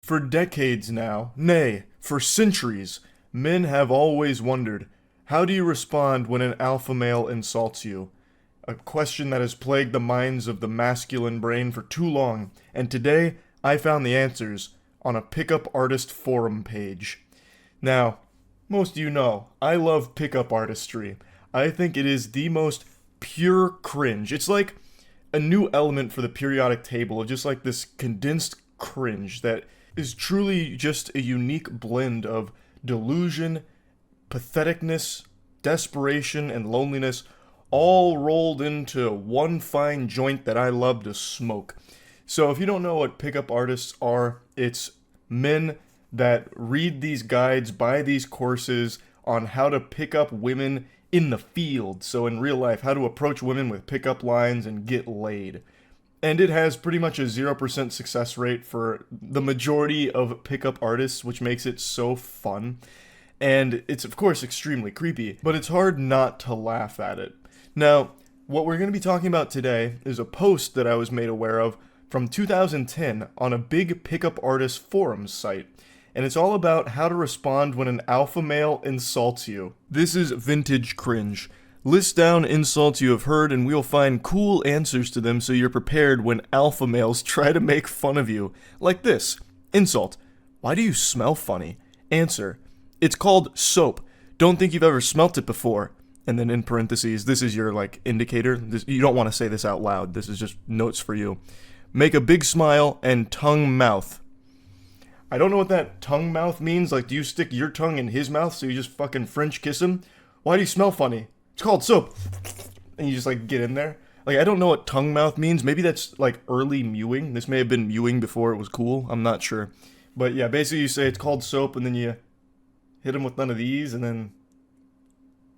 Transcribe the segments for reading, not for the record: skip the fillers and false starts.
For decades now, nay, for centuries, men have always wondered, how do you respond when an alpha male insults you? A question that has plagued the minds of the masculine brain for too long, and today I found the answers on a pickup artist forum page. Now, most of you know, I love pickup artistry. I think it is the most pure cringe. It's like a new element for the periodic table, just like this condensed cringe that is truly just a unique blend of delusion, patheticness, desperation, and loneliness, all rolled into one fine joint that I love to smoke. So if you don't know what pickup artists are, it's men that read these guides, buy these courses on how to pick up women in the field. So in real life, how to approach women with pickup lines and get laid. And it has pretty much a 0% success rate for the majority of pickup artists, which makes it so fun. And it's, of course, extremely creepy, but it's hard not to laugh at it. Now, what we're going to be talking about today is a post that I was made aware of from 2010 on a big pickup artist forums site. And it's all about how to respond when an alpha male insults you. This is vintage cringe. List down insults you have heard and we'll find cool answers to them so you're prepared when alpha males try to make fun of you. Like this. Insult. Why do you smell funny? Answer. It's called soap. Don't think you've ever smelt it before. And then in parentheses, this is your indicator. You don't want to say this out loud. This is just notes for you. Make a big smile and tongue mouth. I don't know what that tongue mouth means. Do you stick your tongue in his mouth so you just fucking French kiss him? Why do you smell funny? It's called soap. And you just get in there. I don't know what tongue mouth means. Maybe that's early mewing. This may have been mewing before it was cool. I'm not sure. But yeah, basically you say it's called soap and then you hit him with none of these and then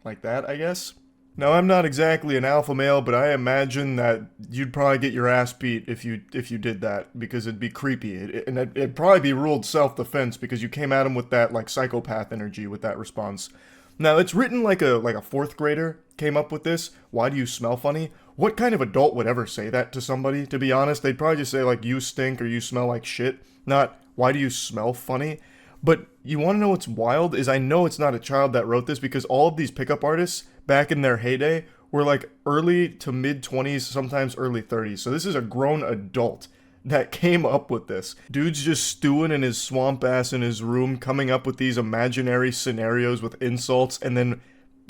like that, I guess. Now, I'm not exactly an alpha male, but I imagine that you'd probably get your ass beat if you did that, because it'd be creepy. It'd probably be ruled self-defense because you came at him with that, psychopath energy with that response. Now, it's written like a fourth grader came up with this. Why do you smell funny? What kind of adult would ever say that to somebody? To be honest, they'd probably just say, you stink or you smell like shit. Not, why do you smell funny? But you want to know what's wild is I know it's not a child that wrote this because all of these pickup artists back in their heyday were early to mid 20s, sometimes early 30s. So this is a grown adult that came up with this. Dude's just stewing in his swamp ass in his room, coming up with these imaginary scenarios with insults and then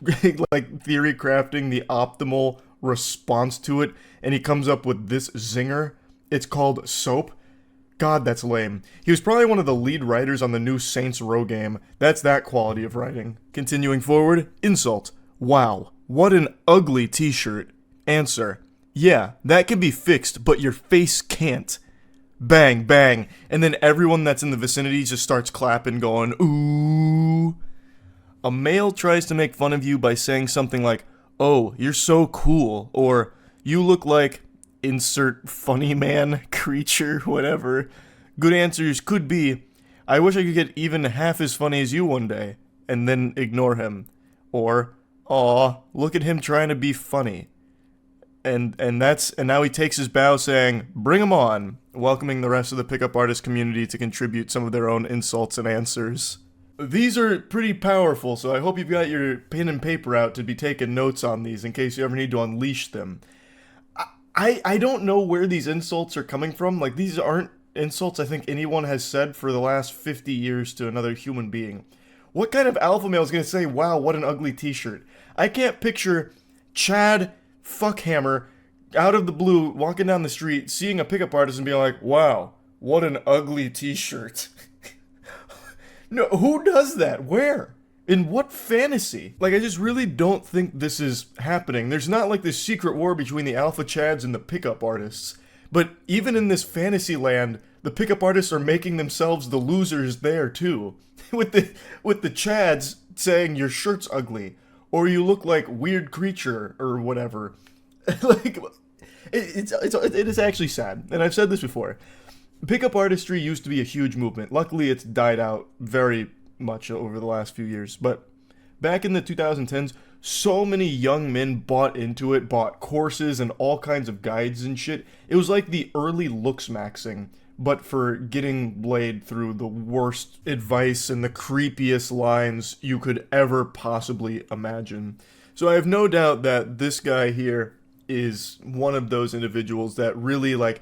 theory crafting the optimal response to it. And he comes up with this zinger. It's called soap. God, that's lame. He was probably one of the lead writers on the new Saints Row game. That's that quality of writing. Continuing forward, insult. Wow, what an ugly t-shirt. Answer. Yeah, that can be fixed, but your face can't. Bang, bang. And then everyone that's in the vicinity just starts clapping, going, ooh. A male tries to make fun of you by saying something like, oh, you're so cool, or you look like insert funny man, creature, whatever. Good answers could be, I wish I could get even half as funny as you one day, and then ignore him. Or, aw, look at him trying to be funny. And now he takes his bow saying, bring him on, welcoming the rest of the pickup artist community to contribute some of their own insults and answers. These are pretty powerful, so I hope you've got your pen and paper out to be taking notes on these in case you ever need to unleash them. I don't know where these insults are coming from. These aren't insults I think anyone has said for the last 50 years to another human being. What kind of alpha male is going to say, wow, what an ugly t-shirt? I can't picture Chad Fuckhammer out of the blue walking down the street, seeing a pickup artist and being like, wow, what an ugly t-shirt. No, who does that? Where? In what fantasy? I just really don't think this is happening. There's not this secret war between the alpha chads and the pickup artists. But even in this fantasy land, the pickup artists are making themselves the losers there too. with the chads saying your shirt's ugly, or you look like weird creature, or whatever. It is actually sad, and I've said this before. Pickup artistry used to be a huge movement. Luckily, it's died out very much over the last few years, but back in the 2010s, so many young men bought into it, bought courses and all kinds of guides and shit. It was like the early looks maxing, but for getting laid through the worst advice and the creepiest lines you could ever possibly imagine. So I have no doubt that this guy here is one of those individuals that really like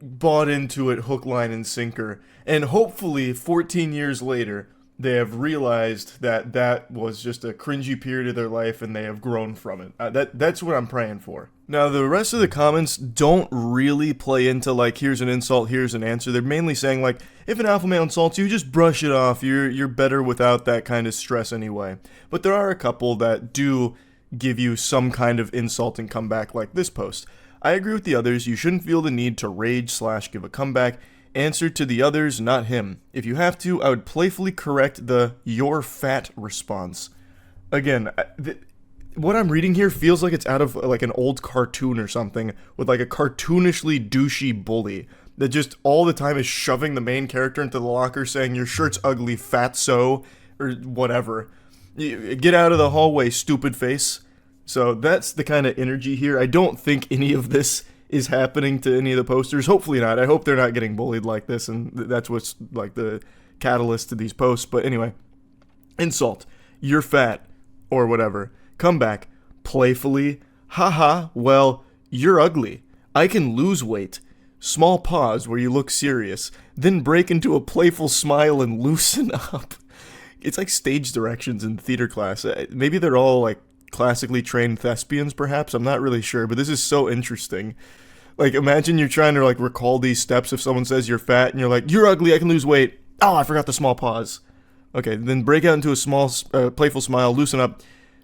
bought into it hook, line, and sinker. And hopefully 14 years later, they have realized that that was just a cringy period of their life and they have grown from it. That's what I'm praying for. Now, the rest of the comments don't really play into, like, here's an insult, here's an answer. They're mainly saying, like, if an alpha male insults you, just brush it off. You're better without that kind of stress anyway. But there are a couple that do give you some kind of insult and comeback, like this post. I agree with the others. You shouldn't feel the need to rage/give a comeback. Answer to the others, not him. If you have to, I would playfully correct the "you're fat" response. Again, what I'm reading here feels like it's out of like an old cartoon or something with like a cartoonishly douchey bully that just all the time is shoving the main character into the locker saying your shirt's ugly, fatso, or whatever. Get out of the hallway, stupid face. So that's the kind of energy here. I don't think any of this is happening to any of the posters. Hopefully not. I hope they're not getting bullied like this, and that's what's like the catalyst to these posts. But anyway, insult, you're fat, or whatever. Comeback, playfully, haha, well, you're ugly. I can lose weight. Small pause where you look serious, then break into a playful smile and loosen up. It's like stage directions in theater class. Maybe they're all like classically trained thespians, perhaps. I'm not really sure, but this is so interesting. Like, imagine you're trying to like recall these steps if someone says you're fat and you're like, you're ugly, I can lose weight. Oh, I forgot the small pause. Okay, then break out into a small, playful smile, loosen up.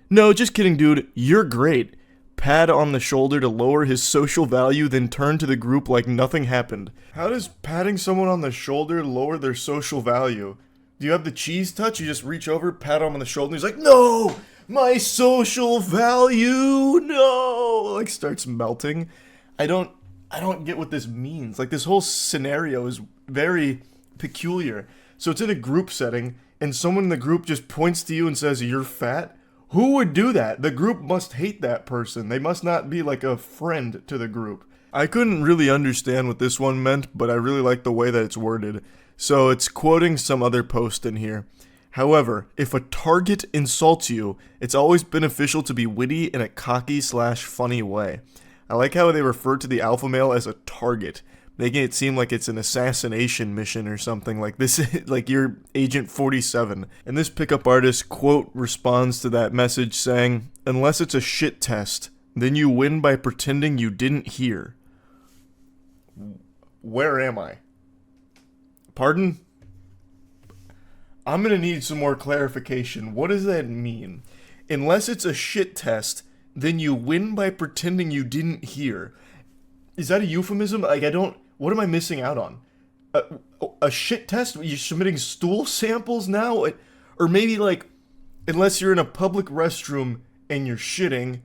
No, just kidding, dude. You're great. Pat on the shoulder to lower his social value, then turn to the group like nothing happened. How does patting someone on the shoulder lower their social value? Do you have the cheese touch? You just reach over, pat him on the shoulder, and he's like, no! My social value, no! Like, starts melting. I don't get what this means. Like, this whole scenario is very peculiar. So it's in a group setting, and someone in the group just points to you and says, you're fat? Who would do that? The group must hate that person. They must not be like a friend to the group. I couldn't really understand what this one meant, but I really like the way that it's worded. So it's quoting some other post in here. However, if a target insults you, it's always beneficial to be witty in a cocky/funny way. I like how they refer to the alpha male as a target, making it seem like it's an assassination mission or something like this, like you're Agent 47. And this pickup artist, quote, responds to that message saying, unless it's a shit test, then you win by pretending you didn't hear. Where am I? Pardon? I'm gonna need some more clarification. What does that mean? Unless it's a shit test, then you win by pretending you didn't hear. Is that a euphemism? Like, what am I missing out on? A shit test? You're submitting stool samples now? Or maybe, like, unless you're in a public restroom and you're shitting,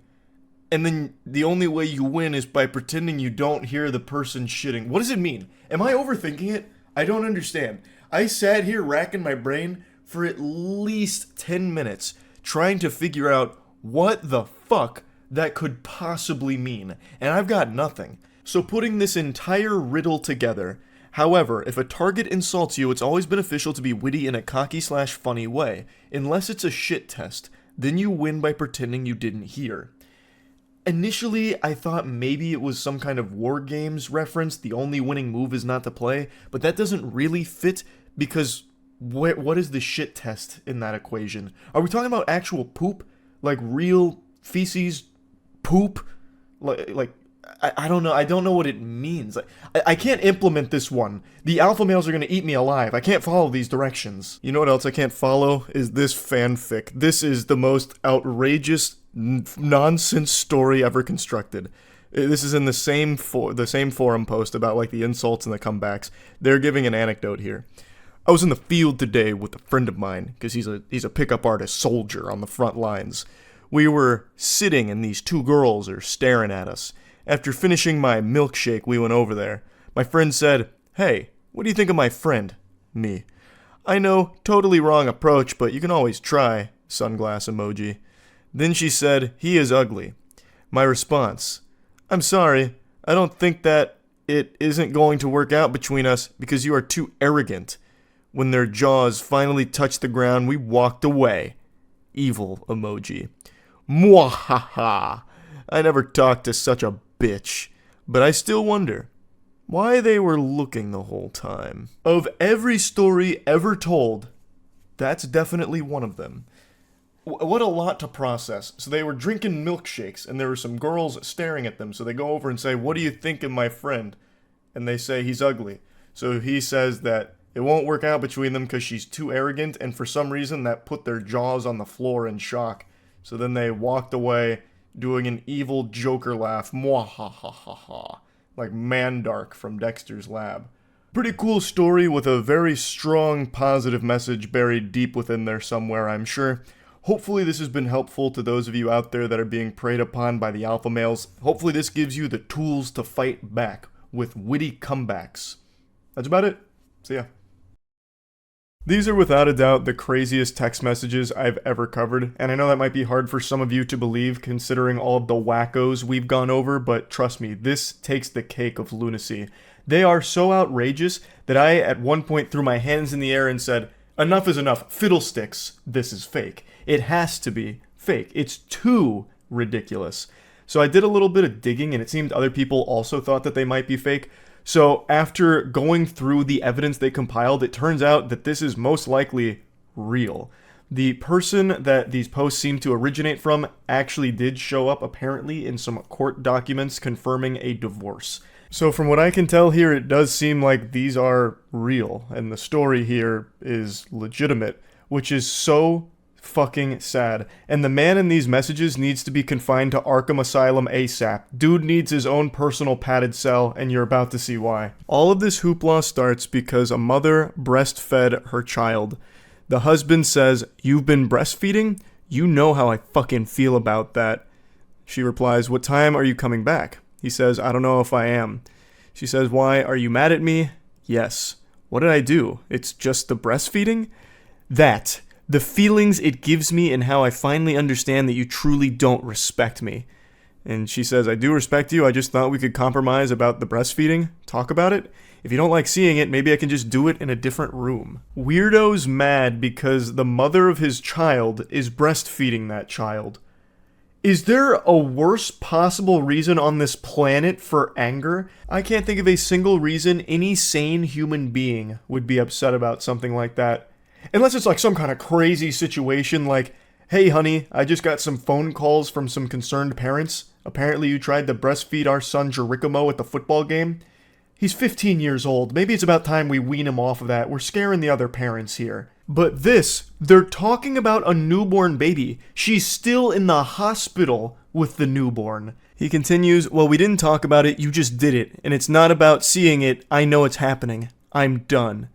and then the only way you win is by pretending you don't hear the person shitting. What does it mean? Am I overthinking it? I don't understand. I sat here racking my brain for at least 10 minutes trying to figure out what the fuck that could possibly mean, and I've got nothing. So putting this entire riddle together, however, if a target insults you, it's always beneficial to be witty in a cocky/funny way. Unless it's a shit test, then you win by pretending you didn't hear. Initially, I thought maybe it was some kind of War Games reference, the only winning move is not to play, but that doesn't really fit because what is the shit test in that equation? Are we talking about actual poop? Like real feces poop? Like I don't know. I don't know what it means. I can't implement this one. The alpha males are going to eat me alive. I can't follow these directions. You know what else I can't follow? Is this fanfic. This is the most outrageous nonsense story ever constructed. This is in the same forum post about like the insults and the comebacks. They're giving an anecdote here. I was in the field today with a friend of mine because he's a pickup artist soldier on the front lines. We were sitting and these two girls are staring at us. After finishing my milkshake, we went over there. My friend said, "Hey, what do you think of my friend?" Me. "I know, totally wrong approach, but you can always try." Sunglass emoji. Then she said, "He is ugly." My response, "I'm sorry, I don't think that it isn't going to work out between us because you are too arrogant. When their jaws finally touched the ground, we walked away. Evil emoji. Mwahaha. I never talked to such a bitch. But I still wonder why they were looking the whole time. Of every story ever told, that's definitely one of them. What a lot to process. So they were drinking milkshakes, and there were some girls staring at them. So they go over and say, "What do you think of my friend?" And they say, "He's ugly." So he says that it won't work out between them because she's too arrogant, and for some reason that put their jaws on the floor in shock. So then they walked away doing an evil Joker laugh. Mwahahaha. Like Mandark from Dexter's Lab. Pretty cool story with a very strong positive message buried deep within there somewhere, I'm sure. Hopefully this has been helpful to those of you out there that are being preyed upon by the alpha males. Hopefully this gives you the tools to fight back with witty comebacks. That's about it. See ya. These are without a doubt the craziest text messages I've ever covered, and I know that might be hard for some of you to believe considering all of the wackos we've gone over, but trust me, this takes the cake of lunacy. They are so outrageous that I at one point threw my hands in the air and said, "Enough is enough, fiddlesticks, this is fake." It has to be fake. It's too ridiculous. So I did a little bit of digging, and it seemed other people also thought that they might be fake. So after going through the evidence they compiled, it turns out that this is most likely real. The person that these posts seem to originate from actually did show up apparently in some court documents confirming a divorce. So from what I can tell here, it does seem like these are real, and the story here is legitimate, which is so fucking sad. And the man in these messages needs to be confined to Arkham Asylum ASAP. Dude needs his own personal padded cell, and you're about to see why. All of this hoopla starts because a mother breastfed her child. The husband says, "You've been breastfeeding? You know how I fucking feel about that." She replies, "What time are you coming back?" He says, "I don't know if I am." She says, "Why, are you mad at me?" "Yes." "What did I do? It's just the breastfeeding?" "That. The feelings it gives me and how I finally understand that you truly don't respect me." And she says, "I do respect you. I just thought we could compromise about the breastfeeding. Talk about it. If you don't like seeing it, maybe I can just do it in a different room." Weirdo's mad because the mother of his child is breastfeeding that child. Is there a worse possible reason on this planet for anger? I can't think of a single reason any sane human being would be upset about something like that. Unless it's like some kind of crazy situation like, "Hey honey, I just got some phone calls from some concerned parents. Apparently you tried to breastfeed our son Jerichomo at the football game. He's 15 years old. Maybe it's about time we wean him off of that. We're scaring the other parents here." But this, they're talking about a newborn baby. She's still in the hospital with the newborn. He continues, "Well, we didn't talk about it, you just did it. And it's not about seeing it, I know it's happening. I'm done."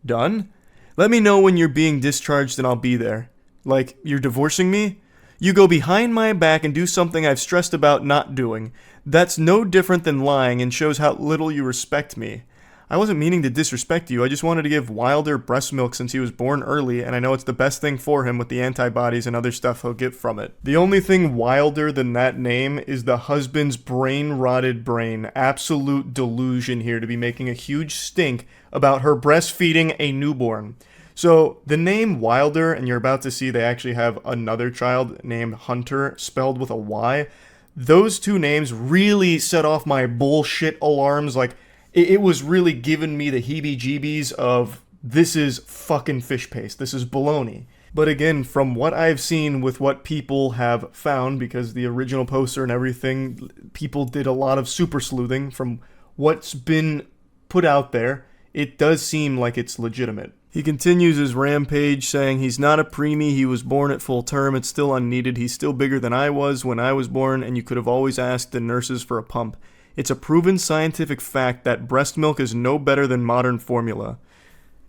Done? "Let me know when you're being discharged and I'll be there." Like, you're divorcing me? You go behind my back and do something I've stressed about not doing. That's no different than lying and shows how little you respect me. I wasn't meaning to disrespect you, I just wanted to give Wilder breast milk since he was born early, and I know it's the best thing for him with the antibodies and other stuff he'll get from it. The only thing wilder than that name is the husband's brain-rotted brain. Absolute delusion here to be making a huge stink about her breastfeeding a newborn. So, the name Wilder, and you're about to see they actually have another child named Hunter, spelled with a Y. Those two names really set off my bullshit alarms. Like, it was really giving me the heebie-jeebies of, this is fucking fish paste. This is baloney. But again, from what I've seen with what people have found, because the original poster and everything, people did a lot of super sleuthing. From what's been put out there, it does seem like it's legitimate. He continues his rampage saying he's not a preemie, he was born at full term, it's still unneeded, he's still bigger than I was when I was born, and you could have always asked the nurses for a pump. It's a proven scientific fact that breast milk is no better than modern formula.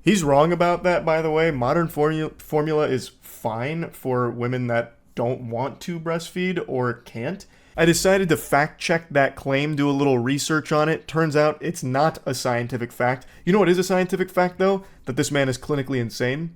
He's wrong about that, by the way. Modern formula is fine for women that don't want to breastfeed or can't. I decided to fact check that claim, do a little research on it. Turns out it's not a scientific fact. You know what is a scientific fact, though? That this man is clinically insane.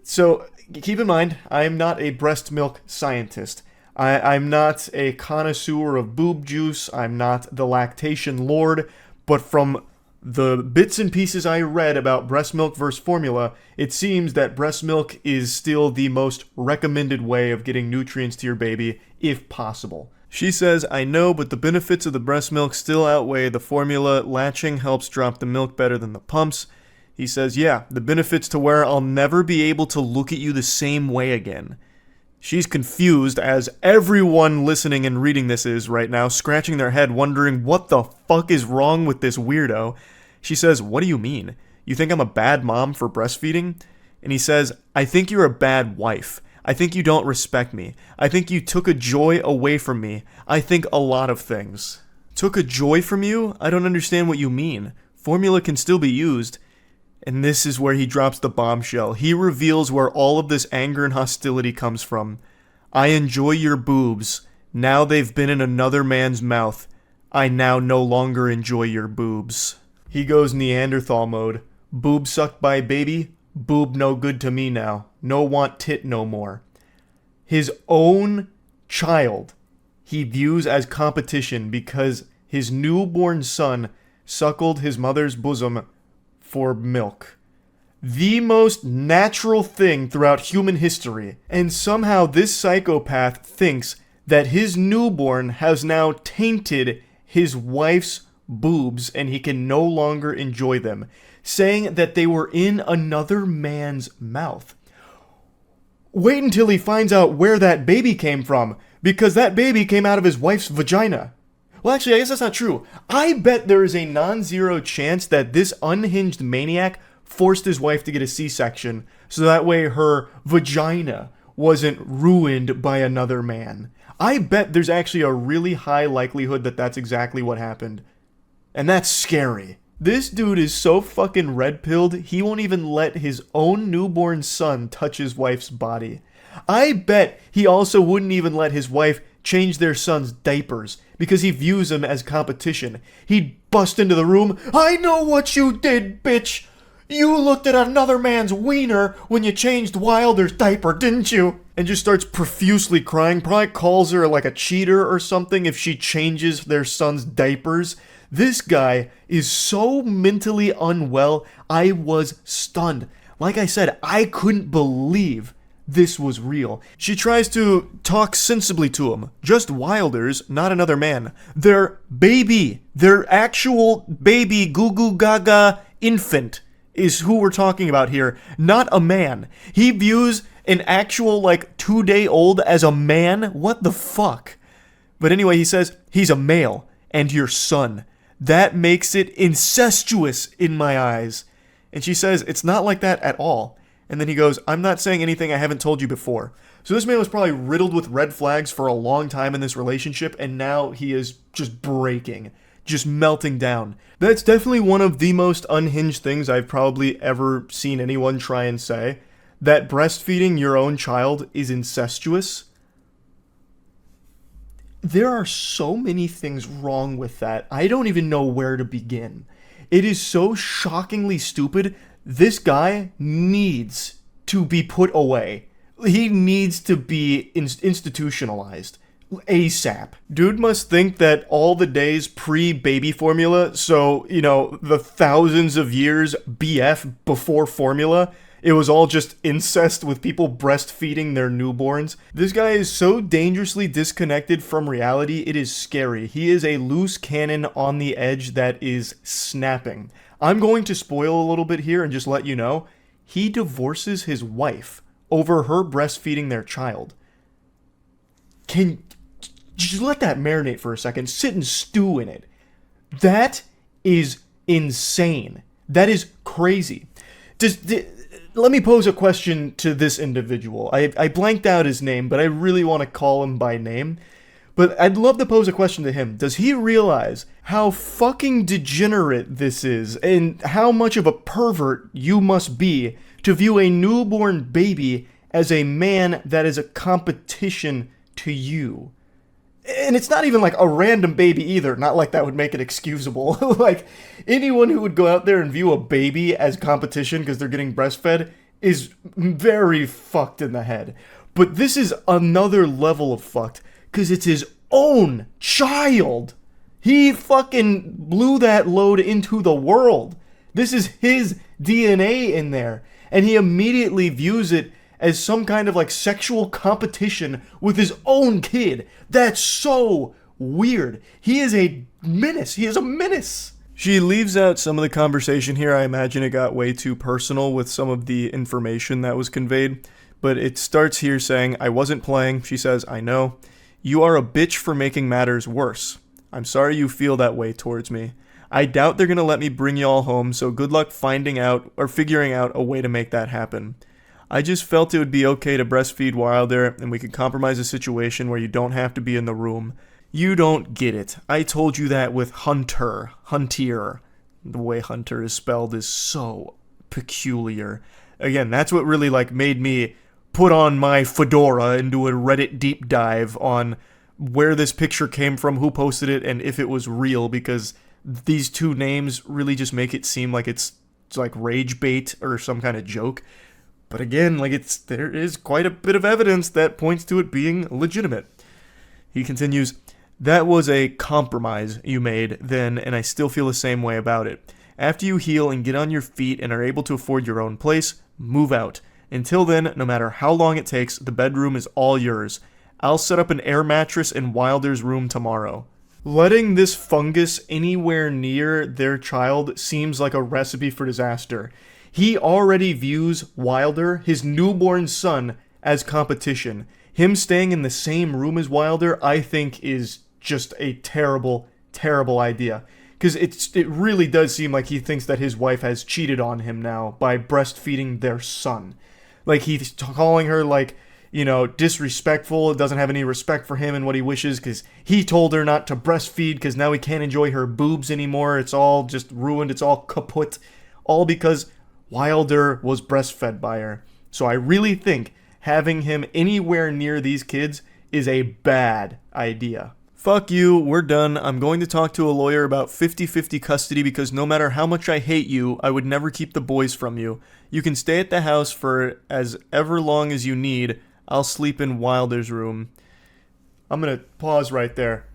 So keep in mind, I am not a breast milk scientist. I'm not a connoisseur of boob juice. I'm not the lactation lord. But from the bits and pieces I read about breast milk versus formula, it seems that breast milk is still the most recommended way of getting nutrients to your baby, if possible. She says, I know, but the benefits of the breast milk still outweigh the formula. Latching helps drop the milk better than the pumps. He says, yeah, the benefits to where I'll never be able to look at you the same way again. She's confused, as everyone listening and reading this is right now, scratching their head, wondering what the fuck is wrong with this weirdo. She says, what do you mean? You think I'm a bad mom for breastfeeding? And he says, I think you're a bad wife. I think you don't respect me. I think you took a joy away from me. I think a lot of things. Took a joy from you? I don't understand what you mean. Formula can still be used. And this is where he drops the bombshell. He reveals where all of this anger and hostility comes from. I enjoy your boobs. Now they've been in another man's mouth. I now no longer enjoy your boobs. He goes Neanderthal mode. Boob sucked by baby. Boob no good to me now. No want tit no more. His own child he views as competition because his newborn son suckled his mother's bosom for milk. The most natural thing throughout human history. And somehow this psychopath thinks that his newborn has now tainted his wife's boobs and he can no longer enjoy them, saying that they were in another man's mouth. Wait until he finds out where that baby came from, because that baby came out of his wife's vagina. Well, actually, I guess that's not true. I bet there is a non-zero chance that this unhinged maniac forced his wife to get a C-section, so that way her vagina wasn't ruined by another man. I bet there's actually a really high likelihood that that's exactly what happened. And that's scary. This dude is so fucking red-pilled, he won't even let his own newborn son touch his wife's body. I bet he also wouldn't even let his wife change their son's diapers, because he views them as competition. He'd bust into the room, I know what you did, bitch! You looked at another man's wiener when you changed Wilder's diaper, didn't you? And just starts profusely crying, probably calls her like a cheater or something if she changes their son's diapers. This guy is so mentally unwell, I was stunned. Like I said, I couldn't believe this was real. She tries to talk sensibly to him. Just Wilder's, not another man. Their baby, their actual baby goo goo gaga infant is who we're talking about here, not a man. He views an actual, 2-day-old as a man? What the fuck? But anyway, he says, he's a male, and your son. That makes it incestuous in my eyes. And she says, it's not like that at all. And then he goes, I'm not saying anything I haven't told you before. So this man was probably riddled with red flags for a long time in this relationship, and now he is just breaking. Just melting down. That's definitely one of the most unhinged things I've probably ever seen anyone try and say. That breastfeeding your own child is incestuous. There are so many things wrong with that. I don't even know where to begin. It is so shockingly stupid. This guy needs to be put away. He needs to be institutionalized. ASAP. Dude must think that all the days pre-baby formula, so, the thousands of years BF before formula, it was all just incest with people breastfeeding their newborns. This guy is so dangerously disconnected from reality, it is scary. He is a loose cannon on the edge that is snapping. I'm going to spoil a little bit here and just let you know, he divorces his wife over her breastfeeding their child. Just let that marinate for a second. Sit and stew in it. That is insane. That is crazy. Let me pose a question to this individual. I blanked out his name, but I really want to call him by name. But I'd love to pose a question to him. Does he realize how fucking degenerate this is, and how much of a pervert you must be to view a newborn baby as a man that is a competition to you? And it's not even like a random baby either. Not like that would make it excusable. Like, anyone who would go out there and view a baby as competition because they're getting breastfed is very fucked in the head. But this is another level of fucked because it's his own child. He fucking blew that load into the world. This is his DNA in there. And he immediately views it as some kind of like sexual competition with his own kid. That's so weird. He is a menace. He is a menace. She leaves out some of the conversation here. I imagine it got way too personal with some of the information that was conveyed. But it starts here saying, I wasn't playing. She says, I know. You are a bitch for making matters worse. I'm sorry you feel that way towards me. I doubt they're going to let me bring y'all home, so good luck finding out or figuring out a way to make that happen. I just felt it would be okay to breastfeed Wilder, and we could compromise a situation where you don't have to be in the room. You don't get it. I told you that with Hunter. Huntier. The way Hunter is spelled is so peculiar. Again, that's what really like made me put on my fedora and do a Reddit deep dive on where this picture came from, who posted it, and if it was real, because these two names really just make it seem like it's like rage bait or some kind of joke. But again, like there is quite a bit of evidence that points to it being legitimate. He continues, that was a compromise you made then, and I still feel the same way about it. After you heal and get on your feet and are able to afford your own place, move out. Until then, no matter how long it takes, the bedroom is all yours. I'll set up an air mattress in Wilder's room tomorrow. Letting this fungus anywhere near their child seems like a recipe for disaster. He already views Wilder, his newborn son, as competition. Him staying in the same room as Wilder, I think, is just a terrible, terrible idea. Because it really does seem like he thinks that his wife has cheated on him now by breastfeeding their son. Like, he's calling her, like, you know, disrespectful, doesn't have any respect for him and what he wishes, because he told her not to breastfeed, because now he can't enjoy her boobs anymore. It's all just ruined. It's all kaput. All because Wilder was breastfed by her. So I really think having him anywhere near these kids is a bad idea. Fuck you, we're done. I'm going to talk to a lawyer about 50-50 custody because no matter how much I hate you, I would never keep the boys from you. You can stay at the house for as ever long as you need. I'll sleep in Wilder's room. I'm going to pause right there.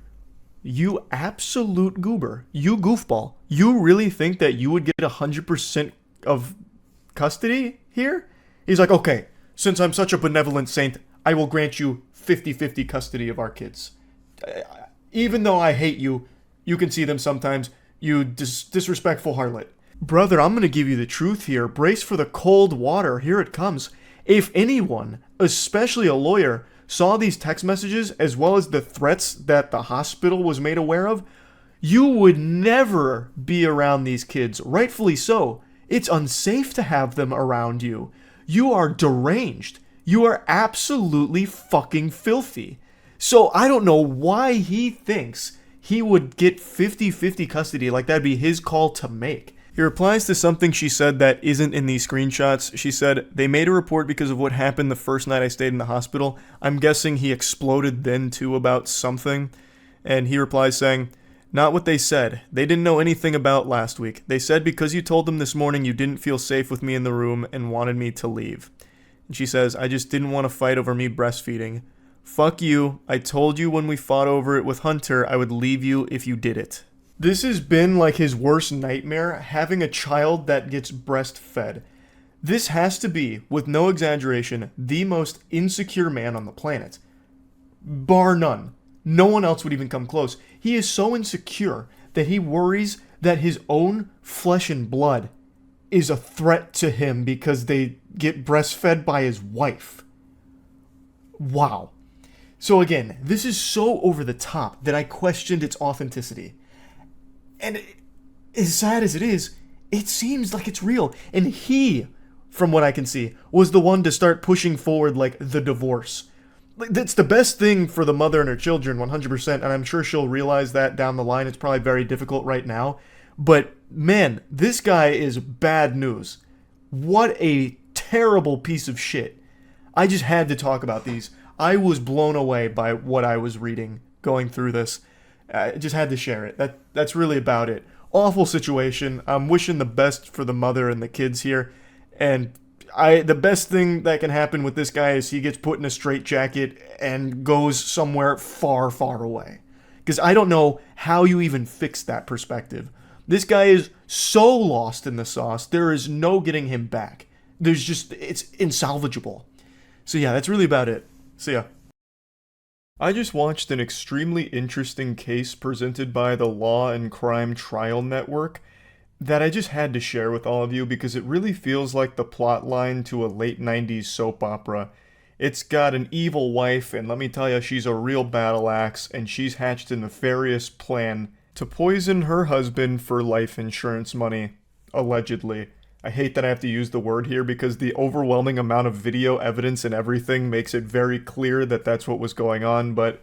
You absolute goober. You goofball. You really think that you would get 100% of custody here? He's like, okay, since I'm such a benevolent saint, I will grant you 50-50 custody of our kids. Even though I hate you, you can see them sometimes, you disrespectful harlot. Brother, I'm going to give you the truth here. Brace for the cold water. Here it comes. If anyone, especially a lawyer, saw these text messages as well as the threats that the hospital was made aware of, you would never be around these kids. Rightfully so. It's unsafe to have them around you. You are deranged. You are absolutely fucking filthy. So I don't know why he thinks he would get 50-50 custody, like that'd be his call to make. He replies to something she said that isn't in these screenshots. She said, they made a report because of what happened the first night I stayed in the hospital. I'm guessing he exploded then too about something. And he replies saying, not what they said. They didn't know anything about last week. They said because you told them this morning you didn't feel safe with me in the room and wanted me to leave. And she says, I just didn't want to fight over me breastfeeding. Fuck you. I told you when we fought over it with Hunter I would leave you if you did it. This has been like his worst nightmare, having a child that gets breastfed. This has to be, with no exaggeration, the most insecure man on the planet. Bar none. No one else would even come close. He is so insecure that he worries that his own flesh and blood is a threat to him because they get breastfed by his wife. Wow. So again, this is so over the top that I questioned its authenticity. And as sad as it is, it seems like it's real. And he, from what I can see, was the one to start pushing forward, like, the divorce. Like, that's the best thing for the mother and her children, 100%, and I'm sure she'll realize that down the line. It's probably very difficult right now. But, man, this guy is bad news. What a terrible piece of shit. I just had to talk about these. I was blown away by what I was reading going through this. I just had to share it. That's really about it. Awful situation. I'm wishing the best for the mother and the kids here. And the best thing that can happen with this guy is he gets put in a straitjacket and goes somewhere far, far away. because I don't know how you even fix that perspective. This guy is so lost in the sauce, there is no getting him back. It's insalvageable. So yeah, that's really about it. See ya. I just watched an extremely interesting case presented by the Law and Crime Trial Network that I just had to share with all of you because it really feels like the plot line to a late 90s soap opera. It's got an evil wife, and let me tell you, she's a real battle axe, and she's hatched a nefarious plan to poison her husband for life insurance money, allegedly. I hate that I have to use the word here because the overwhelming amount of video evidence and everything makes it very clear that that's what was going on, but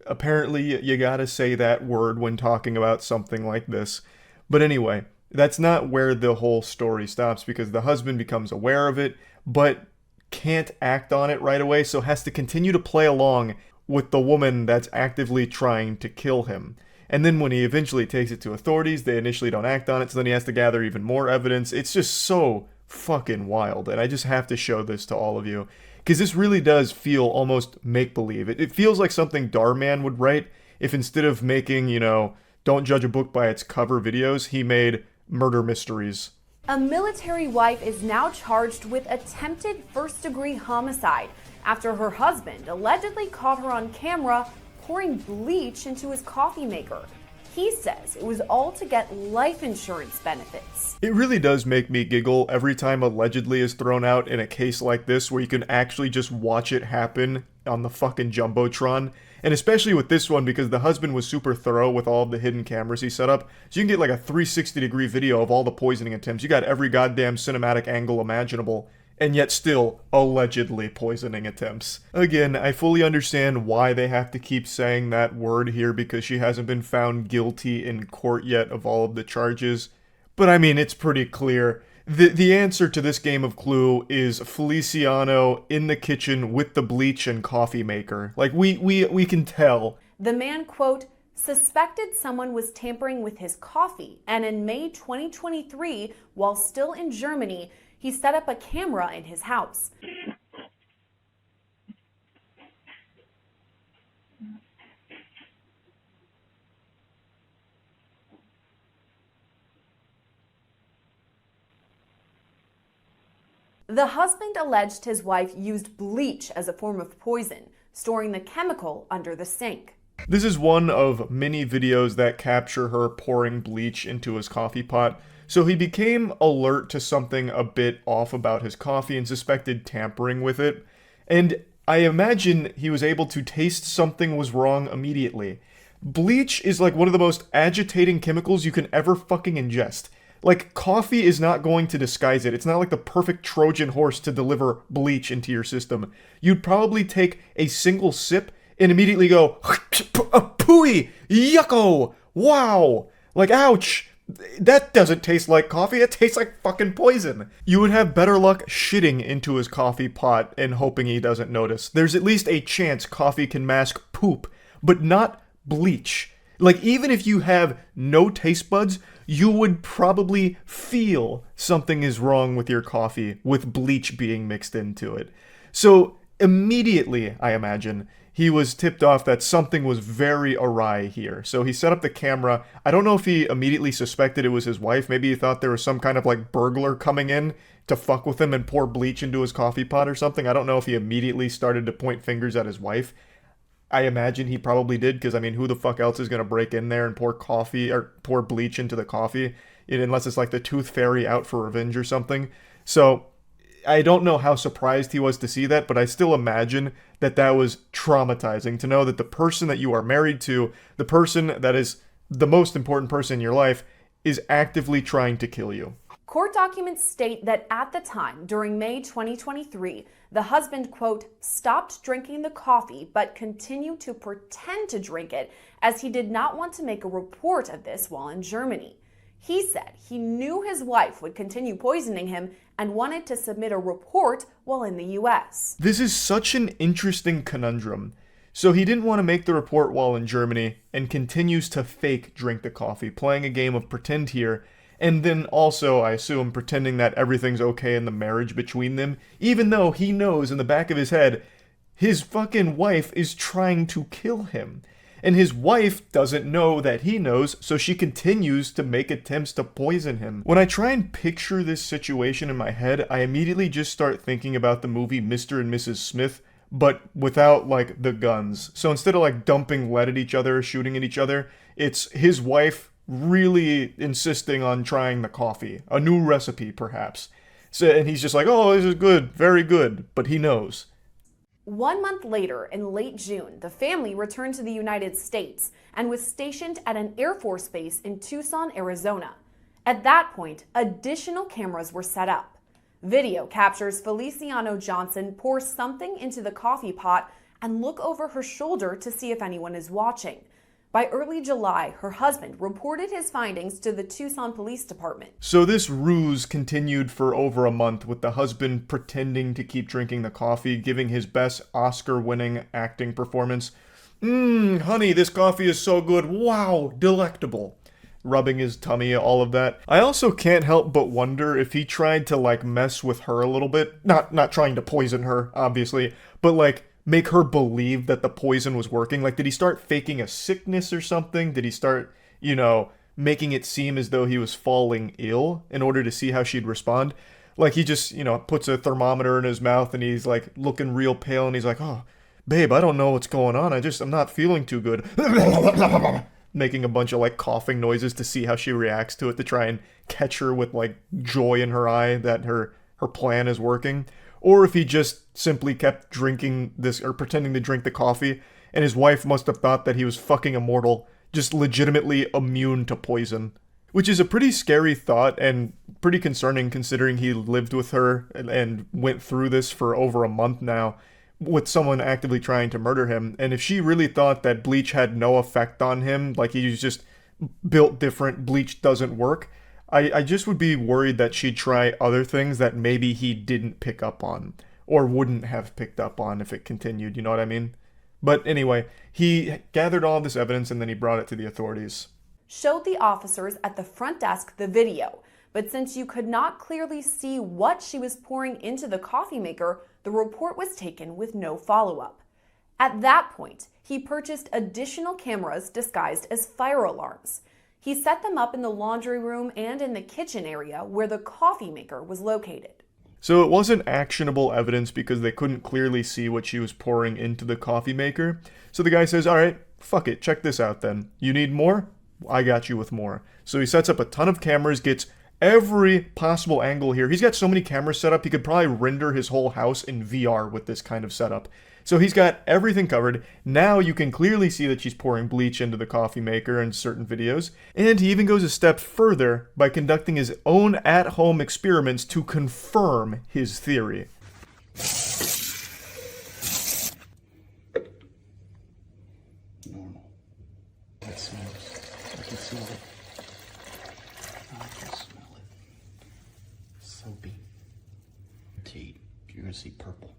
apparently you gotta say that word when talking about something like this. But anyway, that's not where the whole story stops because the husband becomes aware of it, but can't act on it right away, so has to continue to play along with the woman that's actively trying to kill him. And then when he eventually takes it to authorities, they initially don't act on it, so then he has to gather even more evidence. It's just so fucking wild, and I just have to show this to all of you. Because this really does feel almost make-believe. It feels like something Darman would write if instead of making, don't judge a book by its cover videos, he made murder mysteries. A military wife is now charged with attempted first-degree homicide after her husband allegedly caught her on camera pouring bleach into his coffee maker. He says it was all to get life insurance benefits. It really does make me giggle every time allegedly is thrown out in a case like this where you can actually just watch it happen on the fucking Jumbotron. And especially with this one because the husband was super thorough with all of the hidden cameras he set up. So you can get like a 360-degree video of all the poisoning attempts. You got every goddamn cinematic angle imaginable. And yet still allegedly poisoning attempts. Again, I fully understand why they have to keep saying that word here because she hasn't been found guilty in court yet of all of the charges. But I mean, it's pretty clear. The answer to this game of Clue is Feliciano in the kitchen with the bleach and coffee maker. Like, we can tell. The man, quote, suspected someone was tampering with his coffee, and in May 2023, while still in Germany, he set up a camera in his house. The husband alleged his wife used bleach as a form of poison, storing the chemical under the sink. This is one of many videos that capture her pouring bleach into his coffee pot. So he became alert to something a bit off about his coffee and suspected tampering with it. And I imagine he was able to taste something was wrong immediately. Bleach is like one of the most agitating chemicals you can ever fucking ingest. Like, coffee is not going to disguise it. It's not like the perfect Trojan horse to deliver bleach into your system. You'd probably take a single sip and immediately go, pooey, yucko, wow, like, ouch. That doesn't taste like coffee, it tastes like fucking poison. You would have better luck shitting into his coffee pot and hoping he doesn't notice. There's at least a chance coffee can mask poop, but not bleach. Like, even if you have no taste buds, you would probably feel something is wrong with your coffee with bleach being mixed into it. So, immediately, I imagine, he was tipped off that something was very awry here. So he set up the camera. I don't know if he immediately suspected it was his wife. Maybe he thought there was some kind of like burglar coming in to fuck with him and pour bleach into his coffee pot or something. I don't know if he immediately started to point fingers at his wife. I imagine he probably did because, I mean, who the fuck else is going to break in there and pour coffee or pour bleach into the coffee? Unless it's like the Tooth Fairy out for revenge or something. So I don't know how surprised he was to see that, but I still imagine that that was traumatizing to know that the person that you are married to, the person that is the most important person in your life, is actively trying to kill you. Court documents state that at the time, during May 2023, the husband, quote, stopped drinking the coffee but continued to pretend to drink it as he did not want to make a report of this while in Germany. He said he knew his wife would continue poisoning him and wanted to submit a report while in the US. This is such an interesting conundrum. So he didn't want to make the report while in Germany and continues to fake drink the coffee, playing a game of pretend here, and then also, I assume, pretending that everything's okay in the marriage between them, even though he knows in the back of his head his fucking wife is trying to kill him. And his wife doesn't know that he knows, so she continues to make attempts to poison him. When I try and picture this situation in my head, I immediately just start thinking about the movie Mr. and Mrs. Smith, but without, like, the guns. So instead of, like, dumping lead at each other, shooting at each other, it's his wife really insisting on trying the coffee. A new recipe, perhaps. So, and he's just like, oh, this is good, very good, but he knows. 1 month later, in late June, the family returned to the United States and was stationed at an Air Force base in Tucson, Arizona. At that point, additional cameras were set up. Video captures Feliciano Johnson pour something into the coffee pot and look over her shoulder to see if anyone is watching. By early July, her husband reported his findings to the Tucson Police Department. So this ruse continued for over a month, with the husband pretending to keep drinking the coffee, giving his best Oscar-winning acting performance. Honey, this coffee is so good. Wow, delectable. Rubbing his tummy, all of that. I also can't help but wonder if he tried to, like, mess with her a little bit. Not trying to poison her, obviously, but, like, make her believe that the poison was working. Like, did he start faking a sickness or something? Did he start, making it seem as though he was falling ill in order to see how she'd respond? Like, he just, puts a thermometer in his mouth and he's, like, looking real pale and he's like, oh, babe, I don't know what's going on. I'm not feeling too good. Making a bunch of, like, coughing noises to see how she reacts to it, to try and catch her with, like, joy in her eye that her plan is working. Or if he just simply kept drinking this, or pretending to drink the coffee, and his wife must have thought that he was fucking immortal, just legitimately immune to poison. Which is a pretty scary thought, and pretty concerning considering he lived with her and went through this for over a month now, with someone actively trying to murder him. And if she really thought that bleach had no effect on him, like he was just built different, bleach doesn't work, I just would be worried that she'd try other things that maybe he didn't pick up on, or wouldn't have picked up on if it continued, you know what I mean? But anyway, he gathered all this evidence and then he brought it to the authorities. Showed the officers at the front desk the video, but since you could not clearly see what she was pouring into the coffee maker, the report was taken with no follow-up. At that point, he purchased additional cameras disguised as fire alarms. He set them up in the laundry room and in the kitchen area where the coffee maker was located. So it wasn't actionable evidence because they couldn't clearly see what she was pouring into the coffee maker. So the guy says, all right, fuck it, check this out then. You need more? I got you with more. So he sets up a ton of cameras, gets every possible angle here. He's got so many cameras set up, he could probably render his whole house in VR with this kind of setup. So he's got everything covered. Now you can clearly see that she's pouring bleach into the coffee maker in certain videos. And he even goes a step further by conducting his own at-home experiments to confirm his theory. Normal. It smells. I can smell it. I can smell it. Soapy. Tea. You're gonna see purple.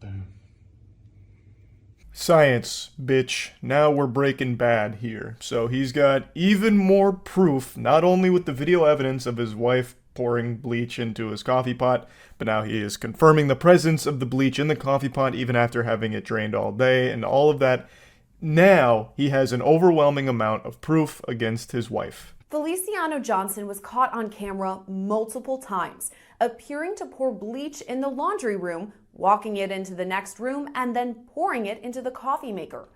Boom. Science, bitch. Now we're breaking bad here. So he's got even more proof, not only with the video evidence of his wife pouring bleach into his coffee pot, but now he is confirming the presence of the bleach in the coffee pot even after having it drained all day and all of that. Now he has an overwhelming amount of proof against his wife. Feliciano Johnson was caught on camera multiple times, appearing to pour bleach in the laundry room, walking it into the next room, and then pouring it into the coffee maker.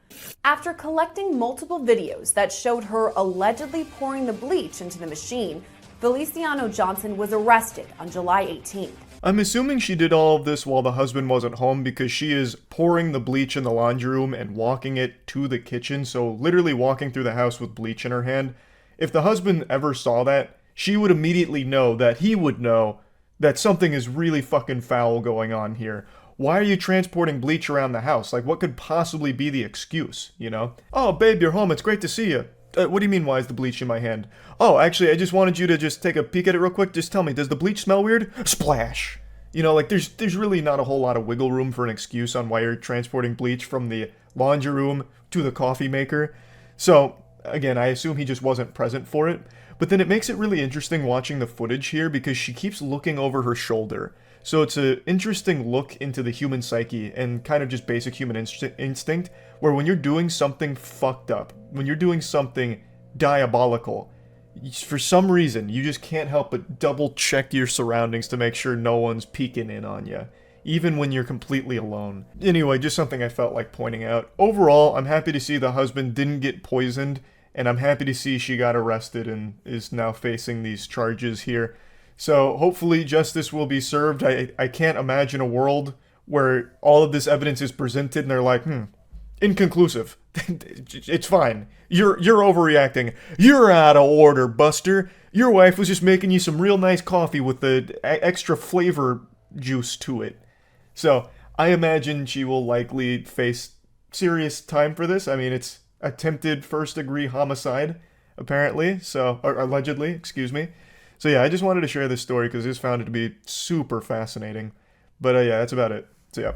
After collecting multiple videos that showed her allegedly pouring the bleach into the machine, Feliciano Johnson was arrested on July 18th. I'm assuming she did all of this while the husband wasn't home because she is pouring the bleach in the laundry room and walking it to the kitchen, so literally walking through the house with bleach in her hand. If the husband ever saw that, she would immediately know that he would know that something is really fucking foul going on here. Why are you transporting bleach around the house? Like, what could possibly be the excuse, you know? Oh, babe, you're home. It's great to see you. What do you mean, why is the bleach in my hand? Oh, actually, I just wanted you to just take a peek at it real quick. Just tell me, does the bleach smell weird? Splash! You know, like, there's really not a whole lot of wiggle room for an excuse on why you're transporting bleach from the laundry room to the coffee maker. So, again, I assume he just wasn't present for it. But then it makes it really interesting watching the footage here because she keeps looking over her shoulder. So it's an interesting look into the human psyche and kind of just basic human instinct, where when you're doing something fucked up, when you're doing something diabolical, for some reason, you just can't help but double check your surroundings to make sure no one's peeking in on you, even when you're completely alone. Anyway, just something I felt like pointing out. Overall, I'm happy to see the husband didn't get poisoned, and I'm happy to see she got arrested and is now facing these charges here. So hopefully justice will be served. I can't imagine a world where all of this evidence is presented and they're like, inconclusive. It's fine. You're overreacting. You're out of order, Buster. Your wife was just making you some real nice coffee with the extra flavor juice to it. So I imagine she will likely face serious time for this. I mean, it's attempted first-degree homicide, apparently. So, or allegedly, excuse me. So yeah, I just wanted to share this story because I just found it to be super fascinating. But yeah, that's about it. So yeah.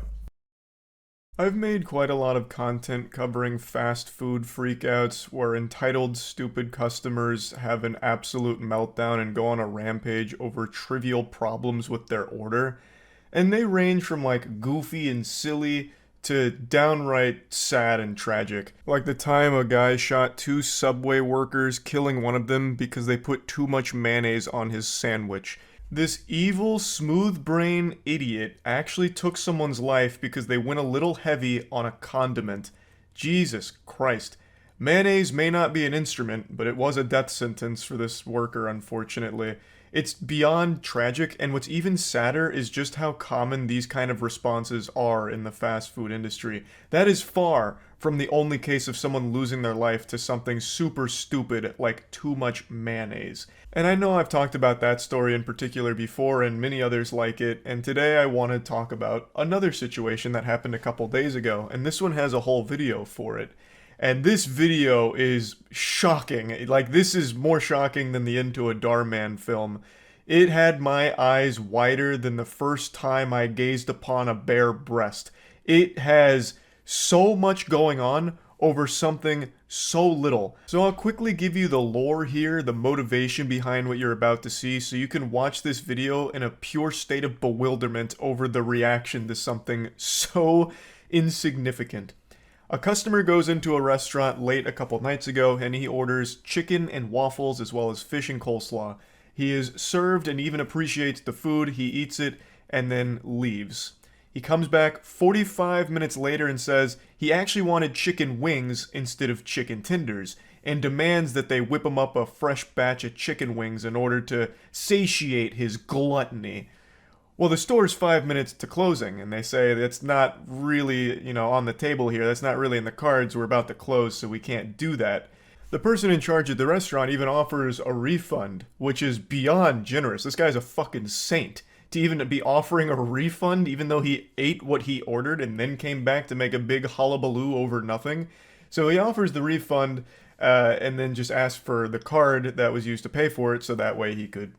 I've made quite a lot of content covering fast food freakouts where entitled stupid customers have an absolute meltdown and go on a rampage over trivial problems with their order. And they range from like goofy and silly to downright sad and tragic. Like the time a guy shot 2 Subway workers, killing one of them because they put too much mayonnaise on his sandwich. This evil, smooth-brain idiot actually took someone's life because they went a little heavy on a condiment. Jesus Christ. Mayonnaise may not be an instrument, but it was a death sentence for this worker, unfortunately. It's beyond tragic, and what's even sadder is just how common these kind of responses are in the fast food industry. That is far from the only case of someone losing their life to something super stupid like too much mayonnaise. And I know I've talked about that story in particular before and many others like it, and today I want to talk about another situation that happened a couple days ago, and this one has a whole video for it. And this video is shocking. Like, this is more shocking than the Into a Darman film. It had my eyes wider than the first time I gazed upon a bare breast. It has so much going on over something so little. So I'll quickly give you the lore here, the motivation behind what you're about to see, so you can watch this video in a pure state of bewilderment over the reaction to something so insignificant. A customer goes into a restaurant late a couple nights ago and he orders chicken and waffles as well as fish and coleslaw. He is served and even appreciates the food, he eats it, and then leaves. He comes back 45 minutes later and says he actually wanted chicken wings instead of chicken tenders, and demands that they whip him up a fresh batch of chicken wings in order to satiate his gluttony. Well, the store's 5 minutes to closing, and they say that's not really, on the table here. That's not really in the cards. We're about to close, so we can't do that. The person in charge of the restaurant even offers a refund, which is beyond generous. This guy's a fucking saint. To even be offering a refund, even though he ate what he ordered and then came back to make a big hullabaloo over nothing. So he offers the refund, and then just asks for the card that was used to pay for it, so that way he could,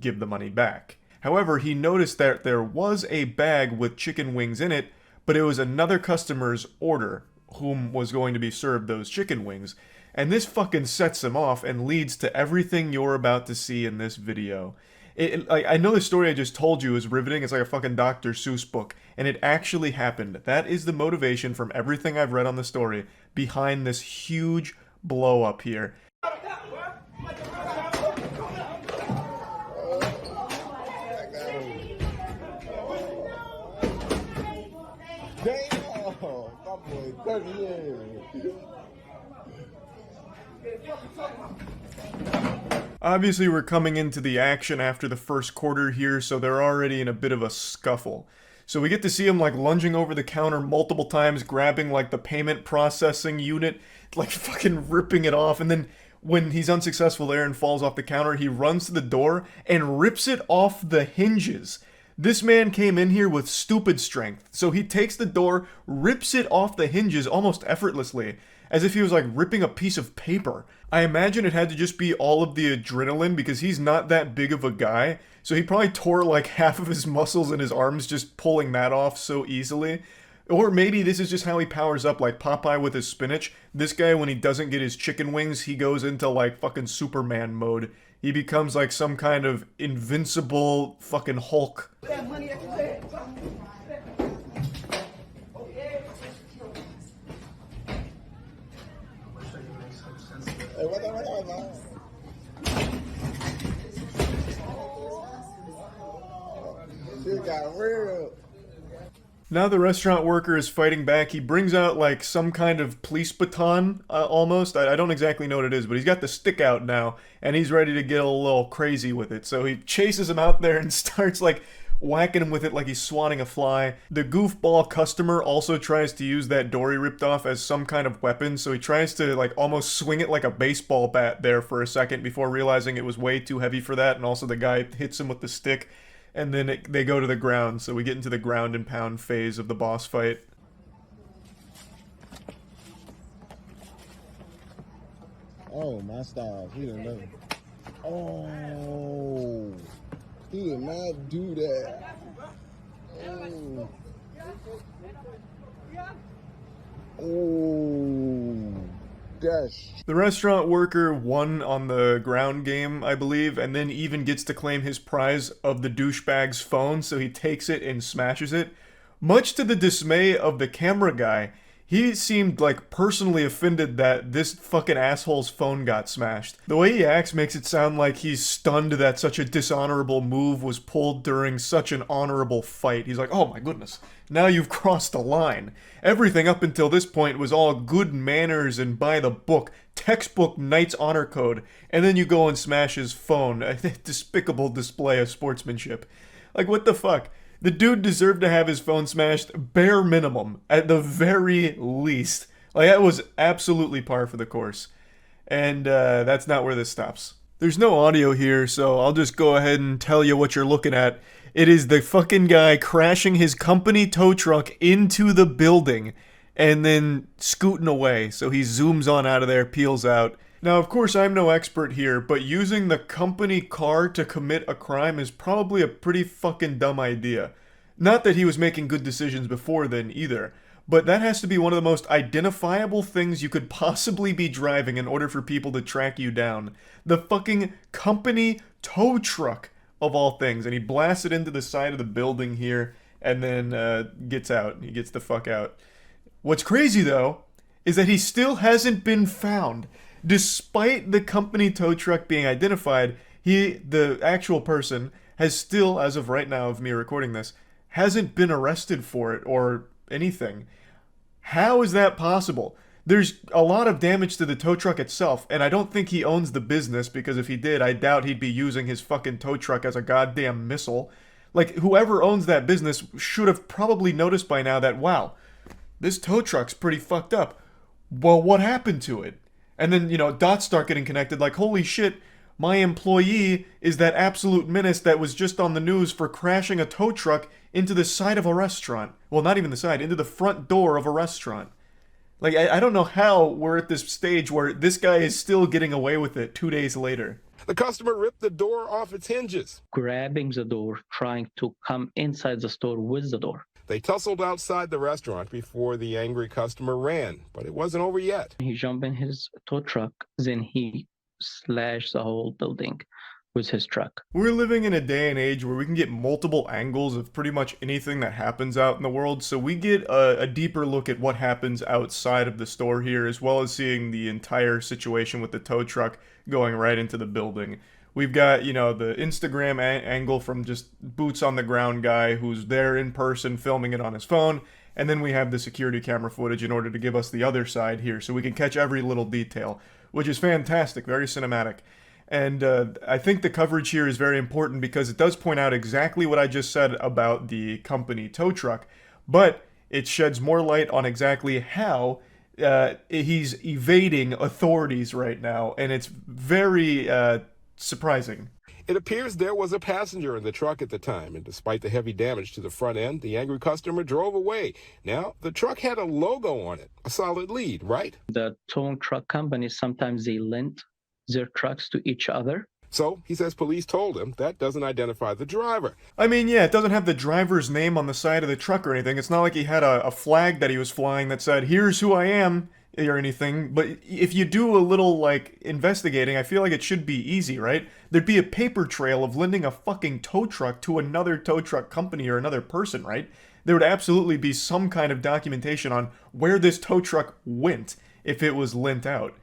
give the money back. However, he noticed that there was a bag with chicken wings in it, but it was another customer's order whom was going to be served those chicken wings. And this fucking sets him off and leads to everything you're about to see in this video. I know the story I just told you is riveting. It's like a fucking Dr. Seuss book. And it actually happened. That is the motivation from everything I've read on the story behind this huge blow up here. Obviously, we're coming into the action after the first quarter here, so they're already in a bit of a scuffle. So we get to see him like lunging over the counter multiple times, grabbing like the payment processing unit, like fucking ripping it off, and then when he's unsuccessful there and falls off the counter, he runs to the door and rips it off the hinges. This man came in here with stupid strength, so he takes the door, rips it off the hinges almost effortlessly, as if he was like ripping a piece of paper. I imagine it had to just be all of the adrenaline because he's not that big of a guy, so he probably tore like half of his muscles in his arms just pulling that off so easily. Or maybe this is just how he powers up, like Popeye with his spinach. This guy, when he doesn't get his chicken wings, he goes into like fucking Superman mode. He becomes like some kind of invincible fucking Hulk. Shit got real. Now the restaurant worker is fighting back. He brings out like some kind of police baton, almost. I don't exactly know what it is, but he's got the stick out now, and he's ready to get a little crazy with it. So he chases him out there and starts like whacking him with it like he's swatting a fly. The goofball customer also tries to use that door he ripped off as some kind of weapon, so he tries to like almost swing it like a baseball bat there for a second before realizing it was way too heavy for that, and also the guy hits him with the stick. And then they go to the ground, so we get into the ground and pound phase of the boss fight. Oh, my stars. He didn't know. Oh, he did not do that. Oh. Oh. Gosh. The restaurant worker won on the ground game, I believe, and then even gets to claim his prize of the douchebag's phone, so he takes it and smashes it. Much to the dismay of the camera guy, he seemed like personally offended that this fucking asshole's phone got smashed. The way he acts makes it sound like he's stunned that such a dishonorable move was pulled during such an honorable fight. He's like, oh my goodness, now you've crossed a line. Everything up until this point was all good manners and by the book, textbook Knight's Honor Code, and then you go and smash his phone. A despicable display of sportsmanship. Like, what the fuck? The dude deserved to have his phone smashed, bare minimum, at the very least. Like, that was absolutely par for the course. And that's not where this stops. There's no audio here, so I'll just go ahead and tell you what you're looking at. It is the fucking guy crashing his company tow truck into the building and then scooting away. So he zooms on out of there, peels out. Now, of course, I'm no expert here, but using the company car to commit a crime is probably a pretty fucking dumb idea. Not that he was making good decisions before then either, but that has to be one of the most identifiable things you could possibly be driving in order for people to track you down. The fucking company tow truck, of all things. And he blasts it into the side of the building here, and then gets out. He gets the fuck out. What's crazy, though, is that he still hasn't been found. Despite the company tow truck being identified, the actual person, has still, as of right now of me recording this, hasn't been arrested for it or anything. How is that possible? There's a lot of damage to the tow truck itself, and I don't think he owns the business, because if he did, I doubt he'd be using his fucking tow truck as a goddamn missile. Like, whoever owns that business should have probably noticed by now that, wow, this tow truck's pretty fucked up. Well, what happened to it? And then, dots start getting connected, like, holy shit, my employee is that absolute menace that was just on the news for crashing a tow truck into the side of a restaurant. Well, not even the side, into the front door of a restaurant. Like, I don't know how we're at this stage where this guy is still getting away with it 2 days later. The customer ripped the door off its hinges. Grabbing the door, trying to come inside the store with the door. They tussled outside the restaurant before the angry customer ran, but it wasn't over yet. He jumped in his tow truck, then he slashed the whole building with his truck. We're living in a day and age where we can get multiple angles of pretty much anything that happens out in the world, so we get a deeper look at what happens outside of the store here, as well as seeing the entire situation with the tow truck going right into the building. We've got, the Instagram angle from just boots on the ground guy who's there in person filming it on his phone, and then we have the security camera footage in order to give us the other side here, so we can catch every little detail, which is fantastic, very cinematic. And I think the coverage here is very important because it does point out exactly what I just said about the company tow truck, but it sheds more light on exactly how he's evading authorities right now, and it's very surprising. It appears there was a passenger in the truck at the time, and despite the heavy damage to the front end, the angry customer drove away. Now, the truck had a logo on it, a solid lead, right? The towing truck companies, sometimes they lend their trucks to each other. So he says police told him that doesn't identify the driver. I mean, yeah, it doesn't have the driver's name on the side of the truck or anything. It's not like he had a flag that he was flying that said, "Here's who I am," or anything. But if you do a little, like, investigating, I feel like it should be easy, right? There'd be a paper trail of lending a fucking tow truck to another tow truck company or another person, right? There would absolutely be some kind of documentation on where this tow truck went if it was lent out.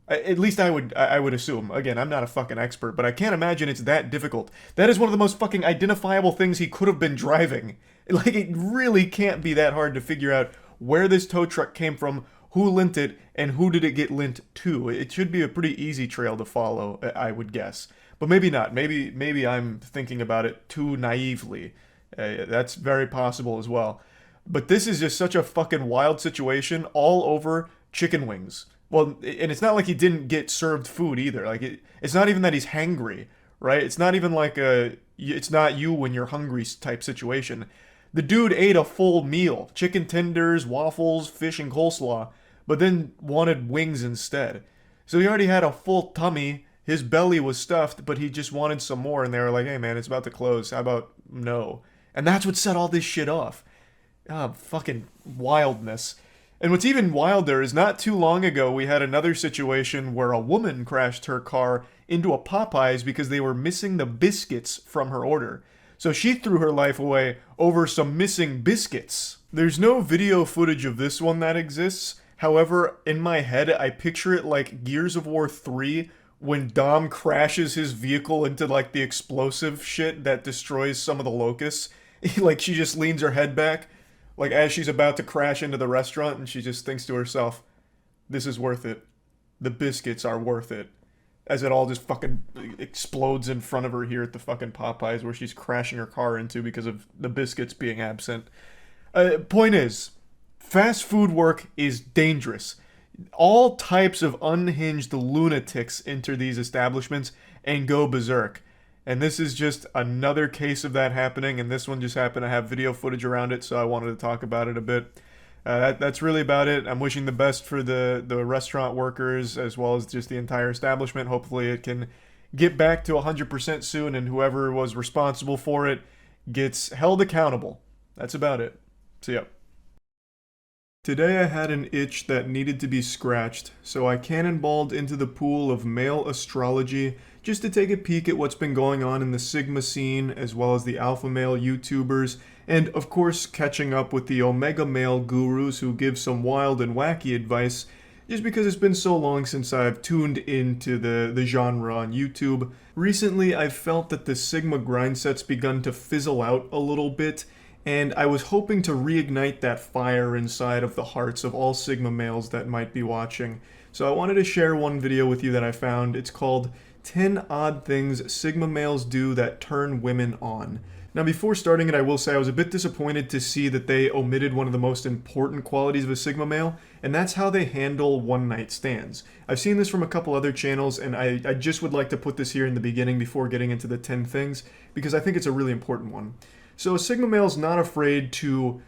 At least I would assume. Again, I'm not a fucking expert, but I can't imagine it's that difficult. That is one of the most fucking identifiable things he could have been driving. Like, it really can't be that hard to figure out where this tow truck came from, who lent it, and who did it get lent to. It should be a pretty easy trail to follow, I would guess. But maybe not. Maybe I'm thinking about it too naively. That's very possible as well. But this is just such a fucking wild situation all over chicken wings. Well, and it's not like he didn't get served food either. Like, it's not even that he's hangry, right? It's not even like it's not you when you're hungry type situation. The dude ate a full meal, chicken tenders, waffles, fish, and coleslaw, but then wanted wings instead. So he already had a full tummy, his belly was stuffed, but he just wanted some more, and they were like, "Hey man, it's about to close, how about no?" And that's what set all this shit off. Fucking wildness. And what's even wilder is not too long ago we had another situation where a woman crashed her car into a Popeyes because they were missing the biscuits from her order. So she threw her life away over some missing biscuits. There's no video footage of this one that exists. However, in my head, I picture it like Gears of War 3 when Dom crashes his vehicle into like the explosive shit that destroys some of the locusts. Like, she just leans her head back, like as she's about to crash into the restaurant, and she just thinks to herself, "This is worth it. The biscuits are worth it." As it all just fucking explodes in front of her here at the fucking Popeyes where she's crashing her car into because of the biscuits being absent. Point is, fast food work is dangerous. All types of unhinged lunatics enter these establishments and go berserk. And this is just another case of that happening, and this one just happened to have video footage around it, so I wanted to talk about it a bit. That's really about it. I'm wishing the best for the restaurant workers as well as just the entire establishment. Hopefully it can get back to 100% soon, and whoever was responsible for it gets held accountable. That's about it. See ya. Today I had an itch that needed to be scratched, so I cannonballed into the pool of male astrology just to take a peek at what's been going on in the Sigma scene, as well as the alpha male YouTubers, and of course catching up with the omega male gurus who give some wild and wacky advice, just because it's been so long since I've tuned into the genre on YouTube. Recently I've felt that the Sigma grind set's begun to fizzle out a little bit, and I was hoping to reignite that fire inside of the hearts of all Sigma males that might be watching. So I wanted to share one video with you that I found. It's called 10 Odd Things Sigma Males Do That Turn Women On. Now before starting it, I will say I was a bit disappointed to see that they omitted one of the most important qualities of a Sigma male, and that's how they handle one-night stands. I've seen this from a couple other channels, and I just would like to put this here in the beginning before getting into the 10 things, because I think it's a really important one. So a Sigma male's not afraid to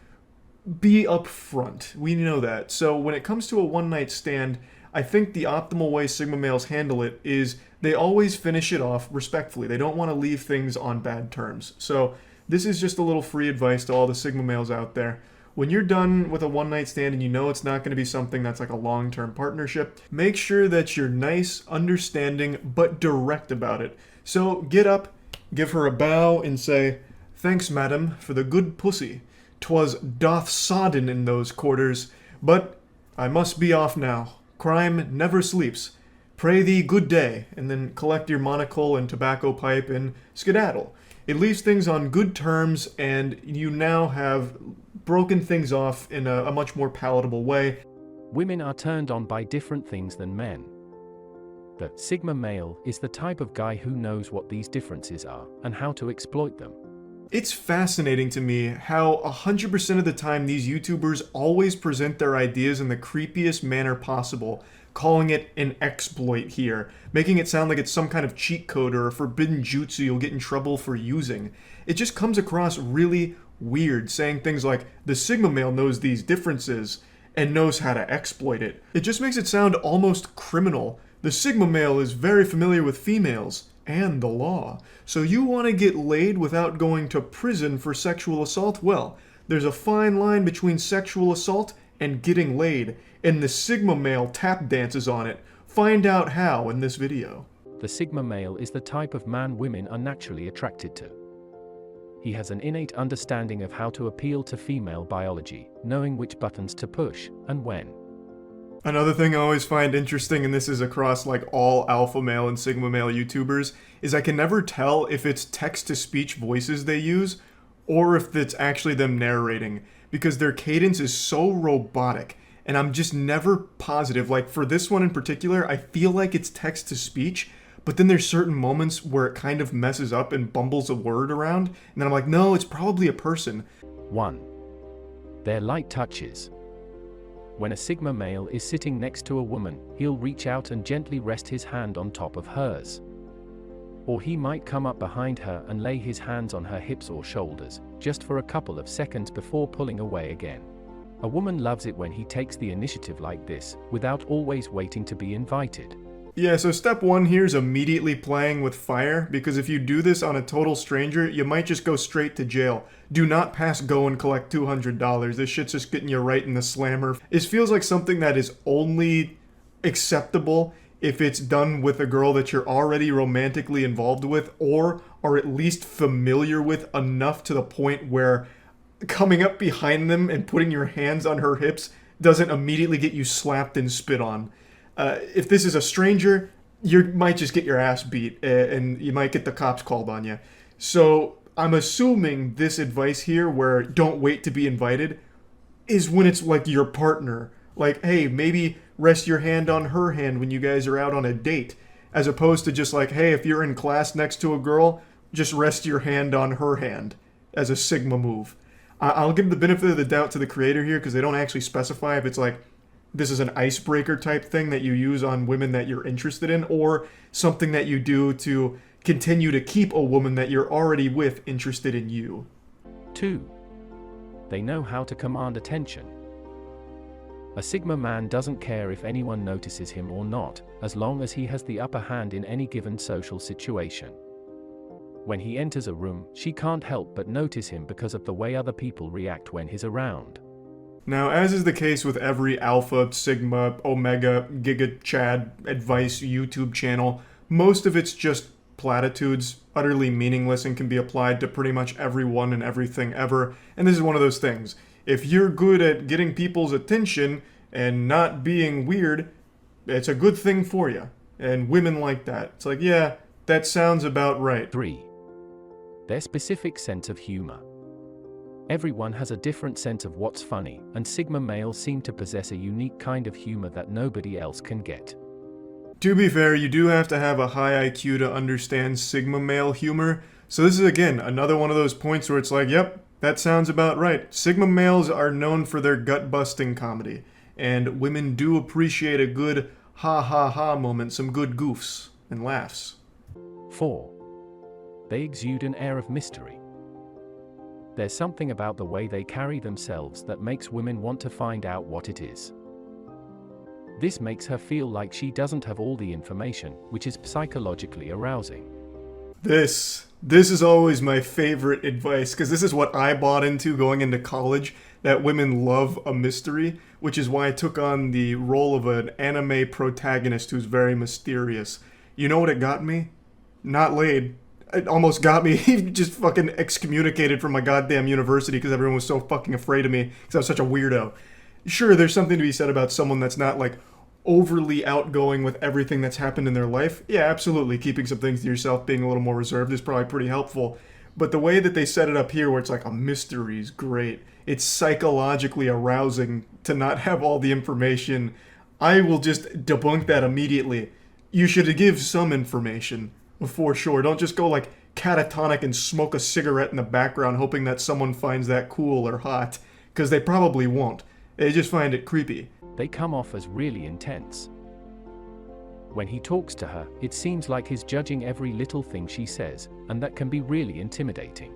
be upfront. We know that. So when it comes to a one-night stand, I think the optimal way Sigma males handle it is they always finish it off respectfully. They don't want to leave things on bad terms. So this is just a little free advice to all the Sigma males out there. When you're done with a one-night stand and you know it's not going to be something that's like a long-term partnership, make sure that you're nice, understanding, but direct about it. So get up, give her a bow, and say, "Thanks, madam, for the good pussy. 'Twas doth sodden in those quarters, but I must be off now. Crime never sleeps. Pray thee good day," and then collect your monocle and tobacco pipe and skedaddle. It leaves things on good terms, and you now have broken things off in a much more palatable way. Women are turned on by different things than men. The Sigma male is the type of guy who knows what these differences are and how to exploit them. It's fascinating to me how 100% of the time these YouTubers always present their ideas in the creepiest manner possible, calling it an exploit here, making it sound like it's some kind of cheat code or a forbidden jutsu you'll get in trouble for using. It just comes across really weird, saying things like, the Sigma male knows these differences and knows how to exploit it. It just makes it sound almost criminal. The Sigma male is very familiar with females and the law. So you want to get laid without going to prison for sexual assault? Well, there's a fine line between sexual assault and getting laid, and the Sigma male tap dances on it. Find out how in this video. The Sigma male is the type of man women are naturally attracted to. He has an innate understanding of how to appeal to female biology, knowing which buttons to push, and when. Another thing I always find interesting, and this is across like all alpha male and sigma male YouTubers, is I can never tell if it's text-to-speech voices they use, or if it's actually them narrating, because their cadence is so robotic, and I'm just never positive. Like for this one in particular, I feel like it's text-to-speech, but then there's certain moments where it kind of messes up and bumbles a word around, and then I'm like, no, it's probably a person. 1. Their light touches. When a Sigma male is sitting next to a woman, he'll reach out and gently rest his hand on top of hers. Or he might come up behind her and lay his hands on her hips or shoulders, just for a couple of seconds before pulling away again. A woman loves it when he takes the initiative like this, without always waiting to be invited. Yeah, so step one here is immediately playing with fire, because if you do this on a total stranger, you might just go straight to jail. Do not pass go and collect $200. This shit's just getting you right in the slammer. It feels like something that is only acceptable if it's done with a girl that you're already romantically involved with, or are at least familiar with enough to the point where coming up behind them and putting your hands on her hips doesn't immediately get you slapped and spit on. If this is a stranger, you might just get your ass beat, and you might get the cops called on you. So I'm assuming this advice here, where don't wait to be invited, is when it's like your partner. Like, hey, maybe rest your hand on her hand when you guys are out on a date, as opposed to just like, hey, if you're in class next to a girl, just rest your hand on her hand as a Sigma move. I'll give the benefit of the doubt to the creator here, because they don't actually specify if it's like, this is an icebreaker type thing that you use on women that you're interested in, or something that you do to continue to keep a woman that you're already with interested in you. 2. They know how to command attention. A Sigma man doesn't care if anyone notices him or not, as long as he has the upper hand in any given social situation. When he enters a room, she can't help but notice him because of the way other people react when he's around. Now, as is the case with every Alpha, Sigma, Omega, Giga, Chad advice YouTube channel, most of it's just platitudes, utterly meaningless, and can be applied to pretty much everyone and everything ever. And this is one of those things. If you're good at getting people's attention and not being weird, it's a good thing for you. And women like that. It's like, yeah, that sounds about right. 3. Their specific sense of humor. Everyone has a different sense of what's funny, and Sigma males seem to possess a unique kind of humor that nobody else can get. To be fair, you do have to have a high IQ to understand Sigma male humor, so this is again another one of those points where it's like, yep, that sounds about right. Sigma males are known for their gut-busting comedy, and women do appreciate a good ha-ha-ha moment, some good goofs and laughs. 4. They exude an air of mystery. There's something about the way they carry themselves that makes women want to find out what it is. This makes her feel like she doesn't have all the information, which is psychologically arousing. This is always my favorite advice, because this is what I bought into going into college, that women love a mystery, which is why I took on the role of an anime protagonist who's very mysterious. You know what it got me? Not laid. It almost got me just fucking excommunicated from my goddamn university because everyone was so fucking afraid of me because I was such a weirdo. Sure, there's something to be said about someone that's not like overly outgoing with everything that's happened in their life. Yeah, absolutely. Keeping some things to yourself, being a little more reserved is probably pretty helpful. But the way that they set it up here, where it's like a mystery, is great. It's psychologically arousing to not have all the information. I will just debunk that immediately. You should give some information. For sure. Don't just go like catatonic and smoke a cigarette in the background hoping that someone finds that cool or hot, because they probably won't. They just find it creepy. They come off as really intense. When he talks to her, it seems like he's judging every little thing she says, and that can be really intimidating.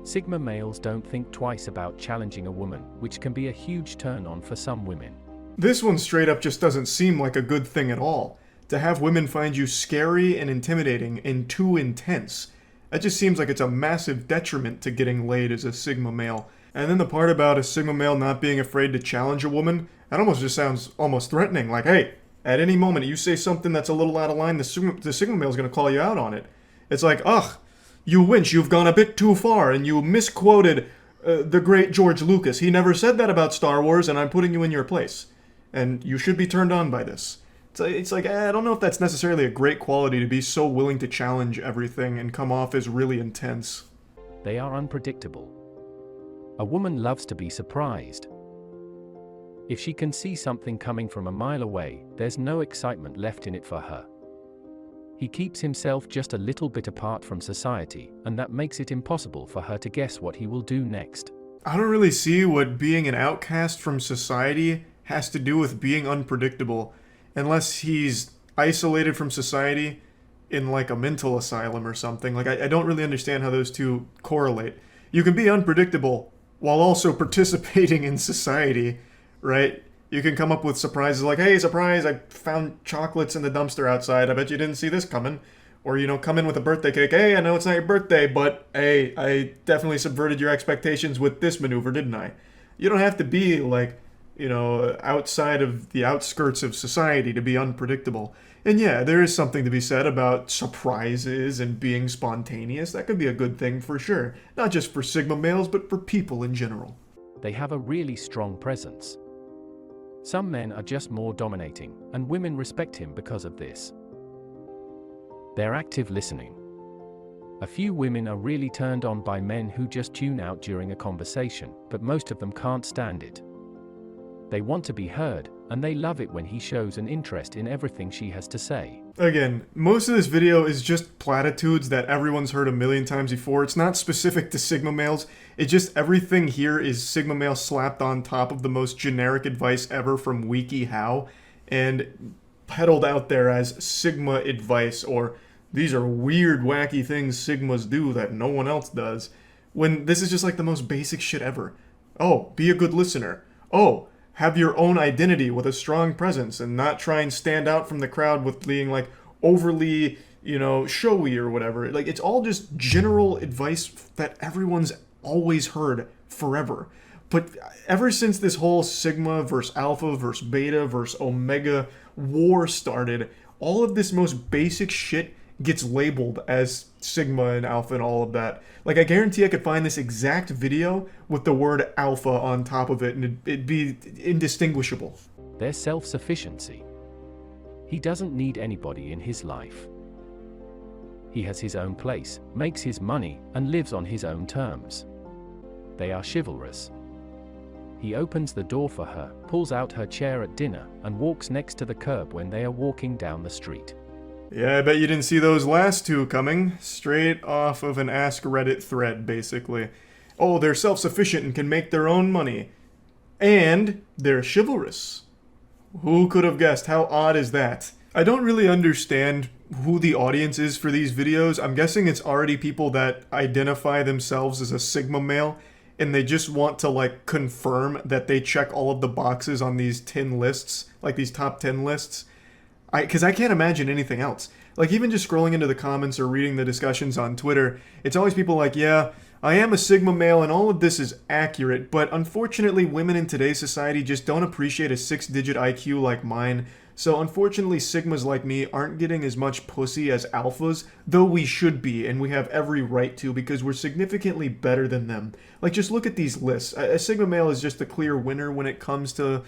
Sigma males don't think twice about challenging a woman, which can be a huge turn-on for some women. This one straight up just doesn't seem like a good thing at all. to have women find you scary and intimidating and too intense. That just seems like it's a massive detriment to getting laid as a Sigma male. And then the part about a Sigma male not being afraid to challenge a woman, that almost just sounds almost threatening. Like, hey, at any moment you say something that's a little out of line, the Sigma male is going to call you out on it. It's like, ugh, you winch, you've gone a bit too far, and you misquoted the great George Lucas. He never said that about Star Wars, and I'm putting you in your place. And you should be turned on by this. It's like, I don't know if that's necessarily a great quality to be so willing to challenge everything and come off as really intense. They are unpredictable. A woman loves to be surprised. If she can see something coming from a mile away, there's no excitement left in it for her. He keeps himself just a little bit apart from society, and that makes it impossible for her to guess what he will do next. I don't really see what being an outcast from society has to do with being unpredictable, unless he's isolated from society in like a mental asylum or something. Like, I don't really understand how those two correlate. You can be unpredictable while also participating in society, right? You can come up with surprises like, hey, surprise, I found chocolates in the dumpster outside. I bet you didn't see this coming. Or, come in with a birthday cake. Hey, I know it's not your birthday, but hey, I definitely subverted your expectations with this maneuver, didn't I? You don't have to be like, outside of the outskirts of society to be unpredictable. And yeah, there is something to be said about surprises and being spontaneous. That could be a good thing for sure. Not just for Sigma males, but for people in general. They have a really strong presence. Some men are just more dominating, and women respect him because of this. They're active listening. A few women are really turned on by men who just tune out during a conversation, but most of them can't stand it. They want to be heard, and they love it when he shows an interest in everything she has to say. Again, most of this video is just platitudes that everyone's heard a million times before. It's not specific to Sigma males. It's just everything here is Sigma male slapped on top of the most generic advice ever from WikiHow and peddled out there as Sigma advice, or these are weird, wacky things Sigmas do that no one else does, when this is just like the most basic shit ever. Oh, be a good listener. Oh, have your own identity with a strong presence and not try and stand out from the crowd with being like overly, showy or whatever. Like, it's all just general advice that everyone's always heard forever. But ever since this whole Sigma versus Alpha versus Beta versus Omega war started, all of this most basic shit gets labeled as Sigma and Alpha and all of that. Like, I guarantee I could find this exact video with the word Alpha on top of it, and it'd be indistinguishable. Their self-sufficiency. He doesn't need anybody in his life. He has his own place, makes his money, and lives on his own terms. They are chivalrous. He opens the door for her, pulls out her chair at dinner, and walks next to the curb when they are walking down the street. Yeah, I bet you didn't see those last two coming. Straight off of an Ask Reddit thread, basically. Oh, they're self-sufficient and can make their own money. And they're chivalrous. Who could have guessed? How odd is that? I don't really understand who the audience is for these videos. I'm guessing it's already people that identify themselves as a Sigma male, and they just want to, like, confirm that they check all of the boxes on these 10 lists, like these top 10 lists. Because I can't imagine anything else. Like, even just scrolling into the comments or reading the discussions on Twitter, it's always people like, yeah, I am a Sigma male and all of this is accurate, but unfortunately women in today's society just don't appreciate a 6-digit IQ like mine. So unfortunately Sigmas like me aren't getting as much pussy as Alphas, though we should be, and we have every right to because we're significantly better than them. Like, just look at these lists. A Sigma male is just the clear winner when it comes to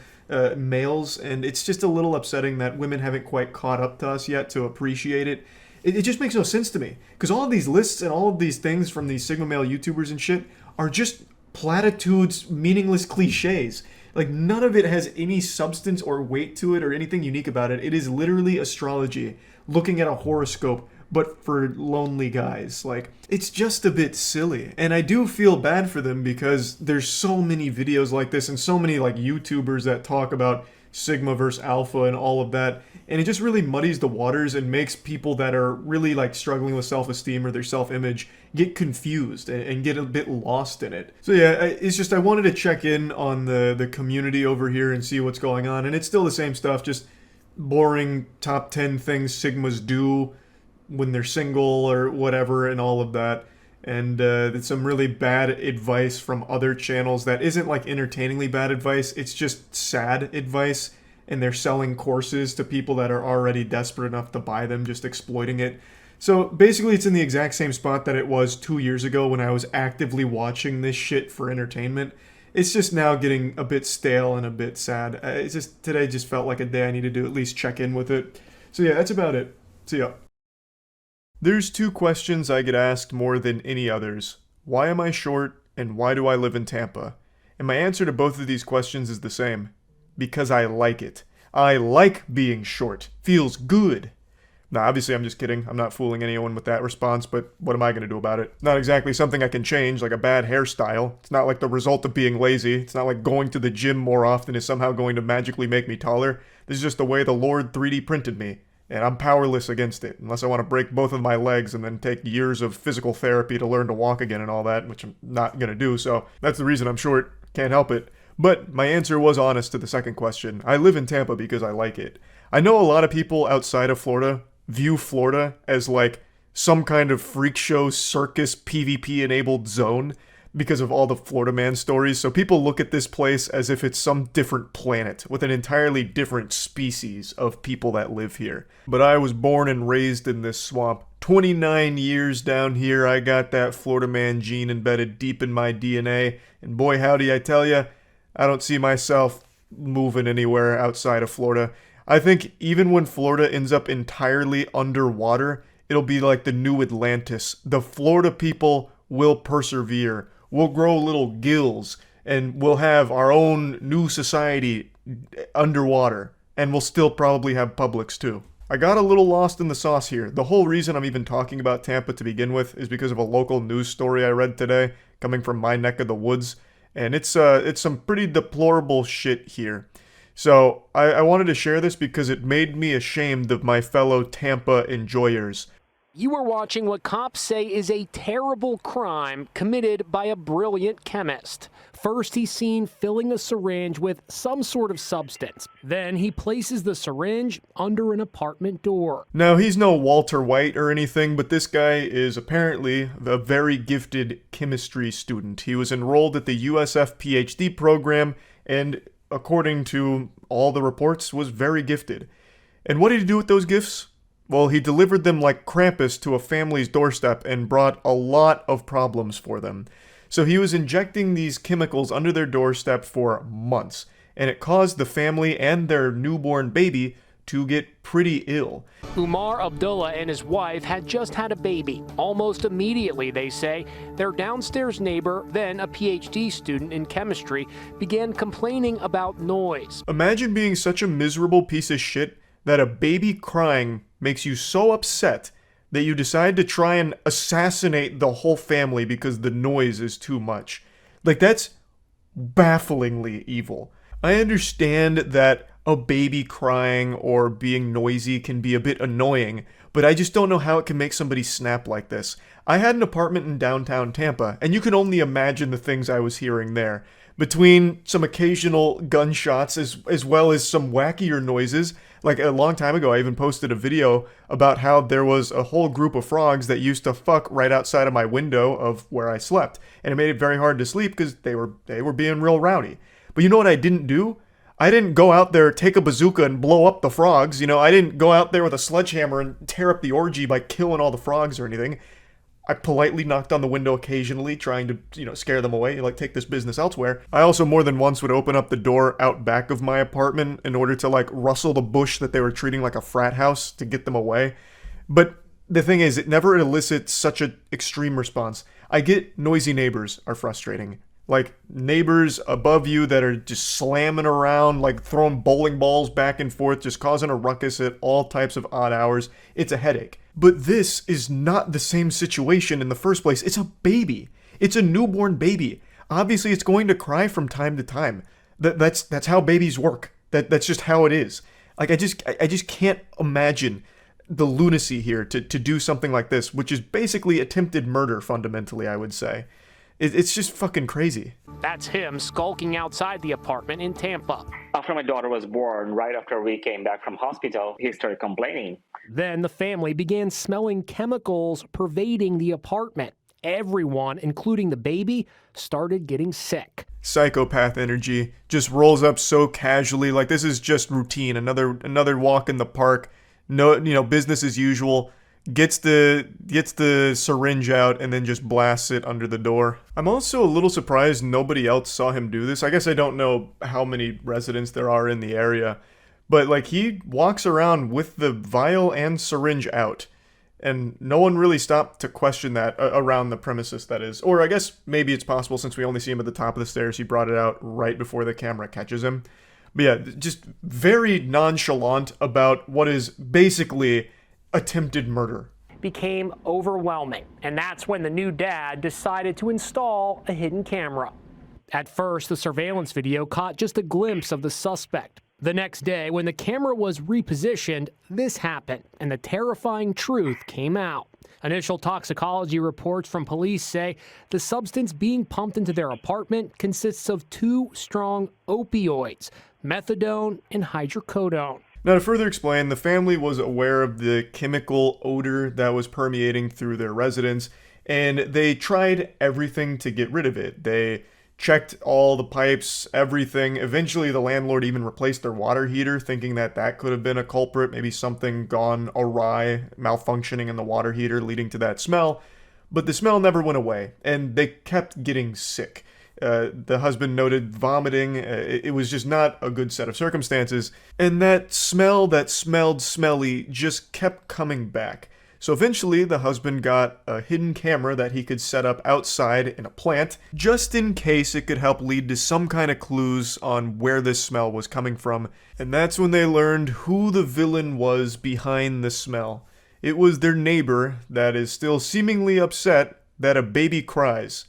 males, and it's just a little upsetting that women haven't quite caught up to us yet to appreciate it. It just makes no sense to me, because all of these lists and all of these things from these Sigma male YouTubers and shit are just platitudes, meaningless cliches. Like, none of it has any substance or weight to it or anything unique about it. It is literally astrology, looking at a horoscope, but for lonely guys. Like, it's just a bit silly. And I do feel bad for them because there's so many videos like this and so many, like, YouTubers that talk about Sigma versus Alpha and all of that. And it just really muddies the waters and makes people that are really, like, struggling with self-esteem or their self-image get confused and get a bit lost in it. So yeah, it's just I wanted to check in on the community over here and see what's going on. And it's still the same stuff, just boring top 10 things Sigmas do when they're single or whatever and all of that. And some really bad advice from other channels that isn't like entertainingly bad advice, it's just sad advice. And they're selling courses to people that are already desperate enough to buy them, just exploiting it. So basically it's in the exact same spot that it was 2 years ago when I was actively watching this shit for entertainment. It's just now getting a bit stale and a bit sad. Today just felt like a day I needed to at least check in with it. So yeah, that's about it. See ya. There's 2 questions I get asked more than any others. Why am I short, and why do I live in Tampa? And my answer to both of these questions is the same. Because I like it. I like being short. Feels good. Now, obviously, I'm just kidding. I'm not fooling anyone with that response, but what am I going to do about it? Not exactly something I can change, like a bad hairstyle. It's not like the result of being lazy. It's not like going to the gym more often is somehow going to magically make me taller. This is just the way the Lord 3D printed me. And I'm powerless against it, unless I want to break both of my legs and then take years of physical therapy to learn to walk again and all that, which I'm not going to do, so that's the reason I'm short. Can't help it. But my answer was honest to the second question. I live in Tampa because I like it. I know a lot of people outside of Florida view Florida as like some kind of freak show circus PvP-enabled zone because of all the Florida Man stories, so people look at this place as if it's some different planet with an entirely different species of people that live here. But I was born and raised in this swamp. 29 years down here, I got that Florida Man gene embedded deep in my DNA, and boy howdy I tell ya, I don't see myself moving anywhere outside of Florida. I think even when Florida ends up entirely underwater, it'll be like the new Atlantis. The Florida people will persevere. We'll grow little gills, and we'll have our own new society underwater, and we'll still probably have Publix too. I got a little lost in the sauce here. The whole reason I'm even talking about Tampa to begin with is because of a local news story I read today, coming from my neck of the woods, and it's some pretty deplorable shit here. So I wanted to share this because it made me ashamed of my fellow Tampa enjoyers. You are watching what cops say is a terrible crime committed by a brilliant chemist. First, he's seen filling a syringe with some sort of substance. Then he places the syringe under an apartment door. Now, he's no Walter White or anything, but this guy is apparently a very gifted chemistry student. He was enrolled at the USF PhD program and, according to all the reports, was very gifted. And what did he do with those gifts? Well, he delivered them like Krampus to a family's doorstep and brought a lot of problems for them. So he was injecting these chemicals under their doorstep for months, and it caused the family and their newborn baby to get pretty ill. Umar Abdullah and his wife had just had a baby. Almost immediately, they say, their downstairs neighbor, then a PhD student in chemistry, began complaining about noise. Imagine being such a miserable piece of shit that a baby crying makes you so upset that you decide to try and assassinate the whole family because the noise is too much. Like, that's bafflingly evil. I understand that a baby crying or being noisy can be a bit annoying, but I just don't know how it can make somebody snap like this. I had an apartment in downtown Tampa, and you can only imagine the things I was hearing there. Between some occasional gunshots as well as some wackier noises. Like a long time ago, I even posted a video about how there was a whole group of frogs that used to fuck right outside of my window of where I slept. And it made it very hard to sleep because they were being real rowdy. But you know what I didn't do? I didn't go out there, take a bazooka and blow up the frogs. You know, I didn't go out there with a sledgehammer and tear up the orgy by killing all the frogs or anything. I politely knocked on the window occasionally, trying to, scare them away, like take this business elsewhere. I also more than once would open up the door out back of my apartment in order to, rustle the bush that they were treating like a frat house to get them away. But the thing is, it never elicits such an extreme response. I get noisy neighbors are frustrating. Like, neighbors above you that are just slamming around, throwing bowling balls back and forth, just causing a ruckus at all types of odd hours. It's a headache. But this is not the same situation in the first place. It's a baby. It's a newborn baby. Obviously, it's going to cry from time to time. That's how babies work. That's just how it is. I just can't imagine the lunacy here to do something like this, which is basically attempted murder, fundamentally, I would say. It's just fucking crazy. That's him skulking outside the apartment in Tampa. After my daughter was born, right after we came back from hospital, he started complaining. Then the family began smelling chemicals pervading the apartment. Everyone, including the baby, started getting sick. Psychopath energy just rolls up so casually, like this is just routine. Another walk in the park. No, business as usual. Gets the syringe out and then just blasts it under the door. I'm also a little surprised nobody else saw him do this. I guess I don't know how many residents there are in the area, but like he walks around with the vial and syringe out, and no one really stopped to question that around the premises, that is. Or I guess maybe it's possible, since we only see him at the top of the stairs, he brought it out right before the camera catches him. But yeah, just very nonchalant about what is basically attempted murder. Became overwhelming, and that's when the new dad decided to install a hidden camera. At first, the surveillance video caught just a glimpse of the suspect. The next day, when the camera was repositioned, this happened, and the terrifying truth came out. Initial toxicology reports from police say the substance being pumped into their apartment consists of 2 strong opioids, methadone and hydrocodone. Now, to further explain, the family was aware of the chemical odor that was permeating through their residence, and they tried everything to get rid of it. They checked all the pipes, everything. Eventually, the landlord even replaced their water heater, thinking that that could have been a culprit, maybe something gone awry, malfunctioning in the water heater, leading to that smell. But the smell never went away, and they kept getting sick. The husband noted vomiting. It was just not a good set of circumstances. And that smell that smelled smelly just kept coming back. So eventually, the husband got a hidden camera that he could set up outside in a plant, just in case it could help lead to some kind of clues on where this smell was coming from. And that's when they learned who the villain was behind the smell. It was their neighbor that is still seemingly upset that a baby cries.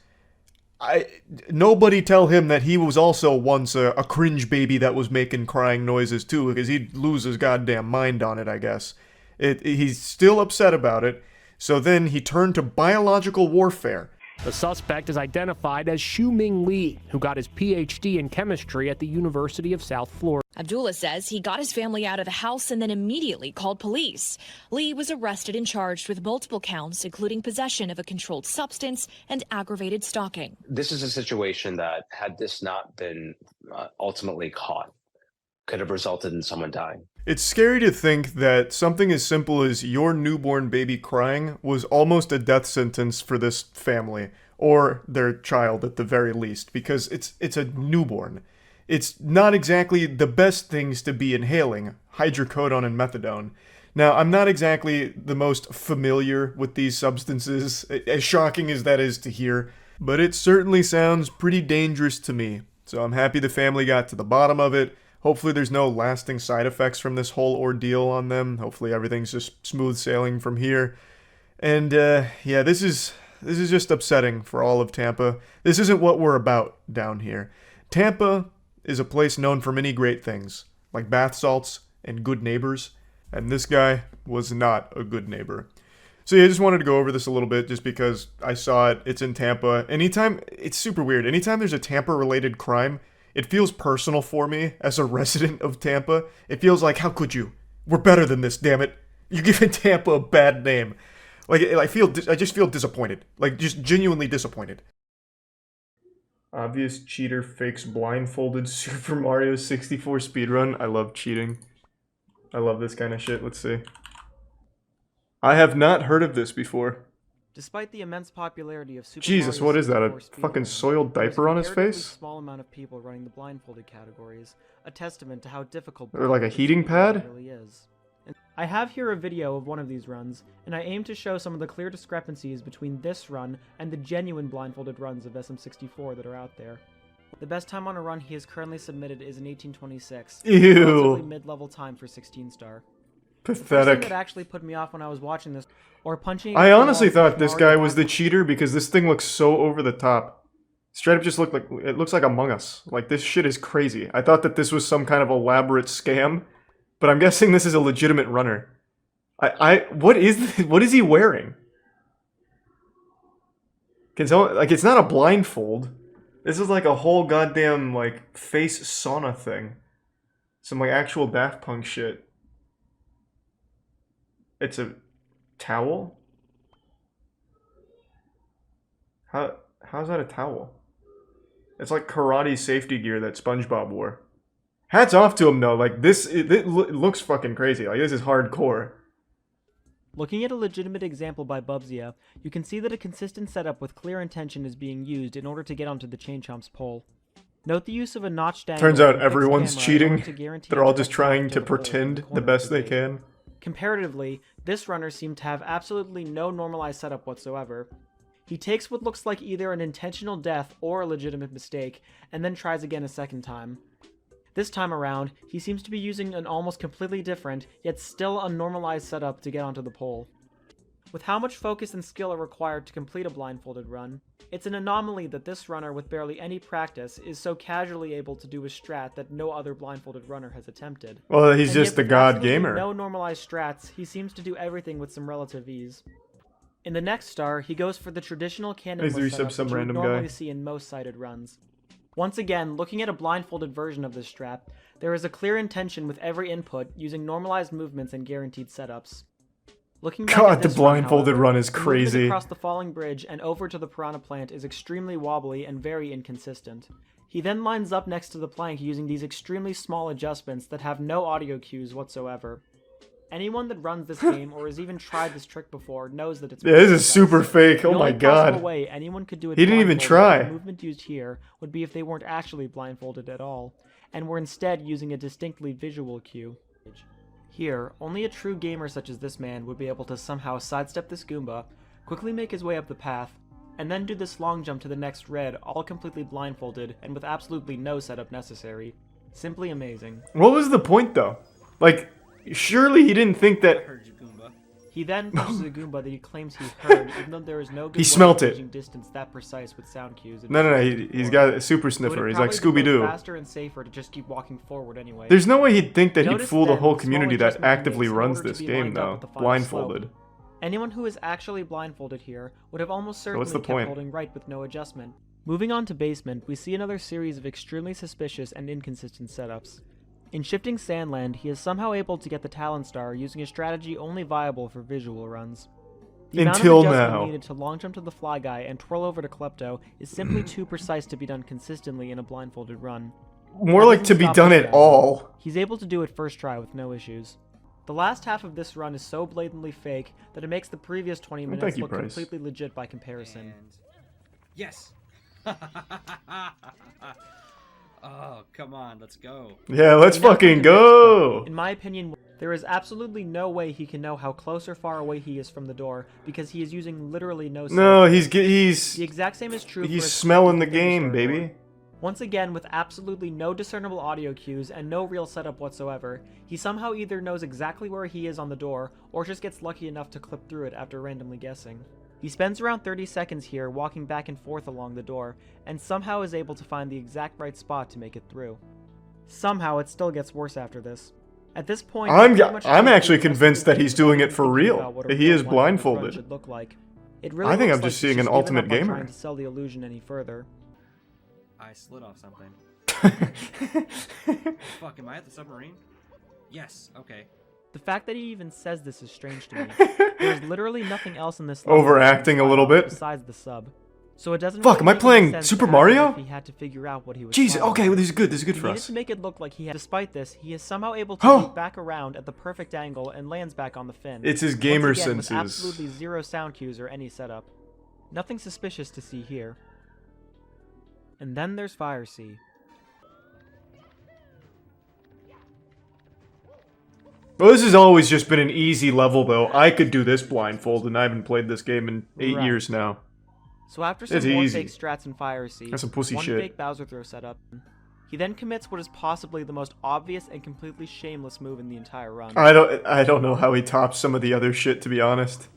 Nobody tell him that he was also once a cringe baby that was making crying noises too, because he'd lose his goddamn mind on it, I guess. He's still upset about it, so then he turned to biological warfare. The suspect is identified as Shu-Ming Lee, who got his PhD in chemistry at the University of South Florida. Abdullah says he got his family out of the house and then immediately called police. Lee was arrested and charged with multiple counts, including possession of a controlled substance and aggravated stalking. This is a situation that, had this not been ultimately caught, could have resulted in someone dying. It's scary to think that something as simple as your newborn baby crying was almost a death sentence for this family, or their child at the very least, because it's a newborn. It's not exactly the best things to be inhaling, hydrocodone and methadone. Now, I'm not exactly the most familiar with these substances, as shocking as that is to hear, but it certainly sounds pretty dangerous to me. So I'm happy the family got to the bottom of it. Hopefully there's no lasting side effects from this whole ordeal on them. Hopefully everything's just smooth sailing from here. And yeah, this is just upsetting for all of Tampa. This isn't what we're about down here. Tampa is a place known for many great things, like bath salts and good neighbors. And this guy was not a good neighbor. So yeah, I just wanted to go over this a little bit just because I saw it. It's in Tampa. It's super weird. Anytime there's a Tampa-related crime, it feels personal for me as a resident of Tampa. It feels like, how could you? We're better than this, damn it. You're giving Tampa a bad name. Like, I just feel disappointed. Like, just genuinely disappointed. Obvious cheater fakes blindfolded Super Mario 64 speedrun. I love cheating. I love this kind of shit. Let's see. I have not heard of this before. Despite the immense popularity of Super Jesus, Mario what is that? A 64 fucking speedrun, soiled there is a diaper on his comparatively face? Small amount of people running the blindfolded categories, a testament to how difficult Or like a heating pad? really is. I have here a video of one of these runs, and I aim to show some of the clear discrepancies between this run and the genuine blindfolded runs of SM64 that are out there. The best time on a run he has currently submitted is an 1826. Ew. Relatively mid-level time for 16-star. The first Pathetic. thing that actually put me off when I was watching this, or punching. I honestly thought this Mario guy was the blindfolded- cheater because this thing looks so over the top. Straight up just looked like, it looks like Among Us. Like, this shit is crazy. I thought that this was some kind of elaborate scam, but I'm guessing this is a legitimate runner. What is he wearing? Can someone, like, it's not a blindfold. This is like a whole goddamn, like, face sauna thing. Some, like, actual Daft Punk shit. It's a towel? How's that a towel? It's like karate safety gear that SpongeBob wore. Hats off to him, though. Like, this, it looks fucking crazy. Like, this is hardcore. Looking at a legitimate example by Bubsia, you can see that a consistent setup with clear intention is being used in order to get onto the Chain Chomp's pole. Note the use of a notched angle. Turns out and fixed everyone's camera in order cheating. to guarantee They're all a just direct trying path to the pole from pretend the the corner of best they gate. can. Comparatively, this runner seemed to have absolutely no normalized setup whatsoever. He takes what looks like either an intentional death or a legitimate mistake, and then tries again a second time. This time around, he seems to be using an almost completely different, yet still unnormalized setup to get onto the pole. With how much focus and skill are required to complete a blindfolded run, it's an anomaly that this runner with barely any practice is so casually able to do a strat that no other blindfolded runner has attempted. Well, he's And just yet the with god absolutely gamer. no normalized strats, he seems to do everything with some relative ease. In the next star, he goes for the traditional cannonless He's setup some that you would random normally guy. see in most sighted runs. Once again, looking at a blindfolded version of this strat, there is a clear intention with every input using normalized movements and guaranteed setups. Looking back God, at the this run, blindfolded however, run is the movement crazy. across the falling bridge and over to the piranha plant is extremely wobbly and very inconsistent. He then lines up next to the plank using these extremely small adjustments that have no audio cues whatsoever. Anyone that runs this game or has even tried this trick before knows that it's Yeah, this is precise. super fake. The Oh my only possible god. way anyone could do it He didn't even blindfolded, try. The movement used here would be if they weren't actually blindfolded at all, and were instead using a distinctly visual cue. Here, only a true gamer such as this man would be able to somehow sidestep this Goomba, quickly make his way up the path, and then do this long jump to the next red, all completely blindfolded and with absolutely no setup necessary. Simply amazing. What was the point, though? Like, surely he didn't think that... He then pushes a Goomba that he claims he heard, even though there is no good He way smelt of it. gauging distance that precise with sound cues. No, he's got a super It would sniffer. He's have like probably been both Scooby-Doo. faster and safer to just keep walking forward anyway. There's no way he'd think that he'd Notice fool the then whole the small community that adjustment he actively makes in runs order to this be game, lined up though. with the final Blindfolded. slope. Anyone who is actually blindfolded here would have almost certainly what's the kept point? holding right with no adjustment. Moving on to basement, we see another series of extremely suspicious and inconsistent setups. In Shifting Sandland, he is somehow able to get the Talon Star using a strategy only viable for visual runs. The Until amount of adjustment now. needed to long jump to the Fly Guy and twirl over to Klepto is simply too precise to be done consistently in a blindfolded run. More That like doesn't to be stop done this at guy. all. He's able to do it first try with no issues. The last half of this run is so blatantly fake that it makes the previous 20 minutes thank you, look Bryce. completely legit by comparison. Yes. Oh, come on, let's go. Yeah, let's We now come fucking to go! Mixed. In my opinion, there is absolutely no way he can know how close or far away he is from the door because he is using literally no No, setup. he's The exact same is true for he's his smelling the Configure game, Star baby. door. Once again, with absolutely no discernible audio cues and no real setup whatsoever, he somehow either knows exactly where he is on the door, or just gets lucky enough to clip through it after randomly guessing. He spends around 30 seconds here walking back and forth along the door, and somehow is able to find the exact right spot to make it through. Somehow it still gets worse after this. At this point, I'm pretty much actually the rest of convinced the that game he's doing it without for even thinking real. about what a He real is blindfolded. run should look like. It really I think looks I'm just like he's seeing an given ultimate up on gamer. trying to sell the illusion any further. I slid off something. Fuck, am I at the submarine? Yes, okay. The fact that he even says this is strange to me. There's literally nothing else in this level Overacting a little bit. besides the sub. So it doesn't Fuck, really am I make any playing sense Super to have Mario? it if he had to figure out what he was Jesus, trying. okay, well, this is good. This is good He for needed us. to make it look like he had. Despite this, he is somehow able to Oh. loop back around at the perfect angle and lands back on the fin. It's his Once gamer again, with senses. absolutely zero sound cues or any setup. Nothing suspicious to see here. And then there's Fire Sea. Well, this has always just been an easy level, though. I could do this blindfold, and I haven't played this game in 8 Right. years now. So after some It's more easy. fake strats and Fire Sea, That's some pussy one shit. fake Bowser throw setup, he then commits what is possibly the most obvious and completely shameless move in the entire run. I don't know how he tops some of the other shit, to be honest.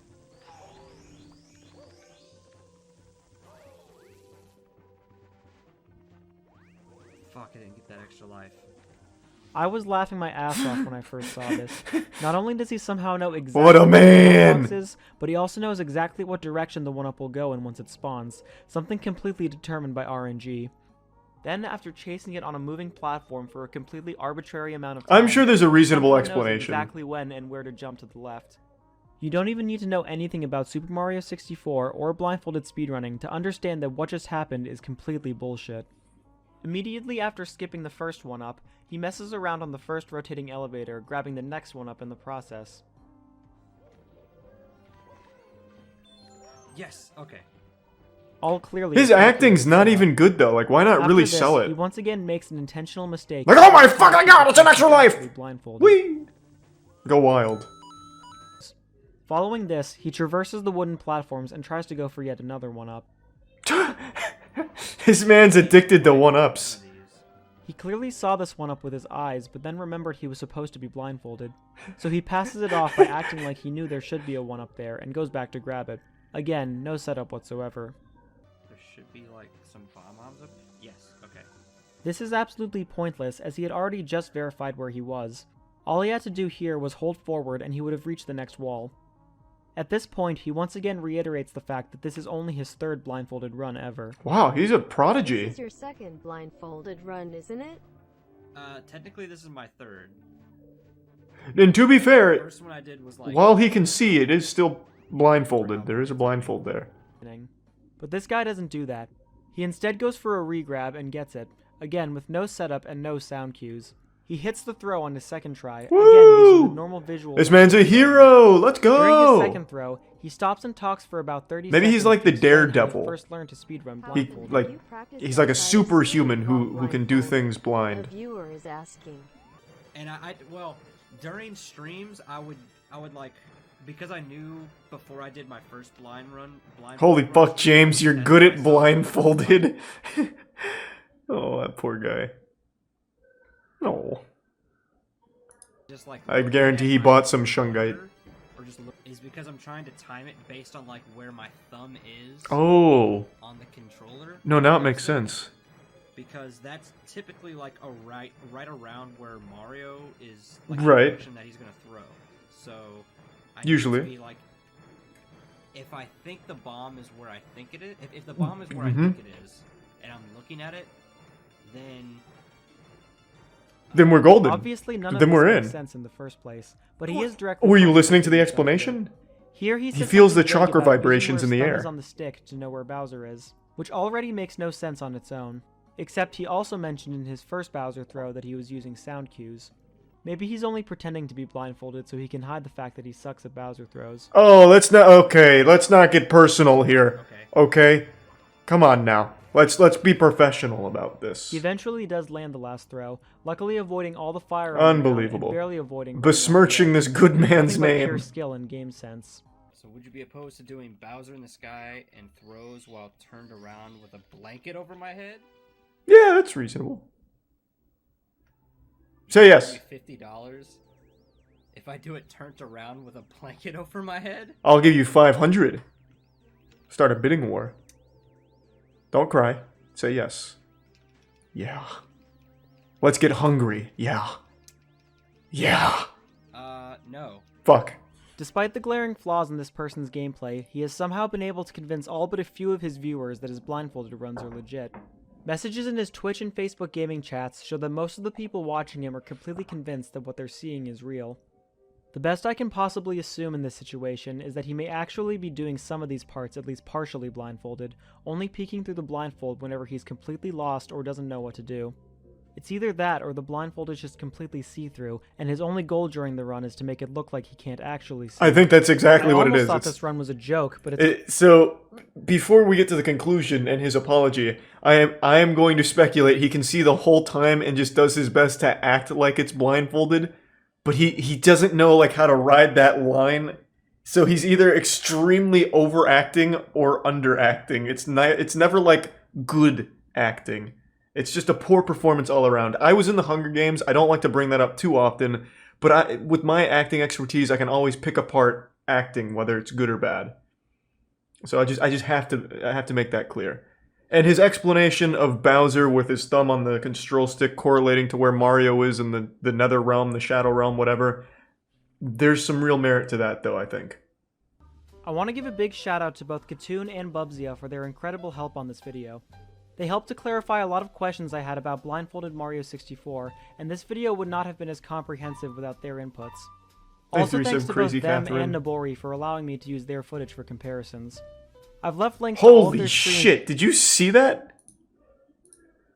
Fuck, I didn't get that extra life. I was laughing my ass off when I first saw this. Not only does he somehow know exactly What a where the man! box is, but he also knows exactly what direction the 1-up will go in once it spawns, something completely determined by RNG. Then, after chasing it on a moving platform for a completely arbitrary amount of time, I'm sure there's a reasonable someone knows explanation. exactly when and where to jump to the left. You don't even need to know anything about Super Mario 64 or blindfolded speedrunning to understand that what just happened is completely bullshit. Immediately after skipping the first 1-up, he messes around on the first rotating elevator, grabbing the next 1-up in the process. Yes, okay. All clearly... His acting's not even good though. Like, why not After really this, sell it? He once again makes an intentional mistake. Like, oh my fucking god, it's an extra life! Blindfolded. Whee! Go wild. Following this, he traverses the wooden platforms and tries to go for yet another 1-up. This man's addicted to 1-ups. He clearly saw this 1-up with his eyes, but then remembered he was supposed to be blindfolded. So he passes it off by acting like he knew there should be a 1-up there, and goes back to grab it. Again, no setup whatsoever. There should be, like, some bomb-bombs up? Yes, okay. This is absolutely pointless, as he had already just verified where he was. All he had to do here was hold forward, and he would have reached the next wall. At this point, he once again reiterates the fact that this is only his third blindfolded run ever. Wow, he's a prodigy. This is your second blindfolded run, isn't it? Technically this is my third. And to be fair, The first one I did was like... while he can see, it is still blindfolded. There is a blindfold there. But this guy doesn't do that. He instead goes for a regrab and gets it, again with no setup and no sound cues. He hits the throw on his second try, again using the normal visual. This man's a hero! Let's go! During his second throw, he stops and talks for about 30 Maybe seconds. he's like the to explain how he Daredevil. first learned to speedrun He, blindfolded. like, he's like a superhuman who can do things blind. The viewer is asking. And well, during streams, I would like, because I knew before I did my first blindfolded Holy run, fuck, James, you're good at blindfolded. Oh, that poor guy. No. Just like I guarantee he bought some shungite. or just is because I'm trying to time it based on like where my thumb is. Oh. On the controller. No, now it makes sense. Because that's typically like a right around where Mario is, like Right. the direction that he's gonna throw. So I need Usually. to be like, if I think the bomb is where I think it is, if the bomb is where Mhm. I think it is, and I'm looking at it, then Then we're golden. Obviously, none of Then this we're makes in. sense in the first place, but he is directly. Were you trying to listening to the do something. explanation? Here he He says feels the something vague chakra about using vibrations where in the his thumb air. is on the stick to know where Bowser is, which already makes no sense on its own. Except he also mentioned in his first Bowser throw that he was using sound cues. Maybe he's only pretending to be blindfolded so he can hide the fact that he sucks at Bowser throws. Oh, let's not get personal here. Okay? Come on now. Let's be professional about this. He eventually does land the last throw, luckily avoiding all the fire. Unbelievable. And barely avoiding Besmirching this good man's Nothing but name. pure skill and game sense. So would you be opposed to doing Bowser in the sky and throws while turned around with a blanket over my head? Yeah, that's reasonable. Say yes. $50 if I do it turned around with a blanket over my head? I'll give you 500. Start a bidding war. Don't cry. Say yes. Yeah. Let's get hungry. Yeah. Yeah. No. Fuck. Despite the glaring flaws in this person's gameplay, he has somehow been able to convince all but a few of his viewers that his blindfolded runs are legit. Messages in his Twitch and Facebook gaming chats show that most of the people watching him are completely convinced that what they're seeing is real. The best I can possibly assume in this situation is that he may actually be doing some of these parts at least partially blindfolded, only peeking through the blindfold whenever he's completely lost or doesn't know what to do. It's either that or the blindfold is just completely see-through, and his only goal during the run is to make it look like he can't actually see. I think that's exactly what it is. I almost thought this run was a joke, but it's... So, before we get to the conclusion and his apology, I am going to speculate he can see the whole time and just does his best to act like it's blindfolded, but he doesn't know like how to ride that line. So he's either extremely overacting or underacting. It's never like good acting. It's just a poor performance all around. I was in the Hunger Games. I don't like to bring that up too often, but with my acting expertise, I can always pick apart acting, whether it's good or bad. So I just have to make that clear. And his explanation of Bowser with his thumb on the control stick correlating to where Mario is in the nether realm, the shadow realm, whatever. There's some real merit to that, though, I think. I want to give a big shout out to both Katoon and Bubzia for their incredible help on this video. They helped to clarify a lot of questions I had about blindfolded Mario 64, and this video would not have been as comprehensive without their inputs. Also thanks to both them and Nabori for allowing me to use their footage for comparisons. I've left links to all of their streams. Holy shit, did you see that?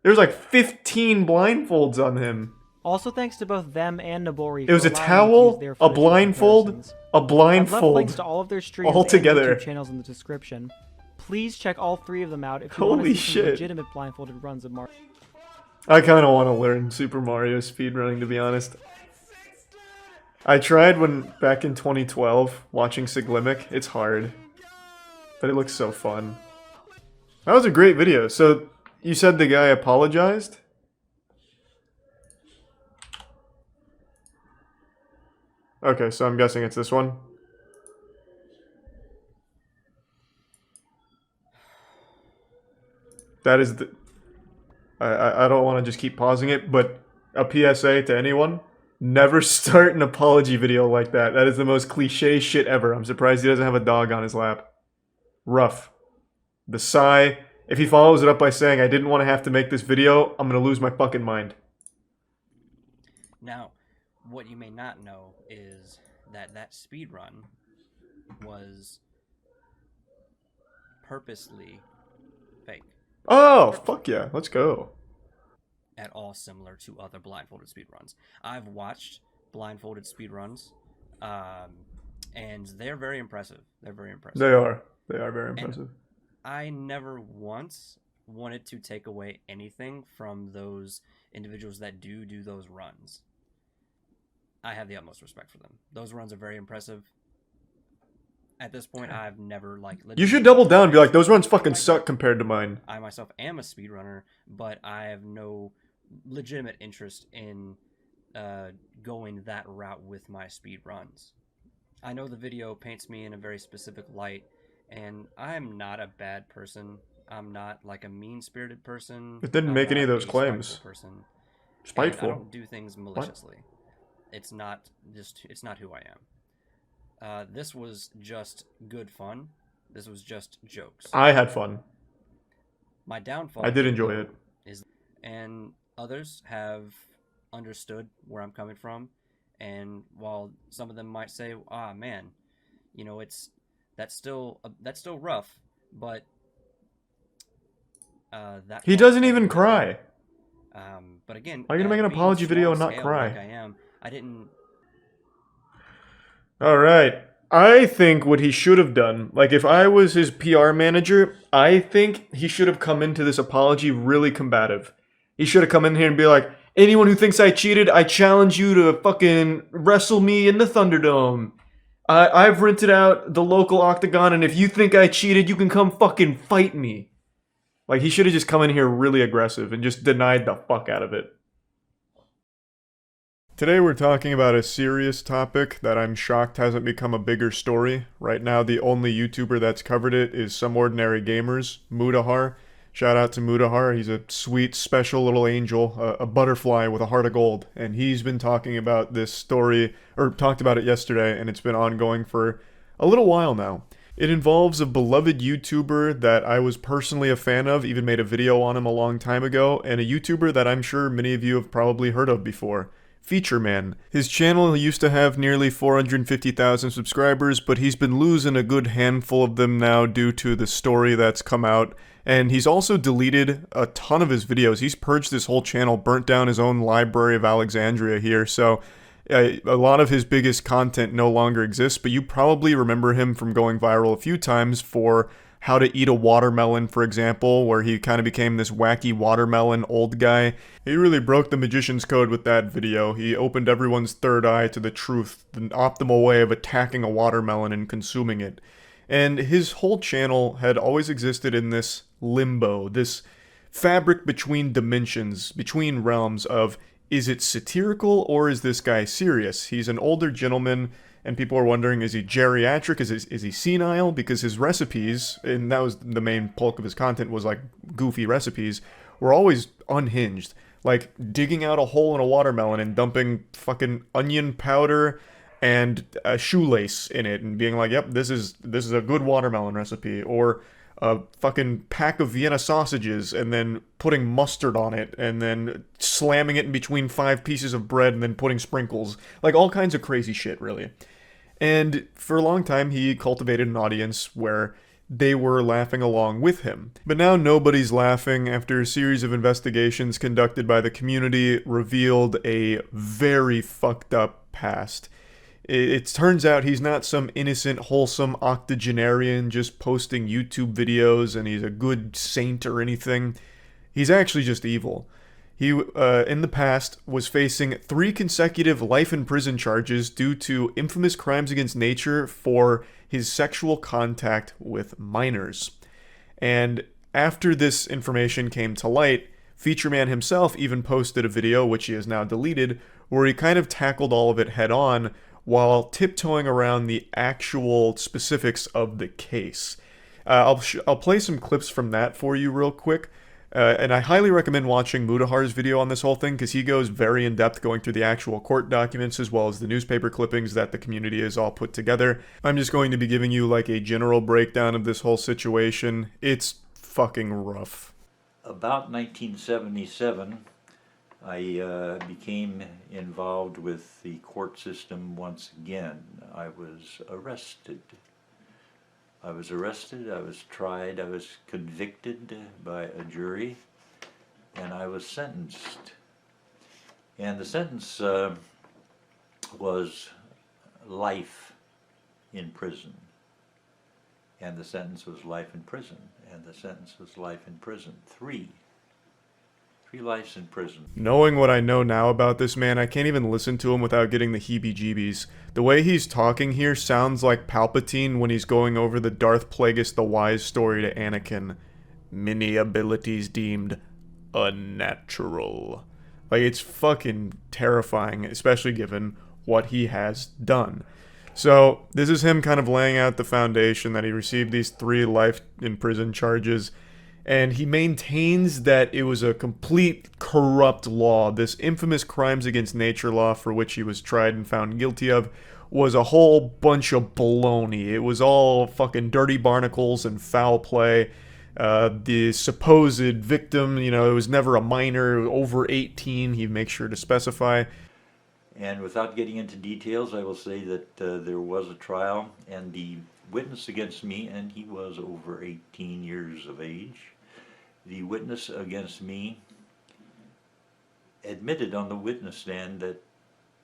There's like 15 blindfolds on him. Also thanks to both them and Nabori It was a towel, a blindfold, a blindfold. I've left links to all of their streams all together. and YouTube channels in the description. Please check all 3 of them out if you want to see some legitimate blindfolded runs of Mario. I kind of want to learn Super Mario speedrunning, to be honest. I tried back in 2012, watching Siglimic. It's hard. But it looks so fun. That was a great video. So, you said the guy apologized? Okay, so I'm guessing it's this one. That is the... I don't want to just keep pausing it, but a PSA to anyone. Never start an apology video like that. That is the most cliche shit ever. I'm surprised he doesn't have a dog on his lap. Rough. The sigh. If he follows it up by saying, I didn't want to have to make this video, I'm going to lose my fucking mind. Now, what you may not know is that that speedrun was purposely fake. Oh, fuck yeah. Let's go. At all similar to other blindfolded speedruns. I've watched blindfolded speedruns, and they're very impressive. They're very impressive. They are. They are very impressive. And I never once wanted to take away anything from those individuals that do those runs. I have the utmost respect for them. Those runs are very impressive. At this point, I've never, You should double down and be like, those runs fucking suck compared to mine. I myself am a speedrunner, but I have no legitimate interest in going that route with my speed runs. I know the video paints me in a very specific light, and I'm not a bad person. I'm not like a mean-spirited person. It didn't make any of those claims. Spiteful. I don't do things maliciously. What? It's not who I am. This was just good fun. This was just jokes. I had fun. My downfall. I did enjoy it. And others have understood where I'm coming from, and while some of them might say, "Ah, man, you know, that's still rough," but that he doesn't even cry. But again, why are you gonna make an apology video and not cry? Like I didn't. All right. I think what he should have done, like if I was his PR manager, I think he should have come into this apology really combative. He should have come in here and be like, anyone who thinks I cheated, I challenge you to fucking wrestle me in the Thunderdome. I've rented out the local octagon, and if you think I cheated, you can come fucking fight me. Like, he should have just come in here really aggressive and just denied the fuck out of it. Today we're talking about a serious topic that I'm shocked hasn't become a bigger story. Right now the only YouTuber that's covered it is Some Ordinary Gamers, Mudahar. Shout out to Mudahar, he's a sweet, special little angel, a butterfly with a heart of gold. And he's been talking about this story, or talked about it yesterday, and it's been ongoing for a little while now. It involves a beloved YouTuber that I was personally a fan of, even made a video on him a long time ago, and a YouTuber that I'm sure many of you have probably heard of before. Feature Man. His channel used to have nearly 450,000 subscribers, but he's been losing a good handful of them now due to the story that's come out. And he's also deleted a ton of his videos. He's purged his whole channel, burnt down his own Library of Alexandria here, so a lot of his biggest content no longer exists, but you probably remember him from going viral a few times for How to Eat a Watermelon, for example, where he kind of became this wacky watermelon old guy. He really broke the magician's code with that video. He opened everyone's third eye to the truth, the optimal way of attacking a watermelon and consuming it. And his whole channel had always existed in this limbo, this fabric between dimensions, between realms of, is it satirical or is this guy serious? He's an older gentleman, and people are wondering, is he geriatric? Is he senile? Because his recipes, and that was the main bulk of his content, was like goofy recipes, were always unhinged. Like digging out a hole in a watermelon and dumping fucking onion powder and a shoelace in it and being like, yep, this is a good watermelon recipe. Or a fucking pack of Vienna sausages and then putting mustard on it and then slamming it in between 5 pieces of bread and then putting sprinkles. Like all kinds of crazy shit, really. And for a long time, he cultivated an audience where they were laughing along with him. But now nobody's laughing after a series of investigations conducted by the community revealed a very fucked up past. It turns out he's not some innocent, wholesome octogenarian just posting YouTube videos and he's a good saint or anything. He's actually just evil. He, in the past, was facing 3 consecutive life in prison charges due to infamous crimes against nature for his sexual contact with minors. And after this information came to light, Feature Man himself even posted a video, which he has now deleted, where he kind of tackled all of it head on while tiptoeing around the actual specifics of the case. I'll play some clips from that for you real quick. And I highly recommend watching Mudahar's video on this whole thing because he goes very in-depth going through the actual court documents as well as the newspaper clippings that the community has all put together. I'm just going to be giving you like a general breakdown of this whole situation. It's fucking rough. About 1977, I became involved with the court system once again. I was arrested. I was tried, I was convicted by a jury, and I was sentenced. And the sentence was life in prison. And the sentence was life in prison. And the sentence was life in prison. 3 lives in prison. Knowing what I know now about this man, I can't even listen to him without getting the heebie-jeebies. The way he's talking here sounds like Palpatine when he's going over the Darth Plagueis the Wise story to Anakin. Many abilities deemed unnatural. Like, it's fucking terrifying, especially given what he has done. So, this is him kind of laying out the foundation that he received these 3 life in prison charges. And he maintains that it was a complete corrupt law. This infamous crimes against nature law for which he was tried and found guilty of was a whole bunch of baloney. It was all fucking dirty barnacles and foul play. The supposed victim, you know, it was never a minor, over 18, he makes sure to specify. And without getting into details, I will say that there was a trial, and the witness against me, and he was over 18 years of age, the witness against me admitted on the witness stand that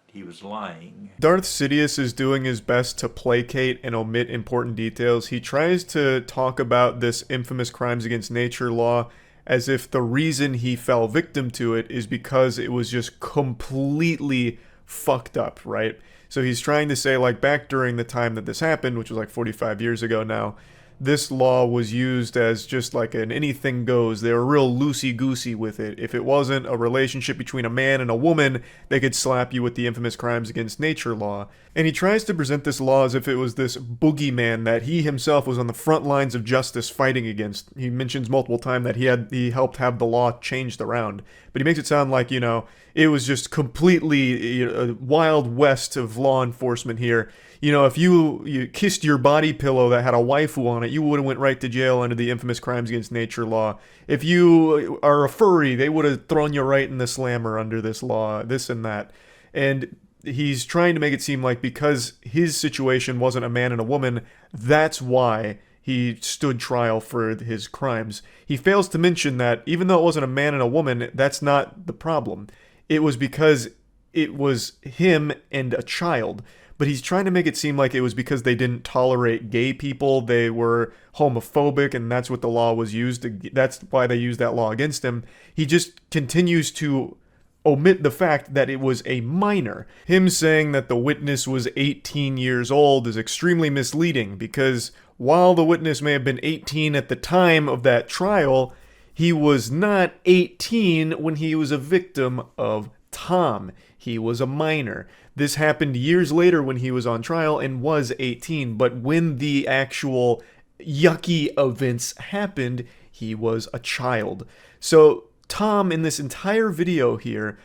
he was lying. Darth Sidious is doing his best to placate and omit important details. He tries to talk about this infamous crimes against nature law as if the reason he fell victim to it is because it was just completely fucked up, right? So he's trying to say, like, back during the time that this happened, which was like 45 years ago now, this law was used as just like an anything goes. They were real loosey-goosey with it. If it wasn't a relationship between a man and a woman, they could slap you with the infamous crimes against nature law. And he tries to present this law as if it was this boogeyman that he himself was on the front lines of justice fighting against. He mentions multiple times that he helped have the law changed around. But he makes it sound like, you know, it was just completely a wild west of law enforcement here. You know, if you kissed your body pillow that had a waifu on it, you would have went right to jail under the infamous crimes against nature law. If you are a furry, they would have thrown you right in the slammer under this law, this and that. And he's trying to make it seem like because his situation wasn't a man and a woman, that's why he stood trial for his crimes. He fails to mention that even though it wasn't a man and a woman, that's not the problem. It was because it was him and a child. But he's trying to make it seem like it was because they didn't tolerate gay people, they were homophobic, and that's what the law was used to, that's why they used that law against him. He just continues to omit the fact that it was a minor. Him saying that the witness was 18 years old is extremely misleading, because while the witness may have been 18 at the time of that trial, he was not 18 when he was a victim of Tom. He was a minor. This happened years later when he was on trial and was 18, but when the actual yucky events happened, he was a child. So Tom, in this entire video here,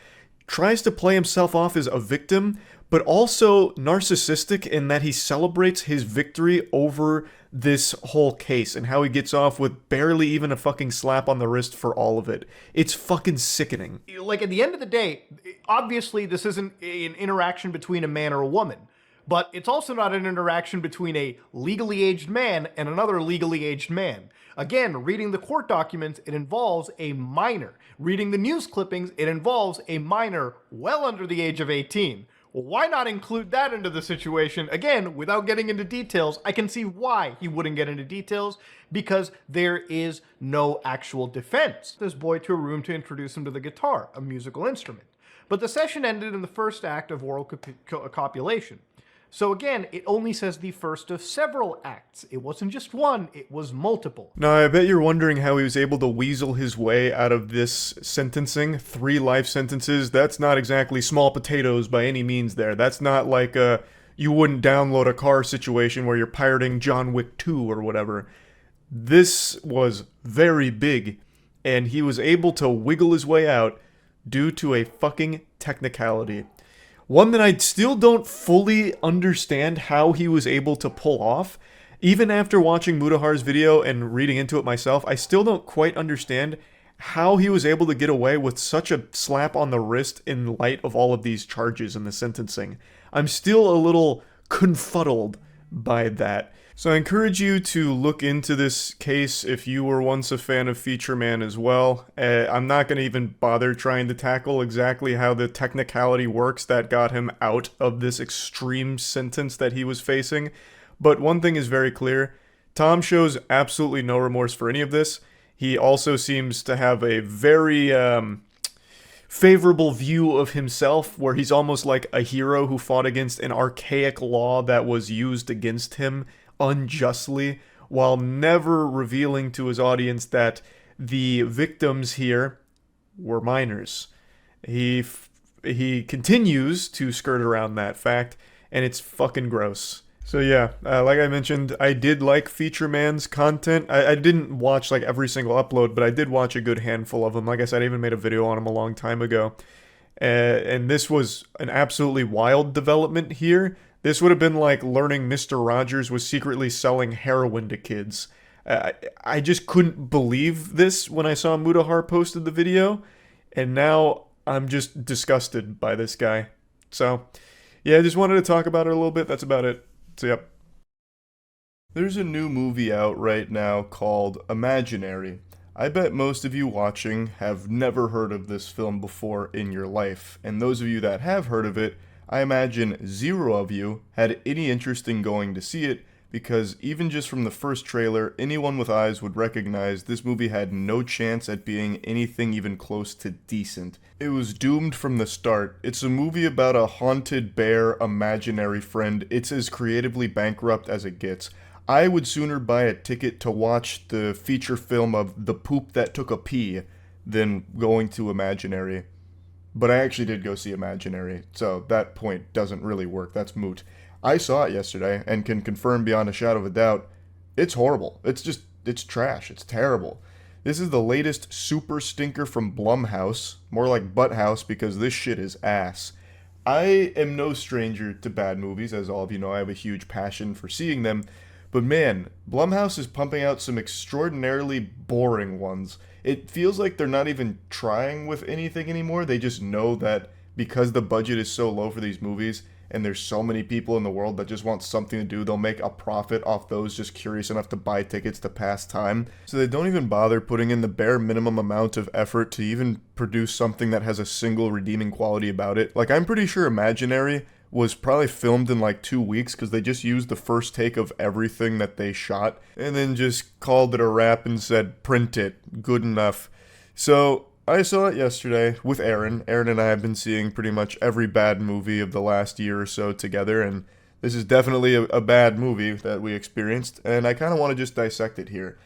tries to play himself off as a victim, but also narcissistic in that he celebrates his victory over this whole case and how he gets off with barely even a fucking slap on the wrist for all of it. It's fucking sickening. Like, at the end of the day, obviously this isn't an interaction between a man or a woman, but it's also not an interaction between a legally aged man and another legally aged man. Again, reading the court documents, it involves a minor. Reading the news clippings, it involves a minor well under the age of 18. Well, why not include that into the situation? Again, without getting into details, I can see why he wouldn't get into details, because there is no actual defense. This boy to a room to introduce him to the guitar, a musical instrument. But the session ended in the first act of oral copulation. So again, it only says the first of several acts. It wasn't just one, it was multiple. Now, I bet you're wondering how he was able to weasel his way out of this sentencing. 3 life sentences, that's not exactly small potatoes by any means there. That's not like a you wouldn't download a car situation where you're pirating John Wick 2 or whatever. This was very big, and he was able to wiggle his way out due to a fucking technicality. One that I still don't fully understand how he was able to pull off. Even after watching Mudahar's video and reading into it myself, I still don't quite understand how he was able to get away with such a slap on the wrist in light of all of these charges in the sentencing. I'm still a little confuddled by that. So I encourage you to look into this case if you were once a fan of Feature Man as well. I'm not going to even bother trying to tackle exactly how the technicality works that got him out of this extreme sentence that he was facing. But one thing is very clear. Tom shows absolutely no remorse for any of this. He also seems to have a very favorable view of himself, where he's almost like a hero who fought against an archaic law that was used against him unjustly, while never revealing to his audience that the victims here were minors. He continues to skirt around that fact, and it's fucking gross. So yeah, like I mentioned, I did like Feature Man's content. I didn't watch like every single upload, but I did watch a good handful of them. Like I said, I even made a video on him a long time ago. And this was an absolutely wild development here. This would have been like learning Mr. Rogers was secretly selling heroin to kids. I just couldn't believe this when I saw Mudahar posted the video, and now I'm just disgusted by this guy. So, yeah, I just wanted to talk about it a little bit. That's about it. So, yep. There's a new movie out right now called Imaginary. I bet most of you watching have never heard of this film before in your life, and those of you that have heard of it, I imagine 0 of you had any interest in going to see it, because even just from the first trailer, anyone with eyes would recognize this movie had no chance at being anything even close to decent. It was doomed from the start. It's a movie about a haunted bear imaginary friend. It's as creatively bankrupt as it gets. I would sooner buy a ticket to watch the feature film of The Poop That Took a Pee than going to Imaginary. But I actually did go see Imaginary, so that point doesn't really work. That's moot. I saw it yesterday and can confirm beyond a shadow of a doubt, it's horrible. It's trash. It's terrible. This is the latest super stinker from Blumhouse. More like Butthouse, because this shit is ass. I am no stranger to bad movies, as all of you know. I have a huge passion for seeing them. But man, Blumhouse is pumping out some extraordinarily boring ones. It feels like they're not even trying with anything anymore. They just know that because the budget is so low for these movies, and there's so many people in the world that just want something to do, they'll make a profit off those just curious enough to buy tickets to pass time. So they don't even bother putting in the bare minimum amount of effort to even produce something that has a single redeeming quality about it. Like, I'm pretty sure Imaginary was probably filmed in like 2 weeks, because they just used the first take of everything that they shot and then just called it a wrap and said, print it, good enough. So I saw it yesterday with Aaron. Aaron and I have been seeing pretty much every bad movie of the last year or so together, and this is definitely a bad movie that we experienced, and I kind of want to just dissect it here.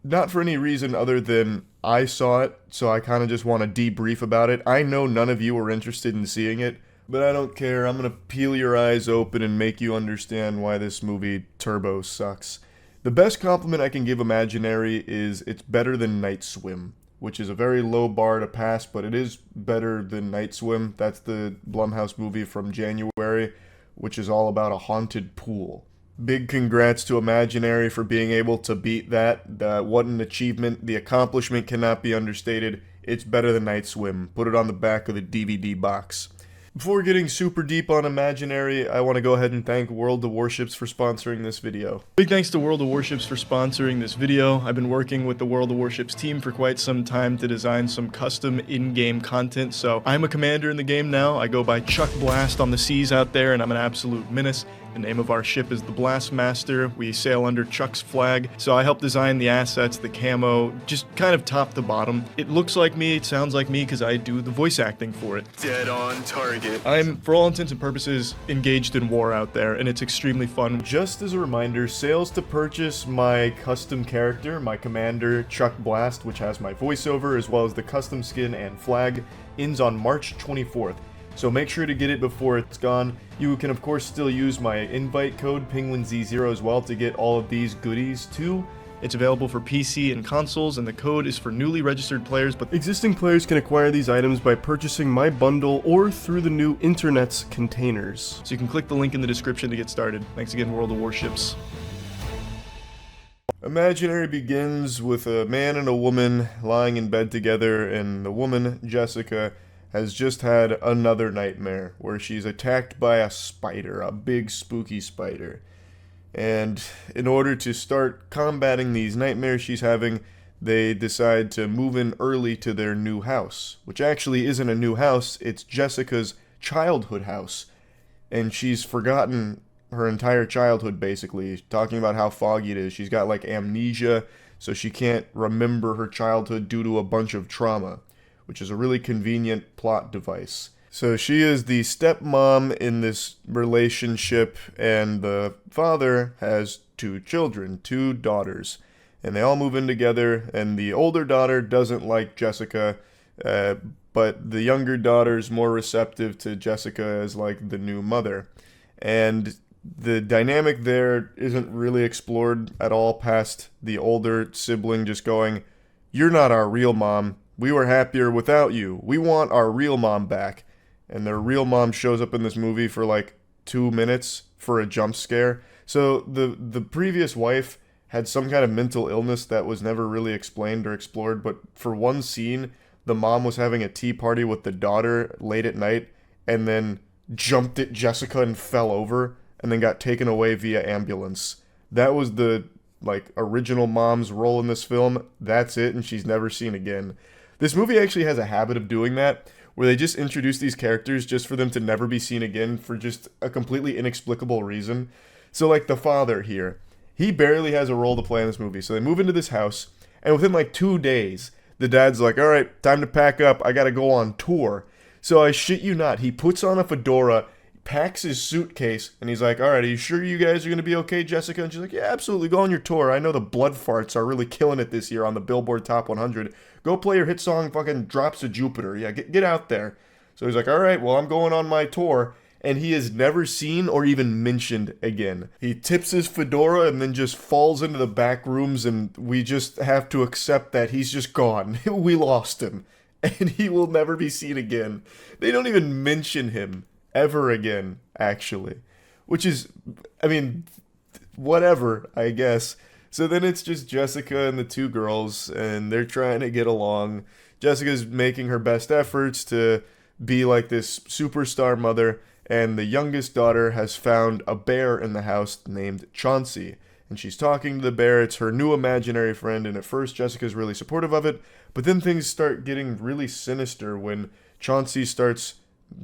not for any reason other than I saw it, so I kind of just want to debrief about it. I know none of you are interested in seeing it, but I don't care. I'm going to peel your eyes open and make you understand why this movie Turbo sucks. The best compliment I can give Imaginary is it's better than Night Swim, which is a very low bar to pass, but it is better than Night Swim. That's the Blumhouse movie from January, which is all about a haunted pool. Big congrats to Imaginary for being able to beat that. What an achievement. The accomplishment cannot be understated. It's better than Night Swim. Put it on the back of the DVD box. Before getting super deep on Imaginary, I want to go ahead and thank World of Warships for sponsoring this video. Big thanks to World of Warships for sponsoring this video. I've been working with the World of Warships team for quite some time to design some custom in-game content, so I'm a commander in the game now. I go by Chuck Blast on the seas out there, and I'm an absolute menace. The name of our ship is the Blastmaster. We sail under Chuck's flag, so I help design the assets, the camo, just kind of top to bottom. It looks like me, it sounds like me, because I do the voice acting for it. Dead on target. I'm, for all intents and purposes, engaged in war out there, and it's extremely fun. Just as a reminder, sales to purchase my custom character, my commander, Chuck Blast, which has my voiceover, as well as the custom skin and flag, ends on March 24th. So make sure to get it before it's gone. You can of course still use my invite code Penguinz0 as well to get all of these goodies too. It's available for PC and consoles, and the code is for newly registered players, but existing players can acquire these items by purchasing my bundle or through the new internet's containers. So you can click the link in the description to get started. Thanks again, World of Warships. Imaginary begins with a man and a woman lying in bed together, and the woman, Jessica, has just had another nightmare where she's attacked by a spider, a big spooky spider. And in order to start combating these nightmares she's having, they decide to move in early to their new house, which actually isn't a new house, it's Jessica's childhood house. And she's forgotten her entire childhood, basically, talking about how foggy it is. She's got like amnesia, so she can't remember her childhood due to a bunch of trauma, which is a really convenient plot device. So she is the stepmom in this relationship, and the father has two children, two daughters. And they all move in together, and the older daughter doesn't like Jessica, but the younger daughter's more receptive to Jessica as like the new mother. And the dynamic there isn't really explored at all past the older sibling just going, "You're not our real mom. We were happier without you. We want our real mom back." And their real mom shows up in this movie for like 2 minutes for a jump scare. So the previous wife had some kind of mental illness that was never really explained or explored, but for one scene, the mom was having a tea party with the daughter late at night and then jumped at Jessica and fell over and then got taken away via ambulance. That was the like original mom's role in this film. That's it, and she's never seen again. This movie actually has a habit of doing that, where they just introduce these characters just for them to never be seen again for just a completely inexplicable reason. So like the father here, he barely has a role to play in this movie. So they move into this house, and within like 2 days, the dad's like, "All right, time to pack up. I gotta go on tour." So I shit you not, he puts on a fedora, packs his suitcase, and he's like, "All right, are you sure you guys are going to be okay, Jessica?" And she's like, "Yeah, absolutely. Go on your tour. I know the Blood Farts are really killing it this year on the Billboard Top 100. Go play your hit song, fucking Drops of Jupiter. Yeah, get out there." So he's like, "All right, well, I'm going on my tour." And he is never seen or even mentioned again. He tips his fedora and then just falls into the back rooms, and we just have to accept that he's just gone. We lost him. And he will never be seen again. They don't even mention him ever again, actually. Which is, I mean, whatever, I guess. So then it's just Jessica and the two girls, and they're trying to get along. Jessica's making her best efforts to be like this superstar mother, and the youngest daughter has found a bear in the house named Chauncey. And she's talking to the bear. It's her new imaginary friend, and at first Jessica's really supportive of it, but then things start getting really sinister when Chauncey starts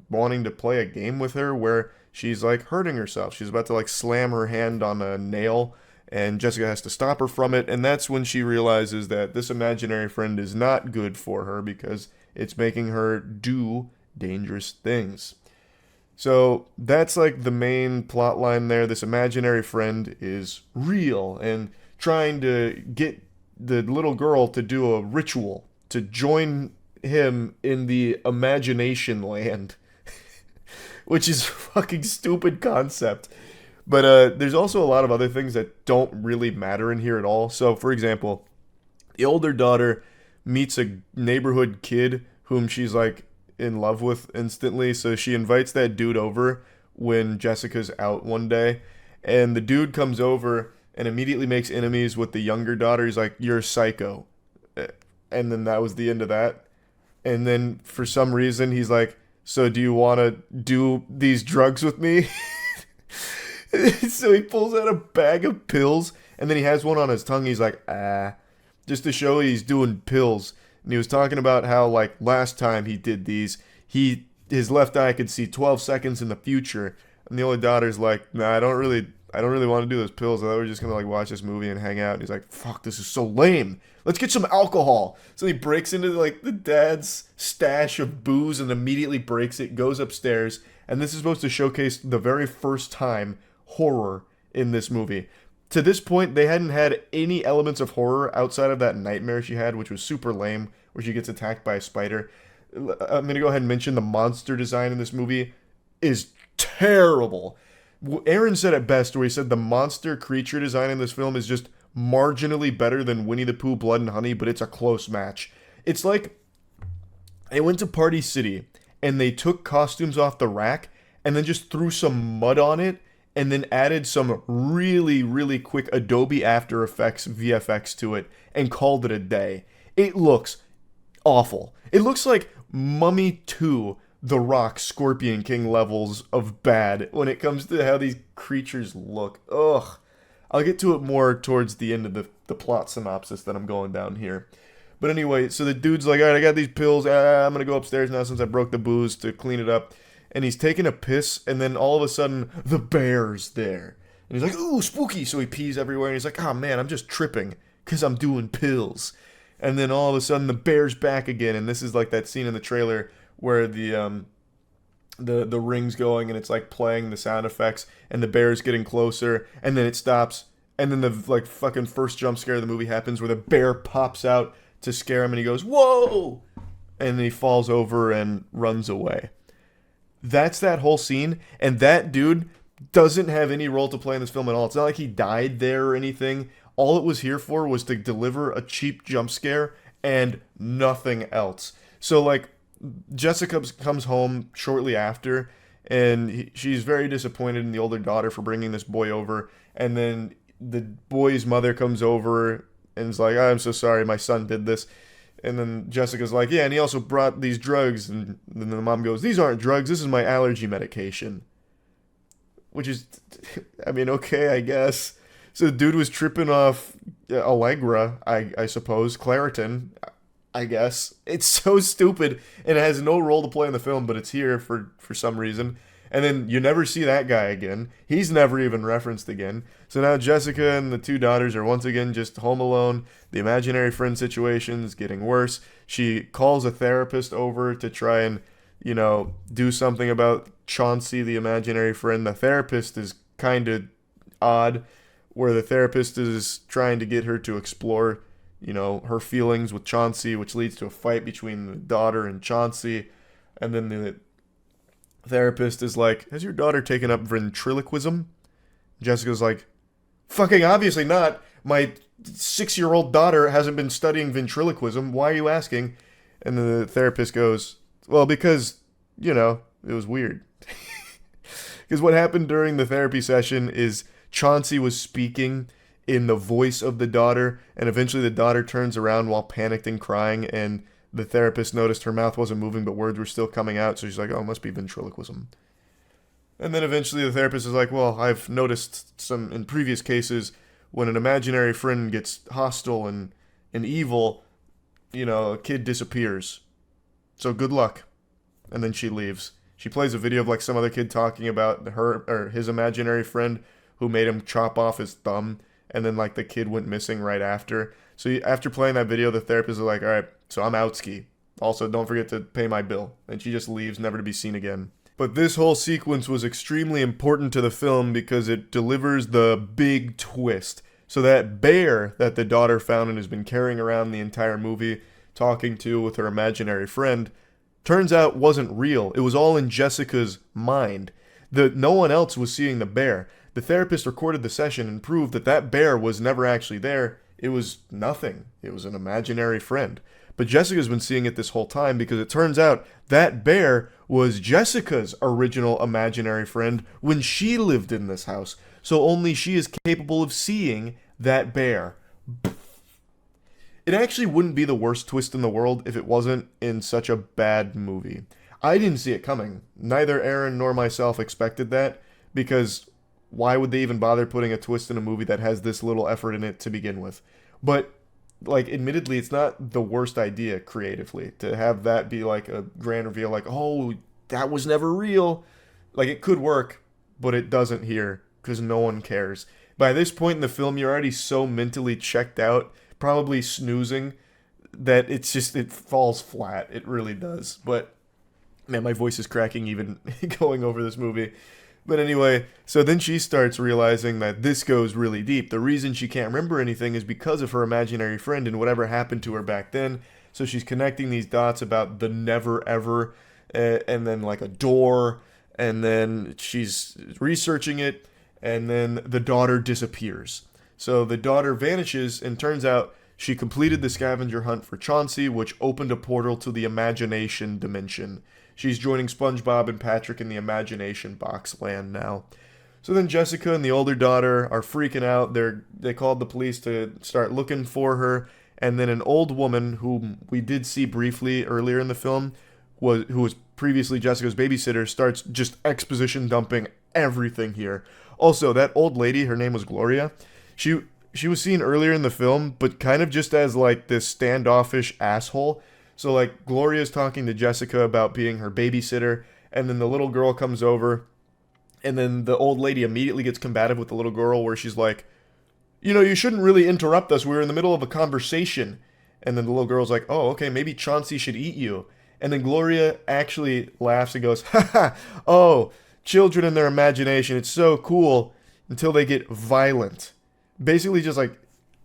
wanting to play a game with her where she's like hurting herself. She's about to like slam her hand on a nail, and Jessica has to stop her from it, and that's when she realizes that this imaginary friend is not good for her because it's making her do dangerous things. So that's like the main plot line there. This imaginary friend is real and trying to get the little girl to do a ritual to join him in the imagination land, which is a fucking stupid concept. But there's also a lot of other things that don't really matter in here at all. So, for example, the older daughter meets a neighborhood kid whom she's like in love with instantly. So she invites that dude over when Jessica's out one day. And the dude comes over and immediately makes enemies with the younger daughter. He's like, "You're a psycho." And then that was the end of that. And then for some reason, he's like, "So do you want to do these drugs with me?" So he pulls out a bag of pills, and then he has one on his tongue. He's like, just to show he's doing pills. And he was talking about how, like, last time he did these, his left eye could see 12 seconds in the future. And the older daughter's like, "Nah, I don't really want to do those pills. I thought we were just going to, like, watch this movie and hang out." And he's like, "Fuck, this is so lame. Let's get some alcohol." So he breaks into, like, the dad's stash of booze and immediately breaks it, goes upstairs. And this is supposed to showcase the very first time horror in this movie. To this point, they hadn't had any elements of horror outside of that nightmare she had, which was super lame, where she gets attacked by a spider. I'm going to go ahead and mention the monster design in this movie is terrible. Aaron said it best, where he said the monster creature design in this film is just marginally better than Winnie the Pooh Blood and Honey, but it's a close match. It's like they went to Party City and they took costumes off the rack and then just threw some mud on it and then added some really, really quick Adobe After Effects VFX to it and called it a day. It looks awful. It looks like Mummy 2, The Rock, Scorpion King levels of bad when it comes to how these creatures look. Ugh. I'll get to it more towards the end of the plot synopsis that I'm going down here. But anyway, so the dude's like, "All right, I got these pills. I'm going to go upstairs now since I broke the booze to clean it up." And he's taking a piss, and then all of a sudden, the bear's there. And he's like, "Ooh, spooky." So he pees everywhere, and he's like, "Oh man, I'm just tripping because I'm doing pills." And then all of a sudden, the bear's back again. And this is like that scene in the trailer where the ring's going and it's like playing the sound effects and the bear's getting closer and then it stops and then the like fucking first jump scare of the movie happens where the bear pops out to scare him and he goes, "Whoa!" And then he falls over and runs away. That's that whole scene, and that dude doesn't have any role to play in this film at all. It's not like he died there or anything. All it was here for was to deliver a cheap jump scare and nothing else. So like Jessica comes home shortly after, and she's very disappointed in the older daughter for bringing this boy over. And then the boy's mother comes over and is like, "I'm so sorry, my son did this." And then Jessica's like, "Yeah, and he also brought these drugs." And then the mom goes, "These aren't drugs, this is my allergy medication." Which is, I mean, okay, I guess. So the dude was tripping off Allegra, I suppose, Claritin, I guess. It's so stupid, and it has no role to play in the film, but it's here for some reason. And then you never see that guy again. He's never even referenced again. So now Jessica and the two daughters are once again just home alone. The imaginary friend situation is getting worse. She calls a therapist over to try and, you know, do something about Chauncey, the imaginary friend. The therapist is kind of odd, where the therapist is trying to get her to explore, you know, her feelings with Chauncey, which leads to a fight between the daughter and Chauncey. And then the therapist is like, "Has your daughter taken up ventriloquism?" Jessica's like, "Fucking obviously not. My 6-year-old daughter hasn't been studying ventriloquism. Why are you asking?" And then the therapist goes, "Well, because, you know, it was weird." Because what happened during the therapy session is Chauncey was speaking in the voice of the daughter, and eventually the daughter turns around while panicked and crying, and the therapist noticed her mouth wasn't moving, but words were still coming out, so she's like, "Oh, it must be ventriloquism." And then eventually the therapist is like, "Well, I've noticed some in previous cases when an imaginary friend gets hostile and evil, you know, a kid disappears. So good luck." And then she leaves. She plays a video of like some other kid talking about her or his imaginary friend who made him chop off his thumb, and then like the kid went missing right after. So after playing that video, the therapist is like, "All right, so I'm out ski. Also, don't forget to pay my bill." And she just leaves, never to be seen again. But this whole sequence was extremely important to the film because it delivers the big twist. So that bear that the daughter found and has been carrying around the entire movie, talking to with her imaginary friend, turns out wasn't real. It was all in Jessica's mind. No one else was seeing the bear. The therapist recorded the session and proved that that bear was never actually there. It was nothing. It was an imaginary friend. But Jessica's been seeing it this whole time because it turns out that bear was Jessica's original imaginary friend when she lived in this house. So only she is capable of seeing that bear. It actually wouldn't be the worst twist in the world if it wasn't in such a bad movie. I didn't see it coming. Neither Aaron nor myself expected that, because why would they even bother putting a twist in a movie that has this little effort in it to begin with? But, like, admittedly, it's not the worst idea creatively to have that be like a grand reveal, like, oh, that was never real. Like, it could work, but it doesn't here, because no one cares. By this point in the film, you're already so mentally checked out, probably snoozing, that it's just, it falls flat. It really does. But, man, my voice is cracking even going over this movie. But anyway, so then she starts realizing that this goes really deep. The reason she can't remember anything is because of her imaginary friend and whatever happened to her back then. So she's connecting these dots about the never ever, and then like a door, and then she's researching it, and then the daughter disappears. So the daughter vanishes, and turns out she completed the scavenger hunt for Chauncey, which opened a portal to the imagination dimension. She's joining SpongeBob and Patrick in the imagination box land now. So then Jessica and the older daughter are freaking out. They called the police to start looking for her. And then an old woman, whom we did see briefly earlier in the film, who was previously Jessica's babysitter, starts just exposition dumping everything here. Also, that old lady, her name was Gloria. She was seen earlier in the film, but kind of just as like this standoffish asshole. So, like, Gloria's talking to Jessica about being her babysitter, and then the little girl comes over, and then the old lady immediately gets combative with the little girl, where she's like, you know, you shouldn't really interrupt us. We're in the middle of a conversation. And then the little girl's like, oh, okay, maybe Chauncey should eat you. And then Gloria actually laughs and goes, haha, oh, children and their imagination, it's so cool, until they get violent. Basically just like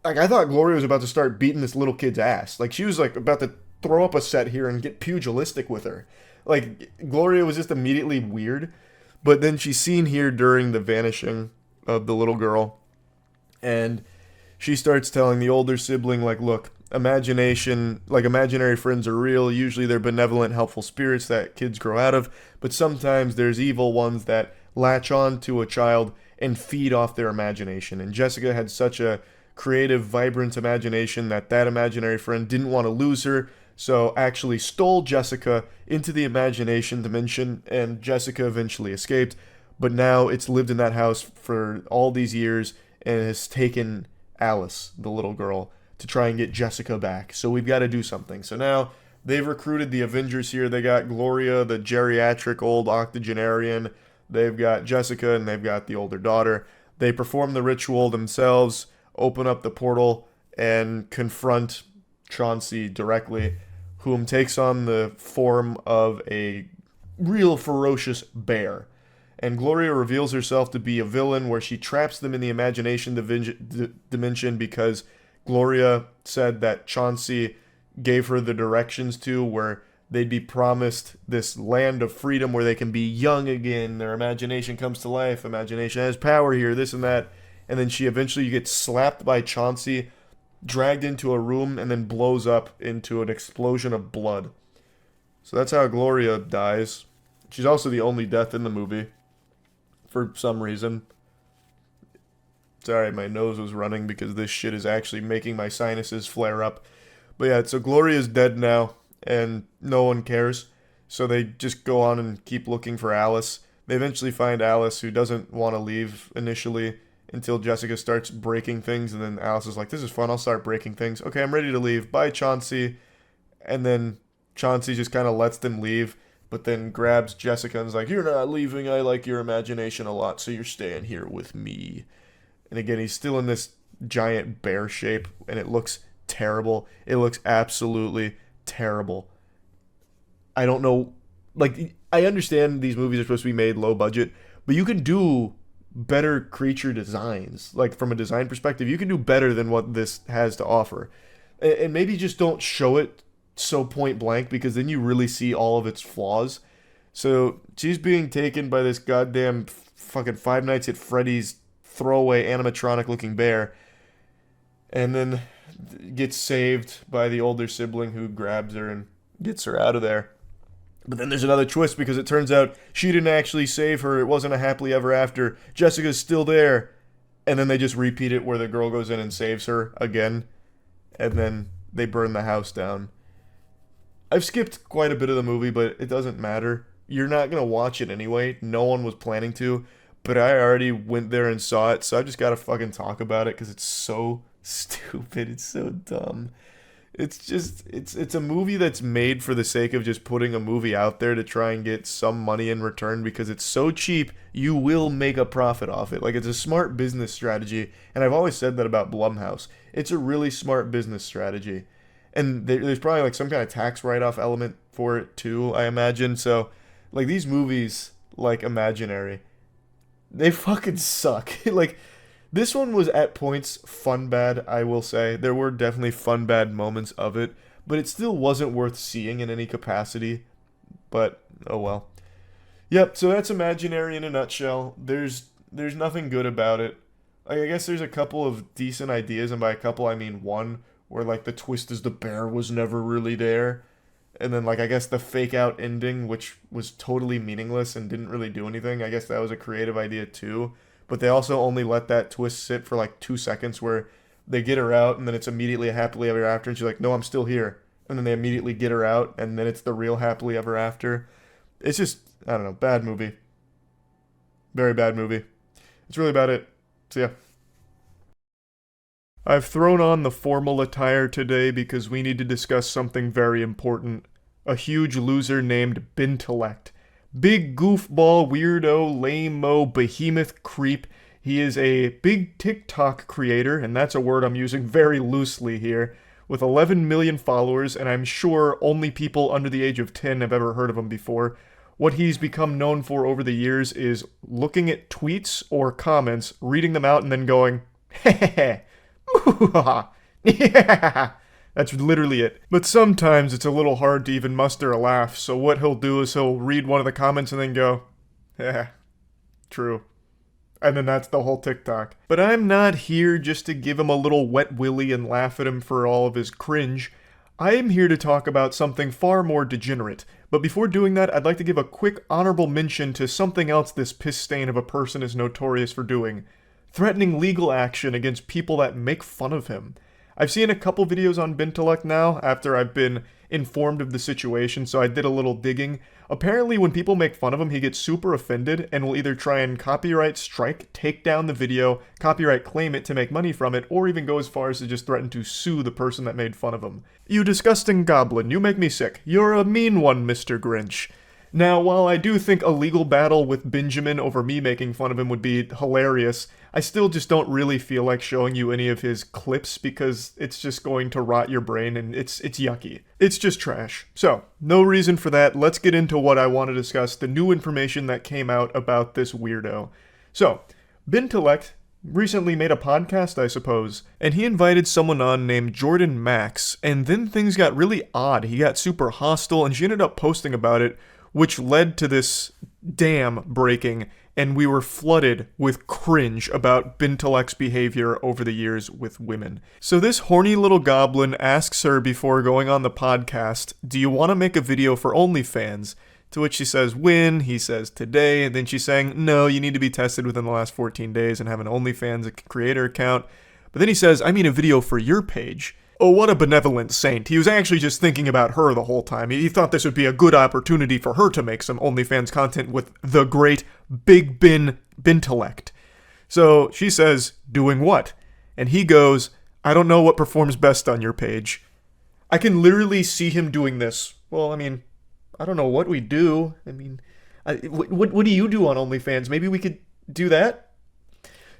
I thought Gloria was about to start beating this little kid's ass. Like, she was like about to throw up a set here and get pugilistic with her. Like, Gloria was just immediately weird. But then she's seen here during the vanishing of the little girl, and she starts telling the older sibling, like, look, imaginary friends are real. Usually they're benevolent, helpful spirits that kids grow out of, but sometimes there's evil ones that latch on to a child and feed off their imagination. And Jessica had such a creative, vibrant imagination that imaginary friend didn't want to lose her, so actually stole Jessica into the imagination dimension, and Jessica eventually escaped. But now it's lived in that house for all these years and has taken Alice, the little girl, to try and get Jessica back. So we've got to do something. So now they've recruited the Avengers here. They got Gloria, the geriatric old octogenarian. They've got Jessica, and they've got the older daughter. They perform the ritual themselves, open up the portal, and confront Chauncey directly, whom takes on the form of a real ferocious bear. And Gloria reveals herself to be a villain, where she traps them in the imagination dimension because Gloria said that Chauncey gave her the directions to where they'd be promised this land of freedom where they can be young again. Their imagination comes to life. Imagination has power here, this and that. And then she eventually gets slapped by Chauncey, dragged into a room, and then blows up into an explosion of blood. So that's how Gloria dies. She's also the only death in the movie, for some reason. Sorry, my nose was running because this shit is actually making my sinuses flare up. But yeah, so Gloria's dead now, and no one cares. So they just go on and keep looking for Alice. They eventually find Alice, who doesn't want to leave initially, until Jessica starts breaking things, and then Alice is like, this is fun, I'll start breaking things. Okay, I'm ready to leave. Bye, Chauncey. And then Chauncey just kind of lets them leave, but then grabs Jessica and is like, you're not leaving, I like your imagination a lot, so you're staying here with me. And again, he's still in this giant bear shape, and it looks terrible. It looks absolutely terrible. I don't know, like, I understand these movies are supposed to be made low budget, but you can do better creature designs. Like, from a design perspective, you can do better than what this has to offer. And maybe just don't show it so point blank, because then you really see all of its flaws. So she's being taken by this goddamn fucking Five Nights at Freddy's throwaway animatronic looking bear, and then gets saved by the older sibling who grabs her and gets her out of there. But then there's another twist, because it turns out she didn't actually save her. It wasn't a happily ever after. Jessica's still there. And then they just repeat it where the girl goes in and saves her again. And then they burn the house down. I've skipped quite a bit of the movie, but it doesn't matter. You're not going to watch it anyway. No one was planning to. But I already went there and saw it, so I just got to fucking talk about it because it's so stupid. It's so dumb. It's just, it's a movie that's made for the sake of just putting a movie out there to try and get some money in return, because it's so cheap, you will make a profit off it. Like, it's a smart business strategy, and I've always said that about Blumhouse. It's a really smart business strategy. And there's probably like some kind of tax write-off element for it too, I imagine. So, like, these movies, like Imaginary, they fucking suck. Like, this one was at points fun bad, I will say. There were definitely fun bad moments of it, but it still wasn't worth seeing in any capacity. But, oh well. Yep, so that's Imaginary in a nutshell. There's nothing good about it. Like, I guess there's a couple of decent ideas, and by a couple I mean one, where like the twist is the bear was never really there. And then, like, I guess the fake out ending, which was totally meaningless and didn't really do anything, I guess that was a creative idea too. But they also only let that twist sit for like 2 seconds, where they get her out and then it's immediately a happily ever after, and she's like, no, I'm still here. And then they immediately get her out, and then it's the real happily ever after. It's just, I don't know, bad movie. Very bad movie. That's really about it. So yeah. I've thrown on the formal attire today because we need to discuss something very important. A huge loser named Bintellect. Big goofball, weirdo, lame-mo, behemoth creep. He is a big TikTok creator, and that's a word I'm using very loosely here, with 11 million followers, and I'm sure only people under the age of 10 have ever heard of him before. What he's become known for over the years is looking at tweets or comments, reading them out, and then going, heh, yeah. That's literally it. But sometimes it's a little hard to even muster a laugh, so what he'll do is he'll read one of the comments and then go, yeah, true. And then that's the whole TikTok. But I'm not here just to give him a little wet willy and laugh at him for all of his cringe. I am here to talk about something far more degenerate. But before doing that, I'd like to give a quick honorable mention to something else this piss stain of a person is notorious for doing. Threatening legal action against people that make fun of him. I've seen a couple videos on Bintellect now, after I've been informed of the situation, so I did a little digging. Apparently, when people make fun of him, he gets super offended and will either try and copyright strike, take down the video, copyright claim it to make money from it, or even go as far as to just threaten to sue the person that made fun of him. You disgusting goblin, you make me sick. You're a mean one, Mr. Grinch. Now, while I do think a legal battle with Benjamin over me making fun of him would be hilarious, I still just don't really feel like showing you any of his clips because it's just going to rot your brain and it's yucky. It's just trash. So, no reason for that. Let's get into what I want to discuss, the new information that came out about this weirdo. So, Bintellect recently made a podcast, I suppose, and he invited someone on named Jordan Max, and then things got really odd. He got super hostile, and she ended up posting about it, which led to this dam breaking, and we were flooded with cringe about Bintellect's behavior over the years with women. So this horny little goblin asks her before going on the podcast, do you want to make a video for OnlyFans? To which she says, when? He says, today. And then she's saying, no, you need to be tested within the last 14 days and have an OnlyFans creator account. But then he says, I mean a video for your page. Oh, what a benevolent saint. He was actually just thinking about her the whole time. He thought this would be a good opportunity for her to make some OnlyFans content with the great Big Bintellect. So she says, doing what? And he goes, I don't know what performs best on your page. I can literally see him doing this. Well, I mean, I don't know what we do. I mean, what do you do on OnlyFans? Maybe we could do that?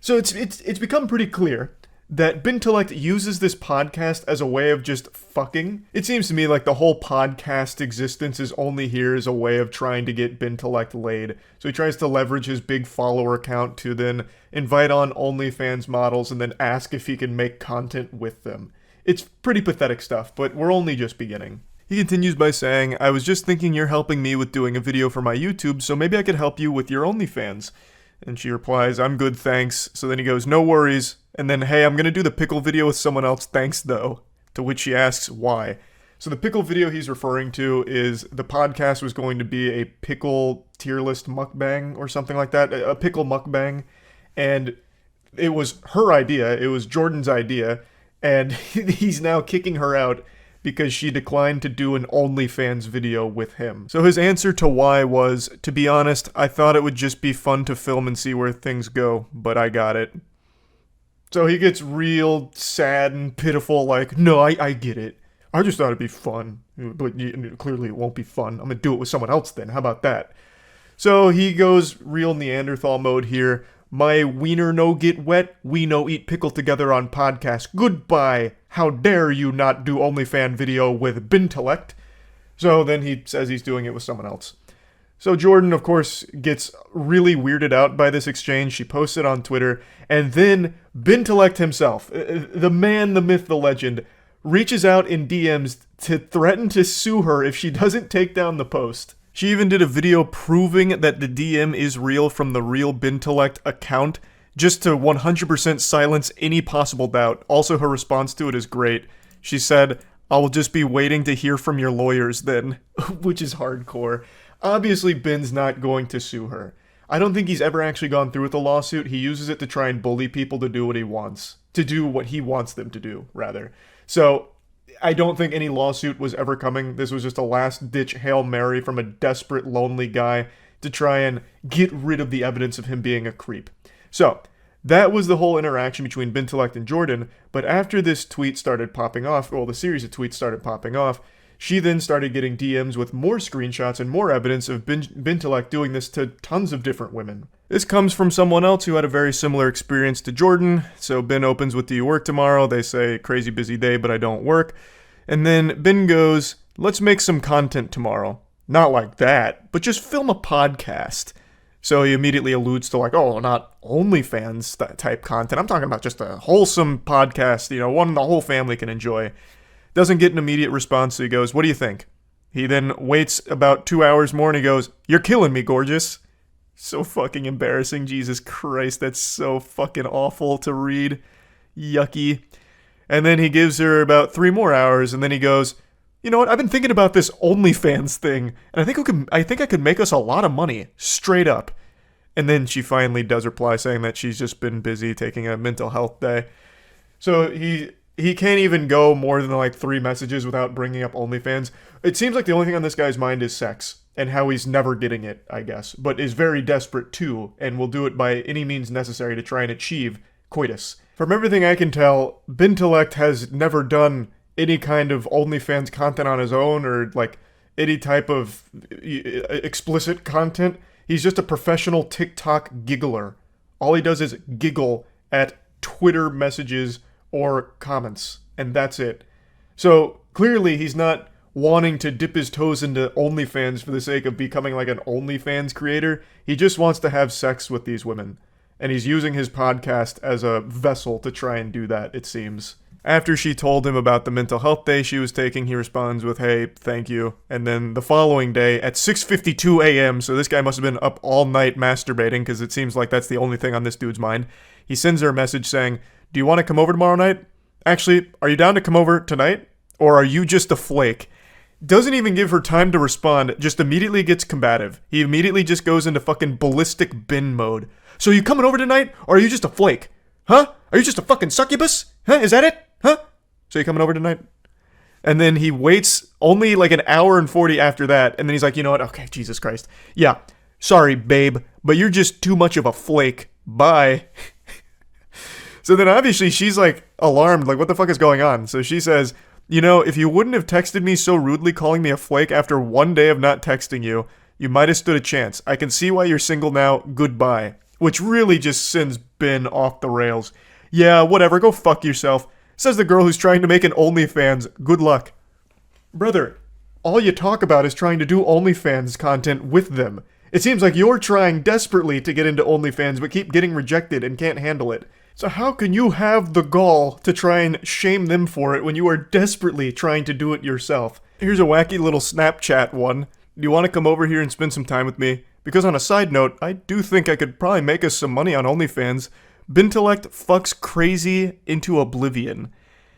So it's become pretty clear that Bintellect uses this podcast as a way of just fucking. It seems to me like the whole podcast existence is only here as a way of trying to get Bintellect laid. So he tries to leverage his big follower count to then invite on OnlyFans models and then ask if he can make content with them. It's pretty pathetic stuff, but we're only just beginning. He continues by saying, I was just thinking you're helping me with doing a video for my YouTube, so maybe I could help you with your OnlyFans. And she replies, I'm good, thanks. So then he goes, no worries. And then, hey, I'm gonna do the pickle video with someone else, thanks though. To which she asks, why? So the pickle video he's referring to is the podcast was going to be a pickle tier list mukbang or something like that, a pickle mukbang. And it was her idea, it was Jordan's idea, and he's now kicking her out because she declined to do an OnlyFans video with him. So his answer to why was, to be honest, I thought it would just be fun to film and see where things go, but I got it. So he gets real sad and pitiful, like, no, I get it. I just thought it'd be fun, but clearly it won't be fun. I'm gonna do it with someone else then, how about that? So he goes real Neanderthal mode here. My wiener no get wet, we no eat pickle together on podcast. Goodbye. How dare you not do OnlyFans video with Bintellect? So then he says he's doing it with someone else. So Jordan, of course, gets really weirded out by this exchange. She posts it on Twitter. And then Bintellect himself, the man, the myth, the legend, reaches out in DMs to threaten to sue her if she doesn't take down the post. She even did a video proving that the DM is real from the real Bintellect account, just to 100% silence any possible doubt. Also, her response to it is great. She said, I will just be waiting to hear from your lawyers then, which is hardcore. Obviously, Ben's not going to sue her. I don't think he's ever actually gone through with a lawsuit. He uses it to try and bully people to do what he wants. To do what he wants them to do, rather. So, I don't think any lawsuit was ever coming. This was just a last-ditch Hail Mary from a desperate, lonely guy to try and get rid of the evidence of him being a creep. So, that was the whole interaction between Bintellect and Jordan, but after this tweet started popping off, well, the series of tweets started popping off, she then started getting DMs with more screenshots and more evidence of Bintellect doing this to tons of different women. This comes from someone else who had a very similar experience to Jordan. So Ben opens with, do you work tomorrow? They say, crazy busy day, but I don't work. And then Ben goes, let's make some content tomorrow. Not like that, but just film a podcast. So he immediately alludes to like, oh, not OnlyFans type content. I'm talking about just a wholesome podcast, you know, one the whole family can enjoy. Doesn't get an immediate response, so he goes, what do you think? He then waits about 2 hours more and he goes, you're killing me, gorgeous. So fucking embarrassing, Jesus Christ, that's so fucking awful to read. Yucky. And then he gives her about 3 more hours and then he goes, you know what, I've been thinking about this OnlyFans thing, and I think I could make us a lot of money, straight up. And then she finally does reply saying that she's just been busy taking a mental health day. So he can't even go more than like 3 messages without bringing up OnlyFans. It seems like the only thing on this guy's mind is sex, and how he's never getting it, I guess, but is very desperate too, and will do it by any means necessary to try and achieve coitus. From everything I can tell, Bintellect has never done any kind of OnlyFans content on his own, or like any type of explicit content. He's just a professional TikTok giggler. All he does is giggle at Twitter messages or comments, and that's it. So clearly he's not wanting to dip his toes into OnlyFans for the sake of becoming like an OnlyFans creator. He just wants to have sex with these women, and he's using his podcast as a vessel to try and do that, it seems. After she told him about the mental health day she was taking, he responds with, hey, thank you. And then the following day at 6:52 a.m., so this guy must have been up all night masturbating, because it seems like that's the only thing on this dude's mind, he sends her a message saying, do you want to come over tomorrow night? Actually, are you down to come over tonight? Or are you just a flake? Doesn't even give her time to respond, just immediately gets combative. He immediately just goes into fucking ballistic bin mode. So you coming over tonight, or are you just a flake? Huh? Are you just a fucking succubus? Huh? Is that it? Huh? So you coming over tonight? And then he waits only like an hour and 40 after that, and then he's like, you know what? Okay, Jesus Christ. Yeah, sorry, babe, but you're just too much of a flake. Bye. So then obviously she's like alarmed, like what the fuck is going on? So she says, you know, if you wouldn't have texted me so rudely calling me a flake after 1 day of not texting you, you might have stood a chance. I can see why you're single now. Goodbye. Which really just sends Ben off the rails. Yeah, whatever, go fuck yourself. Says the girl who's trying to make an OnlyFans. Good luck. Brother, all you talk about is trying to do OnlyFans content with them. It seems like you're trying desperately to get into OnlyFans but keep getting rejected and can't handle it. So how can you have the gall to try and shame them for it when you are desperately trying to do it yourself? Here's a wacky little Snapchat one. Do you want to come over here and spend some time with me? Because on a side note, I do think I could probably make us some money on OnlyFans. Bintellect fucks crazy into oblivion.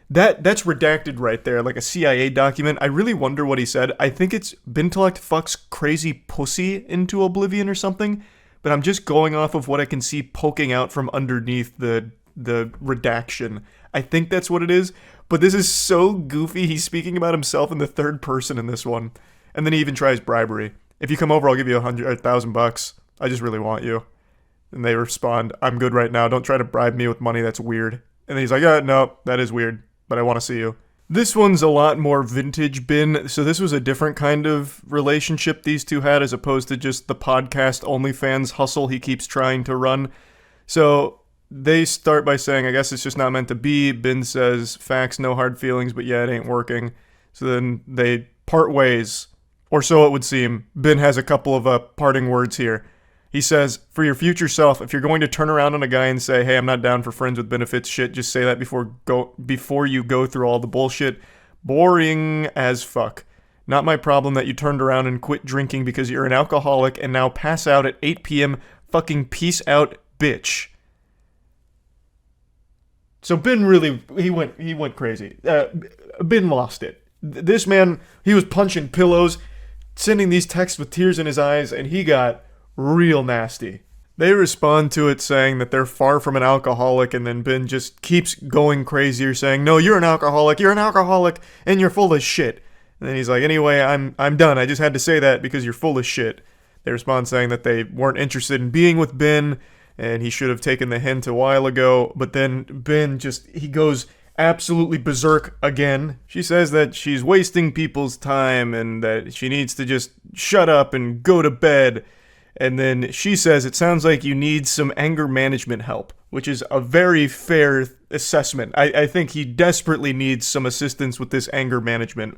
That's redacted right there, like a CIA document. I really wonder what he said. I think it's Bintellect fucks crazy pussy into oblivion or something, but I'm just going off of what I can see poking out from underneath the redaction. I think that's what it is, but this is so goofy. He's speaking about himself in the third person in this one, and then he even tries bribery. If you come over, I'll give you $1,000. I just really want you. And they respond, I'm good right now. Don't try to bribe me with money. That's weird. And then he's like, no, that is weird, but I want to see you. This one's a lot more vintage bin. So this was a different kind of relationship these two had as opposed to just the podcast OnlyFans hustle he keeps trying to run. So they start by saying, I guess it's just not meant to be. Bin says, facts, no hard feelings, but yeah, it ain't working. So then they part ways, or so it would seem. Bin has a couple of parting words here. He says, for your future self, if you're going to turn around on a guy and say, hey, I'm not down for friends with benefits shit, just say that before you go through all the bullshit. Boring as fuck. Not my problem that you turned around and quit drinking because you're an alcoholic and now pass out at 8 p.m. Fucking peace out, bitch. So Ben really, he went crazy. Ben lost it. This man, he was punching pillows, sending these texts with tears in his eyes, and he got real nasty. They respond to it saying that they're far from an alcoholic, and then Ben just keeps going crazier saying, no, you're an alcoholic, and you're full of shit. And then he's like, anyway, I'm done. I just had to say that because you're full of shit. They respond saying that they weren't interested in being with Ben, and he should have taken the hint a while ago, but then Ben he goes absolutely berserk again. She says that she's wasting people's time and that she needs to just shut up and go to bed. And then she says, it sounds like you need some anger management help, which is a very fair assessment. I think he desperately needs some assistance with this anger management.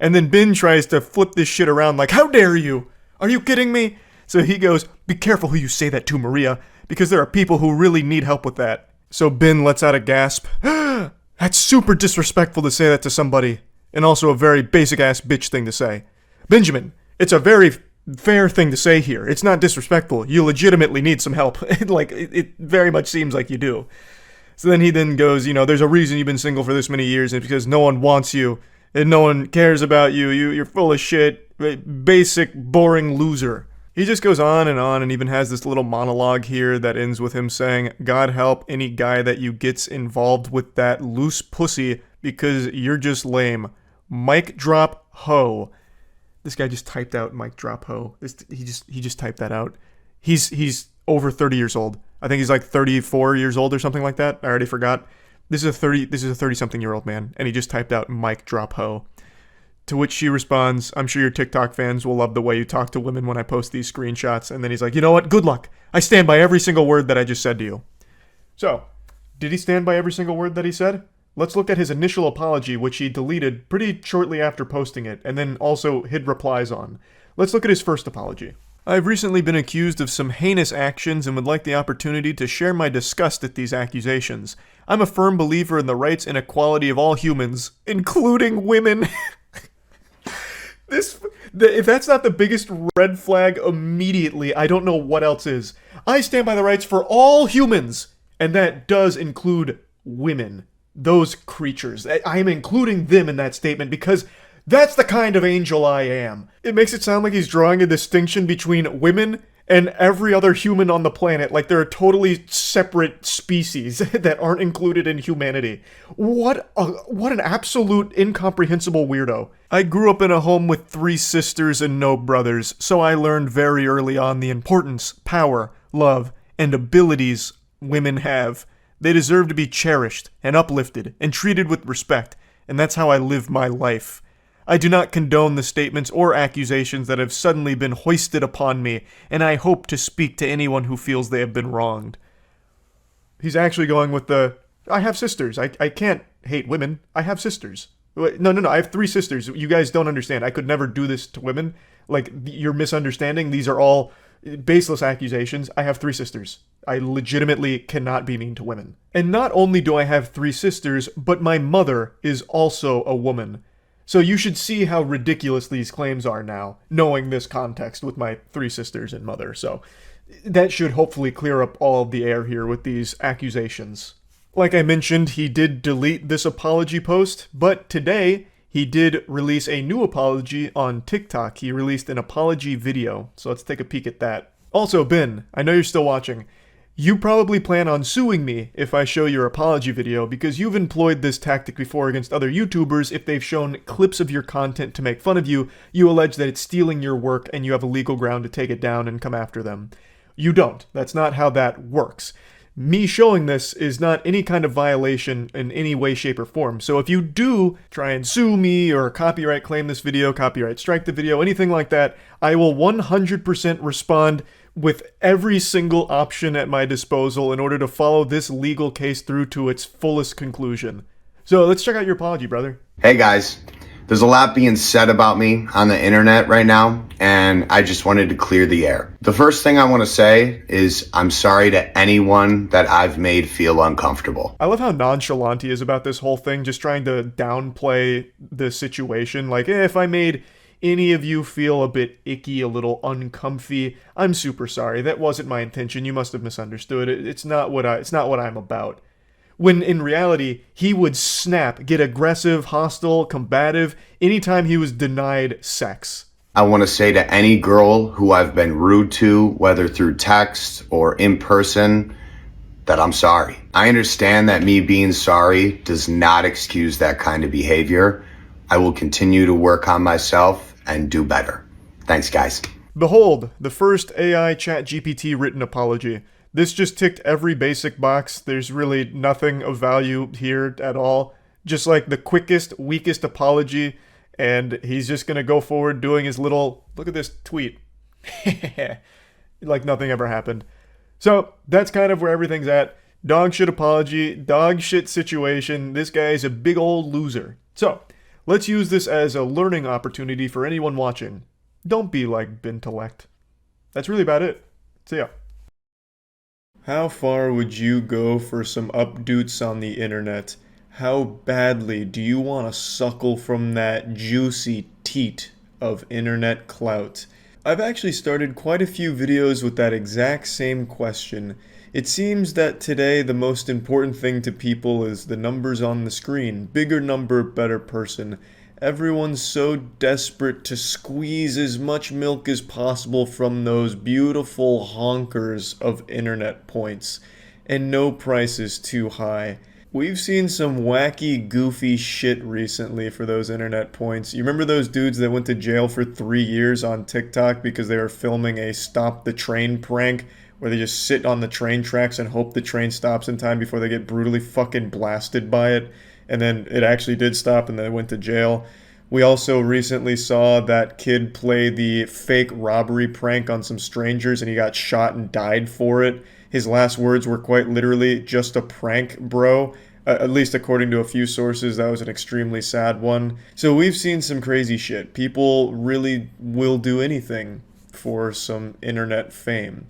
And then Ben tries to flip this shit around like, how dare you? Are you kidding me? So he goes, be careful who you say that to, Maria, because there are people who really need help with that. So Ben lets out a gasp. That's super disrespectful to say that to somebody, and also a very basic-ass bitch thing to say. Benjamin, it's a very fair thing to say here. It's not disrespectful. You legitimately need some help. It very much seems like you do. So then he goes, there's a reason you've been single for this many years, and it's because no one wants you, and no one cares about you. You're full of shit. Basic, boring loser. He just goes on, and even has this little monologue here that ends with him saying, God help any guy that you gets involved with that loose pussy because you're just lame. Mic drop ho. This guy just typed out mic drop ho. He just typed that out. He's over 30 years old. I think he's like 34 years old or something like that. I already forgot. This is a 30-something year old man, and he just typed out mic drop ho. To which she responds, I'm sure your TikTok fans will love the way you talk to women when I post these screenshots. And then he's like, you know what? Good luck. I stand by every single word that I just said to you. So, did he stand by every single word that he said? Let's look at his initial apology, which he deleted pretty shortly after posting it, and then also hid replies on. Let's look at his first apology. I've recently been accused of some heinous actions and would like the opportunity to share my disgust at these accusations. I'm a firm believer in the rights and equality of all humans, including women. If that's not the biggest red flag immediately, I don't know what else is. I stand by the rights for all humans, and that does include women. Those creatures. I am including them in that statement because that's the kind of angel I am. It makes it sound like he's drawing a distinction between women and every other human on the planet, like they're a totally separate species that aren't included in humanity. What an absolute incomprehensible weirdo. I grew up in a home with 3 sisters and no brothers, so I learned very early on the importance, power, love, and abilities women have. They deserve to be cherished and uplifted and treated with respect, and that's how I live my life. I do not condone the statements or accusations that have suddenly been hoisted upon me, and I hope to speak to anyone who feels they have been wronged. He's actually going with the, I have sisters. I can't hate women. I have sisters. No. I have 3 sisters. You guys don't understand. I could never do this to women. Like, you're misunderstanding. These are all baseless accusations. I have 3 sisters. I legitimately cannot be mean to women. And not only do I have 3 sisters, but my mother is also a woman. So you should see how ridiculous these claims are now, knowing this context with my 3 sisters and mother. So that should hopefully clear up all of the air here with these accusations. Like I mentioned, he did delete this apology post, but today he did release a new apology on TikTok. He released an apology video, so let's take a peek at that. Also, Ben, I know you're still watching. You probably plan on suing me if I show your apology video because you've employed this tactic before against other YouTubers. If they've shown clips of your content to make fun of you, you allege that it's stealing your work and you have a legal ground to take it down and come after them. You don't. That's not how that works. Me showing this is not any kind of violation in any way, shape, or form. So if you do try and sue me or copyright claim this video, copyright strike the video, anything like that, I will 100% respond with every single option at my disposal in order to follow this legal case through to its fullest conclusion. So let's check out your apology, brother. Hey guys, there's a lot being said about me on the internet right now, and I just wanted to clear the air. The first thing I want to say is I'm sorry to anyone that I've made feel uncomfortable. I love how nonchalant he is about this whole thing, just trying to downplay the situation. Like, if I made any of you feel a bit icky, a little uncomfy, I'm super sorry. That wasn't my intention. You must have misunderstood. It's not what I'm about. When in reality, he would snap, get aggressive, hostile, combative anytime he was denied sex. I want to say to any girl who I've been rude to, whether through text or in person, that I'm sorry. I understand that me being sorry does not excuse that kind of behavior. I will continue to work on myself and do better. Thanks, guys. Behold, the first AI ChatGPT written apology. This just ticked every basic box. There's really nothing of value here at all. Just like the quickest, weakest apology, and he's just gonna go forward doing his little, look at this tweet. Like nothing ever happened. So, that's kind of where everything's at. Dog shit apology, dog shit situation. This guy is a big old loser. So, let's use this as a learning opportunity for anyone watching. Don't be like Bintellect. That's really about it. See ya. How far would you go for some updoots on the internet? How badly do you want to suckle from that juicy teat of internet clout? I've actually started quite a few videos with that exact same question. It seems that today the most important thing to people is the numbers on the screen. Bigger number, better person. Everyone's so desperate to squeeze as much milk as possible from those beautiful honkers of internet points. And no price is too high. We've seen some wacky, goofy shit recently for those internet points. You remember those dudes that went to jail for 3 years on TikTok because they were filming a stop the train prank where they just sit on the train tracks and hope the train stops in time before they get brutally fucking blasted by it? And then it actually did stop and they went to jail. We also recently saw that kid play the fake robbery prank on some strangers and he got shot and died for it. His last words were quite literally, "Just a prank, bro." At least according to a few sources, that was an extremely sad one. So we've seen some crazy shit. People really will do anything for some internet fame.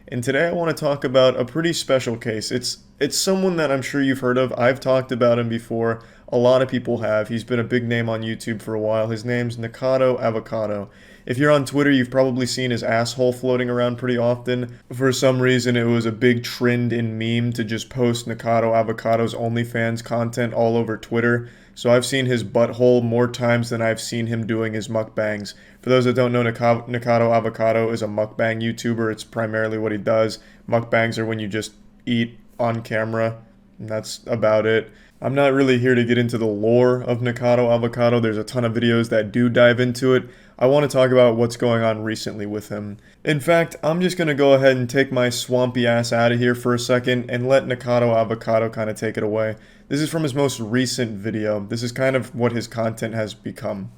And today I want to talk about a pretty special case. It's someone that I'm sure you've heard of. I've talked about him before. A lot of people have. He's been a big name on YouTube for a while. His name's Nikocado Avocado. If you're on Twitter, you've probably seen his asshole floating around pretty often. For some reason, it was a big trend in meme to just post Nikocado Avocado's OnlyFans content all over Twitter. So I've seen his butthole more times than I've seen him doing his mukbangs. For those that don't know, Nikocado Avocado is a mukbang YouTuber. It's primarily what he does. Mukbangs are when you just eat on camera, and that's about it. I'm not really here to get into the lore of Nikocado Avocado. There's a ton of videos that do dive into it. I want to talk about what's going on recently with him. In fact, I'm just going to go ahead and take my swampy ass out of here for a second and let Nikocado Avocado kind of take it away. This is from his most recent video. This is kind of what his content has become.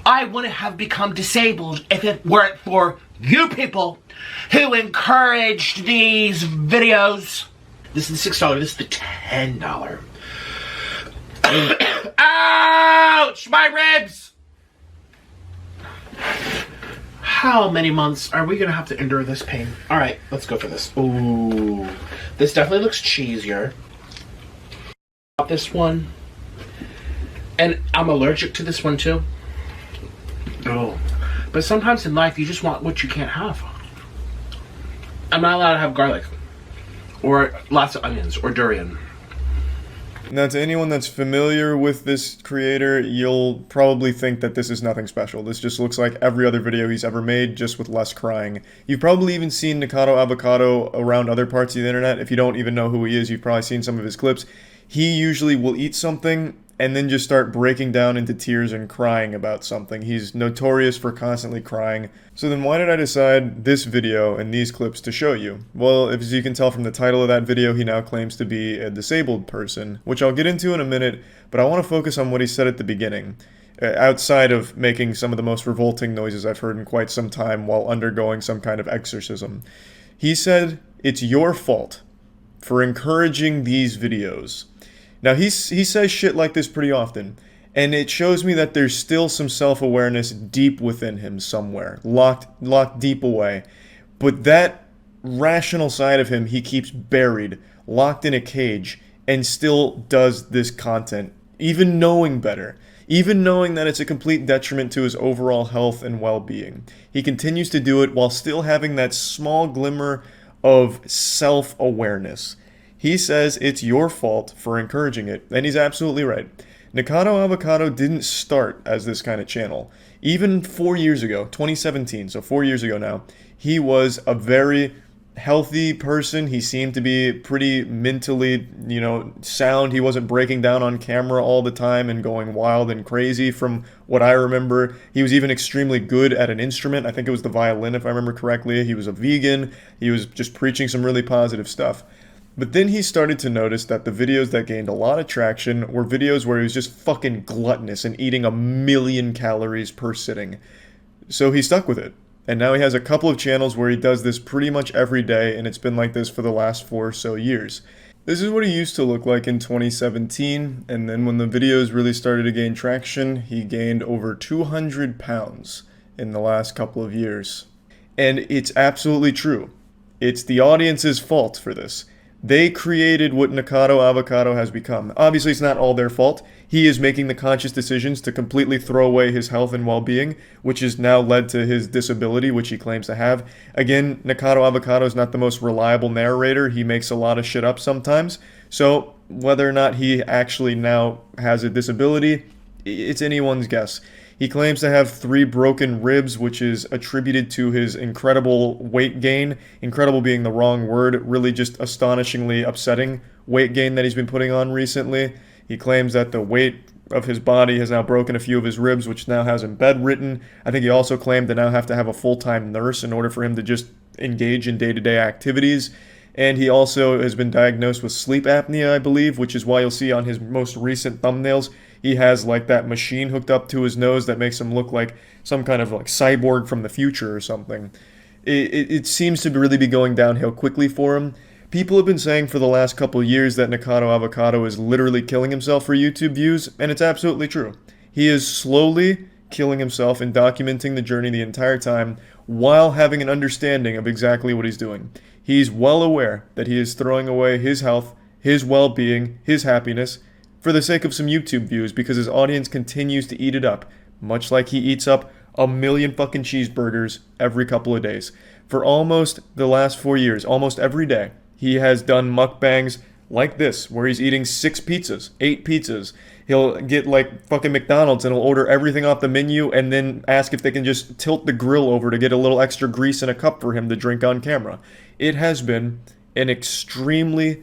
I wouldn't have become disabled if it weren't for you people who encouraged these videos. This is the $6, this is the $10. Ouch! My ribs! How many months are we gonna have to endure this pain? Alright, let's go for this. Ooh. This definitely looks cheesier. This one. And I'm allergic to this one too. Oh. But sometimes in life you just want what you can't have. I'm not allowed to have garlic. Or lots of onions. Or durian. Now, to anyone that's familiar with this creator, you'll probably think that this is nothing special. This just looks like every other video he's ever made, just with less crying. You've probably even seen Nikocado Avocado around other parts of the internet. If you don't even know who he is, you've probably seen some of his clips. He usually will eat something and then just start breaking down into tears and crying about something. He's notorious for constantly crying. So then why did I decide this video and these clips to show you? Well, as you can tell from the title of that video, he now claims to be a disabled person, which I'll get into in a minute, but I want to focus on what he said at the beginning, outside of making some of the most revolting noises I've heard in quite some time while undergoing some kind of exorcism. He said, "It's your fault for encouraging these videos." Now, he says shit like this pretty often, and it shows me that there's still some self-awareness deep within him somewhere, locked deep away. But that rational side of him he keeps buried, locked in a cage, and still does this content, even knowing better, even knowing that it's a complete detriment to his overall health and well-being. He continues to do it while still having that small glimmer of self-awareness. He says it's your fault for encouraging it, and he's absolutely right. Nikocado Avocado didn't start as this kind of channel. Even 4 years ago, 2017, so 4 years ago now, he was a very healthy person. He seemed to be pretty mentally, sound. He wasn't breaking down on camera all the time and going wild and crazy from what I remember. He was even extremely good at an instrument. I think it was the violin, if I remember correctly. He was a vegan. He was just preaching some really positive stuff. But then he started to notice that the videos that gained a lot of traction were videos where he was just fucking gluttonous and eating 1,000,000 calories per sitting. So he stuck with it. And now he has a couple of channels where he does this pretty much every day, and it's been like this for the last 4 or so years. This is what he used to look like in 2017, and then when the videos really started to gain traction, he gained over 200 pounds in the last couple of years. And it's absolutely true. It's the audience's fault for this. They created what Nikocado Avocado has become. Obviously, it's not all their fault. He is making the conscious decisions to completely throw away his health and well-being, which has now led to his disability, which he claims to have. Again, Nikocado Avocado is not the most reliable narrator. He makes a lot of shit up sometimes. So, whether or not he actually now has a disability, it's anyone's guess. He claims to have 3 broken ribs, which is attributed to his incredible weight gain. Incredible being the wrong word, really just astonishingly upsetting weight gain that he's been putting on recently. He claims that the weight of his body has now broken a few of his ribs, which now has him bedridden. I think he also claimed to now have to have a full-time nurse in order for him to just engage in day-to-day activities. And he also has been diagnosed with sleep apnea, I believe, which is why you'll see on his most recent thumbnails, he has like that machine hooked up to his nose that makes him look like some kind of like cyborg from the future or something. It seems to really be going downhill quickly for him. People have been saying for the last couple years that Nikocado Avocado is literally killing himself for YouTube views, and it's absolutely true. He is slowly killing himself and documenting the journey the entire time while having an understanding of exactly what he's doing. He's well aware that he is throwing away his health, his well-being, his happiness, for the sake of some YouTube views because his audience continues to eat it up, much like he eats up 1,000,000 fucking cheeseburgers every couple of days. For almost the last 4 years, almost every day, he has done mukbangs like this, where he's eating 6 pizzas, 8 pizzas. He'll get like fucking McDonald's and he'll order everything off the menu and then ask if they can just tilt the grill over to get a little extra grease in a cup for him to drink on camera. It has been an extremely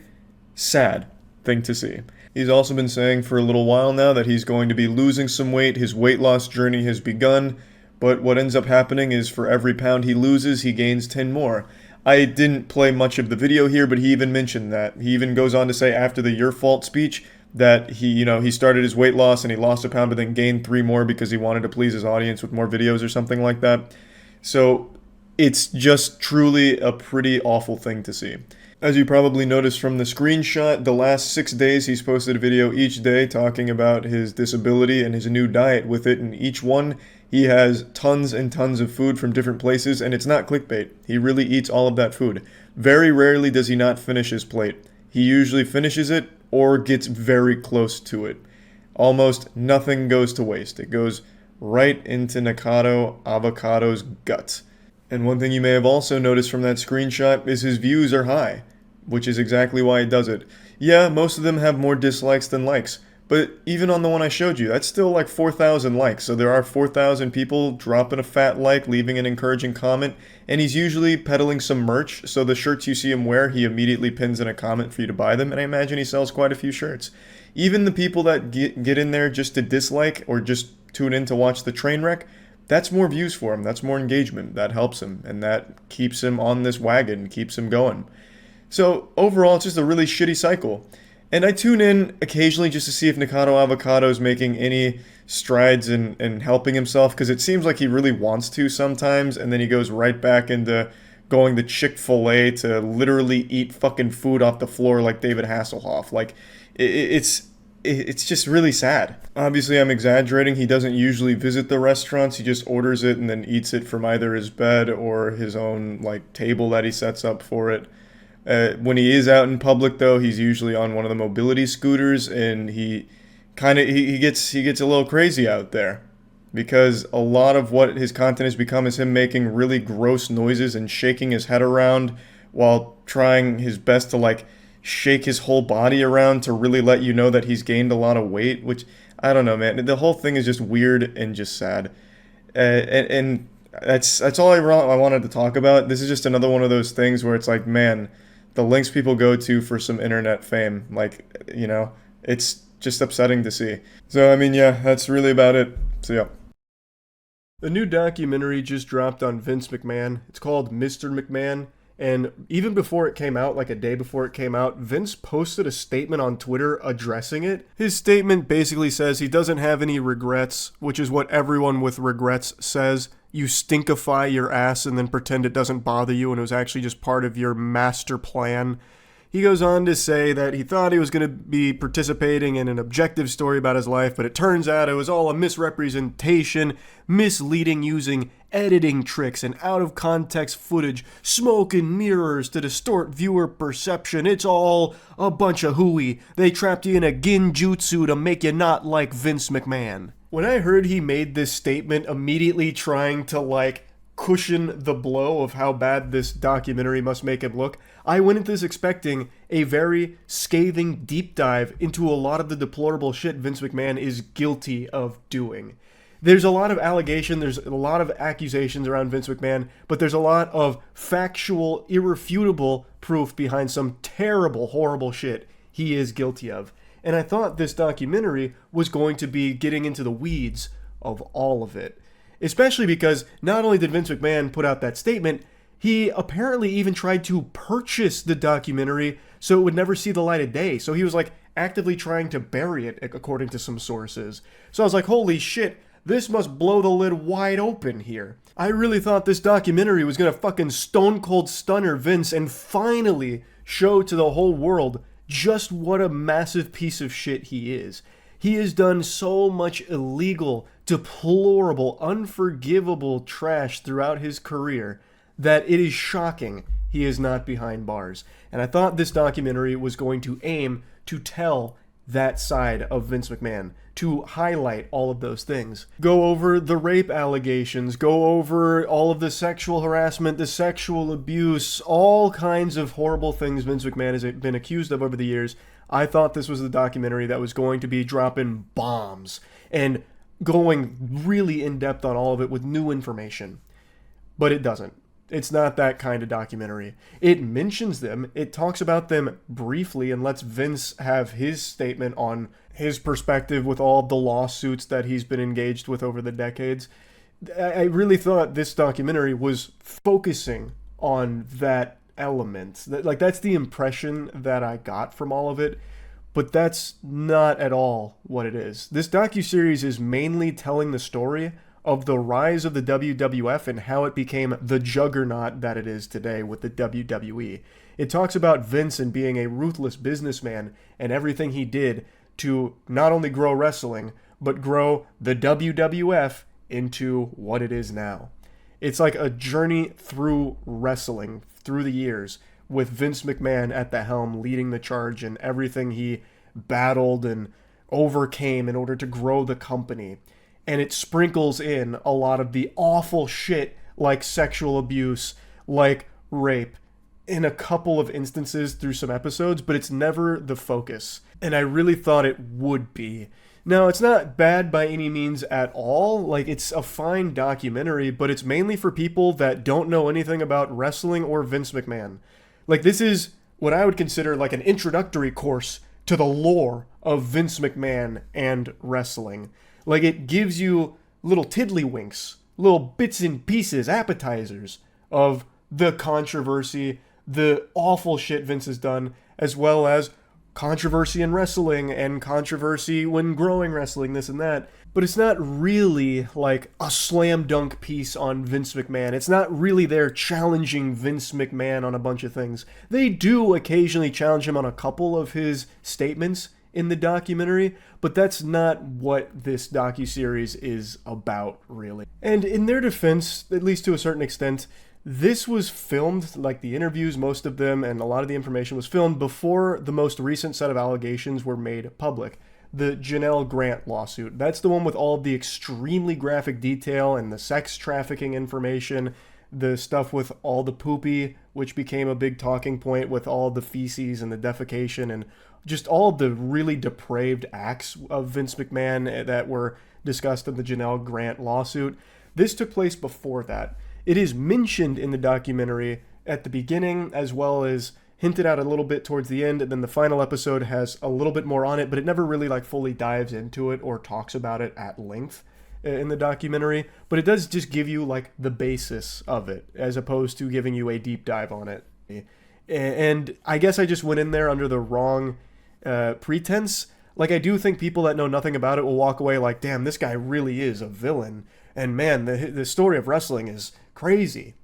sad thing to see. He's also been saying for a little while now that he's going to be losing some weight. His weight loss journey has begun, but what ends up happening is for every pound he loses, he gains 10 more. I didn't play much of the video here, but he even mentioned that. He even goes on to say after the "your fault" speech that he started his weight loss and he lost a pound but then gained 3 more because he wanted to please his audience with more videos or something like that. So it's just truly a pretty awful thing to see. As you probably noticed from the screenshot, the last 6 days he's posted a video each day talking about his disability and his new diet with it, and each one he has tons and tons of food from different places, and it's not clickbait. He really eats all of that food. Very rarely does he not finish his plate. He usually finishes it or gets very close to it. Almost nothing goes to waste. It goes right into Nikocado Avocado's guts. And one thing you may have also noticed from that screenshot is his views are high, which is exactly why he does it. Yeah, most of them have more dislikes than likes, but even on the one I showed you, that's still like 4,000 likes, so there are 4,000 people dropping a fat like, leaving an encouraging comment, and he's usually peddling some merch, so the shirts you see him wear, he immediately pins in a comment for you to buy them, and I imagine he sells quite a few shirts. Even the people that get in there just to dislike or just tune in to watch the train wreck, that's more views for him, that's more engagement, that helps him, and that keeps him on this wagon, keeps him going. So overall, it's just a really shitty cycle. And I tune in occasionally just to see if Nikocado Avocado is making any strides in helping himself, because it seems like he really wants to sometimes, and then he goes right back into going to Chick-fil-A to literally eat fucking food off the floor like David Hasselhoff. Like, it's just really sad. Obviously, I'm exaggerating. He doesn't usually visit the restaurants. He just orders it and then eats it from either his bed or his own like table that he sets up for it. When he is out in public, though, he's usually on one of the mobility scooters, and he gets a little crazy out there, because a lot of what his content has become is him making really gross noises and shaking his head around while trying his best to like shake his whole body around to really let you know that he's gained a lot of weight, which, I don't know, man. The whole thing is just weird and just sad. And that's all I wanted to talk about. This is just another one of those things where it's like, man, the links people go to for some internet fame, like, it's just upsetting to see. So, I mean, yeah, that's really about it. So, yeah. A new documentary just dropped on Vince McMahon. It's called Mr. McMahon. And even before it came out, like a day before it came out, Vince posted a statement on Twitter addressing it. His statement basically says he doesn't have any regrets, which is what everyone with regrets says. You stinkify your ass and then pretend it doesn't bother you and it was actually just part of your master plan. He goes on to say that he thought he was going to be participating in an objective story about his life, but it turns out it was all a misrepresentation, misleading, using editing tricks and out-of-context footage, smoke and mirrors to distort viewer perception. It's all a bunch of hooey. They trapped you in a genjutsu to make you not like Vince McMahon. When I heard he made this statement, immediately trying to, like, cushion the blow of how bad this documentary must make him look, I went into this expecting a very scathing deep dive into a lot of the deplorable shit Vince McMahon is guilty of doing. There's a lot of allegation, there's a lot of accusations around Vince McMahon, but there's a lot of factual, irrefutable proof behind some terrible, horrible shit he is guilty of. And I thought this documentary was going to be getting into the weeds of all of it. Especially because not only did Vince McMahon put out that statement, he apparently even tried to purchase the documentary so it would never see the light of day. So he was like actively trying to bury it, according to some sources. So I was like, holy shit, this must blow the lid wide open here. I really thought this documentary was gonna fucking stone cold stunner Vince and finally show to the whole world just what a massive piece of shit he is. He has done so much illegal, deplorable, unforgivable trash throughout his career that it is shocking he is not behind bars. And I thought this documentary was going to aim to tell that side of Vince McMahon, to highlight all of those things. Go over the rape allegations, go over all of the sexual harassment, the sexual abuse, all kinds of horrible things Vince McMahon has been accused of over the years. I thought this was the documentary that was going to be dropping bombs and going really in depth on all of it with new information. But it doesn't. It's not that kind of documentary. It mentions them, it talks about them briefly and lets Vince have his statement on his perspective with all the lawsuits that he's been engaged with over the decades. I really thought this documentary was focusing on that element. Like, that's the impression that I got from all of it. but that's not at all what it is. This docuseries is mainly telling the story of the rise of the WWF and how it became the juggernaut that it is today with the WWE. It talks about Vince and being a ruthless businessman and everything he did to not only grow wrestling, but grow the WWF into what it is now. It's like a journey through wrestling, through the years, with Vince McMahon at the helm leading the charge and everything he battled and overcame in order to grow the company. And it sprinkles in a lot of the awful shit like sexual abuse, like rape, in a couple of instances through some episodes, but it's never the focus. And I really thought it would be. Now, it's not bad by any means at all. Like, it's a fine documentary, but it's mainly for people that don't know anything about wrestling or Vince McMahon. Like, this is what I would consider like an introductory course to the lore of Vince McMahon and wrestling. Like, it gives you little tiddlywinks, little bits and pieces, appetizers of the controversy, the awful shit Vince has done, as well as controversy in wrestling and controversy when growing wrestling, this and that. But it's not really like a slam dunk piece on Vince McMahon. It's not really there challenging Vince McMahon on a bunch of things. They do occasionally challenge him on a couple of his statements in the documentary, but that's not what this docuseries is about, really. And in their defense, at least to a certain extent, this was filmed, like the interviews, most of them, and a lot of the information was filmed before the most recent set of allegations were made public. The Janelle Grant lawsuit. That's the one with all of the extremely graphic detail and the sex trafficking information, the stuff with all the poopy, which became a big talking point with all the feces and the defecation and just all of the really depraved acts of Vince McMahon that were discussed in the Janelle Grant lawsuit. This took place before that. It is mentioned in the documentary at the beginning, as well as hinted at a little bit towards the end, and then the final episode has a little bit more on it, but it never really like fully dives into it or talks about it at length in the documentary. But it does just give you like the basis of it, as opposed to giving you a deep dive on it. And I guess I just went in there under the wrong pretense. Like, I do think people that know nothing about it will walk away like, damn, this guy really is a villain. And man, the story of wrestling is crazy.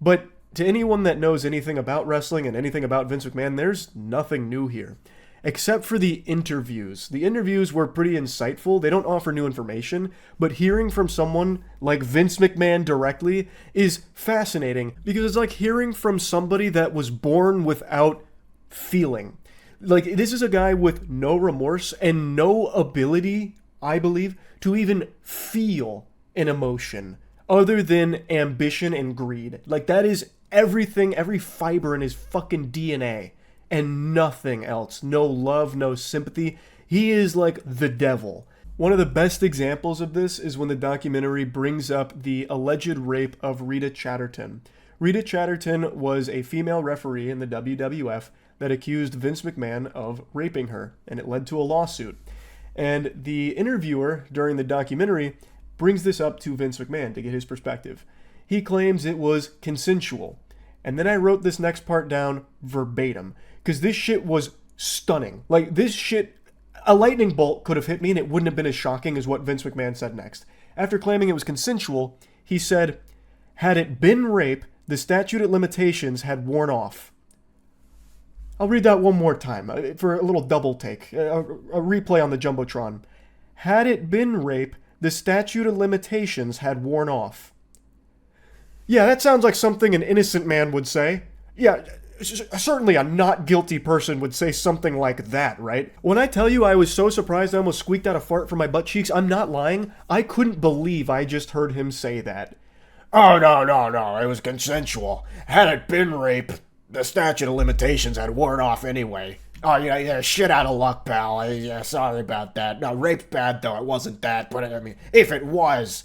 But to anyone that knows anything about wrestling and anything about Vince McMahon, there's nothing new here. Except for the interviews. The interviews were pretty insightful. They don't offer new information, but hearing from someone like Vince McMahon directly is fascinating because it's like hearing from somebody that was born without feeling. Like, this is a guy with no remorse and no ability, I believe, to even feel an emotion other than ambition and greed. Like, that is everything, every fiber in his fucking DNA and nothing else. No love, no sympathy. He is like the devil. One of the best examples of this is when the documentary brings up the alleged rape of Rita Chatterton. Rita Chatterton was a female referee in the WWF that accused Vince McMahon of raping her, and it led to a lawsuit. And the interviewer during the documentary brings this up to Vince McMahon to get his perspective. He claims it was consensual. And then I wrote this next part down verbatim, because this shit was stunning. Like, this shit, a lightning bolt could have hit me and it wouldn't have been as shocking as what Vince McMahon said next. After claiming it was consensual, he said, "Had it been rape, the statute of limitations had worn off." I'll read that one more time for a little double take, a replay on the Jumbotron. Had it been rape, the statute of limitations had worn off. Yeah, that sounds like something an innocent man would say. Yeah, certainly a not guilty person would say something like that, right? When I tell you I was so surprised I almost squeaked out a fart from my butt cheeks, I'm not lying. I couldn't believe I just heard him say that. Oh, no, it was consensual. Had it been rape, the statute of limitations had worn off anyway. Oh, yeah, shit out of luck, pal. Yeah, sorry about that. No, rape's bad, though. It wasn't that. But, I mean, if it was,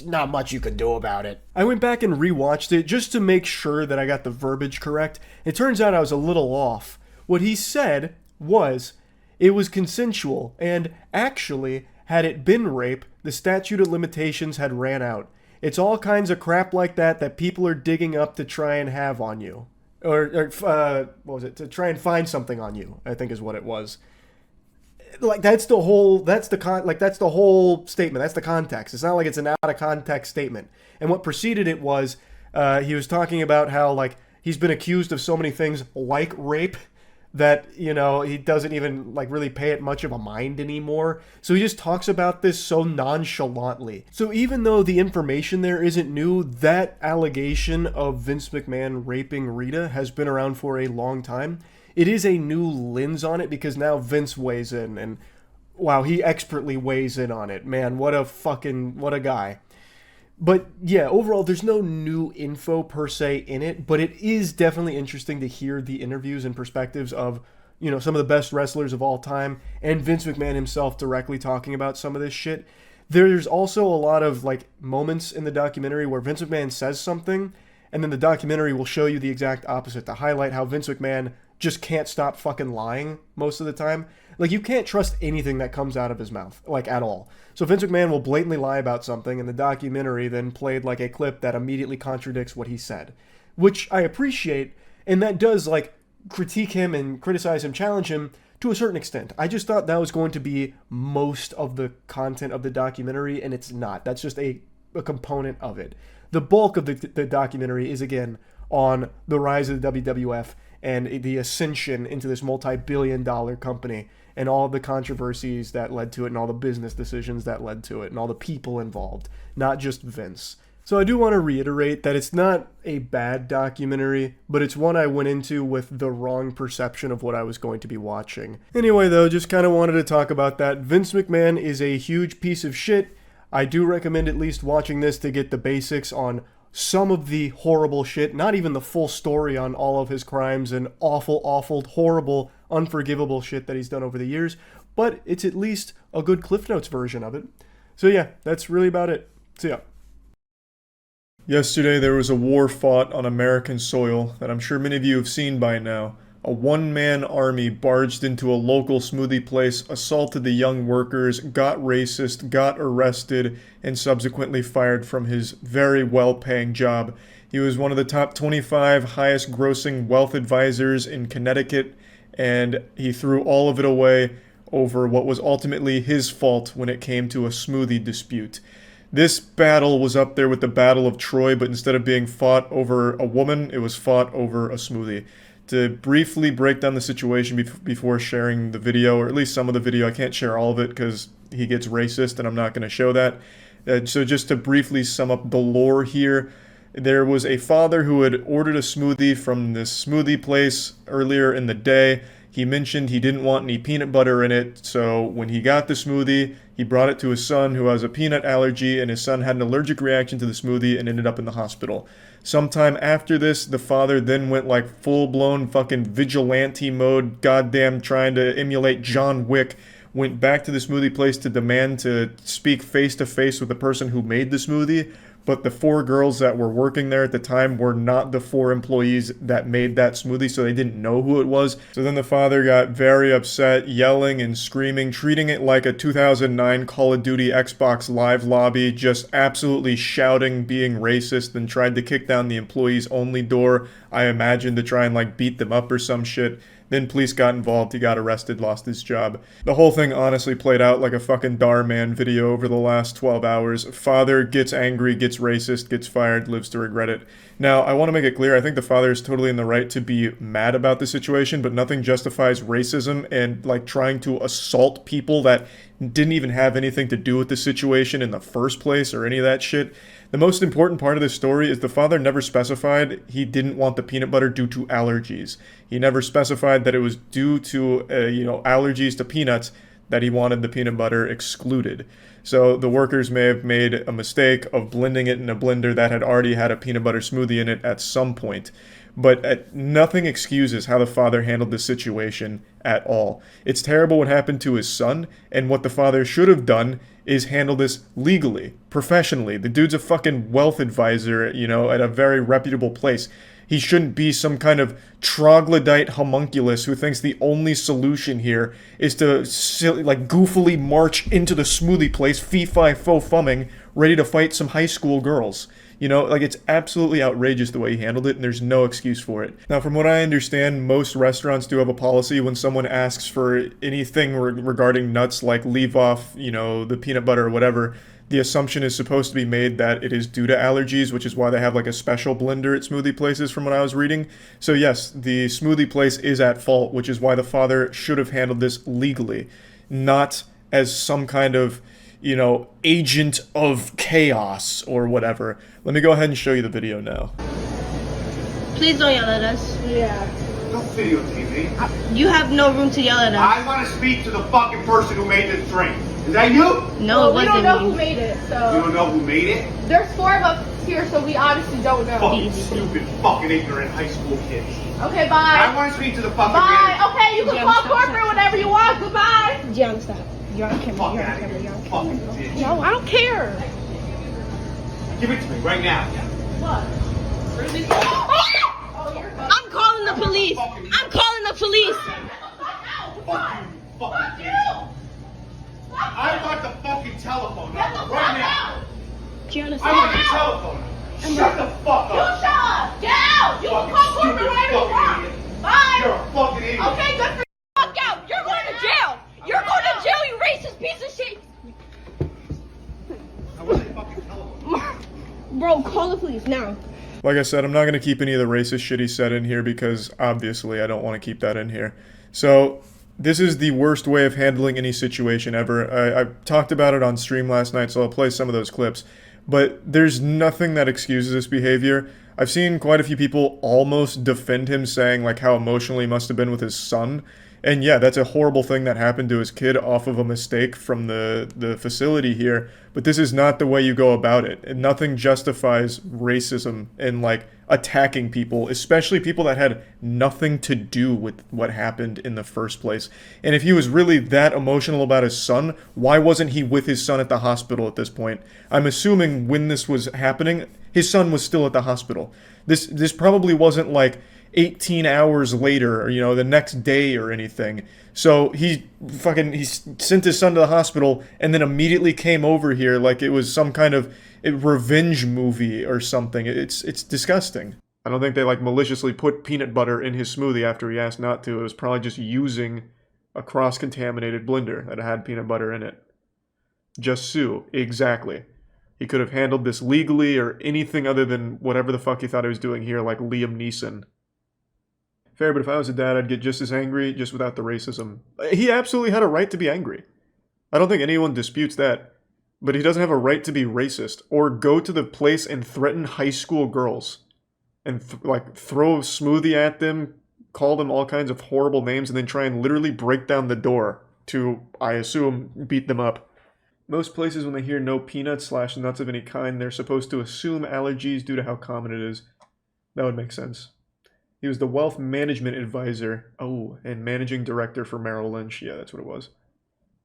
not much you could do about it. I went back and rewatched it just to make sure that I got the verbiage correct. It turns out I was a little off. What he said was, it was consensual, and actually, had it been rape, the statute of limitations had ran out. It's all kinds of crap like that people are digging up to try and have on you. Or what was it? To try and find something on you, I think is what it was. like that's the whole statement. That's the context. It's not like it's an out of context statement. And what preceded it was he was talking about how like he's been accused of so many things like rape that, you know, he doesn't even like really pay it much of a mind anymore. So he just talks about this so nonchalantly. So even though the information there isn't new, that allegation of Vince McMahon raping Rita has been around for a long time. It is a new lens on it because now Vince weighs in, and wow, he expertly weighs in on it. Man, what a guy. But yeah, overall, there's no new info per se in it, but it is definitely interesting to hear the interviews and perspectives of, you know, some of the best wrestlers of all time and Vince McMahon himself directly talking about some of this shit. There's also a lot of like moments in the documentary where Vince McMahon says something and then the documentary will show you the exact opposite to highlight how Vince McMahon just can't stop fucking lying most of the time. Like, you can't trust anything that comes out of his mouth, like, at all. So Vince McMahon will blatantly lie about something, and the documentary then played, like, a clip that immediately contradicts what he said. Which I appreciate, and that does, like, critique him and criticize him, challenge him to a certain extent. I just thought that was going to be most of the content of the documentary, and it's not. That's just a component of it. The bulk of the documentary is, again, on the rise of the WWF and the ascension into this multi-billion-dollar company and all the controversies that led to it and all the business decisions that led to it and all the people involved, not just Vince. So I do want to reiterate that it's not a bad documentary, but it's one I went into with the wrong perception of what I was going to be watching. Anyway, though, just kind of wanted to talk about that. Vince McMahon is a huge piece of shit. I do recommend at least watching this to get the basics on some of the horrible shit, not even the full story on all of his crimes and awful, horrible, unforgivable shit that he's done over the years, but it's at least a good Cliff Notes version of it. So yeah, that's really about it. See ya. Yesterday there was a war fought on American soil that I'm sure many of you have seen by now. A one-man army barged into a local smoothie place, assaulted the young workers, got racist, got arrested, and subsequently fired from his very well-paying job. He was one of the top 25 highest-grossing wealth advisors in Connecticut, and he threw all of it away over what was ultimately his fault when it came to a smoothie dispute. This battle was up there with the Battle of Troy, but instead of being fought over a woman, it was fought over a smoothie. To briefly break down the situation before sharing the video, or at least some of the video, I can't share all of it because he gets racist and I'm not going to show that. So just to briefly sum up the lore here, there was a father who had ordered a smoothie from this smoothie place earlier in the day. He mentioned he didn't want any peanut butter in it, so when he got the smoothie, he brought it to his son who has a peanut allergy, and his son had an allergic reaction to the smoothie and ended up in the hospital. Sometime after this, the father then went like full-blown fucking vigilante mode, goddamn trying to emulate John Wick, went back to the smoothie place to demand to speak face-to-face with the person who made the smoothie, but the 4 girls that were working there at the time were not the 4 employees that made that smoothie, so they didn't know who it was. So then the father got very upset, yelling and screaming, treating it like a 2009 Call of Duty Xbox Live lobby, just absolutely shouting, being racist, and tried to kick down the employees only door, I imagine, to try and like beat them up or some shit. Then police got involved, he got arrested, lost his job. The whole thing honestly played out like a fucking Dhar Mann video over the last 12 hours. Father gets angry, gets racist, gets fired, lives to regret it. Now, I want to make it clear, I think the father is totally in the right to be mad about the situation, but nothing justifies racism and like trying to assault people that didn't even have anything to do with the situation in the first place or any of that shit. The most important part of this story is the father never specified he didn't want the peanut butter due to allergies. He never specified that it was due to, allergies to peanuts that he wanted the peanut butter excluded. So the workers may have made a mistake of blending it in a blender that had already had a peanut butter smoothie in it at some point. But nothing excuses how the father handled the situation at all. It's terrible what happened to his son, and what the father should have done is handle this legally, professionally. The dude's a fucking wealth advisor, at a very reputable place. He shouldn't be some kind of troglodyte homunculus who thinks the only solution here is to goofily march into the smoothie place, fee-fi-fo-fumming, ready to fight some high school girls. You know, like, it's absolutely outrageous the way he handled it, and there's no excuse for it. Now, from what I understand, most restaurants do have a policy when someone asks for anything regarding nuts, like leave off, you know, the peanut butter or whatever, the assumption is supposed to be made that it is due to allergies, which is why they have like a special blender at smoothie places from what I was reading. So yes, the smoothie place is at fault, which is why the father should have handled this legally, not as some kind of, you know, agent of chaos or whatever. Let me go ahead and show you the video now. Please don't yell at us. Yeah. Don't videotape me. You have no room to yell at us. I want to speak to the fucking person who made this drink. Is that you? No, well, it wasn't we don't know me. who made it, so. You don't know who made it? There's 4 of us here, so we obviously don't know. Fucking stupid, fucking ignorant high school kids. Okay, bye. I want to speak to the fucking Bye. manager. Okay, you can call corporate whenever you want. Goodbye. Gianna, stop. You're on camera. You're on camera. You're on camera. No, I don't care. Give it to me right now. What? I'm calling the police. I'm calling the police. Fuck you. I want the fucking telephone number right now. Gianna, I want the telephone number. Shut the fuck You up. shut up. Get out. You can call corporate whenever you want. Bye. You're a fucking idiot. Okay, good for you. Fuck out. You're going to jail. You're going to jail, you racist piece of shit. I want the fucking telephone. Bro, call the police now. Like I said, I'm not going to keep any of the racist shit he said in here because obviously I don't want to keep that in here. So this is the worst way of handling any situation ever. I talked about it on stream last night, so I'll play some of those clips. But there's nothing that excuses this behavior. I've seen quite a few people almost defend him, saying like how emotional he must have been with his son. And yeah, that's a horrible thing that happened to his kid off of a mistake from the facility here. But this is not the way you go about it. And nothing justifies racism and like attacking people, especially people that had nothing to do with what happened in the first place. And if he was really that emotional about his son, why wasn't he with his son at the hospital at this point? I'm assuming when this was happening, his son was still at the hospital. This probably wasn't like 18 hours later, or, you know, the next day or anything. So he sent his son to the hospital and then immediately came over here like it was some kind of revenge movie or something. It's disgusting. I don't think they like maliciously put peanut butter in his smoothie after he asked not to. It was probably just using a cross-contaminated blender that had peanut butter in it. Just sue. Exactly. He could have handled this legally or anything other than whatever the fuck he thought he was doing here, like Liam Neeson. Fair, but if I was a dad, I'd get just as angry, just without the racism. He absolutely had a right to be angry. I don't think anyone disputes that. But he doesn't have a right to be racist, or go to the place and threaten high school girls. And throw a smoothie at them, call them all kinds of horrible names, and then try and literally break down the door to, I assume, beat them up. Most places, when they hear no peanuts / nuts of any kind, they're supposed to assume allergies due to how common it is. That would make sense. He was the wealth management advisor, and managing director for Merrill Lynch. Yeah, that's what it was.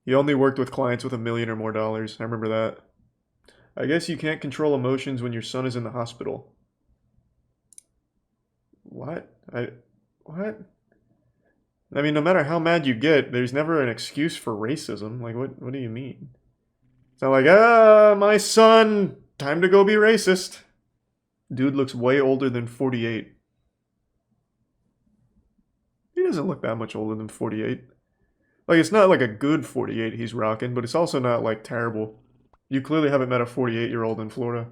He only worked with clients with $1 million or more. I remember that. I guess you can't control emotions when your son is in the hospital. What? What? I mean, no matter how mad you get, there's never an excuse for racism. Like, what do you mean? It's not like, my son, time to go be racist. Dude looks way older than 48. He doesn't look that much older than 48. Like, it's not like a good 48 he's rocking, but it's also not, like, terrible. You clearly haven't met a 48-year-old in Florida.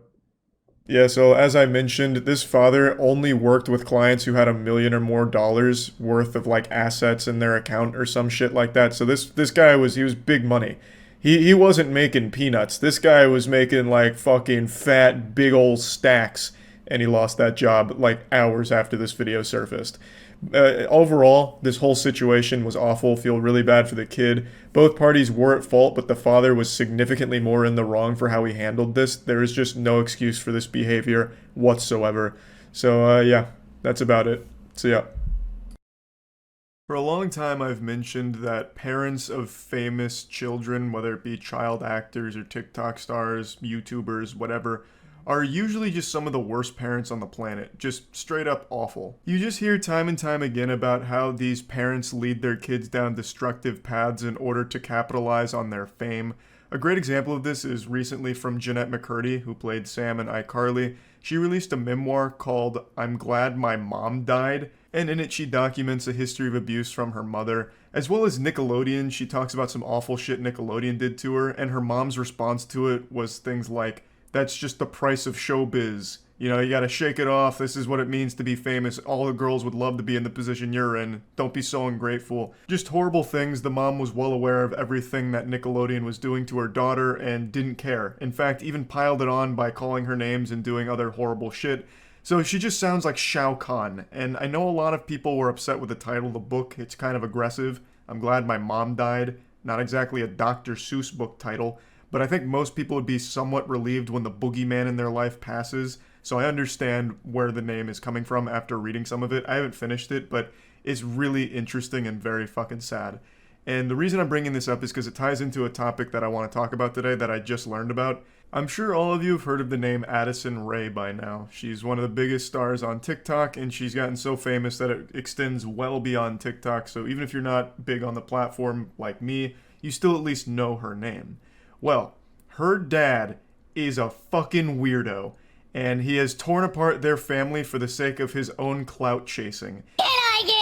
Yeah, so as I mentioned, this father only worked with clients who had $1 million or more worth of, like, assets in their account or some shit like that. So this guy was big money. He wasn't making peanuts. This guy was making, like, fucking fat, big old stacks. And he lost that job, like, hours after this video surfaced. Overall, this whole situation was awful. Feel really bad for the kid. Both parties were at fault, but the father was significantly more in the wrong for how he handled this. There is just no excuse for this behavior whatsoever. So, yeah, that's about it. So, yeah. For a long time, I've mentioned that parents of famous children, whether it be child actors or TikTok stars, YouTubers, whatever, are usually just some of the worst parents on the planet. Just straight up awful. You just hear time and time again about how these parents lead their kids down destructive paths in order to capitalize on their fame. A great example of this is recently from Jeanette McCurdy, who played Sam in iCarly. She released a memoir called I'm Glad My Mom Died, and in it she documents a history of abuse from her mother. As well as Nickelodeon, she talks about some awful shit Nickelodeon did to her, and her mom's response to it was things like, "That's just the price of showbiz. You know, you gotta shake it off. This is what it means to be famous. All the girls would love to be in the position you're in. Don't be so ungrateful." Just horrible things. The mom was well aware of everything that Nickelodeon was doing to her daughter and didn't care. In fact, even piled it on by calling her names and doing other horrible shit. So she just sounds like Shao Kahn. And I know a lot of people were upset with the title of the book. It's kind of aggressive. I'm Glad My Mom Died. Not exactly a Dr. Seuss book title. But I think most people would be somewhat relieved when the boogeyman in their life passes. So I understand where the name is coming from after reading some of it. I haven't finished it, but it's really interesting and very fucking sad. And the reason I'm bringing this up is because it ties into a topic that I want to talk about today that I just learned about. I'm sure all of you have heard of the name Addison Rae by now. She's one of the biggest stars on TikTok, and she's gotten so famous that it extends well beyond TikTok. So even if you're not big on the platform like me, you still at least know her name. Well, her dad is a fucking weirdo, and he has torn apart their family for the sake of his own clout chasing. Can I get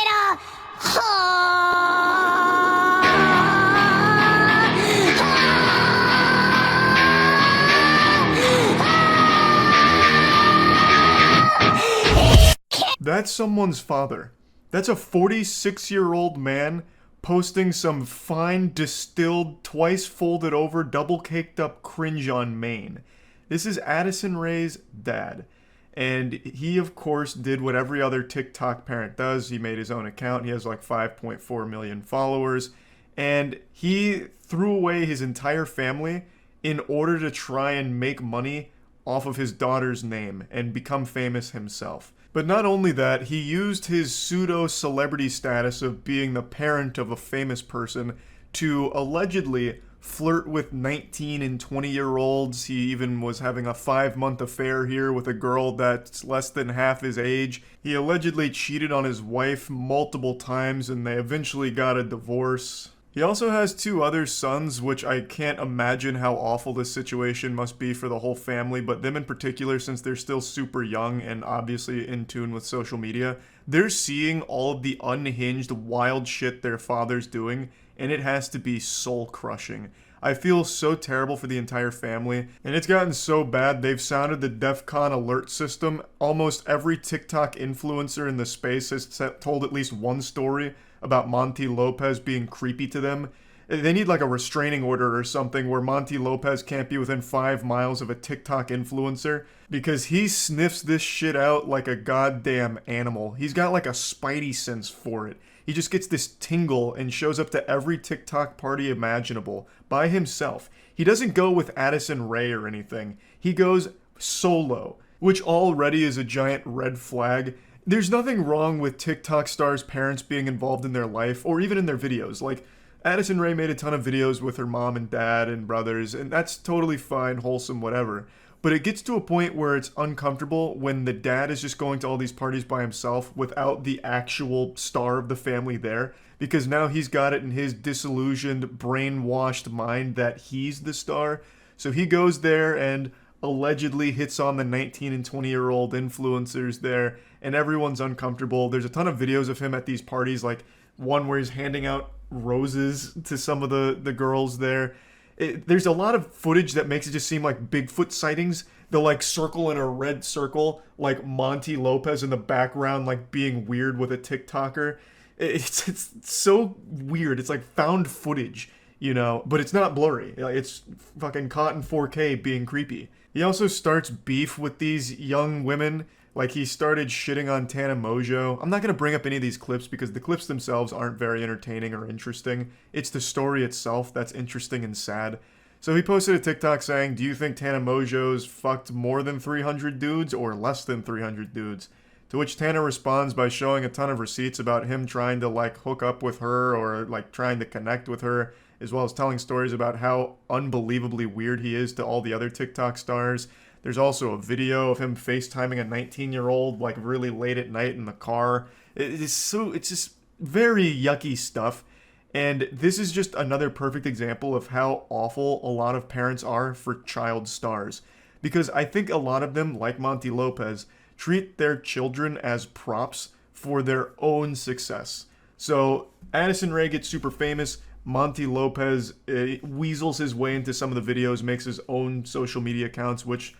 That's someone's father. That's a 46-year-old man posting some fine, distilled, twice folded over, double caked up cringe on Maine. This is Addison Rae's dad. And he, of course, did what every other TikTok parent does. He made his own account. He has like 5.4 million followers. And he threw away his entire family in order to try and make money off of his daughter's name and become famous himself. But not only that, he used his pseudo-celebrity status of being the parent of a famous person to allegedly flirt with 19 and 20-year-olds. He even was having a 5-month affair here with a girl that's less than half his age. He allegedly cheated on his wife multiple times, and they eventually got a divorce. He also has 2 other sons, which I can't imagine how awful this situation must be for the whole family, but them in particular, since they're still super young and obviously in tune with social media, they're seeing all of the unhinged, wild shit their father's doing, and it has to be soul-crushing. I feel so terrible for the entire family, and it's gotten so bad they've sounded the DEFCON alert system. Almost every TikTok influencer in the space has told at least one story about Monty Lopez being creepy to them. They need like a restraining order or something where Monty Lopez can't be within 5 miles of a TikTok influencer because he sniffs this shit out like a goddamn animal. He's got like a spidey sense for it. He just gets this tingle and shows up to every TikTok party imaginable by himself. He doesn't go with Addison Rae or anything. He goes solo, which already is a giant red flag. There's nothing wrong with TikTok stars' parents being involved in their life or even in their videos. Like, Addison Rae made a ton of videos with her mom and dad and brothers, and that's totally fine, wholesome, whatever. But it gets to a point where it's uncomfortable when the dad is just going to all these parties by himself without the actual star of the family there, because now he's got it in his disillusioned, brainwashed mind that he's the star. So he goes there and allegedly hits on the 19 and 20-year-old influencers there, and everyone's uncomfortable. There's a ton of videos of him at these parties, like one where he's handing out roses to some of the girls there. There's a lot of footage that makes it just seem like Bigfoot sightings. They'll like circle in a red circle, like Monty Lopez in the background, like being weird with a TikToker. It's so weird. It's like found footage, you know, but it's not blurry. It's fucking caught in 4K being creepy. He also starts beef with these young women. Like, he started shitting on Tana Mongeau. I'm not going to bring up any of these clips because the clips themselves aren't very entertaining or interesting. It's the story itself that's interesting and sad. So he posted a TikTok saying, "Do you think Tana Mongeau's fucked more than 300 dudes or less than 300 dudes?" To which Tana responds by showing a ton of receipts about him trying to, like, hook up with her or, like, trying to connect with her, as well as telling stories about how unbelievably weird he is to all the other TikTok stars. There's also a video of him FaceTiming a 19-year-old like really late at night in the car. It's just very yucky stuff. And this is just another perfect example of how awful a lot of parents are for child stars. Because I think a lot of them, like Monty Lopez, treat their children as props for their own success. So Addison Rae gets super famous. Monty Lopez weasels his way into some of the videos, makes his own social media accounts, which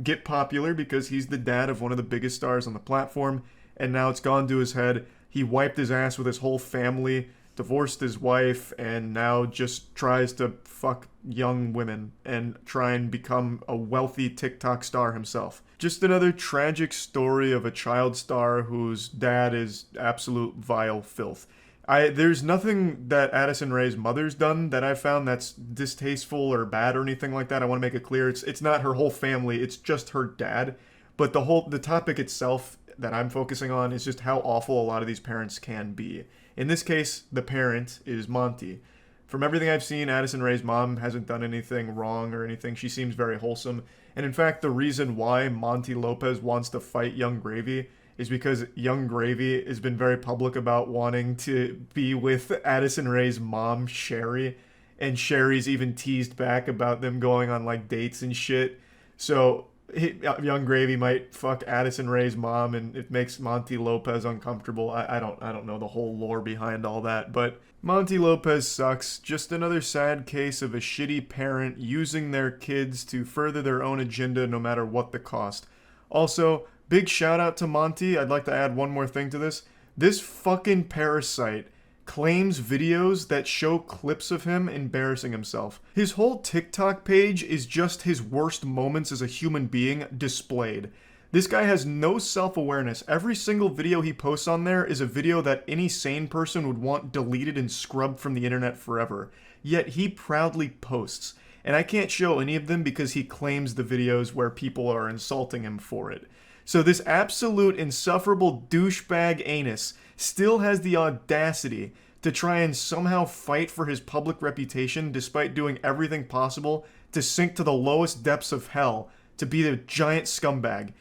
get popular because he's the dad of one of the biggest stars on the platform. And now it's gone to his head. He wiped his ass with his whole family, divorced his wife, and now just tries to fuck young women and try and become a wealthy TikTok star himself. Just another tragic story of a child star whose dad is absolute vile filth. There's nothing that Addison Rae's mother's done that I've found that's distasteful or bad or anything like that. I want to make it clear. It's not her whole family, it's just her dad. But the topic itself that I'm focusing on is just how awful a lot of these parents can be. In this case, the parent is Monty. From everything I've seen, Addison Rae's mom hasn't done anything wrong or anything. She seems very wholesome. And in fact, the reason why Monty Lopez wants to fight Young Gravy is because Young Gravy has been very public about wanting to be with Addison Rae's mom, Sherry. And Sherry's even teased back about them going on like dates and shit. So Young Gravy might fuck Addison Rae's mom, and it makes Monty Lopez uncomfortable. I don't know the whole lore behind all that, but Monty Lopez sucks. Just another sad case of a shitty parent using their kids to further their own agenda no matter what the cost. Also, big shout out to Monty. I'd like to add one more thing to this. This fucking parasite claims videos that show clips of him embarrassing himself. His whole TikTok page is just his worst moments as a human being displayed. This guy has no self-awareness. Every single video he posts on there is a video that any sane person would want deleted and scrubbed from the internet forever. Yet he proudly posts. And I can't show any of them because he claims the videos where people are insulting him for it. So this absolute insufferable douchebag anus still has the audacity to try and somehow fight for his public reputation despite doing everything possible to sink to the lowest depths of hell to be the giant scumbag.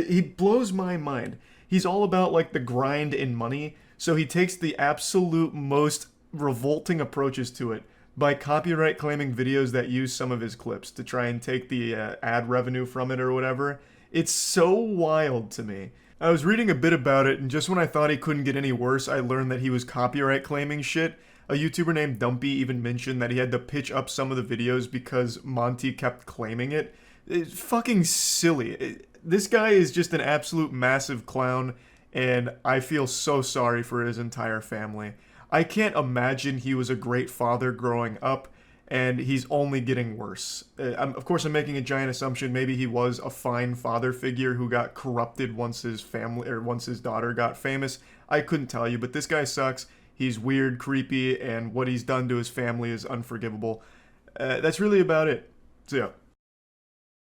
He blows my mind. He's all about like the grind and money, so he takes the absolute most revolting approaches to it by copyright claiming videos that use some of his clips to try and take the ad revenue from it or whatever. It's so wild to me. I was reading a bit about it, and just when I thought he couldn't get any worse, I learned that he was copyright claiming shit. A YouTuber named Dumpy even mentioned that he had to pitch up some of the videos because Monty kept claiming it. It's fucking silly. This guy is just an absolute massive clown, and I feel so sorry for his entire family. I can't imagine he was a great father growing up, and he's only getting worse. Of course, I'm making a giant assumption. Maybe he was a fine father figure who got corrupted once his family or once his daughter got famous. I couldn't tell you, but this guy sucks. He's weird, creepy, and what he's done to his family is unforgivable. That's really about it. So yeah.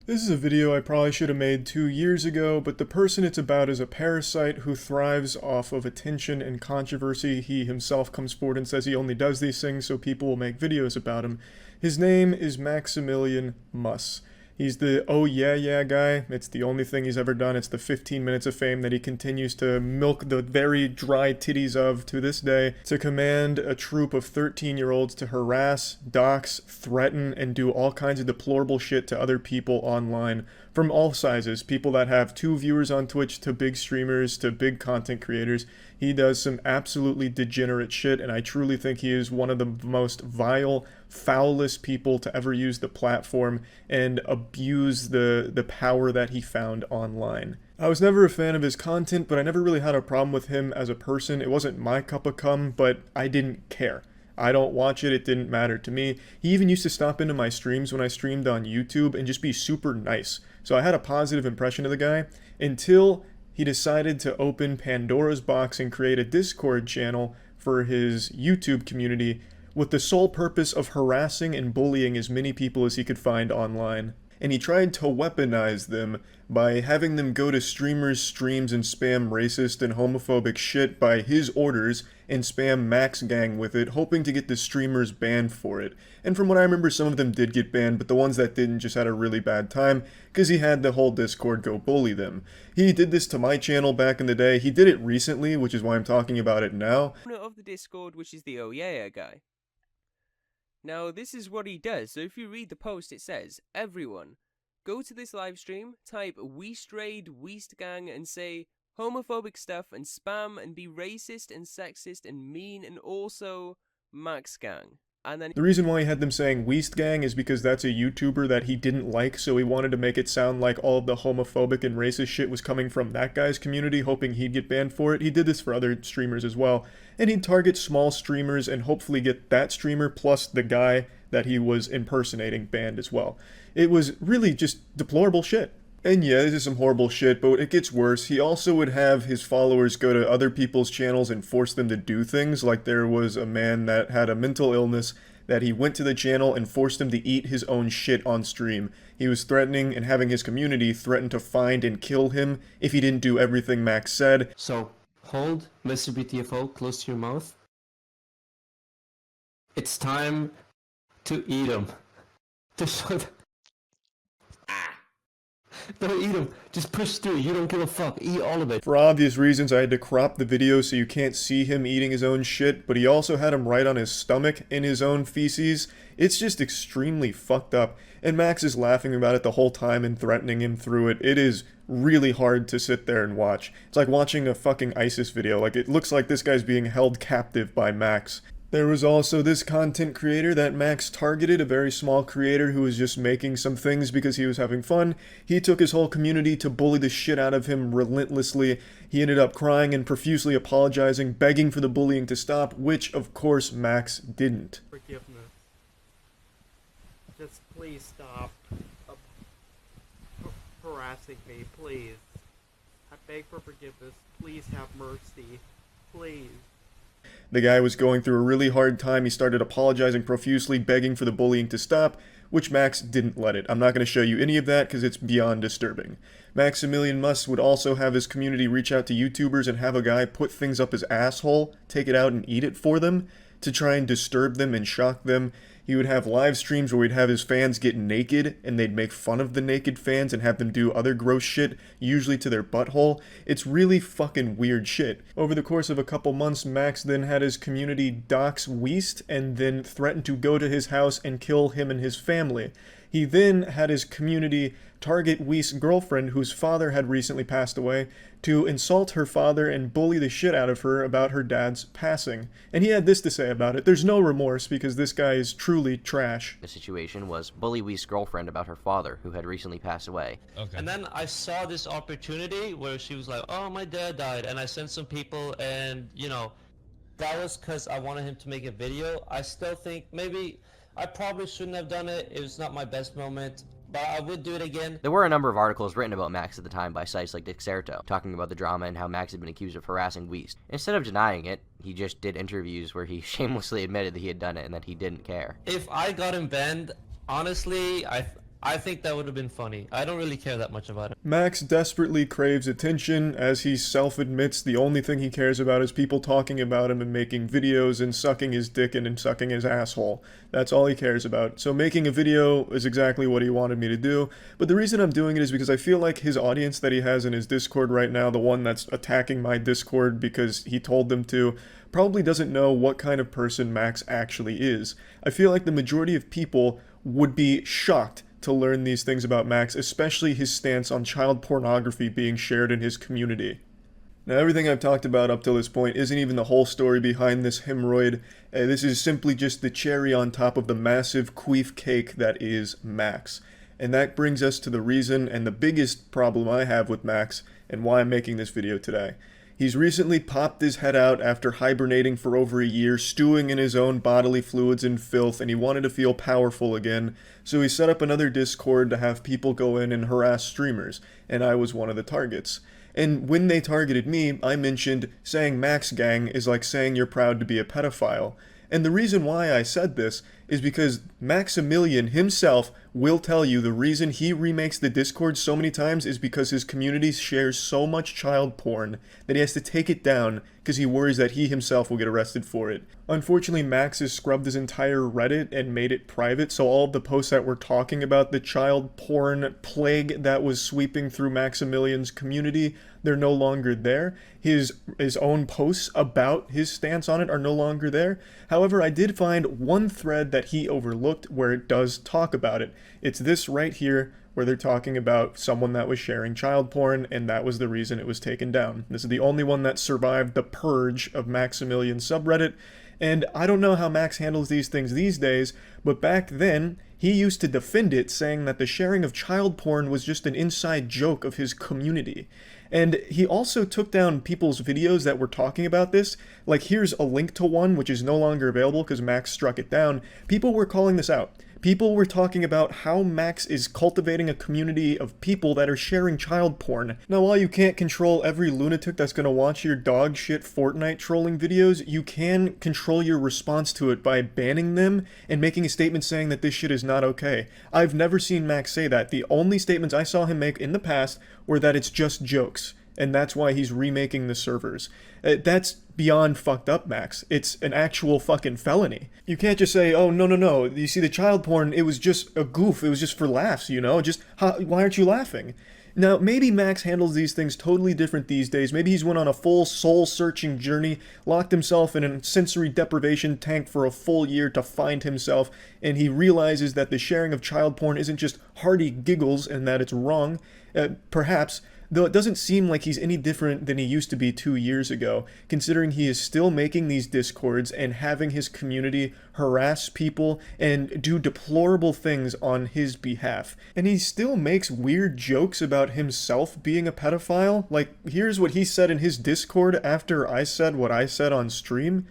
This is a video I probably should have made 2 years ago, but the person it's about is a parasite who thrives off of attention and controversy. He himself comes forward and says he only does these things so people will make videos about him. His name is Maximilian Muss. He's the oh yeah yeah guy. It's the only thing he's ever done. It's the 15 minutes of fame that he continues to milk the very dry titties of to this day to command a troop of 13-year-olds to harass, dox, threaten, and do all kinds of deplorable shit to other people online from all sizes. People that have 2 viewers on Twitch to big streamers to big content creators. He does some absolutely degenerate shit, and I truly think he is one of the most vile, foulest people to ever use the platform and abuse the power that he found online. I was never a fan of his content, but I never really had a problem with him as a person. It wasn't my cup of cum, but I didn't care. I don't watch it, it didn't matter to me. He even used to stop into my streams when I streamed on YouTube and just be super nice. So I had a positive impression of the guy until he decided to open Pandora's box and create a Discord channel for his YouTube community with the sole purpose of harassing and bullying as many people as he could find online. And he tried to weaponize them by having them go to streamers' streams and spam racist and homophobic shit by his orders and spam Max Gang with it, hoping to get the streamers banned for it. And from what I remember, some of them did get banned, but the ones that didn't just had a really bad time, because he had the whole Discord go bully them. He did this to my channel back in the day. He did it recently, which is why I'm talking about it now. Of the Discord, which is the Oh Yeah guy. Now, this is what he does. So if you read the post, it says, everyone, go to this live stream, type Weast Raid, Weast Gang, and say homophobic stuff, and spam, and be racist, and sexist, and mean, and also Max Gang. And then the reason why he had them saying Weast Gang is because that's a YouTuber that he didn't like, so he wanted to make it sound like all of the homophobic and racist shit was coming from that guy's community, hoping he'd get banned for it. He did this for other streamers as well, and he'd target small streamers and hopefully get that streamer plus the guy that he was impersonating banned as well. It was really just deplorable shit. And yeah, this is some horrible shit, but it gets worse. He also would have his followers go to other people's channels and force them to do things, like there was a man that had a mental illness that he went to the channel and forced him to eat his own shit on stream. He was threatening and having his community threaten to find and kill him if he didn't do everything Max said. So, hold Mr. BTFO close to your mouth. It's time to eat him. To show the... Don't eat them. Just push through. You don't give a fuck. Eat all of it. For obvious reasons, I had to crop the video so you can't see him eating his own shit, but he also had him right on his stomach in his own feces. It's just extremely fucked up, and Max is laughing about it the whole time and threatening him through it. It is really hard to sit there and watch. It's like watching a fucking ISIS video. Like, it looks like this guy's being held captive by Max. There was also this content creator that Max targeted, a very small creator who was just making some things because he was having fun. He took his whole community to bully the shit out of him relentlessly. He ended up crying and profusely apologizing, begging for the bullying to stop, which, of course, Max didn't. Forgiveness. Just please stop harassing me, please. I beg for forgiveness. Please have mercy. Please. The guy was going through a really hard time. He started apologizing profusely, begging for the bullying to stop, which Max didn't let it. I'm not going to show you any of that because it's beyond disturbing. Maximilian Muss would also have his community reach out to YouTubers and have a guy put things up his asshole, take it out and eat it for them, to try and disturb them and shock them. He would have live streams where he'd have his fans get naked, and they'd make fun of the naked fans and have them do other gross shit, usually to their butthole. It's really fucking weird shit. Over the course of a couple months, Max then had his community dox Weast, and then threatened to go to his house and kill him and his family. He then had his community target Weast's girlfriend, whose father had recently passed away, to insult her father and bully the shit out of her about her dad's passing. And he had this to say about it: there's no remorse because this guy is truly trash. The situation was bully Weast's girlfriend about her father, who had recently passed away. Okay. And then I saw this opportunity where she was like, oh, my dad died, and I sent some people, and, you know, that was because I wanted him to make a video. I still think maybe I probably shouldn't have done it. It was not my best moment, but I would do it again. There were a number of articles written about Max at the time by sites like Nikocado, talking about the drama and how Max had been accused of harassing Weast. Instead of denying it, he just did interviews where he shamelessly admitted that he had done it and that he didn't care. If I got him banned, honestly, I think that would have been funny. I don't really care that much about it. Max desperately craves attention. As he self-admits, the only thing he cares about is people talking about him and making videos and sucking his dick and sucking his asshole. That's all he cares about. So making a video is exactly what he wanted me to do. But the reason I'm doing it is because I feel like his audience that he has in his Discord right now, the one that's attacking my Discord because he told them to, probably doesn't know what kind of person Max actually is. I feel like the majority of people would be shocked to learn these things about Max, especially his stance on child pornography being shared in his community. Now, everything I've talked about up till this point isn't even the whole story behind this hemorrhoid. This is simply just the cherry on top of the massive queef cake that is Max. And that brings us to the reason and the biggest problem I have with Max and why I'm making this video today. He's recently popped his head out after hibernating for over a year, stewing in his own bodily fluids and filth, and he wanted to feel powerful again, so he set up another Discord to have people go in and harass streamers, and I was one of the targets. And when they targeted me, I mentioned saying Max Gang is like saying you're proud to be a pedophile. And the reason why I said this is because Maximilian himself will tell you the reason he remakes the Discord so many times is because his community shares so much child porn that he has to take it down because he worries that he himself will get arrested for it. Unfortunately, Max has scrubbed his entire Reddit and made it private, so all of the posts that were talking about the child porn plague that was sweeping through Maximilian's community, they're no longer there. His own posts about his stance on it are no longer there. However, I did find one thread that he overlooked where it does talk about it. It's this right here, where they're talking about someone that was sharing child porn, and that was the reason it was taken down. This is the only one that survived the purge of Maximilian's subreddit, and I don't know how Max handles these things these days, but back then, he used to defend it, saying that the sharing of child porn was just an inside joke of his community. And he also took down people's videos that were talking about this. Like, here's a link to one, which is no longer available because Max struck it down. People were calling this out. People were talking about how Max is cultivating a community of people that are sharing child porn. Now, while you can't control every lunatic that's gonna watch your dog shit Fortnite trolling videos, you can control your response to it by banning them and making a statement saying that this shit is not okay. I've never seen Max say that. The only statements I saw him make in the past were that it's just jokes, and that's why he's remaking the servers. That's beyond fucked up, Max. It's an actual fucking felony. You can't just say, oh, no. You see, the child porn, it was just a goof. It was just for laughs, you know? Just, why aren't you laughing? Now, maybe Max handles these things totally different these days. Maybe he's went on a full soul-searching journey, locked himself in a sensory deprivation tank for a full year to find himself, and he realizes that the sharing of child porn isn't just hearty giggles and that it's wrong. Perhaps. Though it doesn't seem like he's any different than he used to be 2 years ago, considering he is still making these Discords and having his community harass people and do deplorable things on his behalf. And he still makes weird jokes about himself being a pedophile. Like, here's what he said in his Discord after I said what I said on stream.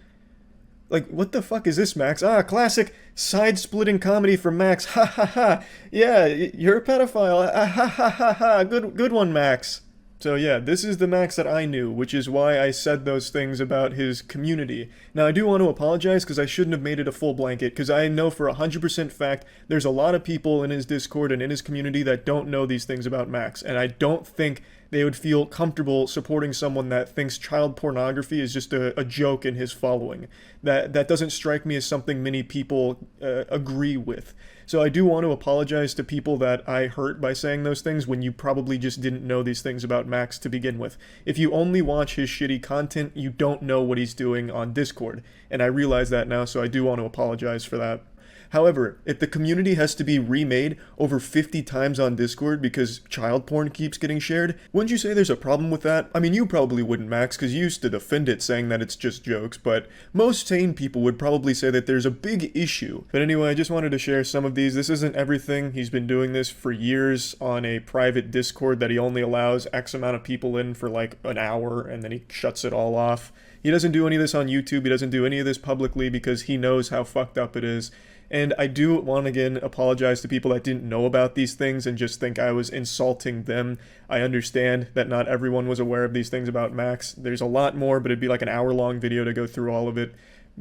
Like, what the fuck is this, Max? Classic side-splitting comedy from Max. Ha ha ha. Yeah, you're a pedophile. Ha ha ha ha. Good one, Max. So yeah, this is the Max that I knew, which is why I said those things about his community. Now, I do want to apologize because I shouldn't have made it a full blanket, because I know for 100% fact there's a lot of people in his Discord and in his community that don't know these things about Max, and I don't think they would feel comfortable supporting someone that thinks child pornography is just a joke in his following. That doesn't strike me as something many people agree with. So I do want to apologize to people that I hurt by saying those things when you probably just didn't know these things about Max to begin with. If you only watch his shitty content, you don't know what he's doing on Discord. And I realize that now, so I do want to apologize for that. However, if the community has to be remade over 50 times on Discord because child porn keeps getting shared, wouldn't you say there's a problem with that? I mean, you probably wouldn't, Max, because you used to defend it saying that it's just jokes, but most sane people would probably say that there's a big issue. But anyway, I just wanted to share some of these. This isn't everything. He's been doing this for years on a private Discord that he only allows X amount of people in for like an hour, and then he shuts it all off. He doesn't do any of this on YouTube. He doesn't do any of this publicly because he knows how fucked up it is. And I do want to again apologize to people that didn't know about these things and just think I was insulting them. I understand that not everyone was aware of these things about Max. There's a lot more, but it'd be like an hour-long video to go through all of it.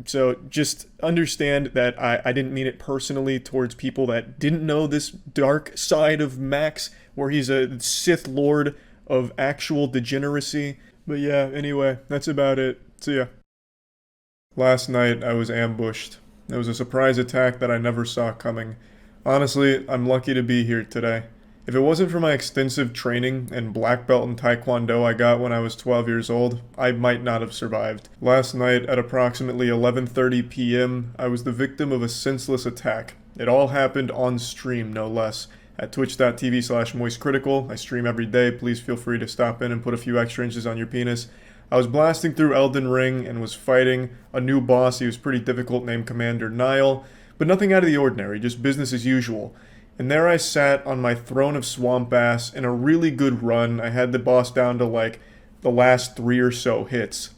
So just understand that I didn't mean it personally towards people that didn't know this dark side of Max, where he's a Sith Lord of actual degeneracy. But yeah, anyway, that's about it. See ya. Last night, I was ambushed. It was a surprise attack that I never saw coming. Honestly, I'm lucky to be here today. If it wasn't for my extensive training and black belt in Taekwondo I got when I was 12 years old, I might not have survived. Last night, at approximately 11:30 p.m., I was the victim of a senseless attack. It all happened on stream, no less. At twitch.tv/moistcritical, I stream every day. Please feel free to stop in and put a few extra inches on your penis. I was blasting through Elden Ring and was fighting a new boss. He was pretty difficult, named Commander Nile, but nothing out of the ordinary, just business as usual. And there I sat on my throne of Swamp Ass in a really good run. I had the boss down to like the last 3 or so hits.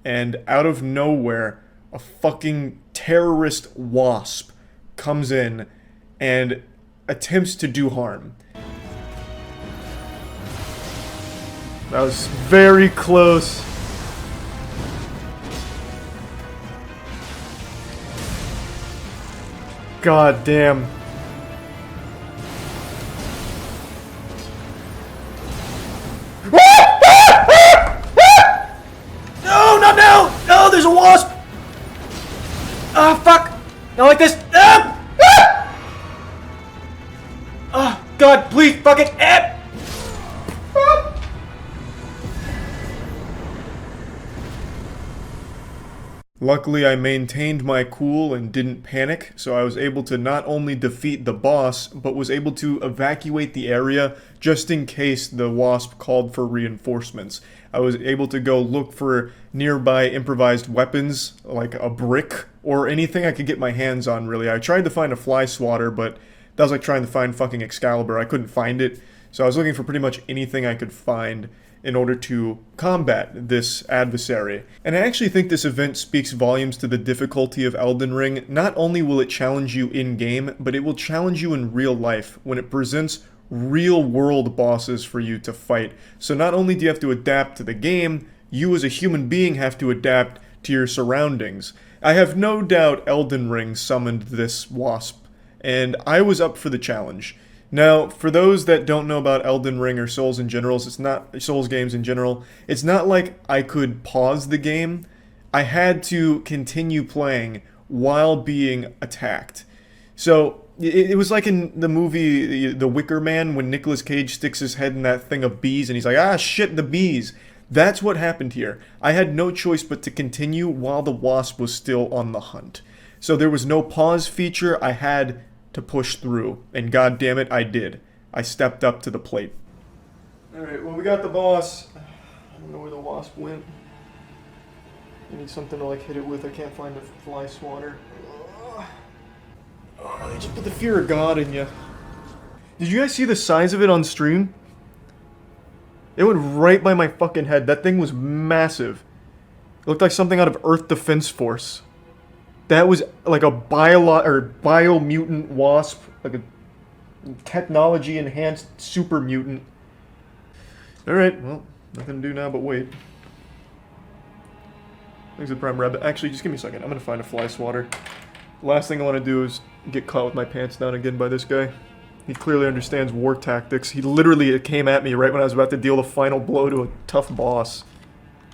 And out of nowhere, a fucking terrorist wasp comes in and attempts to do harm. That was very close. God damn. No, not now! No, there's a wasp! Ah, fuck! Not like this! Ah! Ah! Ah, God, please, fuck it! Ah! Ah! Luckily, I maintained my cool and didn't panic, so I was able to not only defeat the boss, but was able to evacuate the area just in case the wasp called for reinforcements. I was able to go look for nearby improvised weapons, like a brick, or anything I could get my hands on, really. I tried to find a fly swatter, but that was like trying to find fucking Excalibur. I couldn't find it, so I was looking for pretty much anything I could find in order to combat this adversary. And I actually think this event speaks volumes to the difficulty of Elden Ring. Not only will it challenge you in-game, but it will challenge you in real life when it presents real-world bosses for you to fight. So not only do you have to adapt to the game, you as a human being have to adapt to your surroundings. I have no doubt Elden Ring summoned this wasp, and I was up for the challenge. Now, for those that don't know about Elden Ring or Souls in general, Souls games in general, it's not like I could pause the game. I had to continue playing while being attacked. So, it was like in the movie The Wicker Man when Nicolas Cage sticks his head in that thing of bees and he's like, ah, shit, the bees. That's what happened here. I had no choice but to continue while the wasp was still on the hunt. So there was no pause feature. I had to push through, and god damn it, I did. I stepped up to the plate. Alright, well, we got the boss. I don't know where the wasp went. I need something to like hit it with. I can't find a fly swatter. Oh, they just put the fear of God in you. Did you guys see the size of it on stream? It went right by my fucking head. That thing was massive. It looked like something out of Earth Defense Force. That was like a bio-mutant wasp, like a technology-enhanced super mutant. Alright, well, nothing to do now but wait. Thanks to Prime Rabbit. Actually, just give me a second. I'm gonna find a fly swatter. Last thing I want to do is get caught with my pants down again by this guy. He clearly understands war tactics. He literally came at me right when I was about to deal the final blow to a tough boss.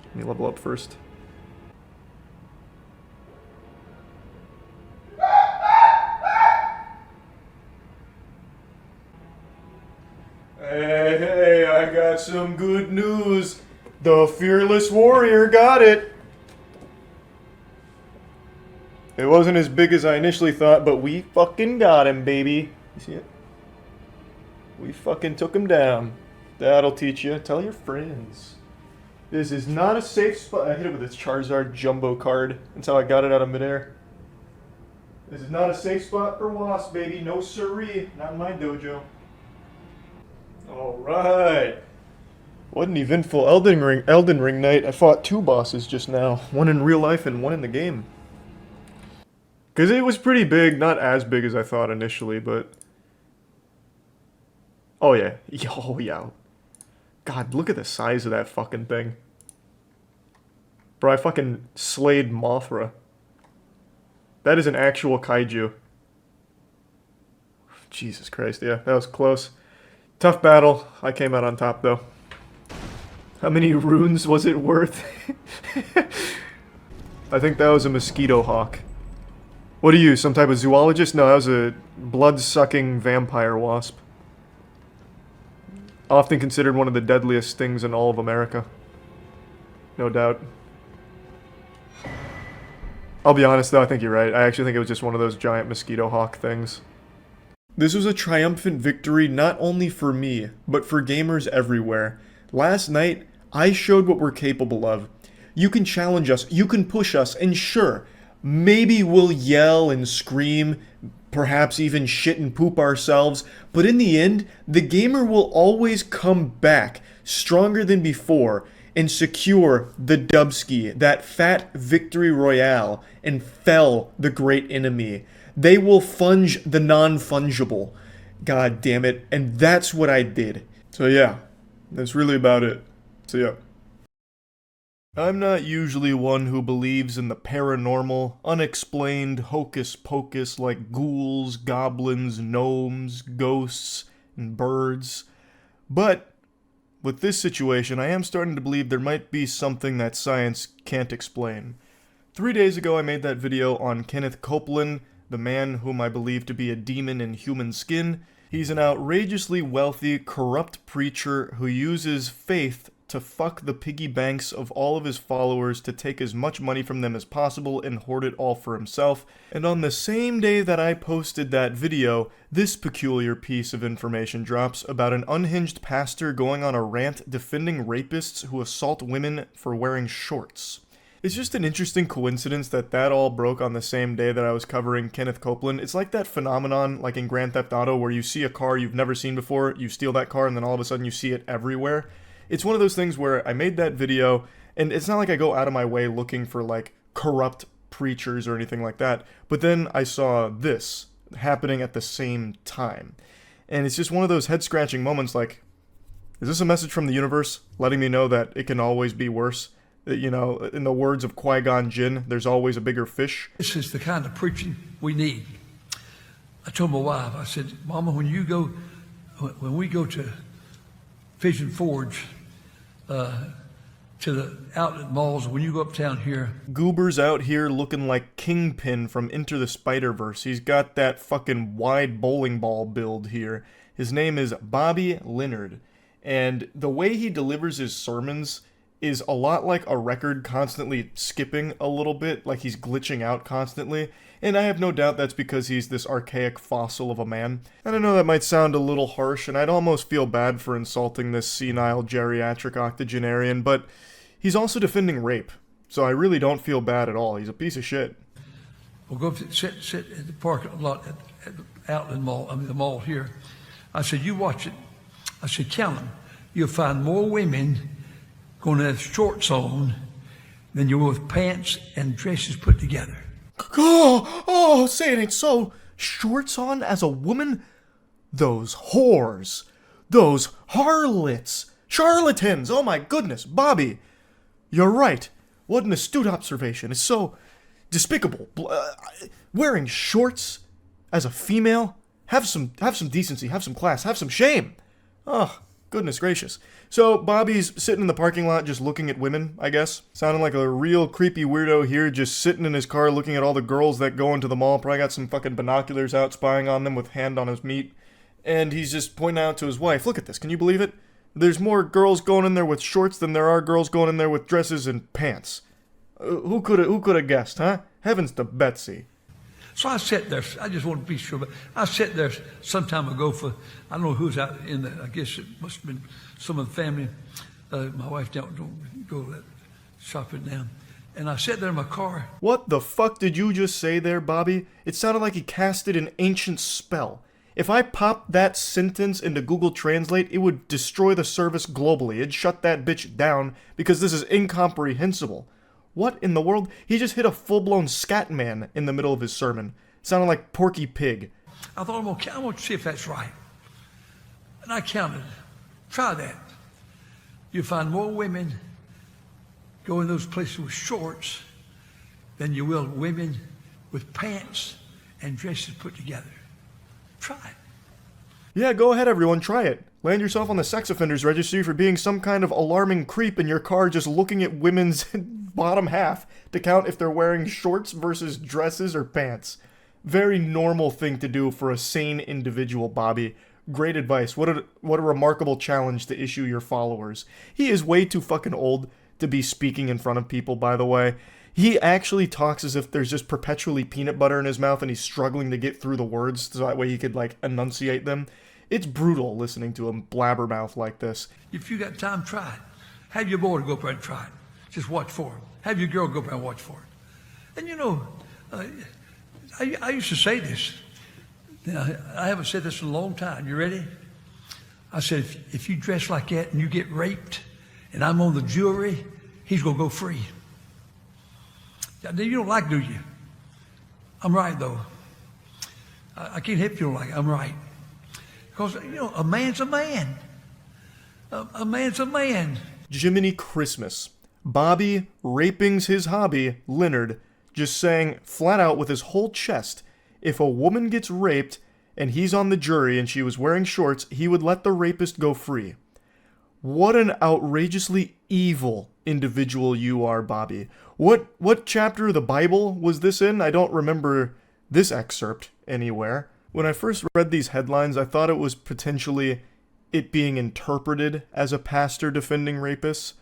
Let me level up first. Hey, I got some good news. The Fearless Warrior got it. It wasn't as big as I initially thought, but we fucking got him, baby. You see it? We fucking took him down. That'll teach you. Tell your friends. This is not a safe spot. I hit it with this Charizard Jumbo card. That's how I got it out of midair. This is not a safe spot for Wasp, baby. No siree. Not in my dojo. Alright. What an eventful Elden Ring night. I fought 2 bosses just now. One in real life and one in the game. Because it was pretty big. Not as big as I thought initially, but... Oh yeah. Oh yeah. God, look at the size of that fucking thing. Bro, I fucking slayed Mothra. That is an actual kaiju. Jesus Christ, yeah, that was close. Tough battle. I came out on top, though. How many runes was it worth? I think that was a mosquito hawk. What are you, some type of zoologist? No, that was a blood-sucking vampire wasp. Often considered one of the deadliest things in all of America. No doubt. I'll be honest, though, I think you're right. I actually think it was just one of those giant mosquito hawk things. This was a triumphant victory not only for me, but for gamers everywhere. Last night, I showed what we're capable of. You can challenge us, you can push us, and sure, maybe we'll yell and scream, perhaps even shit and poop ourselves, but in the end, the gamer will always come back, stronger than before, and secure the dubski, that fat victory royale, and fell the great enemy. They will funge the non-fungible. God damn it. And that's what I did. So yeah, that's really about it. So yeah. I'm not usually one who believes in the paranormal, unexplained hocus-pocus like ghouls, goblins, gnomes, ghosts, and birds. But with this situation, I am starting to believe there might be something that science can't explain. 3 days ago, I made that video on Kenneth Copeland, the man whom I believe to be a demon in human skin. He's an outrageously wealthy, corrupt preacher who uses faith to fuck the piggy banks of all of his followers to take as much money from them as possible and hoard it all for himself. And on the same day that I posted that video, this peculiar piece of information drops about an unhinged pastor going on a rant defending rapists who assault women for wearing shorts. It's just an interesting coincidence that that all broke on the same day that I was covering Kenneth Copeland. It's like that phenomenon, like in Grand Theft Auto, where you see a car you've never seen before, you steal that car, and then all of a sudden you see it everywhere. It's one of those things where I made that video, and it's not like I go out of my way looking for, like, corrupt preachers or anything like that, but then I saw this happening at the same time. And it's just one of those head-scratching moments like, is this a message from the universe letting me know that it can always be worse? You know, in the words of Qui-Gon Jinn, there's always a bigger fish. This is the kind of preaching we need. I told my wife, I said, Mama, when we go to Pigeon Forge, to the outlet malls, when you go uptown here. Goober's out here looking like Kingpin from Into the Spider-Verse. He's got that fucking wide bowling ball build here. His name is Bobby Leonard. And the way he delivers his sermons is a lot like a record constantly skipping a little bit, like he's glitching out constantly. And I have no doubt that's because he's this archaic fossil of a man. And I know that might sound a little harsh, and I'd almost feel bad for insulting this senile geriatric octogenarian, but he's also defending rape. So I really don't feel bad at all. He's a piece of shit. We'll go sit at the parking lot at the outlet mall, the mall here. I said, you watch it. I said, count them. You'll find more women going to have shorts on than you will with pants and dresses put together. Oh, say it ain't so. Shorts on as a woman? Those whores. Those harlots. Charlatans. Oh my goodness, Bobby. You're right. What an astute observation. It's so despicable. Wearing shorts as a female? Have some decency, have some class, have some shame. Oh, goodness gracious. So Bobby's sitting in the parking lot just looking at women, I guess. Sounding like a real creepy weirdo here, just sitting in his car looking at all the girls that go into the mall. Probably got some fucking binoculars out spying on them with hand on his meat. And he's just pointing out to his wife, look at this, can you believe it? There's more girls going in there with shorts than there are girls going in there with dresses and pants. Who could have guessed, huh? Heavens to Betsy. So I sat there, I just want to be sure, but I sat there some time ago for, I don't know who's out in there, I guess it must have been some of the family. My wife don't go shopping now. And I sat there in my car. What the fuck did you just say there, Bobby? It sounded like he casted an ancient spell. If I popped that sentence into Google Translate, it would destroy the service globally. It'd shut that bitch down because this is incomprehensible. What in the world? He just hit a full-blown scat man in the middle of his sermon. Sounded like Porky Pig. I thought, I'm going to see if that's right. And I counted. Try that. You'll find more women go in those places with shorts than you will women with pants and dresses put together. Try it. Yeah, go ahead everyone, try it. Land yourself on the sex offenders registry for being some kind of alarming creep in your car just looking at women's bottom half to count if they're wearing shorts versus dresses or pants. Very normal thing to do for a sane individual, Bobby. Great advice. What a remarkable challenge to issue your followers. He is way too fucking old to be speaking in front of people, by the way. He actually talks as if there's just perpetually peanut butter in his mouth and he's struggling to get through the words so that way he could, like, enunciate them. It's brutal listening to him blabbermouth like this. If you got time, try it. Have your boy go up there and try it. Just watch for him. Have your girl go up there and watch for it. And you know, I used to say this. Now, I haven't said this in a long time. You ready? I said, if you dress like that and you get raped and I'm on the jury, he's going to go free. You don't like, do you? I'm right, though. I can't help you don't like it. I'm right. Because, you know, a man's a man. A man's a man. Jiminy Christmas. Bobby raping's his hobby, Leonard, just saying flat out with his whole chest, if a woman gets raped and he's on the jury and she was wearing shorts, he would let the rapist go free. What an outrageously evil individual you are, Bobby. What chapter of the Bible was this in? I don't remember this excerpt anywhere. When I first read these headlines, I thought it was potentially it being interpreted as a pastor defending rapists.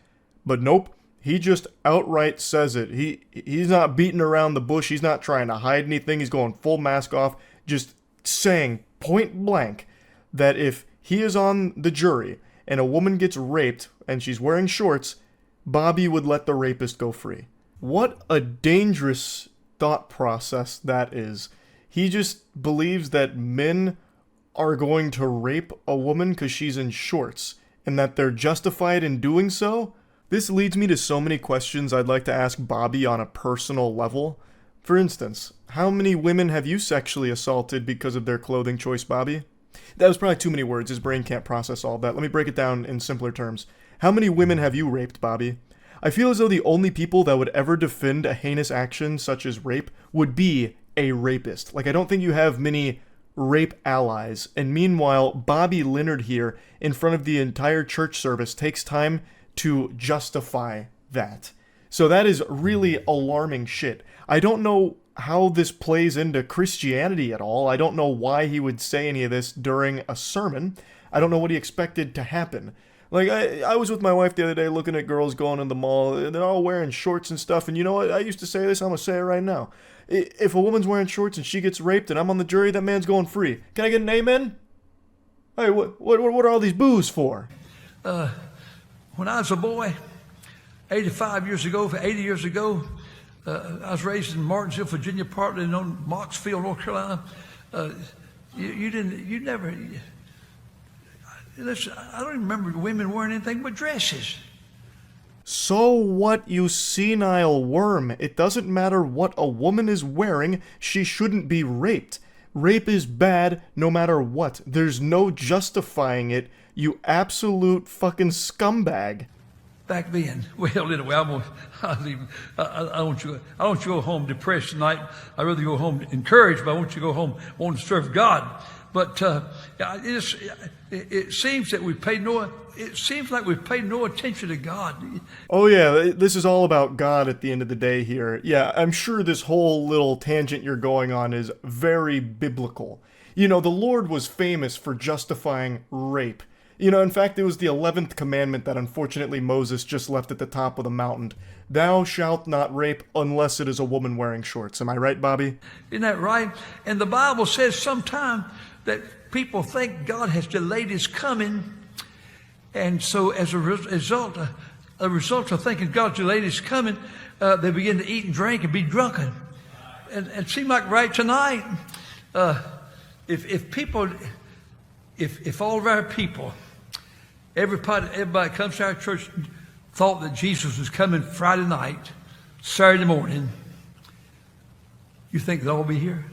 But nope, he just outright says it. He's not beating around the bush. He's not trying to hide anything. He's going full mask off, just saying point blank that if he is on the jury and a woman gets raped and she's wearing shorts, Bobby would let the rapist go free. What a dangerous thought process that is. He just believes that men are going to rape a woman because she's in shorts and that they're justified in doing so. This leads me to so many questions I'd like to ask Bobby on a personal level. For instance, how many women have you sexually assaulted because of their clothing choice, Bobby? That was probably too many words. His brain can't process all that. Let me break it down in simpler terms. How many women have you raped, Bobby? I feel as though the only people that would ever defend a heinous action such as rape would be a rapist. Like, I don't think you have many rape allies. And meanwhile, Bobby Leonard here, in front of the entire church service, takes time to justify that. So that is really alarming shit. I don't know how this plays into Christianity at all. I don't know why he would say any of this during a sermon. I don't know what he expected to happen. Like, I was with my wife the other day looking at girls going in the mall. They're all wearing shorts and stuff. And you know what? I used to say this. I'm going to say it right now. If a woman's wearing shorts and she gets raped and I'm on the jury, that man's going free. Can I get an amen? Hey, what are all these boos for? When I was a boy, 80 years ago, I was raised in Martinsville, Virginia, partly known Moxfield, North Carolina. Listen, I don't even remember women wearing anything but dresses. So what, you senile worm? It doesn't matter what a woman is wearing, she shouldn't be raped. Rape is bad no matter what. There's no justifying it, you absolute fucking scumbag. Back then, well, anyway, I don't want you to go home depressed tonight. I'd rather go home encouraged, but I want you to go home wanting to serve God. But it seems that we've paid no. It seems like we've paid no attention to God. Oh yeah, this is all about God at the end of the day here. Yeah, I'm sure this whole little tangent you're going on is very biblical. You know, the Lord was famous for justifying rape. You know, in fact, it was the 11th commandment that unfortunately Moses just left at the top of the mountain. Thou shalt not rape unless it is a woman wearing shorts. Am I right, Bobby? Isn't that right? And the Bible says sometime that people think God has delayed his coming. And so as a result of thinking God's delayed his coming, they begin to eat and drink and be drunken. And it seemed like right tonight, if all of our people, everybody comes to our church, thought that Jesus was coming Friday night, Saturday morning, you think they'll all be here?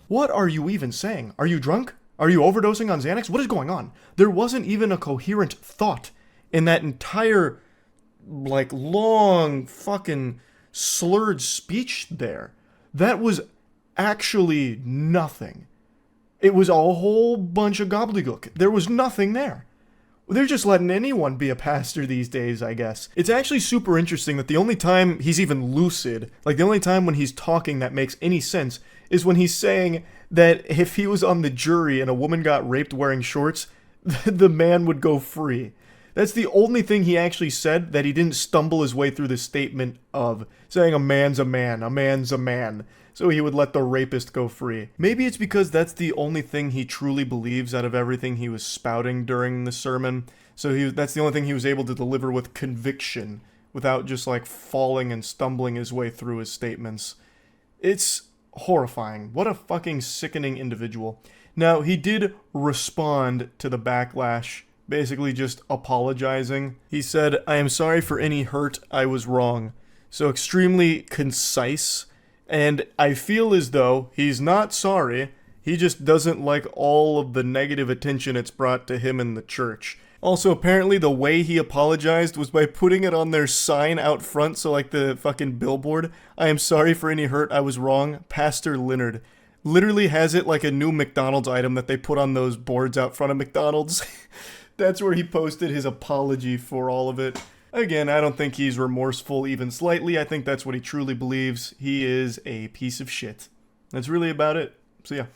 What are you even saying? Are you drunk? Are you overdosing on Xanax? What is going on? There wasn't even a coherent thought in that entire, like, long fucking slurred speech there. That was actually nothing. It was a whole bunch of gobbledygook. There was nothing there. They're just letting anyone be a pastor these days, I guess. It's actually super interesting that the only time he's even lucid, like the only time when he's talking that makes any sense, is when he's saying that if he was on the jury and a woman got raped wearing shorts, the man would go free. That's the only thing he actually said that he didn't stumble his way through the statement of saying a man's a man, a man's a man. So he would let the rapist go free. Maybe it's because that's the only thing he truly believes out of everything he was spouting during the sermon. So that's the only thing he was able to deliver with conviction without just like falling and stumbling his way through his statements. It's horrifying. What a fucking sickening individual. Now, he did respond to the backlash, basically just apologizing. He said, "I am sorry for any hurt. I was wrong." So extremely concise. And I feel as though he's not sorry, He just doesn't like all of the negative attention it's brought to him in the church. Also, apparently the way he apologized was by putting it on their sign out front, so like the fucking billboard. I am sorry for any hurt, I was wrong, Pastor Leonard. Literally has it like a new McDonald's item that they put on those boards out front of McDonald's. That's where he posted his apology for all of it. Again, I don't think he's remorseful even slightly. I think that's what he truly believes. He is a piece of shit. That's really about it. So yeah.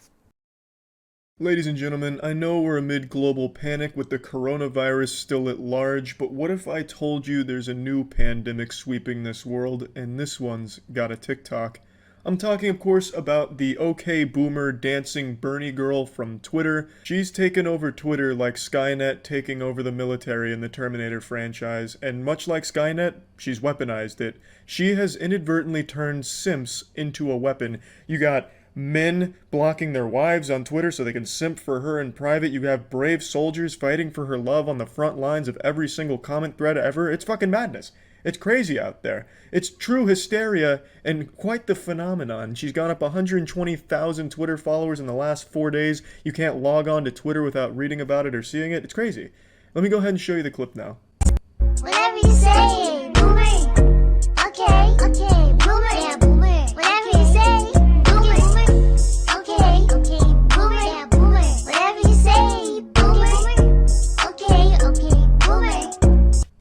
Ladies and gentlemen, I know we're amid global panic with the coronavirus still at large, but what if I told you there's a new pandemic sweeping this world, and this one's got a TikTok? I'm talking, of course, about the OK Boomer dancing Bernie girl from Twitter. She's taken over Twitter like Skynet taking over the military in the Terminator franchise, and much like Skynet, she's weaponized it. She has inadvertently turned simps into a weapon. You got men blocking their wives on Twitter so they can simp for her in private. You have brave soldiers fighting for her love on the front lines of every single comment thread ever. It's fucking madness. It's crazy out there. It's true hysteria and quite the phenomenon. She's gone up 120,000 Twitter followers in the last 4 days. You can't log on to Twitter without reading about it or seeing it. It's crazy. Let me go ahead and show you the clip now. Whatever you say, boomer. Okay, boomer. Yeah, boomer. Whatever you say, boomer. Okay, boomer. Yeah, boomer. Whatever you say, boomer. Okay, boomer.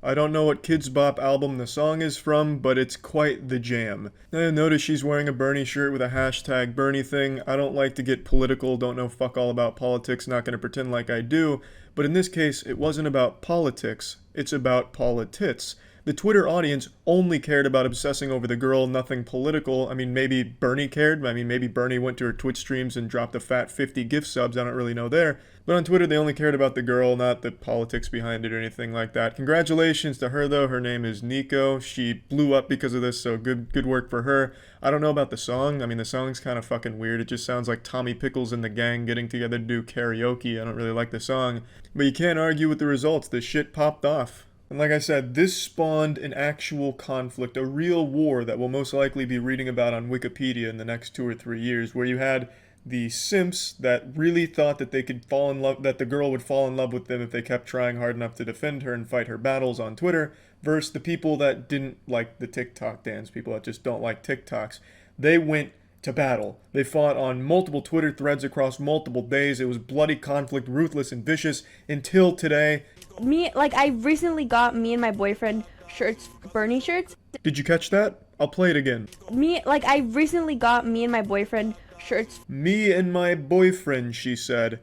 I don't know what Kidz Bop album the song is from, but it's quite the jam. Now notice she's wearing a Bernie shirt with a hashtag Bernie thing. I don't like to get political, don't know fuck all about politics, not gonna pretend like I do, but in this case, it wasn't about politics, it's about politics. The Twitter audience only cared about obsessing over the girl, nothing political. I mean, maybe Bernie cared. I mean, maybe Bernie went to her Twitch streams and dropped a fat 50 gift subs. I don't really know there. But on Twitter, they only cared about the girl, not the politics behind it or anything like that. Congratulations to her, though. Her name is Nico. She blew up because of this, so good work for her. I don't know about the song. I mean, the song's kind of fucking weird. It just sounds like Tommy Pickles and the gang getting together to do karaoke. I don't really like the song. But you can't argue with the results. This shit popped off. And like I said, this spawned an actual conflict, a real war that we'll most likely be reading about on Wikipedia in the next 2 or 3 years, where you had the simps that really thought that they could fall in love, that the girl would fall in love with them if they kept trying hard enough to defend her and fight her battles on Twitter, versus the people that didn't like the TikTok dance, people that just don't like TikToks. They went to battle. They fought on multiple Twitter threads across multiple days. It was bloody conflict, ruthless and vicious, until today. I recently got me and my boyfriend shirts, Bernie shirts. Did you catch that? I'll play it again. I recently got me and my boyfriend shirts. Me and my boyfriend, she said.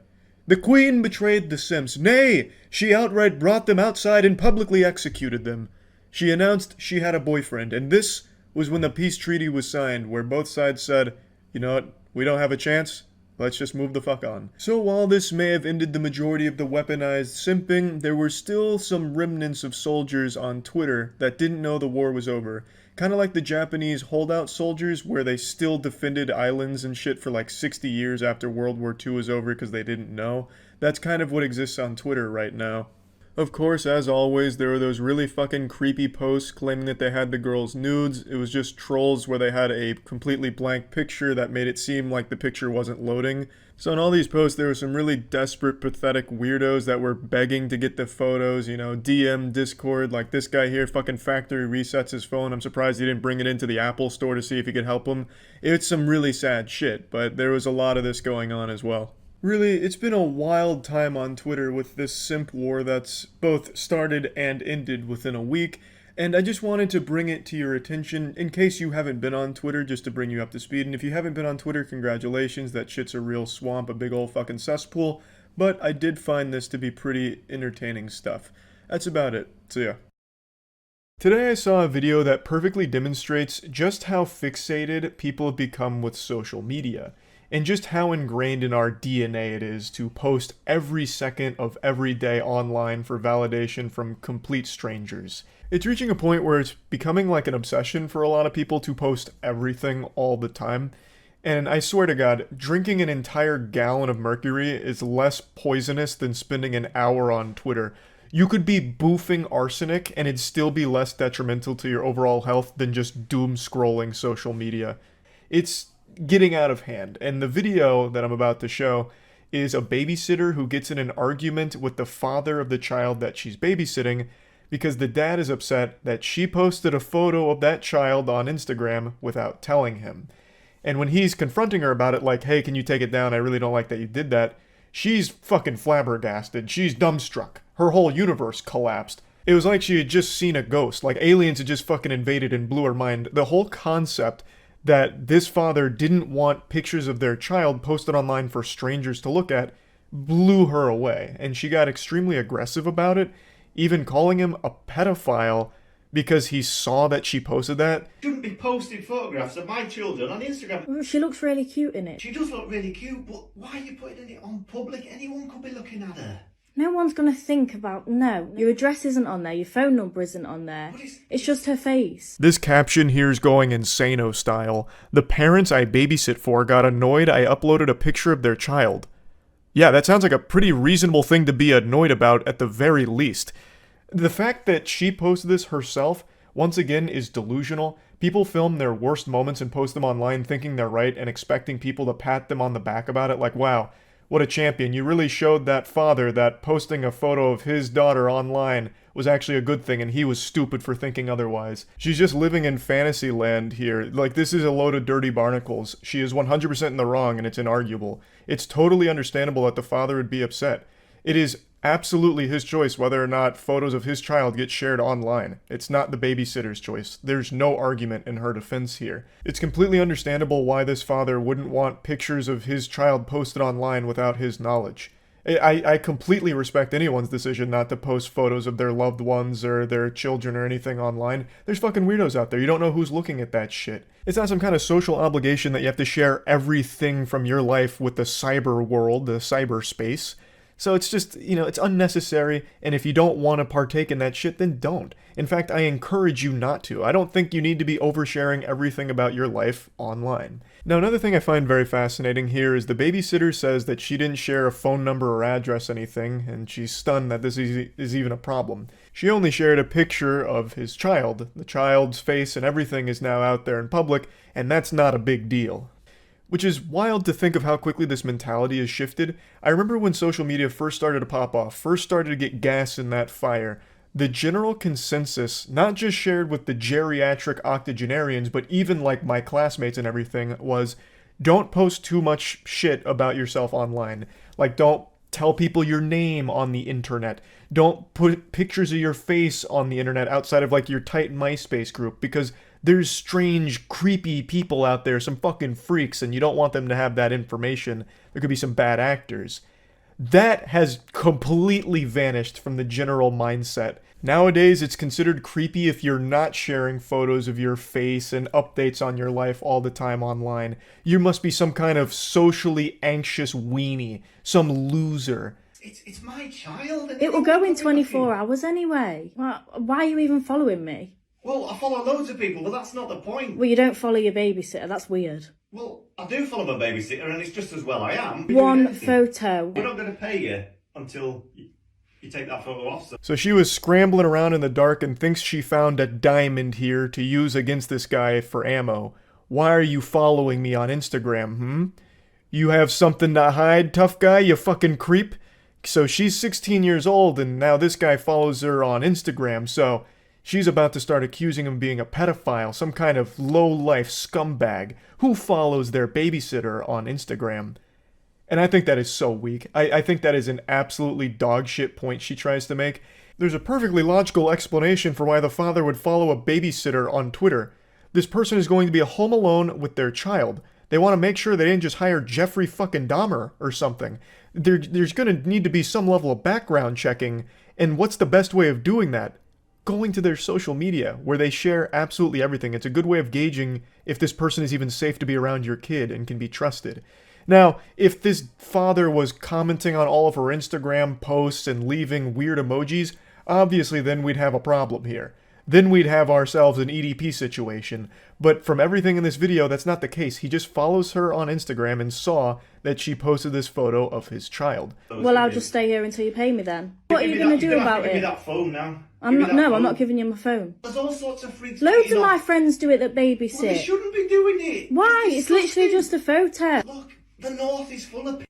The queen betrayed the simps. Nay, she outright brought them outside and publicly executed them. She announced she had a boyfriend, and this was when the peace treaty was signed, where both sides said, you know what, we don't have a chance. Let's just move the fuck on. So while this may have ended the majority of the weaponized simping, there were still some remnants of soldiers on Twitter that didn't know the war was over. Kind of like the Japanese holdout soldiers, where they still defended islands and shit for like 60 years after World War II was over because they didn't know. That's kind of what exists on Twitter right now. Of course, as always, there were those really fucking creepy posts claiming that they had the girl's nudes. It was just trolls where they had a completely blank picture that made it seem like the picture wasn't loading. So in all these posts, there were some really desperate, pathetic weirdos that were begging to get the photos, you know, DM, Discord, like this guy here fucking factory resets his phone. I'm surprised he didn't bring it into the Apple store to see if he could help him. It's some really sad shit, but there was a lot of this going on as well. Really, it's been a wild time on Twitter with this simp war that's both started and ended within a week, and I just wanted to bring it to your attention in case you haven't been on Twitter, just to bring you up to speed. And if you haven't been on Twitter, congratulations, that shit's a real swamp, a big old fucking cesspool, but I did find this to be pretty entertaining stuff. That's about it. So yeah. Today I saw a video that perfectly demonstrates just how fixated people have become with social media, and just how ingrained in our DNA it is to post every second of every day online for validation from complete strangers. It's reaching a point where it's becoming like an obsession for a lot of people to post everything all the time. And I swear to God, drinking an entire gallon of mercury is less poisonous than spending an hour on Twitter. You could be boofing arsenic and it'd still be less detrimental to your overall health than just doom scrolling social media. It's getting out of hand. And the video that I'm about to show is a babysitter who gets in an argument with the father of the child that she's babysitting because the dad is upset that she posted a photo of that child on Instagram without telling him. And when he's confronting her about it, like, hey, can you take it down? I really don't like that you did that. She's fucking flabbergasted. She's dumbstruck. Her whole universe collapsed. It was like she had just seen a ghost. Like aliens had just fucking invaded and blew her mind. The whole concept that this father didn't want pictures of their child posted online for strangers to look at blew her away. And she got extremely aggressive about it, even calling him a pedophile because he saw that she posted that. Shouldn't be posting photographs of my children on Instagram. Well, she looks really cute in it. She does look really cute, but why are you putting it on public? Anyone could be looking at her. No one's going to think about, no, your address isn't on there, your phone number isn't on there. It's just her face. This caption here's going insano style. The parents I babysit for got annoyed I uploaded a picture of their child. Yeah, that sounds like a pretty reasonable thing to be annoyed about at the very least. The fact that she posted this herself, once again, is delusional. People film their worst moments and post them online thinking they're right and expecting people to pat them on the back about it like, wow, what a champion. You really showed that father that posting a photo of his daughter online was actually a good thing and he was stupid for thinking otherwise. She's just living in fantasy land here. Like, this is a load of dirty barnacles. She is 100% in the wrong and it's inarguable. It's totally understandable that the father would be upset. It is absolutely his choice whether or not photos of his child get shared online. It's not the babysitter's choice. There's no argument in her defense here. It's completely understandable why this father wouldn't want pictures of his child posted online without his knowledge. I completely respect anyone's decision not to post photos of their loved ones or their children or anything online. There's fucking weirdos out there. You don't know who's looking at that shit. It's not some kind of social obligation that you have to share everything from your life with the cyber world, the cyberspace. So it's just, it's unnecessary, and if you don't want to partake in that shit, then don't. In fact, I encourage you not to. I don't think you need to be oversharing everything about your life online. Now, another thing I find very fascinating here is the babysitter says that she didn't share a phone number or address anything, and she's stunned that this is even a problem. She only shared a picture of his child. The child's face and everything is now out there in public, and that's not a big deal. Which is wild to think of how quickly this mentality has shifted. I remember when social media first started to pop off, first started to get gas in that fire, the general consensus, not just shared with the geriatric octogenarians, but even like my classmates and everything, was don't post too much shit about yourself online. Like, don't tell people your name on the internet. Don't put pictures of your face on the internet outside of like your tight MySpace group, because there's strange, creepy people out there, some fucking freaks, and you don't want them to have that information. There could be some bad actors. That has completely vanished from the general mindset. Nowadays, it's considered creepy if you're not sharing photos of your face and updates on your life all the time online. You must be some kind of socially anxious weenie, some loser. It's my child. It will go in 24 hours anyway. Why are you even following me? Well, I follow loads of people, but that's not the point. Well, you don't follow your babysitter. That's weird. Well, I do follow my babysitter, and it's just as well I am. One photo. We're not going to pay you until you take that photo off. So she was scrambling around in the dark and thinks she found a diamond here to use against this guy for ammo. Why are you following me on Instagram, You have something to hide, tough guy, you fucking creep? So she's 16 years old, and now this guy follows her on Instagram, so she's about to start accusing him of being a pedophile, some kind of low-life scumbag who follows their babysitter on Instagram. And I think that is so weak. I think that is an absolutely dogshit point she tries to make. There's a perfectly logical explanation for why the father would follow a babysitter on Twitter. This person is going to be home alone with their child. They want to make sure they didn't just hire Jeffrey fucking Dahmer or something. There's going to need to be some level of background checking, and what's the best way of doing that? Going to their social media, where they share absolutely everything. It's a good way of gauging if this person is even safe to be around your kid and can be trusted. Now, if this father was commenting on all of her Instagram posts and leaving weird emojis, obviously then we'd have a problem here. then we'd have ourselves an EDP situation. But from everything in this video, that's not the case. He just follows her on Instagram and saw that she posted this photo of his child. Well, I'll just stay here until you pay me then. What are you going to do about Give it? me that phone now. I'm not giving you my phone. There's all sorts of freaks. Loads of my friends do it that babysit. Well, they shouldn't be doing it. Why? It's literally just a photo. Look, the north is full of.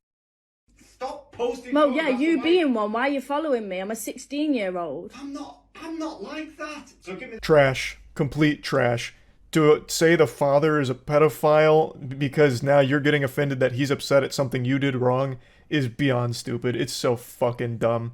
Stop posting. Well, yeah, you being one. Why are you following me? I'm a 16-year-old. I'm not like that. So give me. Trash. Complete trash. To say the father is a pedophile because now you're getting offended that he's upset at something you did wrong is beyond stupid. It's so fucking dumb.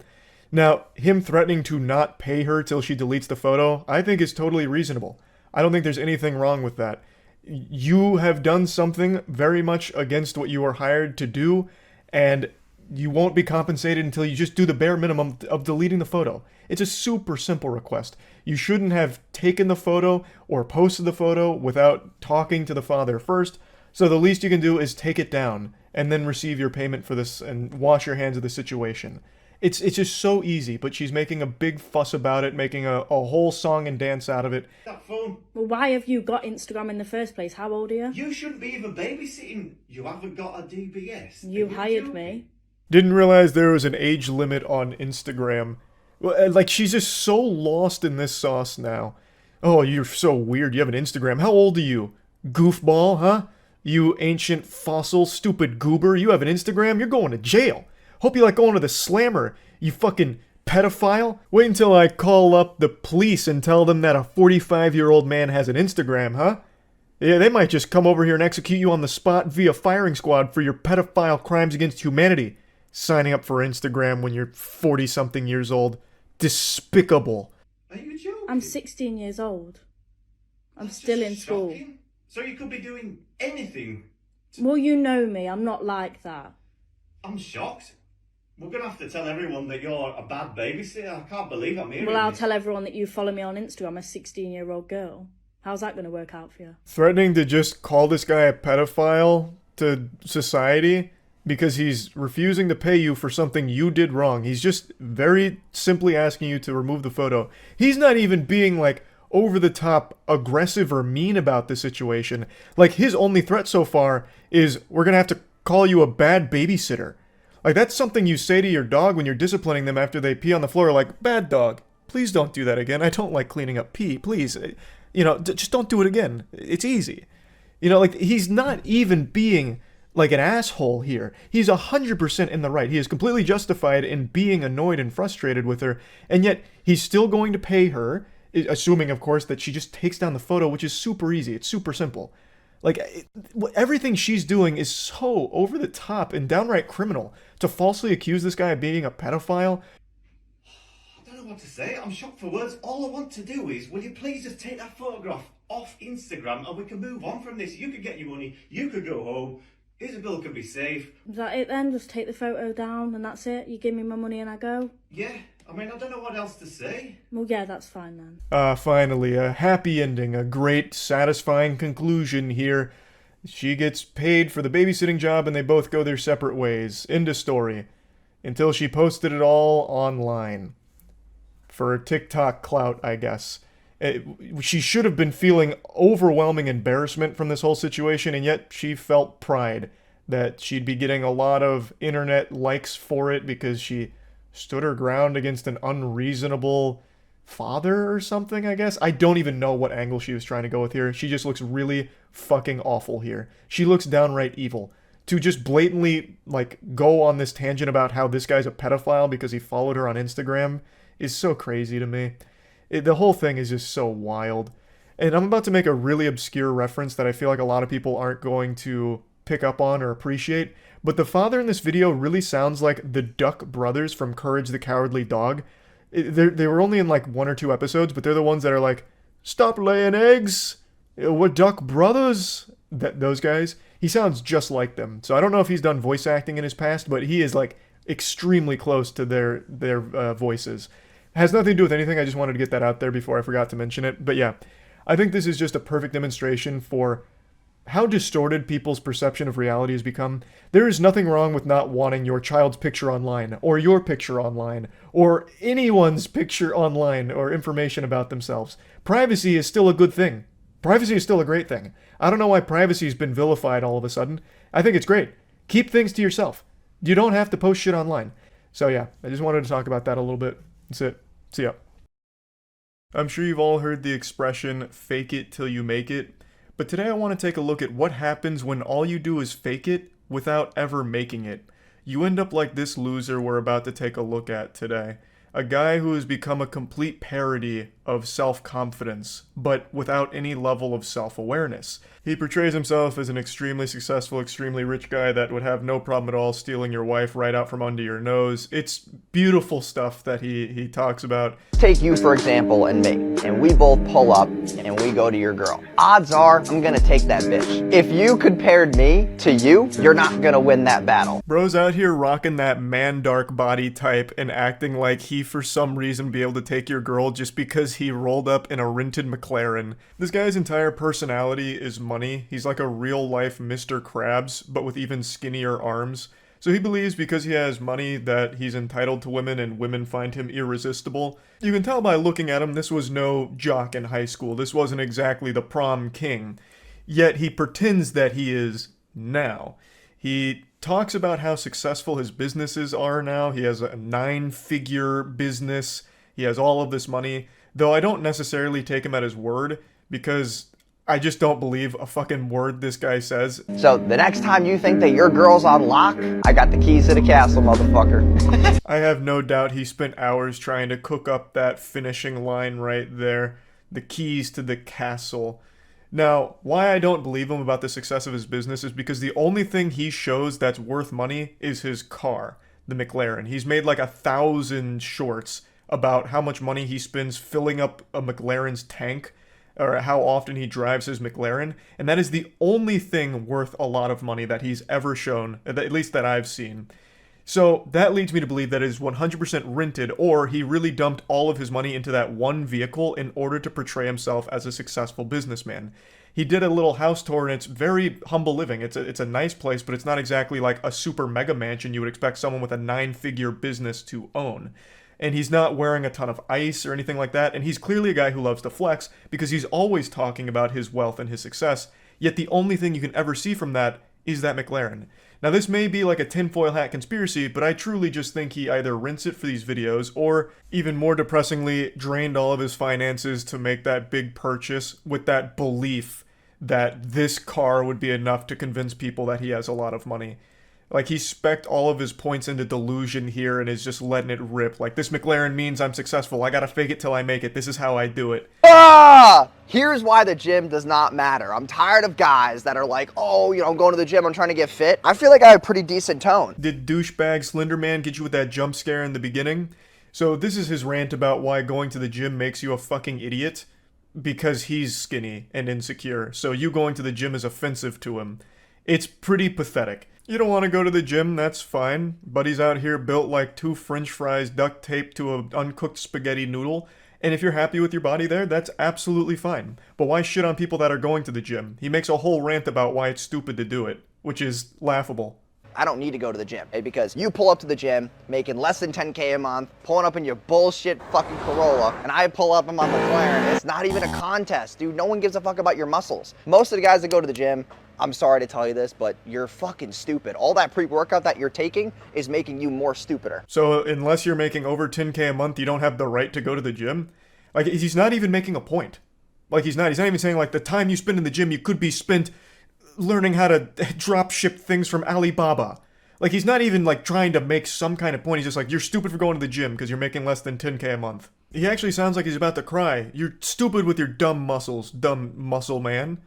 Now, him threatening to not pay her till she deletes the photo, I think is totally reasonable. I don't think there's anything wrong with that. You have done something very much against what you were hired to do, and you won't be compensated until you just do the bare minimum of deleting the photo. It's a super simple request. You shouldn't have taken the photo or posted the photo without talking to the father first, so the least you can do is take it down and then receive your payment for this and wash your hands of the situation. It's just so easy, but she's making a big fuss about it, making a whole song and dance out of it. That phone. Well, why have you got Instagram in the first place? How old are you? You shouldn't be even babysitting. You haven't got a DBS. You hired me. Didn't realize there was an age limit on Instagram. Well, like, she's just so lost in this sauce now. Oh, you're so weird. You have an Instagram. How old are you? Goofball, huh? You ancient fossil, stupid goober. You have an Instagram? You're going to jail. Hope you like going to the slammer, you fucking pedophile. Wait until I call up the police and tell them that a 45-year-old man has an Instagram, huh? Yeah, they might just come over here and execute you on the spot via firing squad for your pedophile crimes against humanity. Signing up for Instagram when you're 40-something years old. Despicable. Are you joking? I'm 16 years old. I'm still in school. Shocking. So you could be doing anything. Well, you know me. I'm not like that. I'm shocked. We're going to have to tell everyone that you're a bad babysitter. I can't believe I'm hearing Well, I'll this. tell everyone that you follow me on Instagram. I'm a 16-year-old girl. How's that going to work out for you? Threatening to just call this guy a pedophile to society because he's refusing to pay you for something you did wrong. He's just very simply asking you to remove the photo. He's not even being, like, over-the-top aggressive or mean about the situation. Like, his only threat so far is, we're going to have to call you a bad babysitter. Like, that's something you say to your dog when you're disciplining them after they pee on the floor, like, bad dog, please don't do that again. I don't like cleaning up pee, please. You know, just don't do it again. It's easy. You know, like, he's not even being, like, an asshole here. He's 100% in the right. He is completely justified in being annoyed and frustrated with her, and yet he's still going to pay her, assuming, of course, that she just takes down the photo, which is super easy. It's super simple. Like, everything she's doing is so over the top and downright criminal. To falsely accuse this guy of being a pedophile. I don't know what to say. I'm shocked for words. All I want to do is, will you please just take that photograph off Instagram and we can move on from this. You could get your money. You could go home. Isabel can be safe. Is that it then? Just take the photo down and that's it? You give me my money and I go? Yeah. I mean, I don't know what else to say. Well, yeah, that's fine then. Finally, a happy ending, a great, satisfying conclusion here. She gets paid for the babysitting job and they both go their separate ways. End of story. Until she posted it all online. For TikTok clout, I guess. She should have been feeling overwhelming embarrassment from this whole situation, and yet she felt pride that she'd be getting a lot of internet likes for it because she stood her ground against an unreasonable father or something, I guess. I don't even know what angle she was trying to go with here. She just looks really fucking awful here. She looks downright evil. To just blatantly, like, go on this tangent about how this guy's a pedophile because he followed her on Instagram is so crazy to me. The whole thing is just so wild. And I'm about to make a really obscure reference that I feel like a lot of people aren't going to pick up on or appreciate, but the father in this video really sounds like the Duck brothers from Courage the Cowardly Dog. They were only in like 1 or 2 episodes, but they're the ones that are like, stop laying eggs, we're Duck brothers. Those guys. He sounds just like them. So I don't know if he's done voice acting in his past, but he is like extremely close to their voices. Has nothing to do with anything, I just wanted to get that out there before I forgot to mention it. But yeah, I think this is just a perfect demonstration for how distorted people's perception of reality has become. There is nothing wrong with not wanting your child's picture online, or your picture online, or anyone's picture online, or information about themselves. Privacy is still a good thing. Privacy is still a great thing. I don't know why privacy's been vilified all of a sudden. I think it's great. Keep things to yourself. You don't have to post shit online. So yeah, I just wanted to talk about that a little bit. That's it. See ya. I'm sure you've all heard the expression, fake it till you make it. But today I want to take a look at what happens when all you do is fake it without ever making it. You end up like this loser we're about to take a look at today. A guy who has become a complete parody of self-confidence, but without any level of self-awareness. He portrays himself as an extremely successful, extremely rich guy that would have no problem at all stealing your wife right out from under your nose. It's beautiful stuff that he talks about. Take you, for example, and me, and we both pull up and we go to your girl. Odds are I'm gonna take that bitch. If you compared me to you, you're not gonna win that battle. Bro's out here rocking that man dark body type and acting like he for some reason be able to take your girl just because he rolled up in a rented McLaren. This guy's entire personality is money. He's like a real life Mr. Krabs, but with even skinnier arms. So he believes because he has money that he's entitled to women and women find him irresistible. You can tell by looking at him this was no jock in high school. This wasn't exactly the prom king. Yet he pretends that he is now. He talks about how successful his businesses are now. He has a 9-figure business. He has all of this money. Though I don't necessarily take him at his word because I just don't believe a fucking word this guy says. So the next time you think that your girl's on lock, I got the keys to the castle, motherfucker. I have no doubt he spent hours trying to cook up that finishing line right there. The keys to the castle. Now, why I don't believe him about the success of his business is because the only thing he shows that's worth money is his car, the McLaren. He's made like 1,000 shorts about how much money he spends filling up a McLaren's tank, or how often he drives his McLaren, and that is the only thing worth a lot of money that he's ever shown, at least that I've seen. So that leads me to believe that it is 100% rented, or he really dumped all of his money into that one vehicle in order to portray himself as a successful businessman. He did a little house tour, and it's very humble living. It's a nice place, but it's not exactly like a super mega mansion you would expect someone with a 9-figure business to own. And he's not wearing a ton of ice or anything like that, and he's clearly a guy who loves to flex because he's always talking about his wealth and his success, yet the only thing you can ever see from that is that McLaren. Now this may be like a tinfoil hat conspiracy, but I truly just think he either rents it for these videos, or even more depressingly, drained all of his finances to make that big purchase with that belief that this car would be enough to convince people that he has a lot of money. Like, he specced all of his points into delusion here and is just letting it rip. Like, this McLaren means I'm successful. I gotta fake it till I make it. This is how I do it. Ah! Here's why the gym does not matter. I'm tired of guys that are like, oh, you know, I'm going to the gym, I'm trying to get fit. I feel like I have a pretty decent tone. Did douchebag Slenderman get you with that jump scare in the beginning? So this is his rant about why going to the gym makes you a fucking idiot. Because he's skinny and insecure. So you going to the gym is offensive to him. It's pretty pathetic. You don't want to go to the gym, that's fine. Buddy's out here built like 2 french fries duct taped to an uncooked spaghetti noodle. And if you're happy with your body there, that's absolutely fine. But why shit on people that are going to the gym? He makes a whole rant about why it's stupid to do it, which is laughable. I don't need to go to the gym, because you pull up to the gym making less than 10K a month, pulling up in your bullshit fucking Corolla, and I pull up in my McLaren. It's not even a contest, dude. No one gives a fuck about your muscles. Most of the guys that go to the gym, I'm sorry to tell you this, but you're fucking stupid. All that pre-workout that you're taking is making you more stupider. So unless you're making over 10K a month, you don't have the right to go to the gym? Like, he's not even making a point. Like, he's not even saying, like, the time you spend in the gym, you could be spent learning how to drop ship things from Alibaba. Like, he's not even, like, trying to make some kind of point. He's just like, you're stupid for going to the gym because you're making less than 10K a month. He actually sounds like he's about to cry. You're stupid with your dumb muscles, dumb muscle man.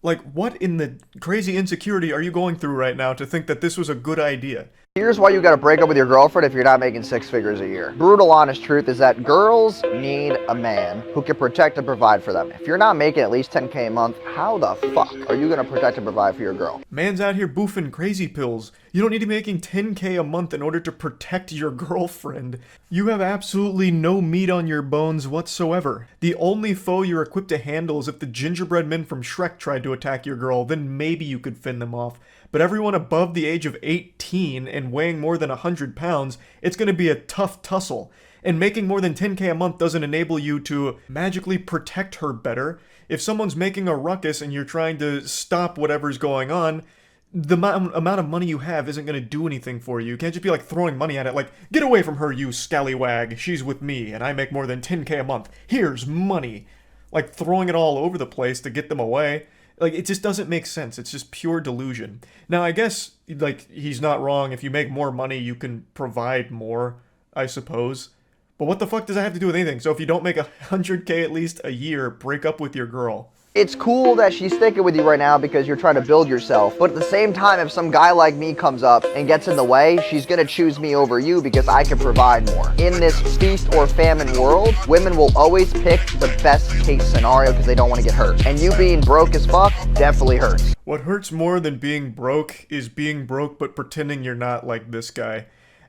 Like, what in the crazy insecurity are you going through right now to think that this was a good idea? Here's why you gotta break up with your girlfriend if you're not making 6 figures a year. Brutal honest truth is that girls need a man who can protect and provide for them. If you're not making at least 10K a month, how the fuck are you gonna protect and provide for your girl? Man's out here boofing crazy pills. You don't need to be making 10K a month in order to protect your girlfriend. You have absolutely no meat on your bones whatsoever. The only foe you're equipped to handle is if the gingerbread men from Shrek tried to attack your girl, then maybe you could fend them off. But everyone above the age of 18 and weighing more than 100 pounds, it's going to be a tough tussle. And making more than 10K a month doesn't enable you to magically protect her better. If someone's making a ruckus and you're trying to stop whatever's going on, the amount of money you have isn't going to do anything for you. You can't just be like throwing money at it like, get away from her, you scallywag. She's with me and I make more than 10K a month. Here's money. Like throwing it all over the place to get them away. Like, it just doesn't make sense. It's just pure delusion. Now, I guess, like, he's not wrong. If you make more money, you can provide more, I suppose. But what the fuck does that have to do with anything? So if you don't make 100K at least a year, break up with your girl. It's cool that she's sticking with you right now because you're trying to build yourself. But at the same time, if some guy like me comes up and gets in the way, she's going to choose me over you because I can provide more. In this feast or famine world, women will always pick the best case scenario because they don't want to get hurt. And you being broke as fuck definitely hurts. What hurts more than being broke is being broke but pretending you're not, like this guy.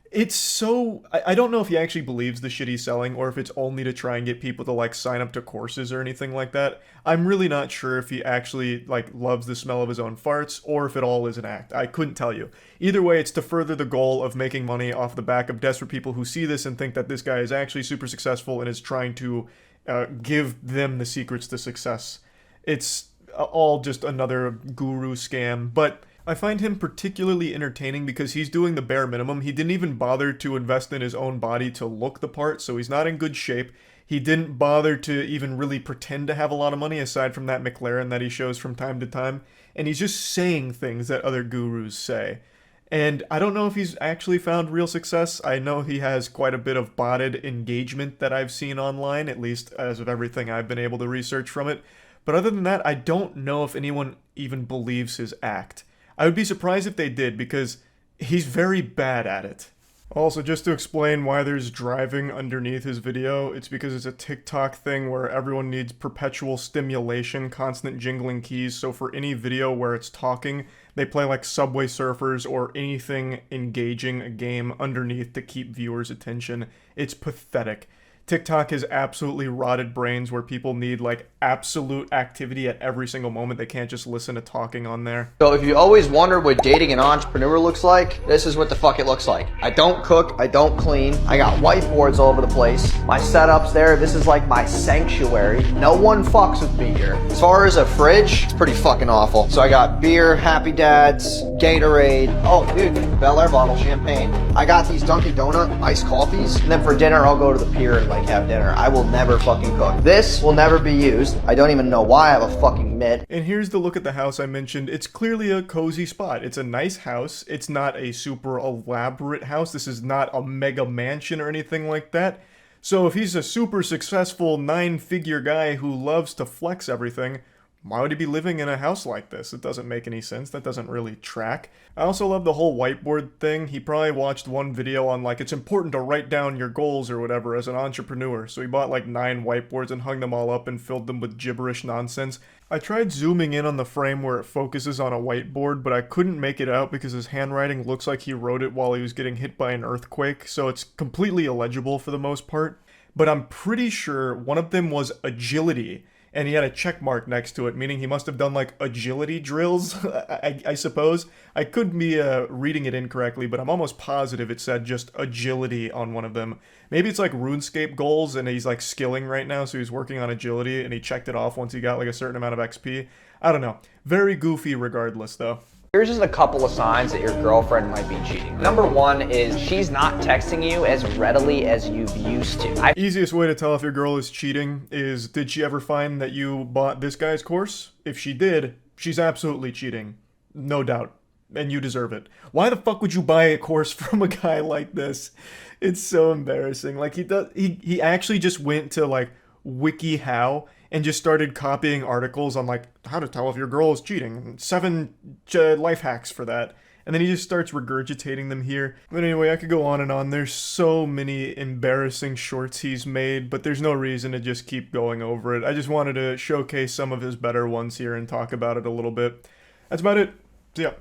It's so... I don't know if he actually believes the shit he's selling or if it's only to try and get people to, like, sign up to courses or anything like that. I'm really not sure if he actually, like, loves the smell of his own farts or if it all is an act. I couldn't tell you. Either way, it's to further the goal of making money off the back of desperate people who see this and think that this guy is actually super successful and is trying to give them the secrets to success. It's all just another guru scam, but... I find him particularly entertaining because he's doing the bare minimum. He didn't even bother to invest in his own body to look the part, so he's not in good shape. He didn't bother to even really pretend to have a lot of money aside from that McLaren that he shows from time to time. And he's just saying things that other gurus say. And I don't know if he's actually found real success. I know he has quite a bit of botted engagement that I've seen online, at least as of everything I've been able to research from it. But other than that, I don't know if anyone even believes his act. I would be surprised if they did, because he's very bad at it. Also, just to explain why there's driving underneath his video, it's because it's a TikTok thing where everyone needs perpetual stimulation, constant jingling keys, so for any video where it's talking, they play like Subway Surfers or anything engaging a game underneath to keep viewers' attention. It's pathetic. TikTok has absolutely rotted brains where people need, like, absolute activity at every single moment. They can't just listen to talking on there. So if you always wonder what dating an entrepreneur looks like, this is what the fuck it looks like. I don't cook, I don't clean, I got whiteboards all over the place. My setup's there, this is like my sanctuary. No one fucks with me here. As far as a fridge, it's pretty fucking awful. So I got beer, Happy Dads, Gatorade. Oh, dude, Bel Air bottle, champagne. I got these Dunkin' Donut iced coffees. And then for dinner, I'll go to the pier and, like, have dinner. I will never fucking cook. This will never be used. I don't even know why I have a fucking mitt. And here's the look at the house I mentioned. It's clearly a cozy spot. It's a nice house. It's not a super elaborate house. This is not a mega mansion or anything like that. So if he's a super successful 9-figure guy who loves to flex everything, why would he be living in a house like this? It doesn't make any sense. That doesn't really track. I also love the whole whiteboard thing. He probably watched one video on, like, it's important to write down your goals or whatever as an entrepreneur. So he bought like 9 whiteboards and hung them all up and filled them with gibberish nonsense. I tried zooming in on the frame where it focuses on a whiteboard, but I couldn't make it out because his handwriting looks like he wrote it while he was getting hit by an earthquake. So it's completely illegible for the most part. But I'm pretty sure one of them was agility. And he had a check mark next to it, meaning he must have done, like, agility drills, I suppose. I could be reading it incorrectly, but I'm almost positive it said just agility on one of them. Maybe it's like RuneScape goals, and he's, like, skilling right now, so he's working on agility, and he checked it off once he got, like, a certain amount of XP. I don't know. Very goofy regardless, though. Here's just a couple of signs that your girlfriend might be cheating. Number one is she's not texting you as readily as you've used to. Easiest way to tell if your girl is cheating is, did she ever find that you bought this guy's course? If she did, she's absolutely cheating. No doubt. And you deserve it. Why the fuck would you buy a course from a guy like this? It's so embarrassing. Like, he actually just went to, like, WikiHow and just started copying articles on, like, how to tell if your girl is cheating. 7 life hacks for that. and then he just starts regurgitating them here. But anyway, I could go on and on. There's so many embarrassing shorts he's made, but there's no reason to just keep going over it. I just wanted to showcase some of his better ones here and talk about it a little bit. That's about it. So yeah.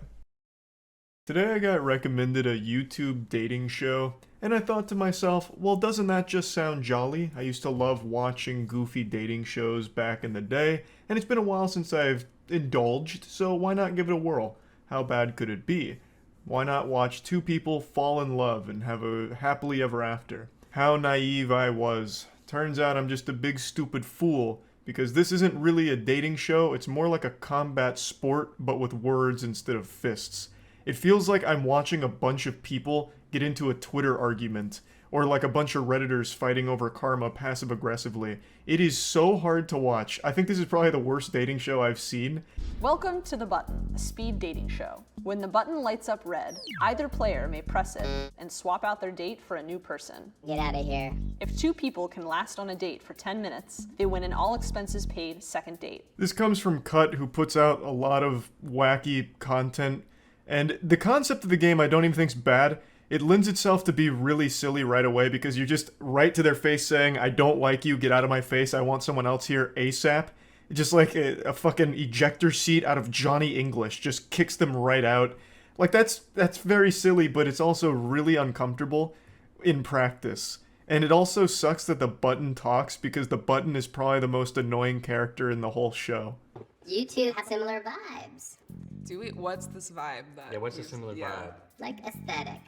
Today I got recommended a YouTube dating show, and I thought to myself, well, doesn't that just sound jolly? I used to love watching goofy dating shows back in the day, and it's been a while since I've indulged, so why not give it a whirl? How bad could it be? Why not watch two people fall in love and have a happily ever after? How naive I was. Turns out I'm just a big stupid fool, because this isn't really a dating show, it's more like a combat sport, but with words instead of fists. It feels like I'm watching a bunch of people get into a Twitter argument, or like a bunch of Redditors fighting over karma passive-aggressively. It is so hard to watch. I think this is probably the worst dating show I've seen. Welcome to The Button, a speed dating show. When the button lights up red, either player may press it and swap out their date for a new person. Get out of here. If two people can last on a date for 10 minutes, they win an all-expenses-paid second date. This comes from Cut, who puts out a lot of wacky content, and the concept of the game I don't even think's bad. It lends itself to be really silly right away because you're just right to their face saying, I don't like you, get out of my face, I want someone else here ASAP. Just like a fucking ejector seat out of Johnny English, just kicks them right out. Like that's very silly, but it's also really uncomfortable in practice. And it also sucks that the button talks because the button is probably the most annoying character in the whole show. You two have similar vibes. Do we? What's this vibe that? Yeah, what's the similar vibe? Like aesthetic.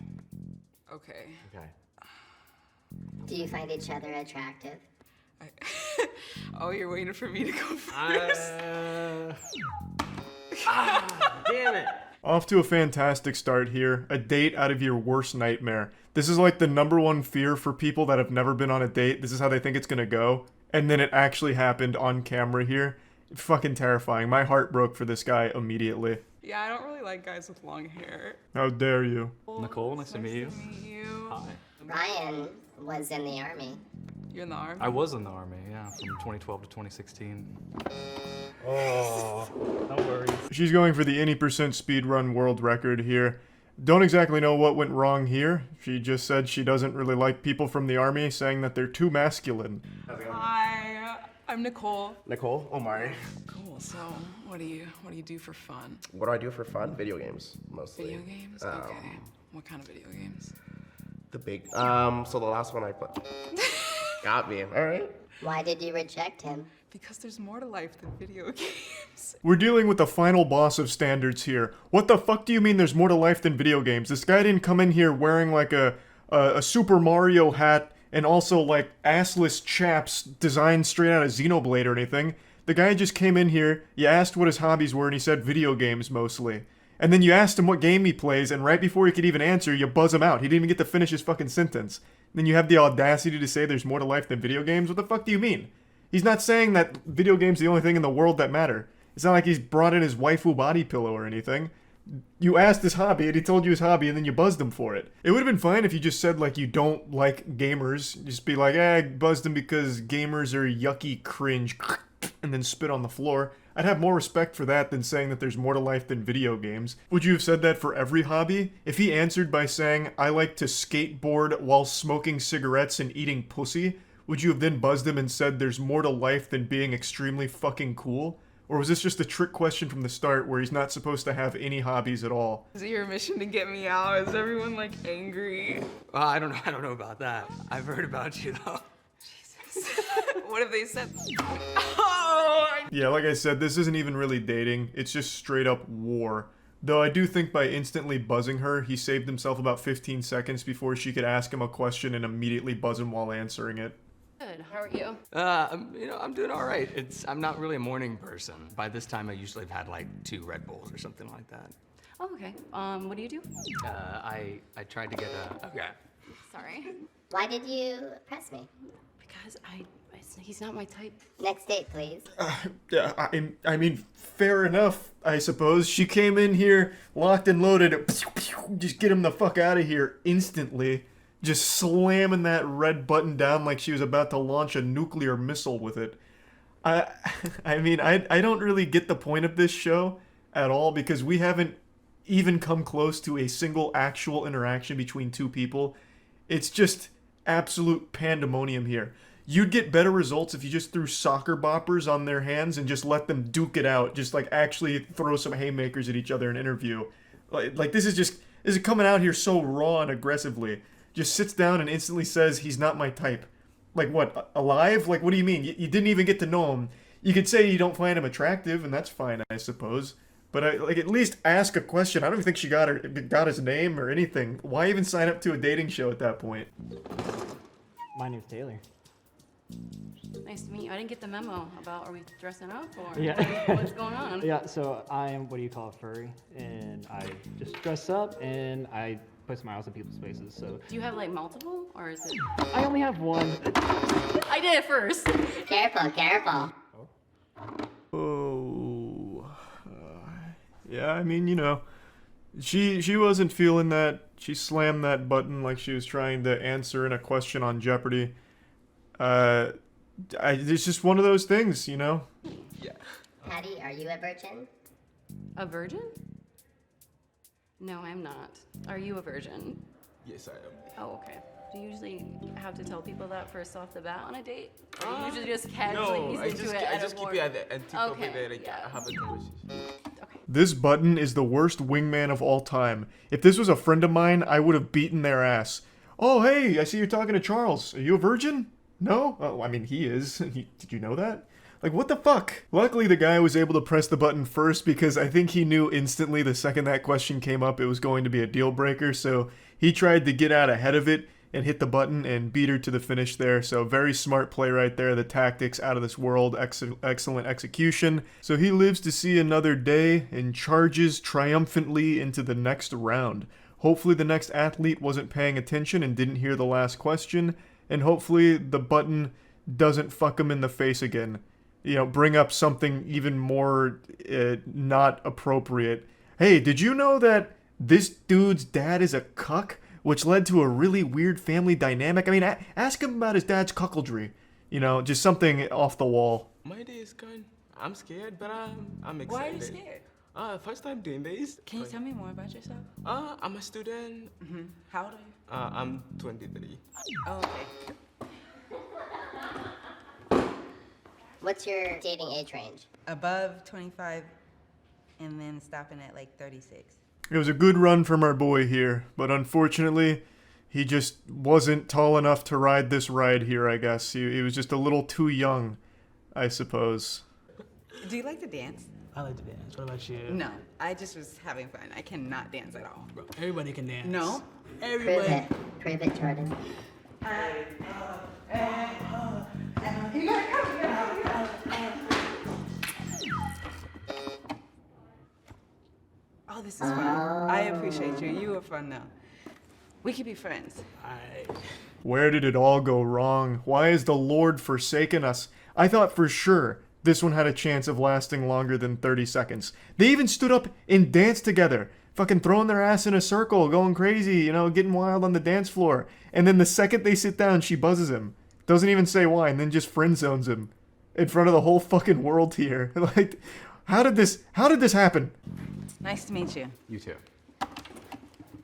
Okay. Okay. Do you find each other attractive? Oh, you're waiting for me to go first. Damn it. Off to a fantastic start here. A date out of your worst nightmare. This is like the #1 fear for people that have never been on a date. This is how they think it's gonna go. And then it actually happened on camera here. Fucking terrifying. My heart broke for this guy immediately. Yeah, I don't really like guys with long hair. How dare you? Nicole, nice to meet you. Hi. Ryan was in the army. You're in the army? I was in the army, yeah, from 2012 to 2016. Oh, no worries. She's going for the any percent speedrun world record here. Don't exactly know what went wrong here. She just said she doesn't really like people from the army, saying that they're too masculine. Hi, I'm Nicole. Nicole, Omari. Cool. So, what do you do for fun? What do I do for fun? Video games, mostly. Video games? Okay. What kind of video games? The big. So the last one I played. Got me. All right. Why did you reject him? Because there's more to life than video games. We're dealing with the final boss of standards here. What the fuck do you mean there's more to life than video games? This guy didn't come in here wearing like a Super Mario hat and also like assless chaps designed straight out of Xenoblade or anything. The guy just came in here, you asked what his hobbies were, and he said video games mostly. And then you asked him what game he plays, and right before he could even answer, you buzz him out. He didn't even get to finish his fucking sentence. Then you have the audacity to say there's more to life than video games? What the fuck do you mean? He's not saying that video games are the only thing in the world that matter. It's not like he's brought in his waifu body pillow or anything. You asked his hobby, and he told you his hobby, and then you buzzed him for it. It would have been fine if you just said, like, you don't like gamers. Just be like, I buzzed him because gamers are yucky cringe, and then spit on the floor. I'd have more respect for that than saying that there's more to life than video games. Would you have said that for every hobby? If he answered by saying, I like to skateboard while smoking cigarettes and eating pussy, would you have then buzzed him and said there's more to life than being extremely fucking cool? Or was this just a trick question from the start where he's not supposed to have any hobbies at all? Is it your mission to get me out? Is everyone like angry? I don't know about that. I've heard about you though. Jesus. What have they said? Yeah, like I said, this isn't even really dating. It's just straight up war. Though I do think by instantly buzzing her, he saved himself about 15 seconds before she could ask him a question and immediately buzz him while answering it. Good. How are you? I'm doing all right. I'm not really a morning person. By this time, I usually have had like 2 Red Bulls or something like that. Oh, okay. What do you do? I tried to get a. Okay. Sorry. Why did you press me? Because he's not my type. Next date, please. Yeah, I mean, fair enough, I suppose. She came in here, locked and loaded, just get him the fuck out of here instantly. Just slamming that red button down like she was about to launch a nuclear missile with it. I mean, I don't really get the point of this show at all because we haven't even come close to a single actual interaction between two people. It's just absolute pandemonium here. You'd get better results if you just threw soccer boppers on their hands and just let them duke it out. Just like actually throw some haymakers at each other in an interview. Like this is coming out here so raw and aggressively. Just sits down and instantly says he's not my type. Like what, alive? Like what do you mean? You didn't even get to know him. You could say you don't find him attractive, and that's fine, I suppose. But at least ask a question. I don't even think she got his name or anything. Why even sign up to a dating show at that point? My name's Taylor. Nice to meet you. I didn't get the memo about are we dressing up or Yeah. what's going on? Yeah, so I'm, what do you call it, furry, and I just dress up and I put smiles on people's faces, so. Do you have like multiple or is it? I only have one. I did it first. Careful, careful. Oh. Yeah, I mean, you know, she wasn't feeling that. She slammed that button like she was trying to answer in a question on Jeopardy. It's just one of those things, you know? Yeah. Patty, are you a virgin? A virgin? No, I'm not. Are you a virgin? Yes, I am. Oh, okay. Do you usually have to tell people that first off the bat on a date? Or do you usually just casually ease into it? I just keep it at the end Okay, like, yeah. I have a conversation. This button is the worst wingman of all time. If this was a friend of mine, I would have beaten their ass. Oh, hey, I see you're talking to Charles. Are you a virgin? No? Oh, I mean, he is. Did you know that? Like, what the fuck? Luckily, the guy was able to press the button first because I think he knew instantly the second that question came up it was going to be a deal breaker, so he tried to get out ahead of it and hit the button and beat her to the finish there. So very smart play right there. The tactics out of this world. Excellent execution. So he lives to see another day and charges triumphantly into the next round. Hopefully the next athlete wasn't paying attention and didn't hear the last question. And hopefully the button doesn't fuck him in the face again. You know, bring up something even more not appropriate. Hey, did you know that this dude's dad is a cuck? Which led to a really weird family dynamic. I mean, ask him about his dad's cuckoldry. You know, just something off the wall. My day is going. I'm scared, but I'm excited. Why are you scared? First time doing this. Can you tell me more about yourself? I'm a student. How old are you? I'm 23. Oh, okay. What's your dating age range? Above 25 and then stopping at like 36. It was a good run from our boy here, but unfortunately, he just wasn't tall enough to ride this ride here, I guess. He was just a little too young, I suppose. Do you like to dance? I like to dance. What about you? No, I just was having fun. I cannot dance at all. Bro, everybody can dance. No, everybody. Prove it, Jordan. Oh, this is fun. I appreciate you. You were fun though. We could be friends. Where did it all go wrong? Why has the Lord forsaken us? I thought for sure this one had a chance of lasting longer than 30 seconds. They even stood up and danced together. Fucking throwing their ass in a circle, going crazy, you know, getting wild on the dance floor. And then the second they sit down, she buzzes him. Doesn't even say why, and then just friend zones him. In front of the whole fucking world here. Like, how did this happen? Nice to meet you. You too.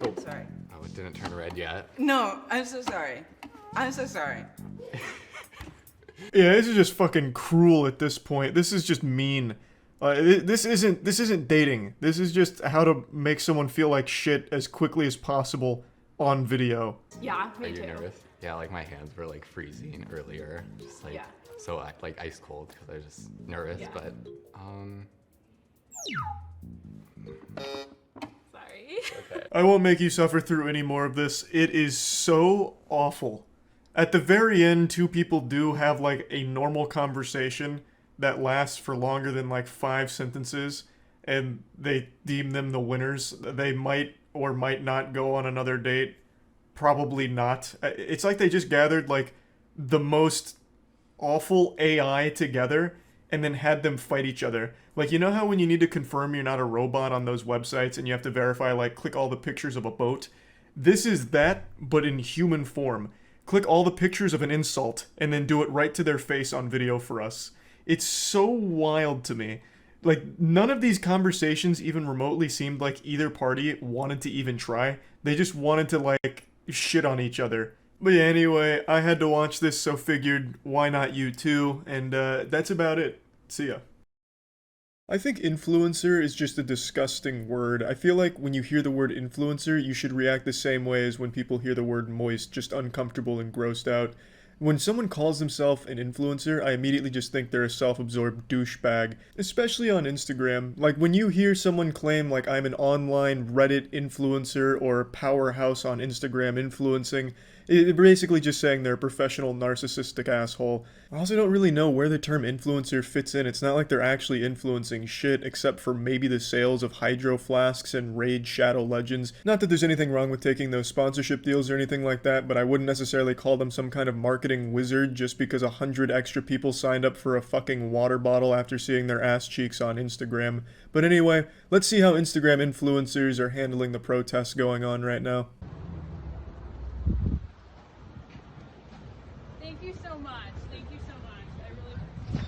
I'm sorry. Oh, it didn't turn red yet. No, I'm so sorry. I'm so sorry. Yeah, this is just fucking cruel at this point. This is just mean. This isn't dating. This is just how to make someone feel like shit as quickly as possible on video. Yeah, me Are you too. nervous? Yeah, like my hands were like freezing earlier. Just like, so like ice cold because I was just nervous, but Sorry. Okay. I won't make you suffer through any more of this. It is so awful. At the very end, two people do have like a normal conversation that lasts for longer than like 5 sentences, and they deem them the winners. They might or might not go on another date. Probably not. It's like they just gathered like the most awful AI together and then had them fight each other. Like, you know how when you need to confirm you're not a robot on those websites and you have to verify, like, click all the pictures of a boat? This is that, but in human form. Click all the pictures of an insult and then do it right to their face on video for us. It's so wild to me. Like, none of these conversations even remotely seemed like either party wanted to even try. They just wanted to, like, shit on each other. But yeah, anyway, I had to watch this, so figured, why not you too? And that's about it. See ya. I think influencer is just a disgusting word. I feel like when you hear the word influencer, you should react the same way as when people hear the word moist, just uncomfortable and grossed out. When someone calls themselves an influencer, I immediately just think they're a self-absorbed douchebag, especially on Instagram. Like, when you hear someone claim, like, I'm an online Reddit influencer or powerhouse on Instagram influencing, it's basically just saying they're a professional narcissistic asshole. I also don't really know where the term influencer fits in. It's not like they're actually influencing shit, except for maybe the sales of Hydro Flasks and Raid Shadow Legends. Not that there's anything wrong with taking those sponsorship deals or anything like that, but I wouldn't necessarily call them some kind of marketing wizard just because 100 extra people signed up for a fucking water bottle after seeing their ass cheeks on Instagram. But anyway, let's see how Instagram influencers are handling the protests going on right now. Thank you so much. Thank you so much.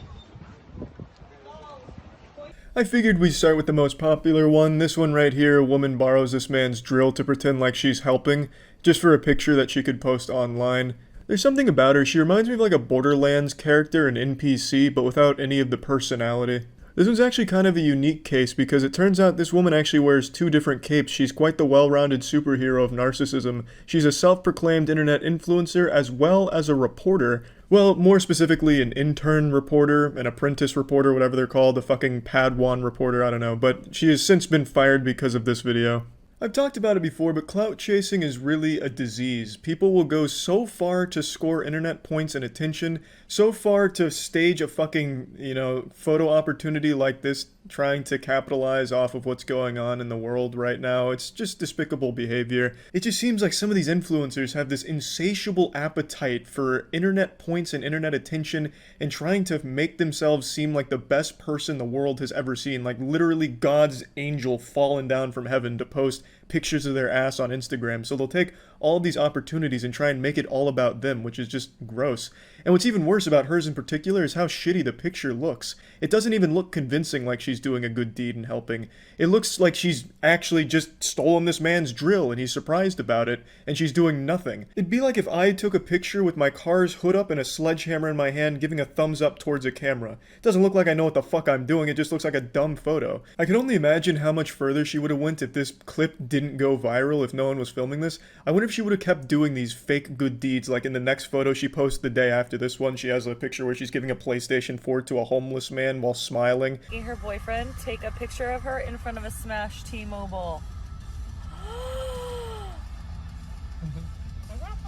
I figured we'd start with the most popular one. This one right here, a woman borrows this man's drill to pretend like she's helping, just for a picture that she could post online. There's something about her, she reminds me of like a Borderlands character, an NPC, but without any of the personality. This one's actually kind of a unique case because it turns out this woman actually wears two different capes. She's quite the well-rounded superhero of narcissism. She's a self-proclaimed internet influencer as well as a reporter. Well, more specifically an intern reporter, an apprentice reporter, whatever they're called, a fucking Padawan reporter, I don't know. But she has since been fired because of this video. I've talked about it before, but clout chasing is really a disease. People will go so far to score internet points and attention, so far to stage a fucking, photo opportunity like this, trying to capitalize off of what's going on in the world right now. It's just despicable behavior. It just seems like some of these influencers have this insatiable appetite for internet points and internet attention and trying to make themselves seem like the best person the world has ever seen, like literally God's angel fallen down from heaven to post pictures of their ass on Instagram. So they'll take all of these opportunities and try and make it all about them, which is just gross. And what's even worse about hers in particular is how shitty the picture looks. It doesn't even look convincing like she's doing a good deed and helping. It looks like she's actually just stolen this man's drill and he's surprised about it, and she's doing nothing. It'd be like if I took a picture with my car's hood up and a sledgehammer in my hand giving a thumbs up towards a camera. It doesn't look like I know what the fuck I'm doing, it just looks like a dumb photo. I can only imagine how much further she would have went if this clip didn't go viral, if no one was filming this. I wonder if she would have kept doing these fake good deeds, like in the next photo she posted the day after this one, she has a picture where she's giving a PlayStation 4 to a homeless man while smiling. Her boyfriend take a picture of her in front of a smashed T-Mobile.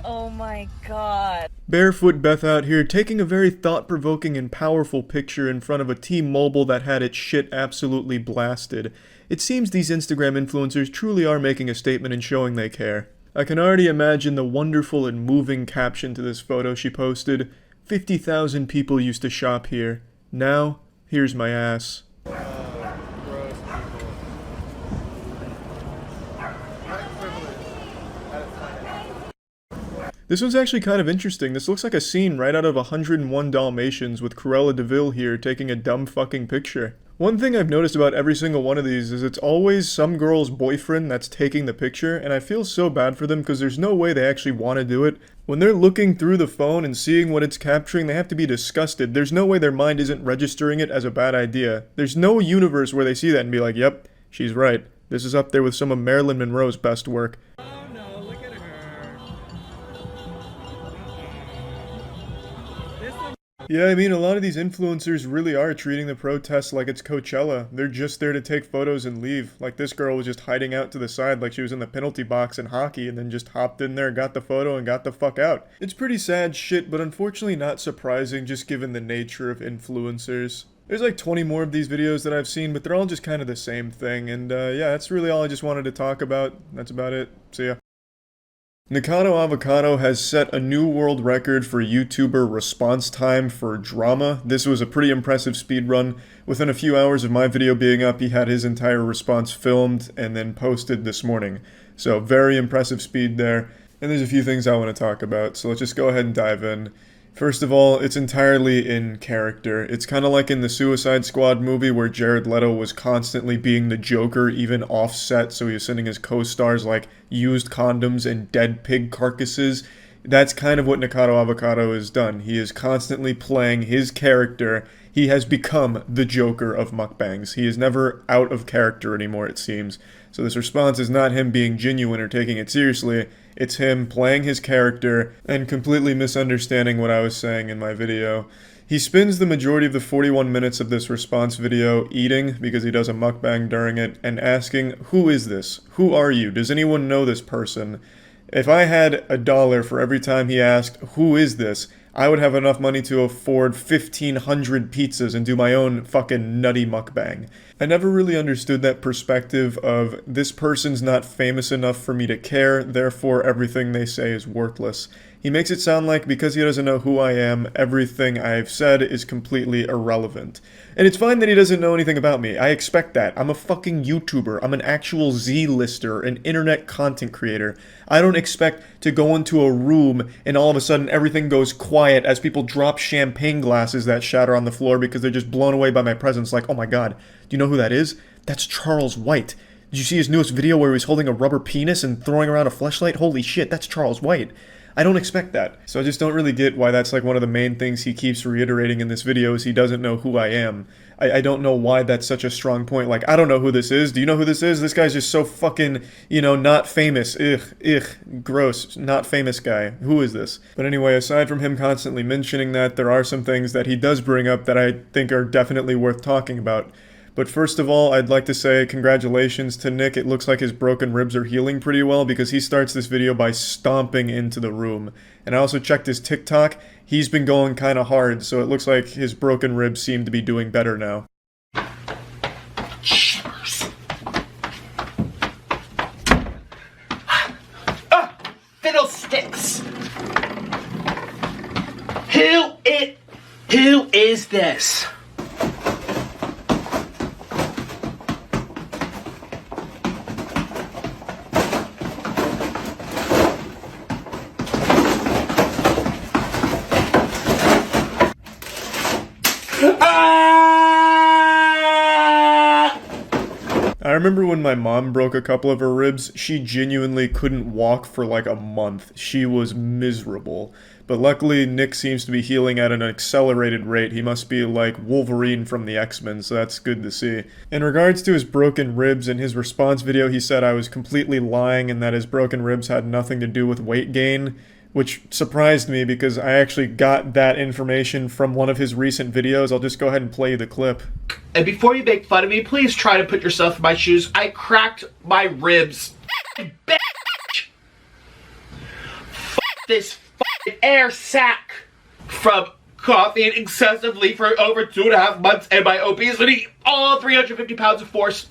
Oh my god. Barefoot Beth out here taking a very thought-provoking and powerful picture in front of a T-Mobile that had its shit absolutely blasted. It seems these Instagram influencers truly are making a statement and showing they care. I can already imagine the wonderful and moving caption to this photo she posted. 50,000 people used to shop here. Now, here's my ass. This one's actually kind of interesting. This looks like a scene right out of 101 Dalmatians with Cruella de Vil here taking a dumb fucking picture. One thing I've noticed about every single one of these is it's always some girl's boyfriend that's taking the picture, and I feel so bad for them because there's no way they actually want to do it. When they're looking through the phone and seeing what it's capturing, they have to be disgusted. There's no way their mind isn't registering it as a bad idea. There's no universe where they see that and be like, yep, she's right. This is up there with some of Marilyn Monroe's best work. Yeah, I mean, a lot of these influencers really are treating the protests like it's Coachella. They're just there to take photos and leave. Like this girl was just hiding out to the side like she was in the penalty box in hockey and then just hopped in there, got the photo, and got the fuck out. It's pretty sad shit, but unfortunately not surprising just given the nature of influencers. There's like 20 more of these videos that I've seen, but they're all just kind of the same thing. And yeah, that's really all I just wanted to talk about. That's about it. See ya. Nikocado Avocado has set a new world record for YouTuber response time for drama. This was a pretty impressive speedrun. Within a few hours of my video being up, he had his entire response filmed and then posted this morning. So very impressive speed there. And there's a few things I want to talk about, so let's just go ahead and dive in. First of all, it's entirely in character. It's kind of like in the Suicide Squad movie where Jared Leto was constantly being the Joker, even off-set, so he was sending his co-stars like used condoms and dead pig carcasses. That's kind of what Nikocado Avocado has done. He is constantly playing his character. He has become the Joker of mukbangs. He is never out of character anymore, it seems. So this response is not him being genuine or taking it seriously. It's him playing his character and completely misunderstanding what I was saying in my video. He spends the majority of the 41 minutes of this response video eating, because he does a mukbang during it, and asking, who is this? Who are you? Does anyone know this person? If I had $1 for every time he asked, who is this, I would have enough money to afford 1,500 pizzas and do my own fucking nutty mukbang. I never really understood that perspective of, this person's not famous enough for me to care, therefore everything they say is worthless. He makes it sound like because he doesn't know who I am, everything I've said is completely irrelevant. And it's fine that he doesn't know anything about me. I expect that. I'm a fucking YouTuber. I'm an actual Z-lister, an internet content creator. I don't expect to go into a room and all of a sudden everything goes quiet as people drop champagne glasses that shatter on the floor because they're just blown away by my presence. Like, oh my god, do you know who that is? That's Charles White. Did you see his newest video where he was holding a rubber penis and throwing around a fleshlight? Holy shit, that's Charles White. I don't expect that. So I just don't really get why that's like one of the main things he keeps reiterating in this video is he doesn't know who I am. I don't know why that's such a strong point. Like, I don't know who this is. Do you know who this is? This guy's just so fucking, you know, not famous. Ugh, gross. Not famous guy. Who is this? But anyway, aside from him constantly mentioning that, there are some things that he does bring up that I think are definitely worth talking about. But first of all, I'd like to say congratulations to Nick. It looks like his broken ribs are healing pretty well because he starts this video by stomping into the room. And I also checked his TikTok. He's been going kind of hard, so it looks like his broken ribs seem to be doing better now. Fiddlesticks! Who is this? I remember when my mom broke a couple of her ribs, she genuinely couldn't walk for like a month. She was miserable. But luckily, Nick seems to be healing at an accelerated rate. He must be like Wolverine from the X-Men, so that's good to see. In regards to his broken ribs, in his response video, he said I was completely lying and that his broken ribs had nothing to do with weight gain, which surprised me because I actually got that information from one of his recent videos. I'll just go ahead and play the clip. And before you make fun of me, please try to put yourself in my shoes. I cracked my ribs. Bitch! Fuck this fucking air sack from coughing excessively for over 2.5 months and my obesity, all 350 pounds of force.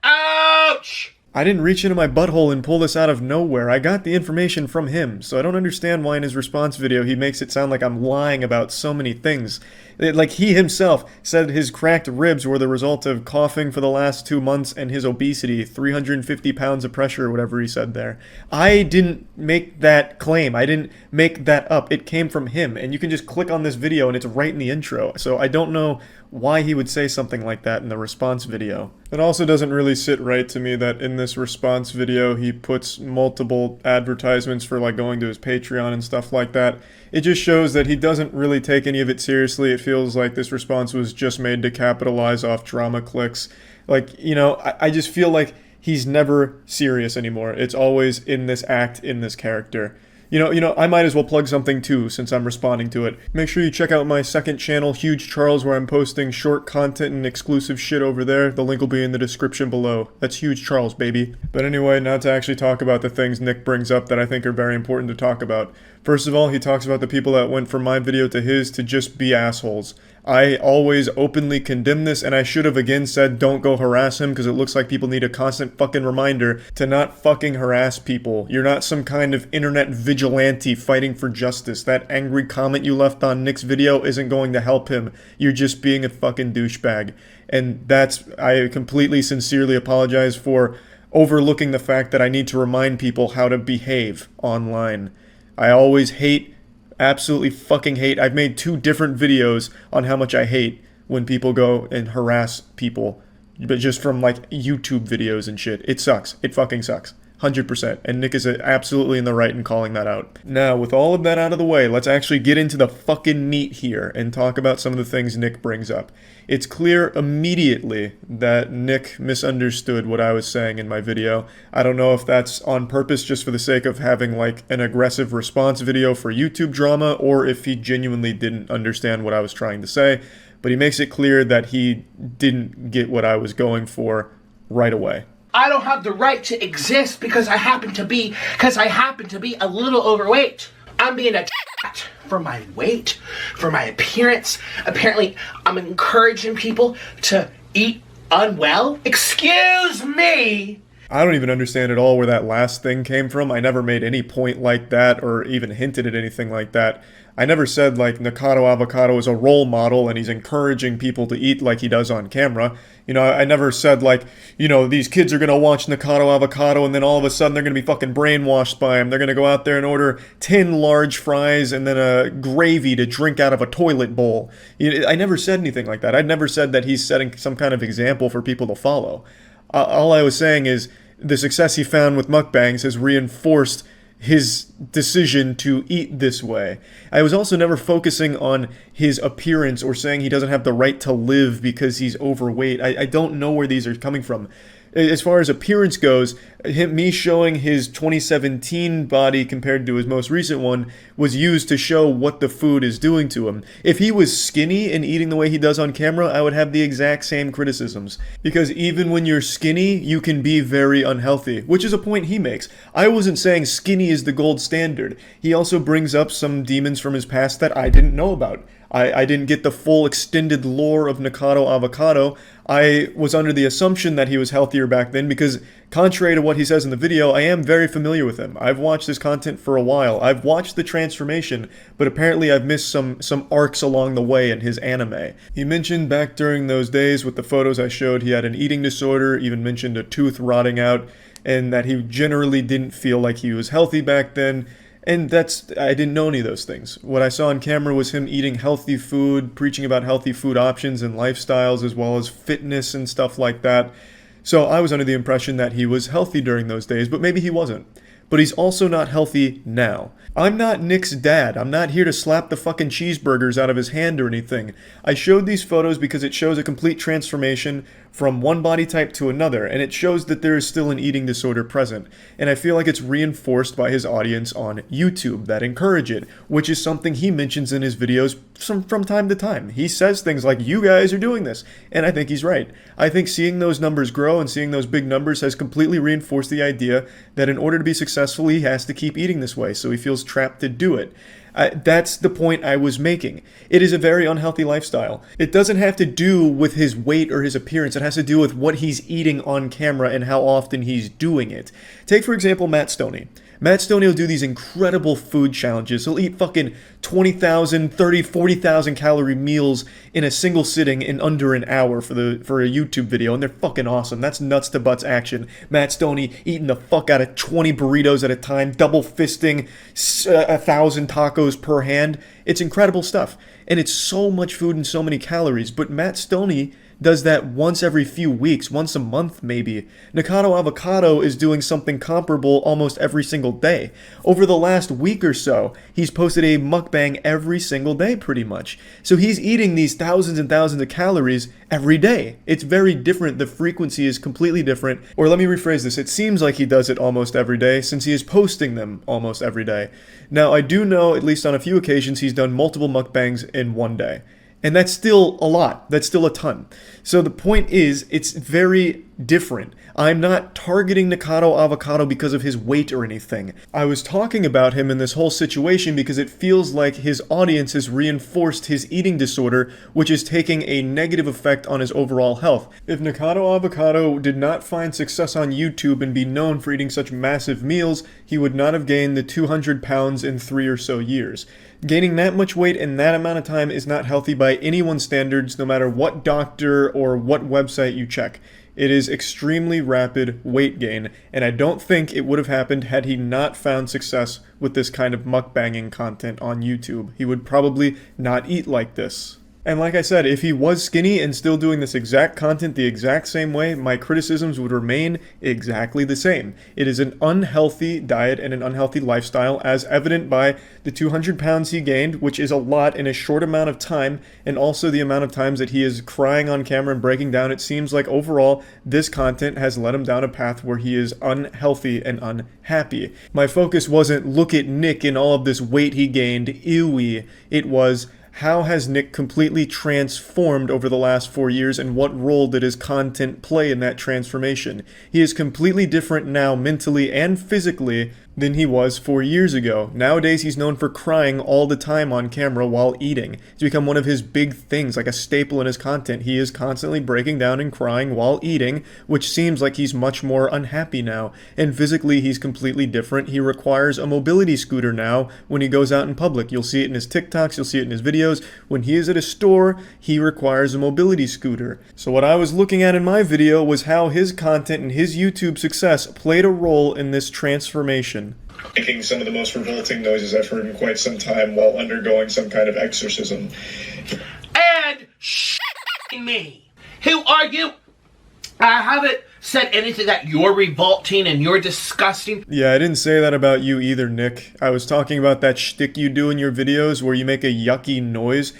Ouch! I didn't reach into my butthole and pull this out of nowhere. I got the information from him, so I don't understand why in his response video he makes it sound like I'm lying about so many things. Like he himself said his cracked ribs were the result of coughing for the last 2 months and his obesity, 350 pounds of pressure or whatever he said there. I didn't make that claim. I didn't make that up. It came from him, and you can just click on this video and it's right in the intro. So I don't know why he would say something like that in the response video. It also doesn't really sit right to me that in this response video he puts multiple advertisements for like going to his Patreon and stuff like that. It just shows that he doesn't really take any of it seriously. It feels like this response was just made to capitalize off drama clicks. Like, you know, I just feel like he's never serious anymore. It's always in this act, in this character. You know, I might as well plug something too, since I'm responding to it. Make sure you check out my second channel, Huge Charles, where I'm posting short content and exclusive shit over there. The link will be in the description below. That's Huge Charles, baby. But anyway, now to actually talk about the things Nick brings up that I think are very important to talk about. First of all, he talks about the people that went from my video to his to just be assholes. I always openly condemn this, and I should have again said don't go harass him, because it looks like people need a constant fucking reminder to not fucking harass people. You're not some kind of internet vigilante fighting for justice. That angry comment you left on Nick's video isn't going to help him. You're just being a fucking douchebag. And I completely sincerely apologize for overlooking the fact that I need to remind people how to behave online. I always hate, absolutely fucking hate. I've made 2 different videos on how much I hate when people go and harass people, but just from like YouTube videos and shit. It sucks. It fucking sucks. 100%. And Nick is absolutely in the right in calling that out. Now, with all of that out of the way, let's actually get into the fucking meat here and talk about some of the things Nick brings up. It's clear immediately that Nick misunderstood what I was saying in my video. I don't know if that's on purpose just for the sake of having like an aggressive response video for YouTube drama, or if he genuinely didn't understand what I was trying to say. But he makes it clear that he didn't get what I was going for right away. I don't have the right to exist because I happen to be a little overweight. I'm being attacked for my weight, for my appearance. Apparently, I'm encouraging people to eat unwell. Excuse me! I don't even understand at all where that last thing came from. I never made any point like that or even hinted at anything like that. I never said like Nikocado Avocado is a role model and he's encouraging people to eat like he does on camera. You know, I never said like, you know, these kids are going to watch Nikocado Avocado and then all of a sudden they're going to be fucking brainwashed by him. They're going to go out there and order 10 large fries and then a gravy to drink out of a toilet bowl. I never said anything like that. I never said that he's setting some kind of example for people to follow. All I was saying is the success he found with mukbangs has reinforced his decision to eat this way. I was also never focusing on his appearance or saying he doesn't have the right to live because he's overweight. I don't know where these are coming from. As far as appearance goes, me showing his 2017 body compared to his most recent one was used to show what the food is doing to him. If he was skinny and eating the way he does on camera, I would have the exact same criticisms. Because even when you're skinny, you can be very unhealthy, which is a point he makes. I wasn't saying skinny is the gold standard. He also brings up some demons from his past that I didn't know about. I didn't get the full extended lore of Nikocado Avocado. I was under the assumption that he was healthier back then because, contrary to what he says in the video, I am very familiar with him. I've watched his content for a while. I've watched the transformation, but apparently I've missed some arcs along the way in his anime. He mentioned back during those days with the photos I showed he had an eating disorder, even mentioned a tooth rotting out, and that he generally didn't feel like he was healthy back then. And I didn't know any of those things. What I saw on camera was him eating healthy food, preaching about healthy food options and lifestyles, as well as fitness and stuff like that. So I was under the impression that he was healthy during those days, but maybe he wasn't. But he's also not healthy now. I'm not Nick's dad. I'm not here to slap the fucking cheeseburgers out of his hand or anything. I showed these photos because it shows a complete transformation from one body type to another, and it shows that there is still an eating disorder present. And I feel like it's reinforced by his audience on YouTube that encourage it, which is something he mentions in his videos from time to time. He says things like, you guys are doing this, and I think he's right. I think seeing those numbers grow and seeing those big numbers has completely reinforced the idea that in order to be successful, he has to keep eating this way, so he feels trapped to do it. That's the point I was making. It is a very unhealthy lifestyle. It doesn't have to do with his weight or his appearance. It has to do with what he's eating on camera and how often he's doing it. Take, for example, Matt Stoney. Matt Stoney will do these incredible food challenges. He'll eat fucking 20,000, 30, 40,000 calorie meals in a single sitting in under an hour for a YouTube video, and they're fucking awesome. That's nuts to butts action. Matt Stoney eating the fuck out of 20 burritos at a time, double fisting 1,000 tacos per hand. It's incredible stuff. And it's so much food and so many calories, but Matt Stoney does that once every few weeks, once a month maybe. Nikocado Avocado is doing something comparable almost every single day. Over the last week or so, he's posted a mukbang every single day pretty much. So he's eating these thousands and thousands of calories every day. It's very different. The frequency is completely different. Or let me rephrase this. It seems like he does it almost every day since he is posting them almost every day. Now, I do know, at least on a few occasions, he's done multiple mukbangs in one day. And that's still a lot. That's still a ton. So the point is, it's very different. I'm not targeting Nikocado Avocado because of his weight or anything. I was talking about him in this whole situation because it feels like his audience has reinforced his eating disorder, which is taking a negative effect on his overall health. If Nikocado Avocado did not find success on YouTube and be known for eating such massive meals, he would not have gained the 200 pounds in 3 or so years. Gaining that much weight in that amount of time is not healthy by anyone's standards, no matter what doctor or what website you check. It is extremely rapid weight gain, and I don't think it would have happened had he not found success with this kind of mukbanging content on YouTube. He would probably not eat like this. And like I said, if he was skinny and still doing this exact content the exact same way, my criticisms would remain exactly the same. It is an unhealthy diet and an unhealthy lifestyle, as evident by the 200 pounds he gained, which is a lot in a short amount of time, and also the amount of times that he is crying on camera and breaking down. It seems like overall, this content has led him down a path where he is unhealthy and unhappy. My focus wasn't, look at Nick and all of this weight he gained, ewy. It was, how has Nick completely transformed over the last 4 years, and what role did his content play in that transformation? He is completely different now mentally and physically than he was 4 years ago. Nowadays, he's known for crying all the time on camera while eating. It's become one of his big things, like a staple in his content. He is constantly breaking down and crying while eating, which seems like he's much more unhappy now. And physically, he's completely different. He requires a mobility scooter now when he goes out in public. You'll see it in his TikToks, you'll see it in his videos. When he is at a store, he requires a mobility scooter. So what I was looking at in my video was how his content and his YouTube success played a role in this transformation. Making some of the most revolting noises I've heard in quite some time while undergoing some kind of exorcism. And me. Who are you? I haven't said anything that you're revolting and you're disgusting. Yeah, I didn't say that about you either, Nick. I was talking about that shtick you do in your videos where you make a yucky noise.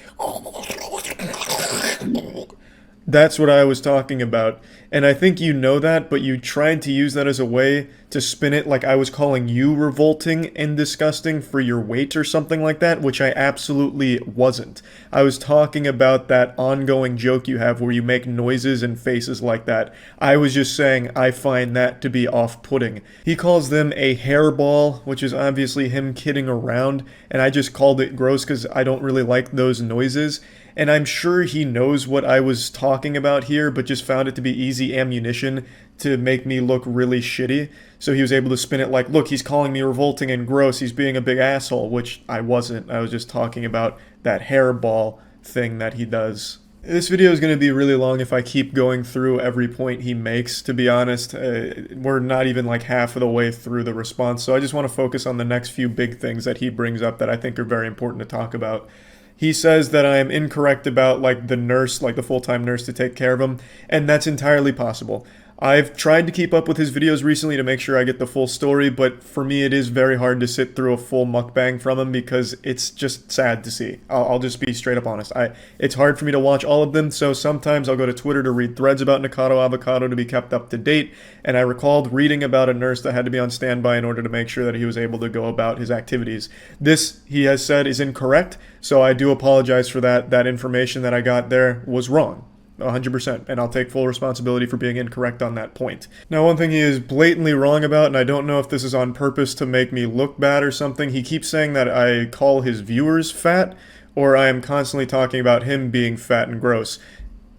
That's what I was talking about. And I think you know that, but you tried to use that as a way to spin it like I was calling you revolting and disgusting for your weight or something like that, which I absolutely wasn't. I was talking about that ongoing joke you have where you make noises and faces like that. I was just saying I find that to be off-putting. He calls them a hairball, which is obviously him kidding around, and I just called it gross because I don't really like those noises. And I'm sure he knows what I was talking about here, but just found it to be easy ammunition to make me look really shitty. So he was able to spin it like, look, he's calling me revolting and gross, he's being a big asshole, which I wasn't. I was just talking about that hairball thing that he does. This video is going to be really long if I keep going through every point he makes, to be honest. We're not even like half of the way through the response, so I just want to focus on the next few big things that he brings up that I think are very important to talk about. He says that I am incorrect about like the nurse, like the full-time nurse to take care of him, and that's entirely possible. I've tried to keep up with his videos recently to make sure I get the full story, but for me it is very hard to sit through a full mukbang from him because it's just sad to see. I'll just be straight up honest. It's hard for me to watch all of them, so sometimes I'll go to Twitter to read threads about Nikocado Avocado to be kept up to date, and I recalled reading about a nurse that had to be on standby in order to make sure that he was able to go about his activities. This, he has said, is incorrect, so I do apologize for that. That information that I got there was wrong. 100%, and I'll take full responsibility for being incorrect on that point. Now, one thing he is blatantly wrong about, and I don't know if this is on purpose to make me look bad or something, he keeps saying that I call his viewers fat, or I am constantly talking about him being fat and gross.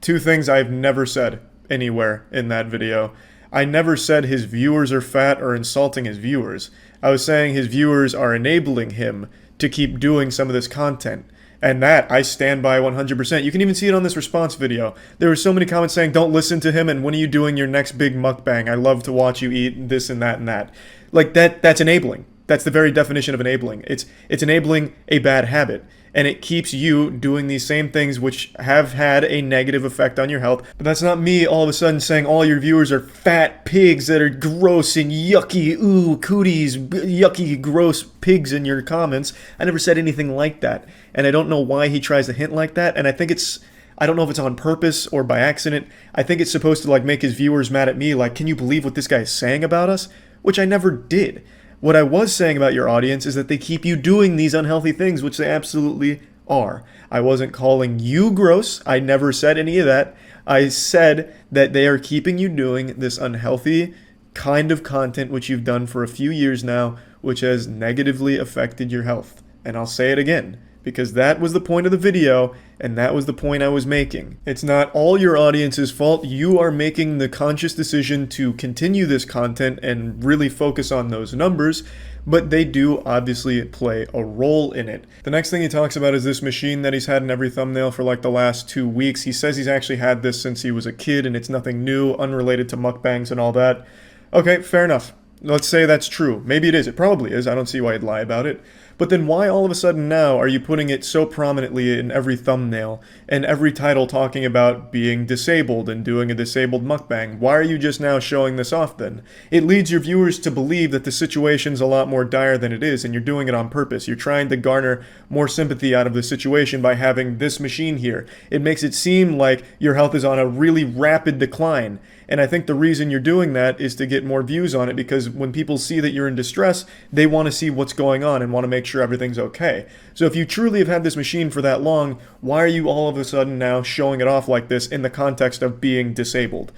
Two things I've never said anywhere in that video. I never said his viewers are fat or insulting his viewers. I was saying his viewers are enabling him to keep doing some of this content. And that, I stand by 100%. You can even see it on this response video. There were so many comments saying, don't listen to him, and when are you doing your next big mukbang? I love to watch you eat this and that and that. Like, that's enabling. That's the very definition of enabling. It's enabling a bad habit. And it keeps you doing these same things which have had a negative effect on your health. But that's not me all of a sudden saying all your viewers are fat pigs that are gross and yucky, ooh, cooties, yucky, gross pigs in your comments. I never said anything like that. And I don't know why he tries to hint like that. And I don't know if it's on purpose or by accident. I think it's supposed to like make his viewers mad at me, like, can you believe what this guy is saying about us? Which I never did. What I was saying about your audience is that they keep you doing these unhealthy things, which they absolutely are. I wasn't calling you gross. I never said any of that. I said that they are keeping you doing this unhealthy kind of content, which you've done for a few years now, which has negatively affected your health. And I'll say it again, because that was the point of the video, and that was the point I was making. It's not all your audience's fault. You are making the conscious decision to continue this content and really focus on those numbers, but they do obviously play a role in it. The next thing he talks about is this machine that he's had in every thumbnail for like the last 2 weeks. He says he's actually had this since he was a kid and it's nothing new, unrelated to mukbangs and all that. Okay, fair enough. Let's say that's true. Maybe it is. It probably is. I don't see why he'd lie about it. But then why all of a sudden now are you putting it so prominently in every thumbnail and every title talking about being disabled and doing a disabled mukbang? Why are you just now showing this off then? It leads your viewers to believe that the situation's a lot more dire than it is, and you're doing it on purpose. You're trying to garner more sympathy out of the situation by having this machine here. It makes it seem like your health is on a really rapid decline. And I think the reason you're doing that is to get more views on it, because when people see that you're in distress, they want to see what's going on and want to make sure everything's okay. So if you truly have had this machine for that long, why are you all of a sudden now showing it off like this in the context of being disabled?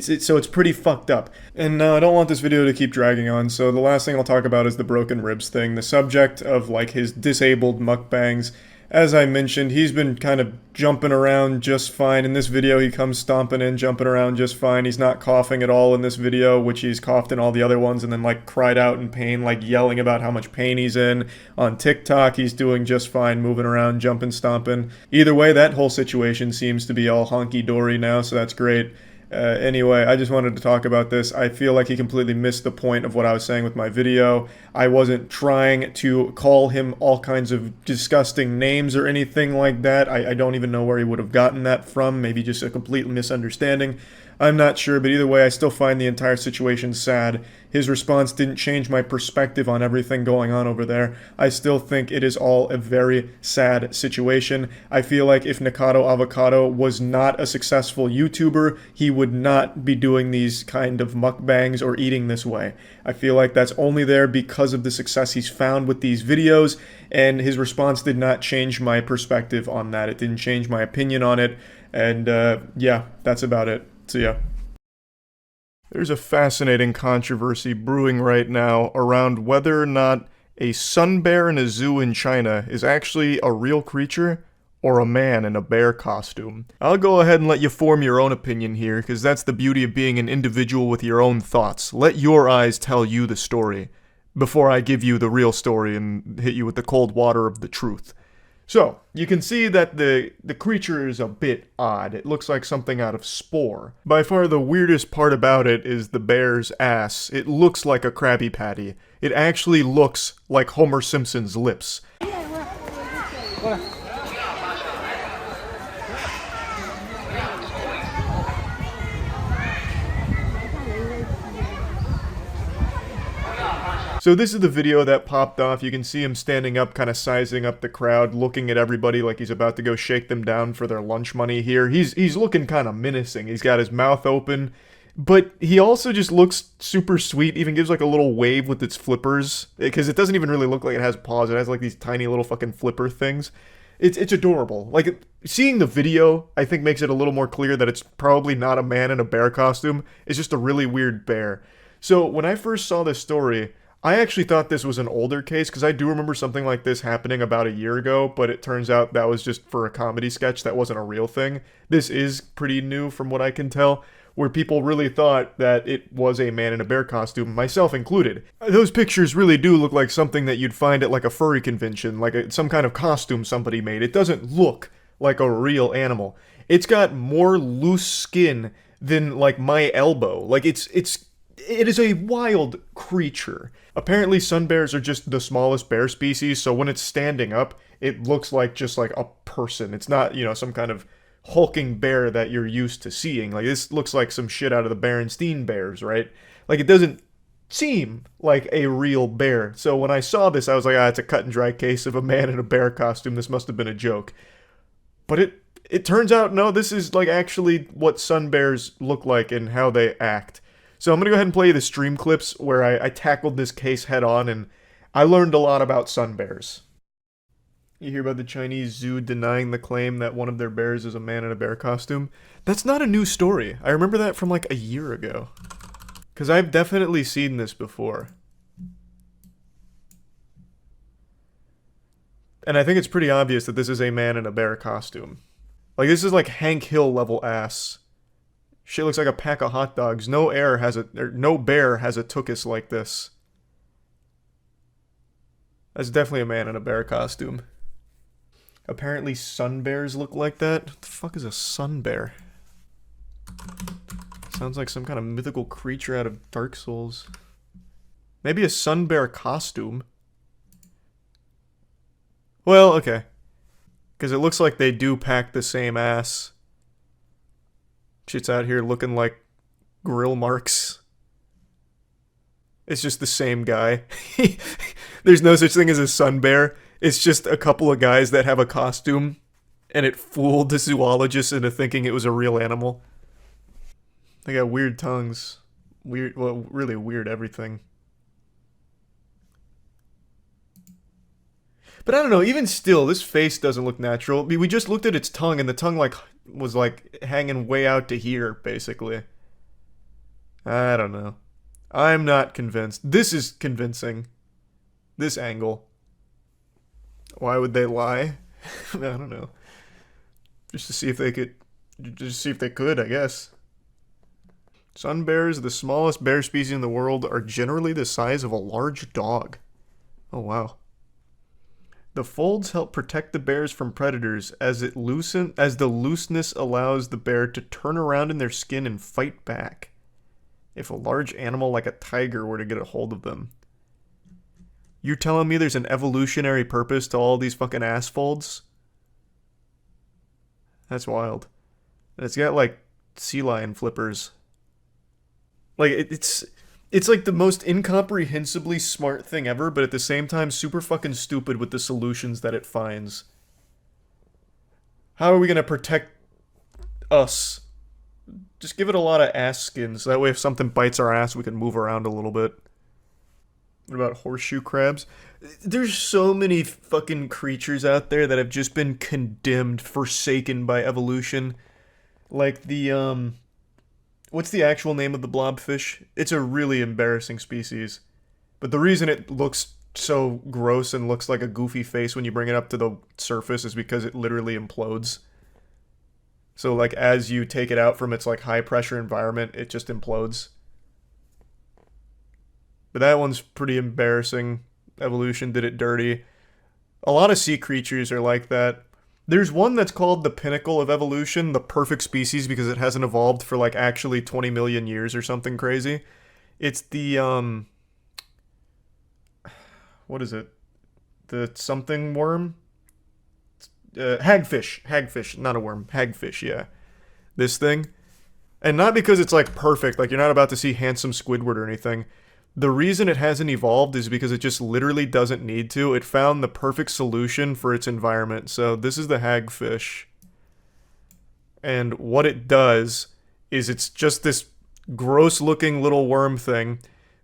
So it's pretty fucked up. And I don't want this video to keep dragging on, so the last thing I'll talk about is the broken ribs thing, the subject of like his disabled mukbangs. As I mentioned, he's been kind of jumping around just fine. In this video, he comes stomping in, jumping around just fine. He's not coughing at all in this video, which he's coughed in all the other ones, and then like cried out in pain, like yelling about how much pain he's in. On TikTok, he's doing just fine, moving around, jumping, stomping. Either way, that whole situation seems to be all honky-dory now, so that's great. Anyway, I just wanted to talk about this. I feel like he completely missed the point of what I was saying with my video. I wasn't trying to call him all kinds of disgusting names or anything like that. I don't even know where he would have gotten that from. Maybe just a complete misunderstanding. I'm not sure, but either way, I still find the entire situation sad. His response didn't change my perspective on everything going on over there. I still think it is all a very sad situation. I feel like if Nikocado Avocado was not a successful YouTuber, he would not be doing these kind of mukbangs or eating this way. I feel like that's only there because of the success he's found with these videos, and his response did not change my perspective on that. It didn't change my opinion on it, and yeah, that's about it. So yeah. There's a fascinating controversy brewing right now around whether or not a sun bear in a zoo in China is actually a real creature or a man in a bear costume. I'll go ahead and let you form your own opinion here, because that's the beauty of being an individual with your own thoughts. Let your eyes tell you the story before I give you the real story and hit you with the cold water of the truth. So, you can see that the creature is a bit odd. It looks like something out of Spore. By far the weirdest part about it is the bear's ass. It looks like a Krabby Patty. It actually looks like Homer Simpson's lips. So this is the video that popped off. You can see him standing up, kind of sizing up the crowd, looking at everybody like he's about to go shake them down for their lunch money here. He's looking kind of menacing. He's got his mouth open, but he also just looks super sweet. Even gives like a little wave with its flippers, because it doesn't even really look like it has paws. It has like these tiny little fucking flipper things. It's adorable. Like, seeing the video, I think, makes it a little more clear that it's probably not a man in a bear costume. It's just a really weird bear. So when I first saw this story, I actually thought this was an older case, because I do remember something like this happening about a year ago, but it turns out that was just for a comedy sketch. That wasn't a real thing. This is pretty new from what I can tell, where people really thought that it was a man in a bear costume, myself included. Those pictures really do look like something that you'd find at like a furry convention, like some kind of costume somebody made. It doesn't look like a real animal. It's got more loose skin than like my elbow. Like it is a wild creature. Apparently sun bears are just the smallest bear species, so when it's standing up, it looks like just like a person. It's not, you know, some kind of hulking bear that you're used to seeing. Like, this looks like some shit out of the Berenstain Bears, right? Like, it doesn't seem like a real bear. So when I saw this, I was like, it's a cut and dry case of a man in a bear costume. This must have been a joke. But it turns out, no, this is like actually what sun bears look like and how they act. So I'm going to go ahead and play you the stream clips where I tackled this case head on, and I learned a lot about sun bears. You hear about the Chinese zoo denying the claim that one of their bears is a man in a bear costume? That's not a new story. I remember that from like a year ago. Because I've definitely seen this before. And I think it's pretty obvious that this is a man in a bear costume. Like, this is like Hank Hill level ass. Shit looks like a pack of hot dogs. No bear has a tuchus like this. That's definitely a man in a bear costume. Apparently sun bears look like that. What the fuck is a sun bear? Sounds like some kind of mythical creature out of Dark Souls. Maybe a sun bear costume. Well, okay. Because it looks like they do pack the same ass. Shit's out here looking like grill marks. It's just the same guy. There's no such thing as a sun bear. It's just a couple of guys that have a costume, and it fooled the zoologist into thinking it was a real animal. They got weird tongues. Weird, well, really weird everything. But I don't know, even still, this face doesn't look natural. I mean, we just looked at its tongue, and the tongue, like, was, like, hanging way out to here, basically. I don't know. I'm not convinced. This is convincing. This angle. Why would they lie? I don't know. Just to see if they could... Just see if they could, I guess. Sun bears, the smallest bear species in the world, are generally the size of a large dog. Oh, wow. The folds help protect the bears from predators as the looseness allows the bear to turn around in their skin and fight back if a large animal like a tiger were to get a hold of them. You're telling me there's an evolutionary purpose to all these fucking ass folds? That's wild. And it's got like sea lion flippers. Like it's like the most incomprehensibly smart thing ever, but at the same time super fucking stupid with the solutions that it finds. How are we gonna protect us? Just give it a lot of ass skins, so that way if something bites our ass we can move around a little bit. What about horseshoe crabs? There's so many fucking creatures out there that have just been condemned, forsaken by evolution. Like the, what's the actual name of the blobfish? It's a really embarrassing species. But the reason it looks so gross and looks like a goofy face when you bring it up to the surface is because it literally implodes. So, like, as you take it out from its, like, high-pressure environment, it just implodes. But that one's pretty embarrassing. Evolution did it dirty. A lot of sea creatures are like that. There's one that's called the pinnacle of evolution, the perfect species, because it hasn't evolved for, like, actually 20 million years or something crazy. It's the, what is it? The something worm? Hagfish, not a worm. Hagfish, yeah. This thing. And not because it's, like, perfect, like, you're not about to see handsome Squidward or anything. The reason it hasn't evolved is because it just literally doesn't need to. It found the perfect solution for its environment. So this is the hagfish. And what it does is it's just this gross-looking little worm thing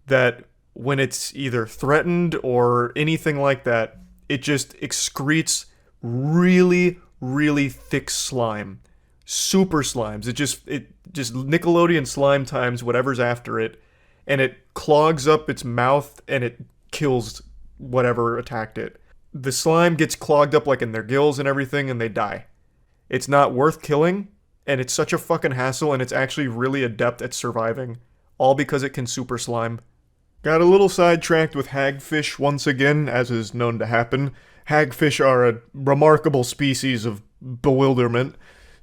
that when it's either threatened or anything like that, it just excretes really, really thick slime. Super slimes. It just Nickelodeon slime times whatever's after it. And it clogs up its mouth and it kills whatever attacked it. The slime gets clogged up like in their gills and everything and they die. It's not worth killing and it's such a fucking hassle and it's actually really adept at surviving. All because it can super slime. Got a little sidetracked with hagfish once again, as is known to happen. Hagfish are a remarkable species of bewilderment.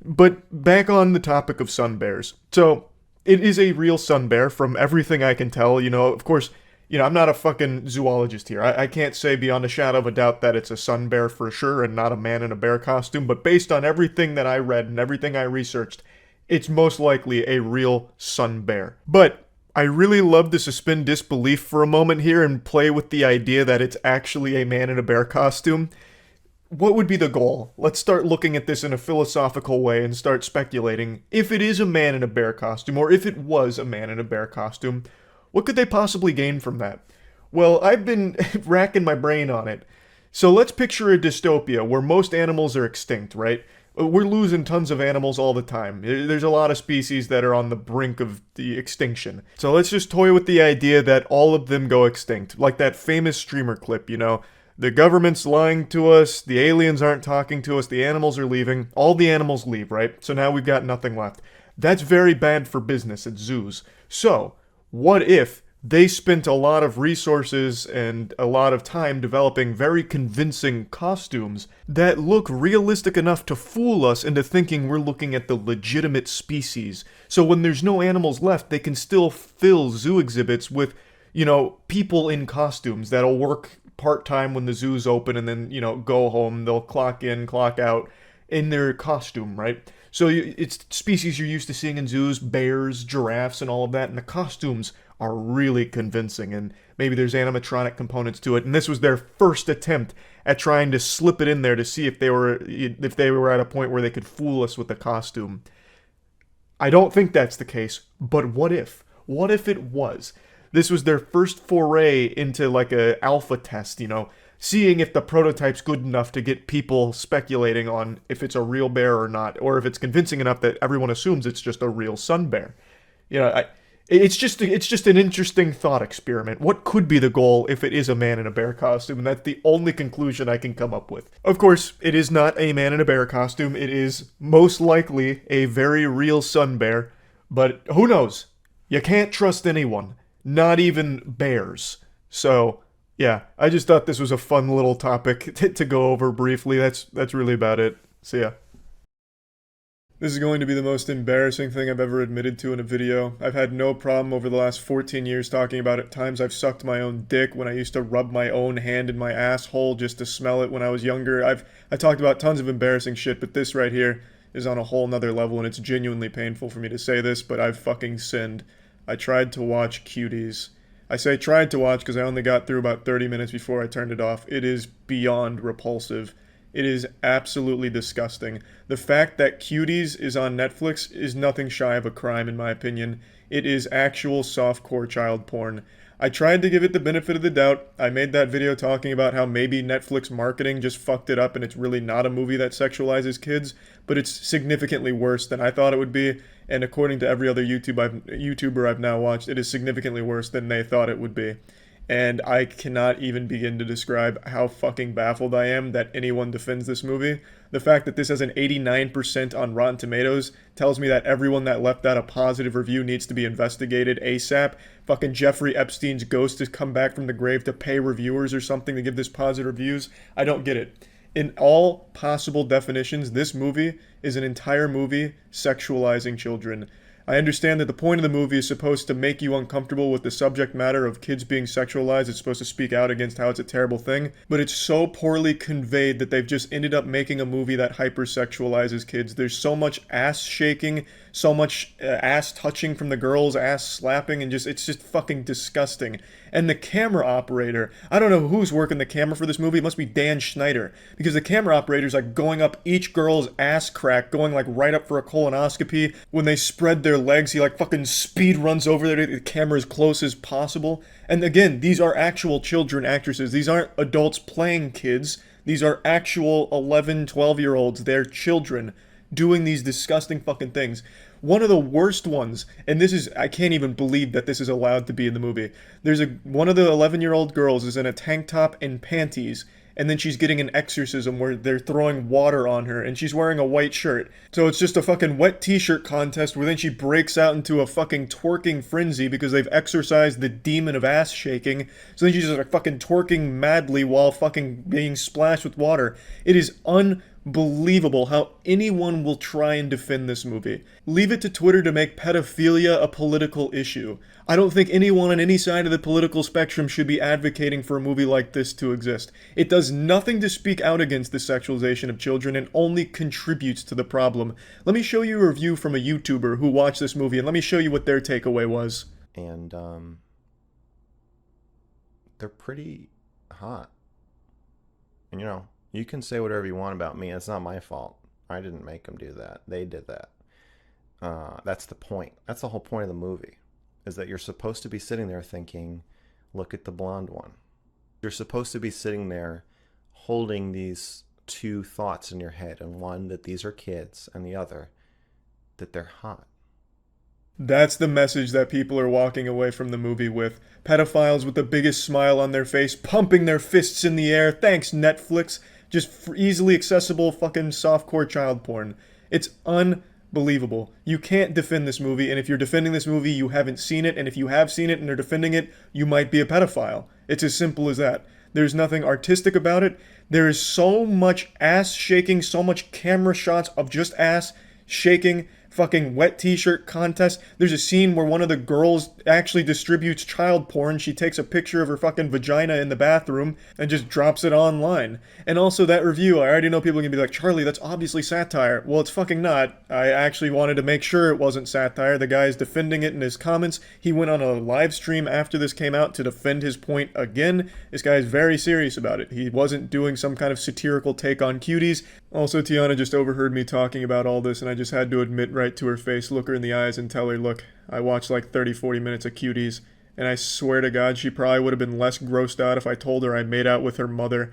But back on the topic of sun bears. So, it is a real sun bear from everything I can tell. You know, of course, you know, I'm not a fucking zoologist here. I can't say beyond a shadow of a doubt that it's a sun bear for sure and not a man in a bear costume. But based on everything that I read and everything I researched, it's most likely a real sun bear. But I really love to suspend disbelief for a moment here and play with the idea that it's actually a man in a bear costume. What would be the goal? Let's start looking at this in a philosophical way and start speculating. If it is a man in a bear costume, or if it was a man in a bear costume, what could they possibly gain from that? Well, I've been racking my brain on it. So let's picture a dystopia where most animals are extinct, right? We're losing tons of animals all the time. There's a lot of species that are on the brink of the extinction. So let's just toy with the idea that all of them go extinct. Like that famous streamer clip, you know? The government's lying to us, the aliens aren't talking to us, the animals are leaving. All the animals leave, right? So now we've got nothing left. That's very bad for business at zoos. So, what if they spent a lot of resources and a lot of time developing very convincing costumes that look realistic enough to fool us into thinking we're looking at the legitimate species. So when there's no animals left, they can still fill zoo exhibits with, you know, people in costumes that'll work part-time when the zoo's open and then, you know, go home. They'll clock in, clock out in their costume, right? So it's species you're used to seeing in zoos, bears, giraffes, and all of that, and the costumes are really convincing, and maybe there's animatronic components to it, and this was their first attempt at trying to slip it in there to see if they were at a point where they could fool us with the costume. I don't think that's the case, but what if? What if it was? This was their first foray into like a alpha test, you know, seeing if the prototype's good enough to get people speculating on if it's a real bear or not, or if it's convincing enough that everyone assumes it's just a real sun bear. You know, it's just an interesting thought experiment. What could be the goal if it is a man in a bear costume? And that's the only conclusion I can come up with. Of course, it is not a man in a bear costume. It is most likely a very real sun bear. But who knows? You can't trust anyone. Not even bears. So, yeah, I just thought this was a fun little topic to go over briefly. That's really about it. See ya. This is going to be the most embarrassing thing I've ever admitted to in a video. I've had no problem over the last 14 years talking about it. Times I've sucked my own dick when I used to rub my own hand in my asshole just to smell it when I was younger. I talked about tons of embarrassing shit, but this right here is on a whole nother level, and it's genuinely painful for me to say this, but I've fucking sinned. I tried to watch Cuties. I say tried to watch because I only got through about 30 minutes before I turned it off. It is beyond repulsive. It is absolutely disgusting. The fact that Cuties is on Netflix is nothing shy of a crime, in my opinion. It is actual softcore child porn. I tried to give it the benefit of the doubt. I made that video talking about how maybe Netflix marketing just fucked it up and it's really not a movie that sexualizes kids, but it's significantly worse than I thought it would be, and according to every other YouTuber I've now watched, it is significantly worse than they thought it would be. And I cannot even begin to describe how fucking baffled I am that anyone defends this movie. The fact that this has an 89% on Rotten Tomatoes tells me that everyone that left that a positive review needs to be investigated ASAP. Fucking Jeffrey Epstein's ghost has come back from the grave to pay reviewers or something to give this positive reviews. I don't get it. In all possible definitions, this movie is an entire movie sexualizing children. I understand that the point of the movie is supposed to make you uncomfortable with the subject matter of kids being sexualized. It's supposed to speak out against how it's a terrible thing, but it's so poorly conveyed that they've just ended up making a movie that hypersexualizes kids. There's so much ass shaking, so much ass touching from the girls, ass slapping, and it's just fucking disgusting. And the camera operator, I don't know who's working the camera for this movie. It must be Dan Schneider, because the camera operator's like going up each girl's ass crack, going like right up for a colonoscopy. When they spread their legs, he like fucking speed runs over there to get the camera as close as possible. And again, these are actual children actresses. These aren't adults playing kids. These are actual 11, 12-year-olds. They're children doing these disgusting fucking things. One of the worst ones, and this is, I can't even believe that this is allowed to be in the movie. One of the 11-year-old girls is in a tank top and panties, and then she's getting an exorcism where they're throwing water on her, and she's wearing a white shirt. So it's just a fucking wet t-shirt contest where then she breaks out into a fucking twerking frenzy because they've exorcised the demon of ass shaking. So then she's just like fucking twerking madly while fucking being splashed with water. It is unbelievable how anyone will try and defend this movie. Leave it to Twitter to make pedophilia a political issue. I don't think anyone on any side of the political spectrum should be advocating for a movie like this to exist. It does nothing to speak out against the sexualization of children and only contributes to the problem. Let me show you a review from a YouTuber who watched this movie, and let me show you what their takeaway was. And they're pretty hot. And you know, you can say whatever you want about me. It's not my fault. I didn't make them do that. They did that. That's the point. That's the whole point of the movie, is that you're supposed to be sitting there thinking, look at the blonde one. You're supposed to be sitting there holding these two thoughts in your head, and one, that these are kids, and the other, that they're hot. That's the message that people are walking away from the movie with. Pedophiles with the biggest smile on their face, pumping their fists in the air. Thanks, Netflix. Just for easily accessible fucking softcore child porn. It's believable. You can't defend this movie, and if you're defending this movie, you haven't seen it, and if you have seen it and are defending it, you might be a pedophile. It's as simple as that. There's nothing artistic about it. There is so much ass shaking, so much camera shots of just ass shaking, fucking wet t-shirt contest. There's a scene where one of the girls actually distributes child porn. She takes a picture of her fucking vagina in the bathroom and just drops it online. And also that review, I already know people are gonna be like, Charlie, that's obviously satire. Well, it's fucking not. I actually wanted to make sure it wasn't satire. The guy is defending it in his comments. He went on a live stream after this came out to defend his point again. This guy is very serious about it. He wasn't doing some kind of satirical take on Cuties. Also, Tiana just overheard me talking about all this, and I just had to admit right to her face, look her in the eyes and tell her, look, I watched like 30-40 minutes of Cuties, and I swear to God, she probably would have been less grossed out if I told her I made out with her mother.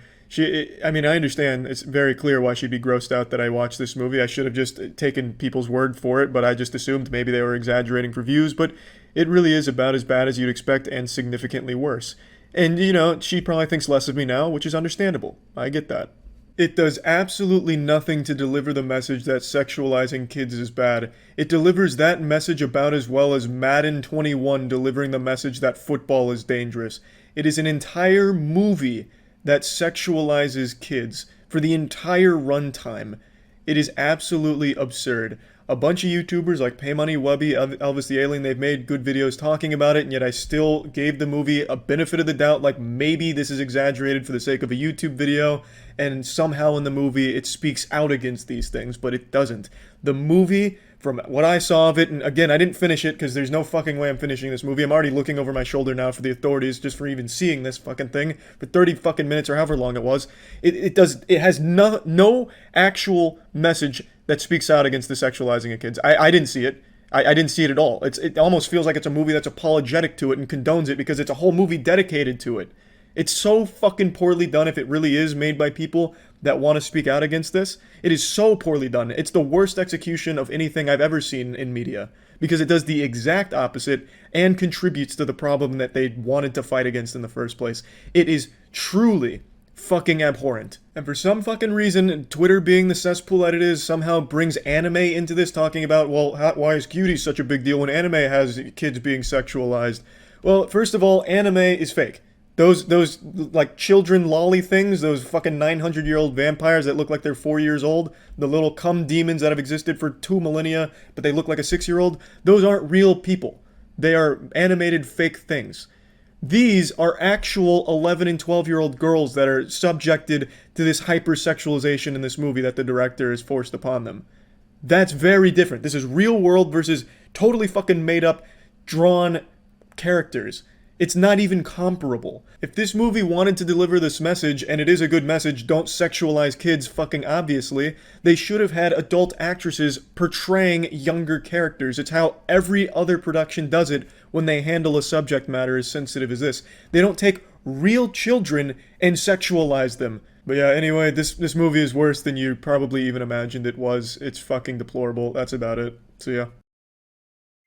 I mean, I understand, it's very clear why she'd be grossed out that I watched this movie. I should have just taken people's word for it, but I just assumed maybe they were exaggerating for views, but it really is about as bad as you'd expect and significantly worse. And, you know, she probably thinks less of me now, which is understandable. I get that. It does absolutely nothing to deliver the message that sexualizing kids is bad. It delivers that message about as well as Madden 21 delivering the message that football is dangerous. It is an entire movie that sexualizes kids for the entire runtime. It is absolutely absurd. A bunch of YouTubers like Paymoney, Webby, Elvis the Alien, they've made good videos talking about it, and yet I still gave the movie a benefit of the doubt, like maybe this is exaggerated for the sake of a YouTube video, and somehow in the movie it speaks out against these things, but it doesn't. The movie, from what I saw of it, and again, I didn't finish it because there's no fucking way I'm finishing this movie. I'm already looking over my shoulder now for the authorities just for even seeing this fucking thing for 30 fucking minutes or however long it was. It has no actual message that speaks out against the sexualizing of kids. I didn't see it. I didn't see it at all. It almost feels like it's a movie that's apologetic to it and condones it because it's a whole movie dedicated to it. It's so fucking poorly done if it really is made by people that want to speak out against this. It is so poorly done. It's the worst execution of anything I've ever seen in media because it does the exact opposite and contributes to the problem that they wanted to fight against in the first place. It is truly fucking abhorrent. And for some fucking reason, Twitter being the cesspool that it is somehow brings anime into this, talking about, well, why is Cuties such a big deal when anime has kids being sexualized? Well, first of all, anime is fake. Those like children lolly things, those fucking 900-year-old vampires that look like they're 4 years old, the little cum demons that have existed for 2 millennia, but they look like a 6-year-old, those aren't real people. They are animated fake things. These are actual 11 and 12-year-old girls that are subjected to this hypersexualization in this movie that the director has forced upon them. That's very different. This is real world versus totally fucking made up, drawn characters. It's not even comparable. If this movie wanted to deliver this message, and it is a good message, don't sexualize kids fucking obviously, they should have had adult actresses portraying younger characters. It's how every other production does it when they handle a subject matter as sensitive as this. They don't take real children and sexualize them. But yeah, anyway, this movie is worse than you probably even imagined it was. It's fucking deplorable. That's about it. So yeah.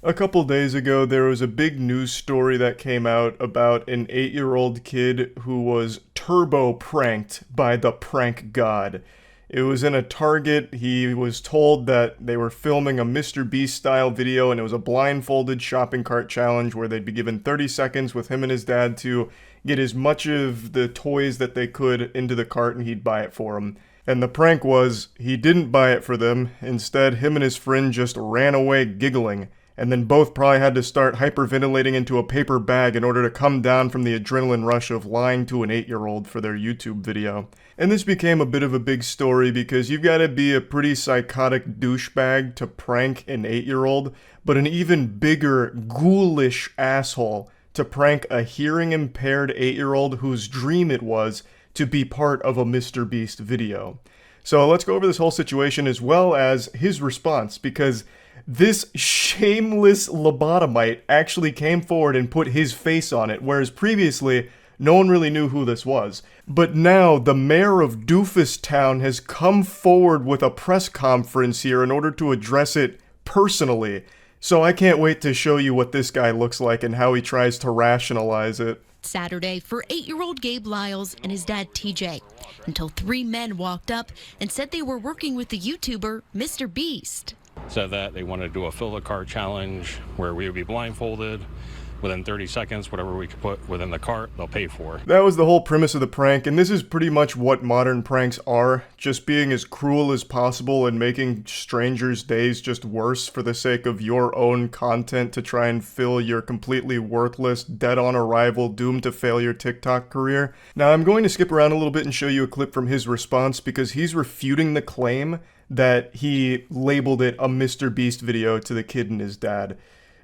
A couple days ago, there was a big news story that came out about an 8-year-old kid who was turbo pranked by the prank god. It was in a Target. He was told that they were filming a Mr. Beast style video, and it was a blindfolded shopping cart challenge where they'd be given 30 seconds with him and his dad to get as much of the toys that they could into the cart, and he'd buy it for them. And the prank was, he didn't buy it for them. Instead, him and his friend just ran away giggling. And then both probably had to start hyperventilating into a paper bag in order to come down from the adrenaline rush of lying to an 8-year-old for their YouTube video. And this became a bit of a big story because you've got to be a pretty psychotic douchebag to prank an 8-year-old, but an even bigger, ghoulish asshole to prank a hearing-impaired 8-year-old whose dream it was to be part of a Mr. Beast video. So let's go over this whole situation as well as his response, because this shameless lobotomite actually came forward and put his face on it, whereas previously, no one really knew who this was. But now, the mayor of Doofus Town has come forward with a press conference here in order to address it personally. So I can't wait to show you what this guy looks like and how he tries to rationalize it. Saturday for 8-year-old Gabe Lyles and his dad TJ, until 3 men walked up and said they were working with the YouTuber Mr. Beast. said that they wanted to do a fill the cart challenge where we would be blindfolded. Within 30 seconds, whatever we could put within the cart, they'll pay for. That was the whole premise of the prank, and this is pretty much what modern pranks are. Just being as cruel as possible and making strangers' days just worse for the sake of your own content to try and fill your completely worthless, dead-on-arrival, doomed-to-failure TikTok career. Now, I'm going to skip around a little bit and show you a clip from his response because he's refuting the claim that he labeled it a Mr. Beast video to the kid and his dad.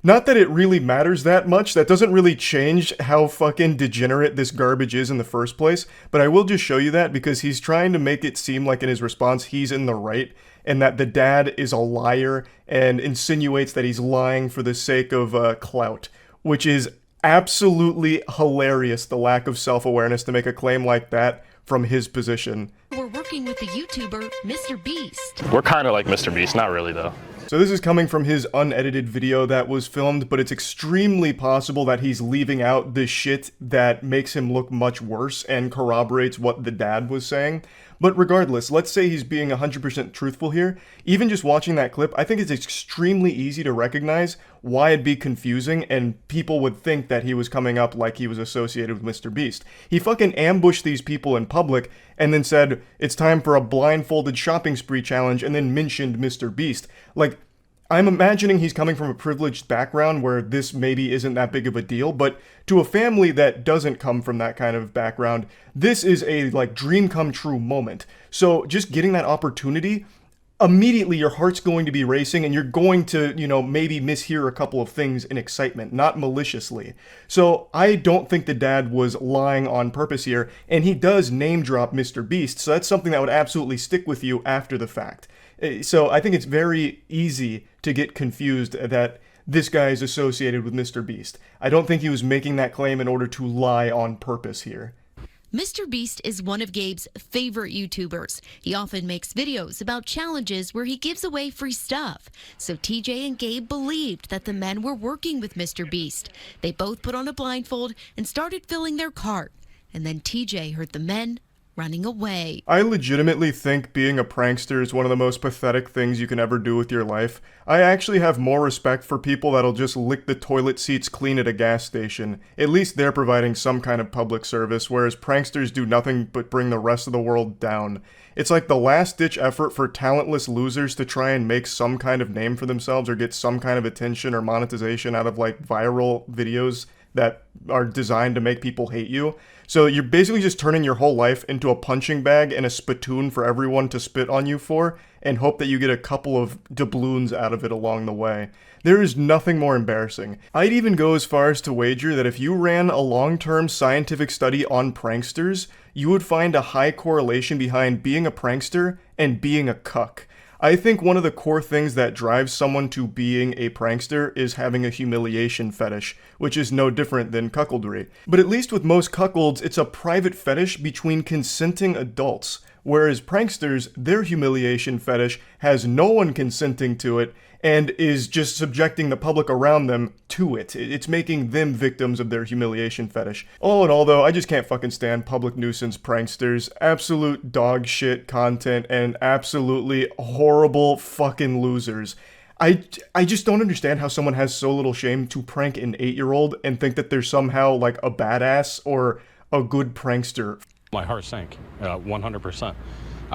Not that it really matters that much, that doesn't really change how fucking degenerate this garbage is in the first place, but I will just show you that because he's trying to make it seem like in his response he's in the right, and that the dad is a liar, and insinuates that he's lying for the sake of clout, which is absolutely hilarious, the lack of self-awareness to make a claim like that from his position. We're working with the YouTuber, Mr. Beast. We're kind of like Mr. Beast, not really though. So this is coming from his unedited video that was filmed, but it's extremely possible that he's leaving out the shit that makes him look much worse and corroborates what the dad was saying. But regardless, let's say he's being 100% truthful here. Even just watching that clip, I think it's extremely easy to recognize why it'd be confusing and people would think that he was coming up like he was associated with Mr. Beast. He fucking ambushed these people in public and then said, it's time for a blindfolded shopping spree challenge, and then mentioned Mr. Beast. Like, I'm imagining he's coming from a privileged background where this maybe isn't that big of a deal, but to a family that doesn't come from that kind of background, this is a, like, dream come true moment. So just getting that opportunity, immediately your heart's going to be racing and you're going to, you know, maybe mishear a couple of things in excitement, not maliciously. So I don't think the dad was lying on purpose here, and he does name drop Mr. Beast, so that's something that would absolutely stick with you after the fact. So I think it's very easy to get confused that this guy is associated with Mr. Beast. I don't think he was making that claim in order to lie on purpose here. Mr. Beast is one of Gabe's favorite YouTubers. He often makes videos about challenges where he gives away free stuff. So TJ and Gabe believed that the men were working with Mr. Beast. They both put on a blindfold and started filling their cart. And then TJ heard the men running away. I legitimately think being a prankster is one of the most pathetic things you can ever do with your life. I actually have more respect for people that'll just lick the toilet seats clean at a gas station. At least they're providing some kind of public service, whereas pranksters do nothing but bring the rest of the world down. It's like the last-ditch effort for talentless losers to try and make some kind of name for themselves or get some kind of attention or monetization out of, like, viral videos that are designed to make people hate you. So you're basically just turning your whole life into a punching bag and a spittoon for everyone to spit on you for, and hope that you get a couple of doubloons out of it along the way. There is nothing more embarrassing. I'd even go as far as to wager that if you ran a long-term scientific study on pranksters, you would find a high correlation behind being a prankster and being a cuck. I think one of the core things that drives someone to being a prankster is having a humiliation fetish, which is no different than cuckoldry. But at least with most cuckolds, it's a private fetish between consenting adults, whereas pranksters, their humiliation fetish has no one consenting to it and is just subjecting the public around them to it. It's making them victims of their humiliation fetish. All in all though, I just can't fucking stand public nuisance pranksters. Absolute dog shit content and absolutely horrible fucking losers. I just don't understand how someone has so little shame to prank an 8-year-old and think that they're somehow like a badass or a good prankster. My heart sank, 100%.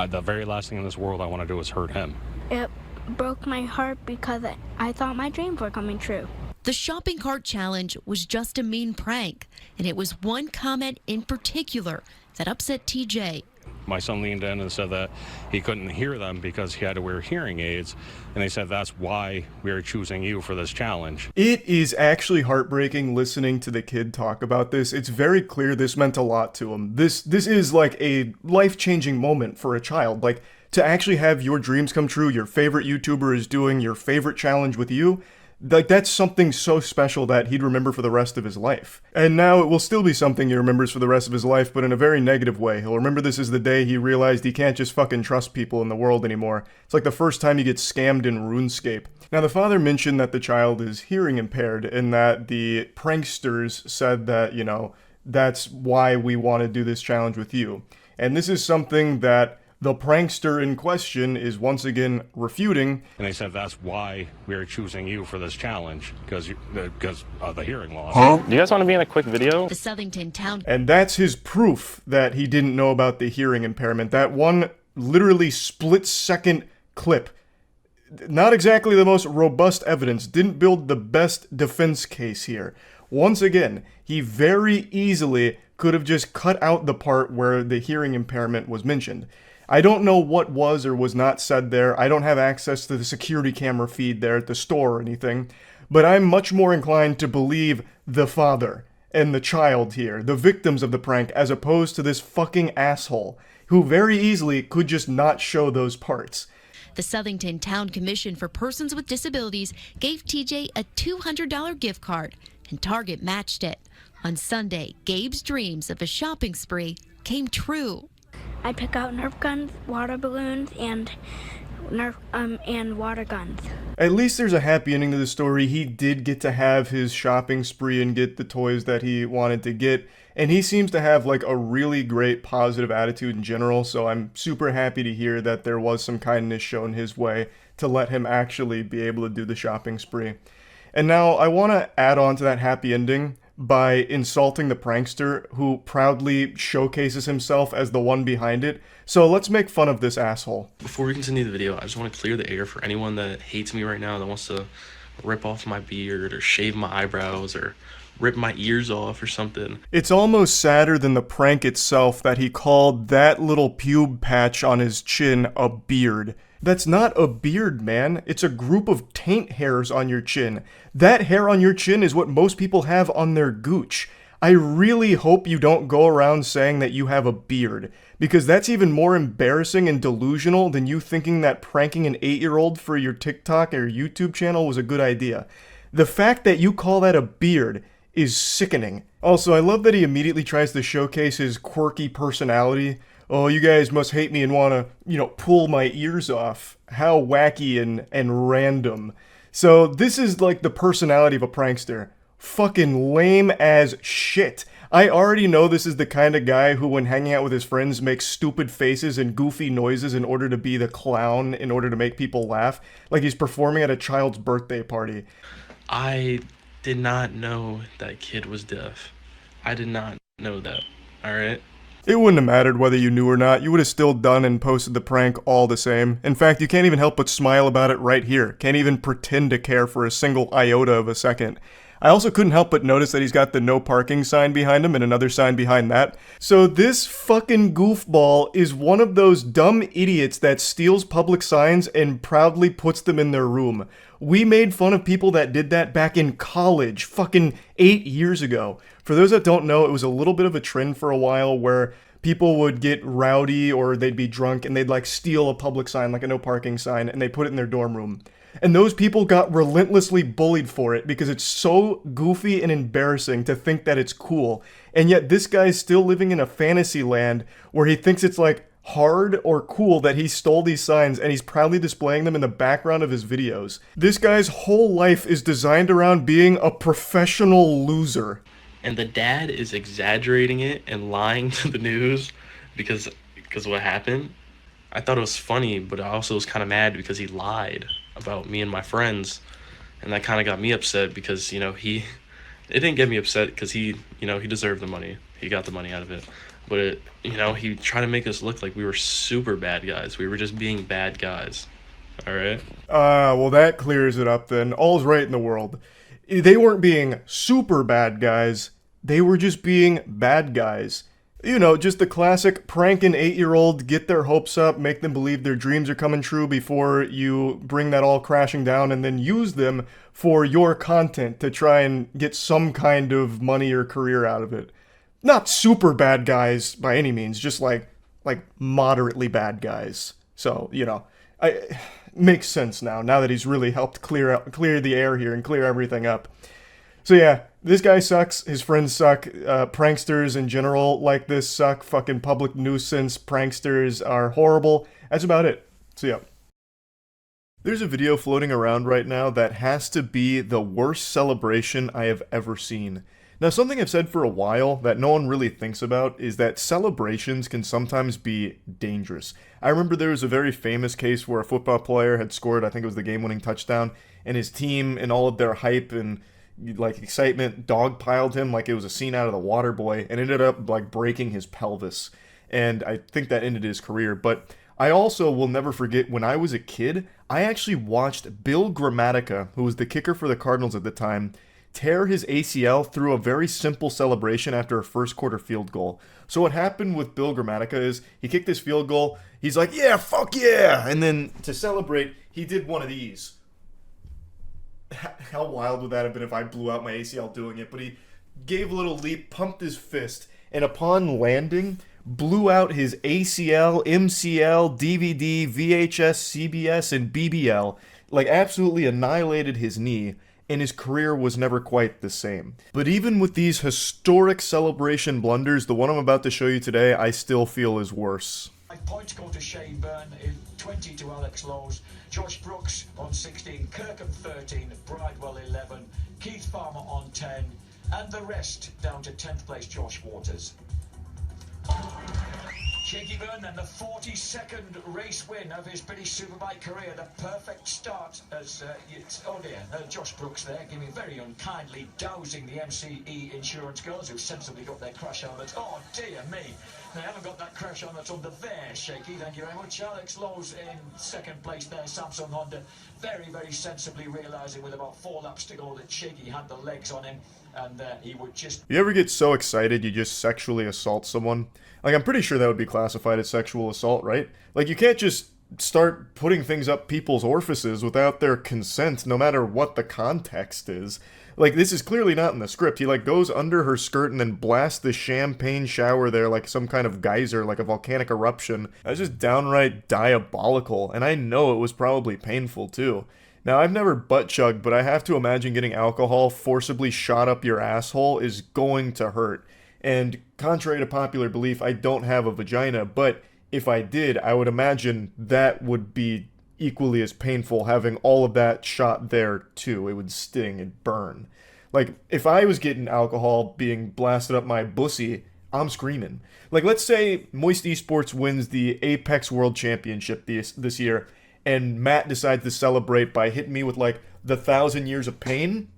The very last thing in this world I want to do is hurt him. It broke my heart because I thought my dreams were coming true. The shopping cart challenge was just a mean prank, and it was one comment in particular that upset TJ. My son leaned in and said that he couldn't hear them because he had to wear hearing aids, and they said that's why we are choosing you for this challenge. It is actually heartbreaking listening to the kid talk about this. It's very clear this meant a lot to him. This is like a life-changing moment for a child. Like, to actually have your dreams come true, your favorite YouTuber is doing your favorite challenge with you, like, that's something so special that he'd remember for the rest of his life. And now it will still be something he remembers for the rest of his life, but in a very negative way. He'll remember this as the day he realized he can't just fucking trust people in the world anymore. It's like the first time you get scammed in RuneScape. Now, the father mentioned that the child is hearing impaired and that the pranksters said that, you know, that's why we want to do this challenge with you. And this is something that The prankster in question is once again refuting. And they said that's why we are choosing you for this challenge, because of the hearing loss. Do you guys want to be in a quick video? The Southington town. And that's his proof that he didn't know about the hearing impairment. That one literally split-second clip. Not exactly the most robust evidence. Didn't build the best defense case here. Once again, he very easily could have just cut out the part where the hearing impairment was mentioned. I don't know what was or was not said there. I don't have access to the security camera feed there at the store or anything. But I'm much more inclined to believe the father and the child here, the victims of the prank, as opposed to this fucking asshole, who very easily could just not show those parts. The Southington Town Commission for Persons with Disabilities gave TJ a $200 gift card, and Target matched it. On Sunday, Gabe's dreams of a shopping spree came true. I pick out Nerf guns, water balloons, and water guns. At least there's a happy ending to the story. He did get to have his shopping spree and get the toys that he wanted to get. And he seems to have like a really great positive attitude in general. So I'm super happy to hear that there was some kindness shown his way to let him actually be able to do the shopping spree. And now I want to add on to that happy ending by insulting the prankster who proudly showcases himself as the one behind it. So let's make fun of this asshole. Before we continue the video, I just want to clear the air for anyone that hates me right now, that wants to rip off my beard or shave my eyebrows or rip my ears off or something. It's almost sadder than the prank itself that he called that little pube patch on his chin a beard. That's not a beard, man. It's a group of taint hairs on your chin. That hair on your chin is what most people have on their gooch. I really hope you don't go around saying that you have a beard, because that's even more embarrassing and delusional than you thinking that pranking an 8-year-old for your TikTok or YouTube channel was a good idea. The fact that you call that a beard is sickening. Also, I love that he immediately tries to showcase his quirky personality. Oh, you guys must hate me and want to, pull my ears off. How wacky and random. So this is like the personality of a prankster. Fucking lame as shit. I already know this is the kind of guy who, when hanging out with his friends, makes stupid faces and goofy noises in order to be the clown, in order to make people laugh. Like he's performing at a child's birthday party. I did not know that kid was deaf. I did not know that, alright? It wouldn't have mattered whether you knew or not. You would have still done and posted the prank all the same. In fact, you can't even help but smile about it right here. Can't even pretend to care for a single iota of a second. I also couldn't help but notice that he's got the no parking sign behind him and another sign behind that. So this fucking goofball is one of those dumb idiots that steals public signs and proudly puts them in their room. We made fun of people that did that back in college, fucking 8 years ago. For those that don't know, it was a little bit of a trend for a while where people would get rowdy or they'd be drunk and they'd like steal a public sign, like a no parking sign, and they put it in their dorm room. And those people got relentlessly bullied for it because it's so goofy and embarrassing to think that it's cool. And yet this guy's still living in a fantasy land where he thinks it's like hard or cool that he stole these signs and he's proudly displaying them in the background of his videos. This guy's whole life is designed around being a professional loser. And the dad is exaggerating it and lying to the news because what happened. I thought it was funny, but I also was kind of mad because he lied about me and my friends, and that kind of got me upset because it didn't get me upset because he deserved the money. He got the money out of it, but he tried to make us look like we were super bad guys. We were just being bad guys. All right. Well, that clears it up then. All's right in the world. They weren't being super bad guys. They were just being bad guys. Just the classic prank an 8-year-old, get their hopes up, make them believe their dreams are coming true before you bring that all crashing down and then use them for your content to try and get some kind of money or career out of it. Not super bad guys by any means, just like moderately bad guys. So, makes sense now that he's really helped clear the air here and clear everything up. So yeah, this guy sucks, his friends suck, pranksters in general like this suck, fucking public nuisance pranksters are horrible. That's about it. So yeah. There's a video floating around right now that has to be the worst celebration I have ever seen. Now, something I've said for a while that no one really thinks about is that celebrations can sometimes be dangerous. I remember there was a very famous case where a football player had scored, I think it was the game-winning touchdown, and his team and all of their hype and like excitement dogpiled him like it was a scene out of The Waterboy and ended up like breaking his pelvis. And I think that ended his career. But I also will never forget when I was a kid, I actually watched Bill Gramatica, who was the kicker for the Cardinals at the time, tear his ACL through a very simple celebration after a first quarter field goal. So what happened with Bill Gramatica is he kicked this field goal, he's like, yeah, fuck yeah! And then to celebrate, he did one of these. How wild would that have been if I blew out my ACL doing it? But he gave a little leap, pumped his fist, and upon landing, blew out his ACL, MCL, DVD, VHS, CBS, and BBL. Like, absolutely annihilated his knee, and his career was never quite the same. But even with these historic celebration blunders, the one I'm about to show you today, I still feel is worse. 5 points go to Shane Byrne, 20 to Alex Lowe's, Josh Brooks on 16, Kirkham 13, Bridewell 11, Keith Farmer on 10, and the rest down to 10th place Josh Waters. Shaky Byrne then the 42nd race win of his British Superbike career, the perfect start as, Josh Brooks there giving very unkindly dousing the MCE insurance girls who sensibly got their crash helmets. Oh dear me, they haven't got that crash helmet under there, Shaky, thank you very much. Alex Lowe's in second place there, Samsung Honda, very sensibly realising with about 4 laps to go that Shaky had the legs on him and he would just... You ever get so excited you just sexually assault someone? Like, I'm pretty sure that would be classified as sexual assault, right? Like, you can't just start putting things up people's orifices without their consent, no matter what the context is. Like, this is clearly not in the script. He, like, goes under her skirt and then blasts the champagne shower there like some kind of geyser, like a volcanic eruption. That's just downright diabolical, and I know it was probably painful, too. Now, I've never butt-chugged, but I have to imagine getting alcohol forcibly shot up your asshole is going to hurt. And contrary to popular belief, I don't have a vagina, but if I did, I would imagine that would be equally as painful having all of that shot there too. It would sting and burn. Like, if I was getting alcohol being blasted up my bussy, I'm screaming. Like, let's say Moist Esports wins the Apex World Championship this year, and Matt decides to celebrate by hitting me with, like, the 1,000 years of pain.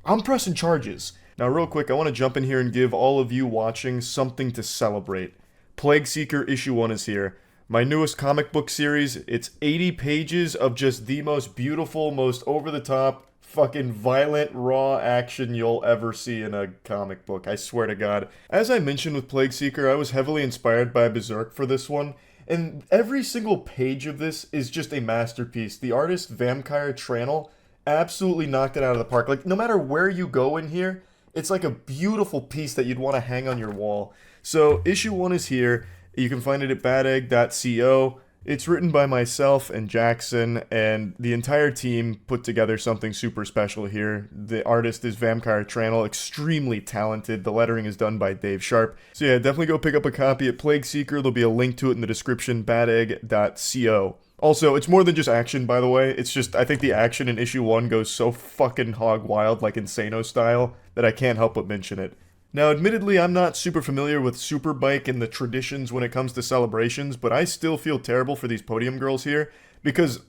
I'm pressing charges. Now, real quick, I want to jump in here and give all of you watching something to celebrate. Plague Seeker issue 1 is here. My newest comic book series. It's 80 pages of just the most beautiful, most over-the-top, fucking violent, raw action you'll ever see in a comic book. I swear to God. As I mentioned with Plague Seeker, I was heavily inspired by Berserk for this one. And every single page of this is just a masterpiece. The artist, Vampire Tranel, absolutely knocked it out of the park. Like, no matter where you go in here, it's like a beautiful piece that you'd want to hang on your wall. So, issue 1 is here. You can find it at badegg.co. It's written by myself and Jackson, and the entire team put together something super special here. The artist is Vampire Tranel, extremely talented. The lettering is done by Dave Sharp. So yeah, definitely go pick up a copy at Plague Seeker. There'll be a link to it in the description, badegg.co. Also, it's more than just action, by the way. It's just, I think the action in issue 1 goes so fucking hog wild, like Insano style, that I can't help but mention it. Now, admittedly, I'm not super familiar with Superbike and the traditions when it comes to celebrations, but I still feel terrible for these podium girls here, because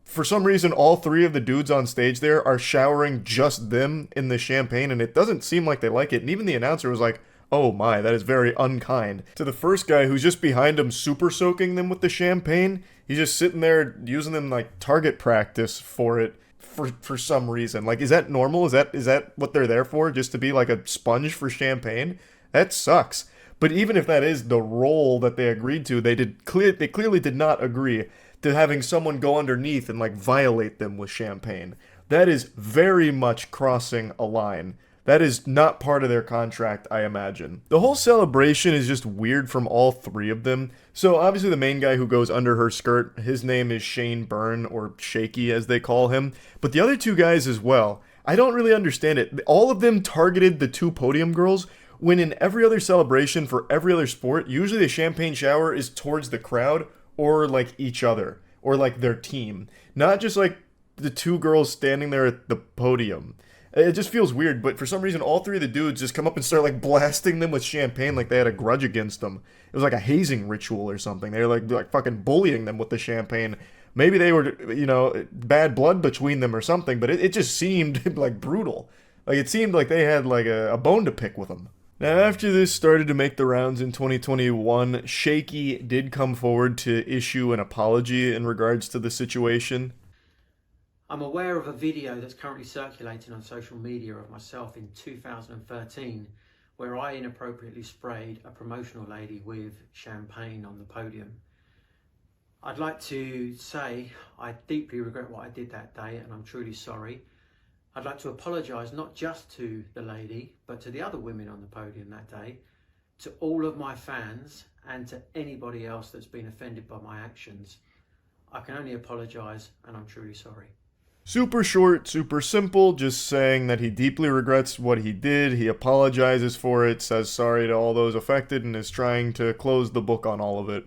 for some reason, all 3 of the dudes on stage there are showering just them in the champagne, and it doesn't seem like they like it, and even the announcer was like, oh my, that is very unkind. To the first guy who's just behind him super soaking them with the champagne, he's just sitting there using them like target practice for it. For some reason. Like, is that normal? Is that what they're there for? Just to be like a sponge for champagne? That sucks. But even if that is the role that they agreed to, they clearly did not agree to having someone go underneath and like violate them with champagne. That is very much crossing a line. That is not part of their contract, I imagine. The whole celebration is just weird from all 3 of them. So obviously the main guy who goes under her skirt, his name is Shane Byrne, or Shaky as they call him. But the other 2 guys as well, I don't really understand it. All of them targeted the 2 podium girls, when in every other celebration for every other sport, usually the champagne shower is towards the crowd, or like each other, or like their team. Not just like the 2 girls standing there at the podium. It just feels weird, but for some reason, all three of the dudes just come up and start, like, blasting them with champagne like they had a grudge against them. It was like a hazing ritual or something. They were, like fucking bullying them with the champagne. Maybe they were, you know, bad blood between them or something, but it just seemed, like, brutal. Like, it seemed like they had, like, a bone to pick with them. Now, after this started to make the rounds in 2021, Shaky did come forward to issue an apology in regards to the situation. I'm aware of a video that's currently circulating on social media of myself in 2013 where I inappropriately sprayed a promotional lady with champagne on the podium. I'd like to say I deeply regret what I did that day and I'm truly sorry. I'd like to apologise not just to the lady but to the other women on the podium that day, to all of my fans and to anybody else that's been offended by my actions. I can only apologise and I'm truly sorry. Super short, super simple, just saying that he deeply regrets what he did, he apologizes for it, says sorry to all those affected, and is trying to close the book on all of it.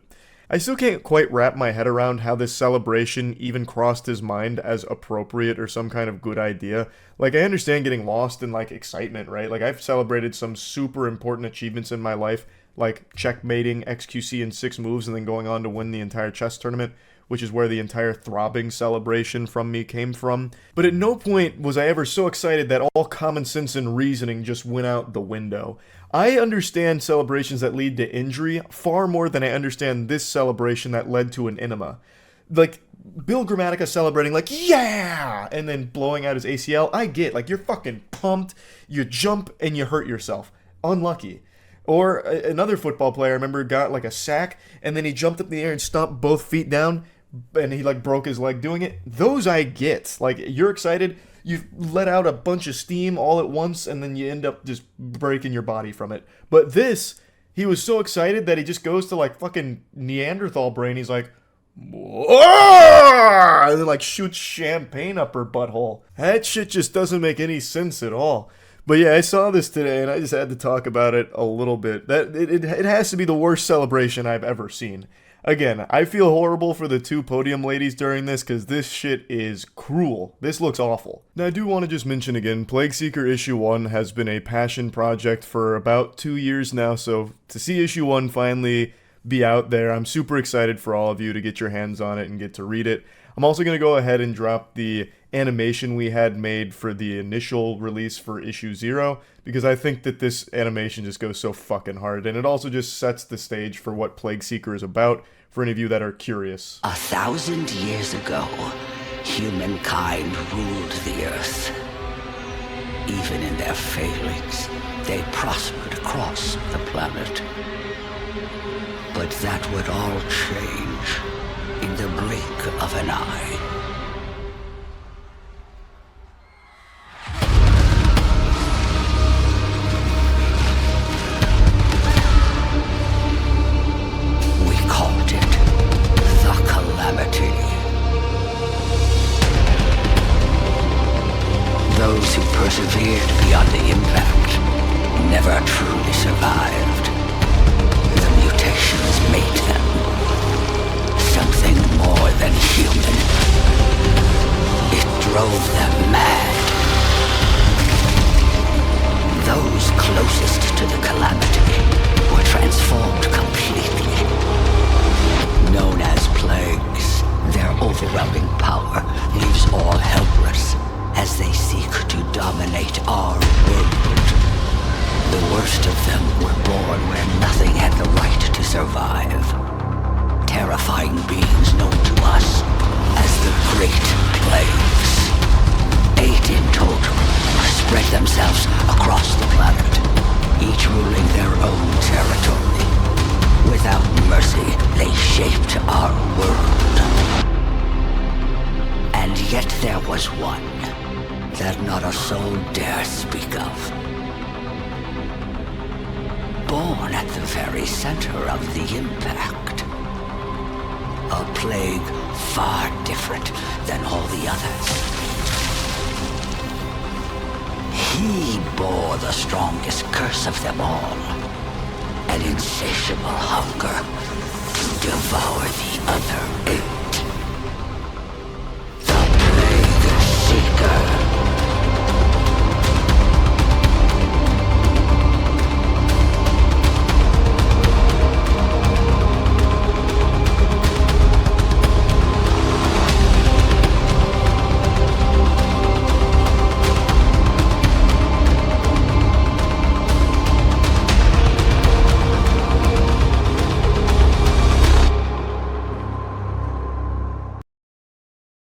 I still can't quite wrap my head around how this celebration even crossed his mind as appropriate or some kind of good idea. Like, I understand getting lost in, like, excitement, right? Like, I've celebrated some super important achievements in my life, like checkmating XQC in 6 moves and then going on to win the entire chess tournament, which is where the entire throbbing celebration from me came from. But at no point was I ever so excited that all common sense and reasoning just went out the window. I understand celebrations that lead to injury far more than I understand this celebration that led to an enema. Like, Bill Grammatica celebrating like, yeah! And then blowing out his ACL, I get, like, you're fucking pumped, you jump and you hurt yourself. Unlucky. Or another football player, I remember, got like a sack, and then he jumped up in the air and stomped both feet down, and he like broke his leg doing it. Those I get. Like, you're excited, you let out a bunch of steam all at once, and then you end up just breaking your body from it. But this, he was so excited that he just goes to like fucking Neanderthal brain. He's like, "Whoa!" And then like shoots champagne up her butthole. That shit just doesn't make any sense at all. But yeah, I saw this today, and I just had to talk about it a little bit. That it has to be the worst celebration I've ever seen. Again, I feel horrible for the 2 podium ladies during this, because this shit is cruel. This looks awful. Now, I do want to just mention again, Plague Seeker Issue 1 has been a passion project for about 2 years now, so to see Issue 1 finally be out there, I'm super excited for all of you to get your hands on it and get to read it. I'm also going to go ahead and drop the animation we had made for the initial release for issue 0, because I think that this animation just goes so fucking hard, and it also just sets the stage for what Plague Seeker is about, for any of you that are curious. 1,000 years ago, humankind ruled the earth. Even in their failings, they prospered across the planet. But that would all change in the blink of an eye. We called it the Calamity. Those who persevered beyond the impact never truly survived. The mutations made them something more than human. It drove them mad. Those closest to the Calamity were transformed completely. Known as plagues, their overwhelming power leaves all helpless as they seek to dominate our world. The worst of them were born where nothing had the right to survive. Terrifying beings known to us as the Great Plagues. 8 in total spread themselves across the planet, each ruling their own territory. Without mercy, they shaped our world. And yet there was one that not a soul dare speak of. Born at the very center of the impact. A plague far different than all the others. He bore the strongest curse of them all. An insatiable hunger to devour the other 8. The Plague Seeker.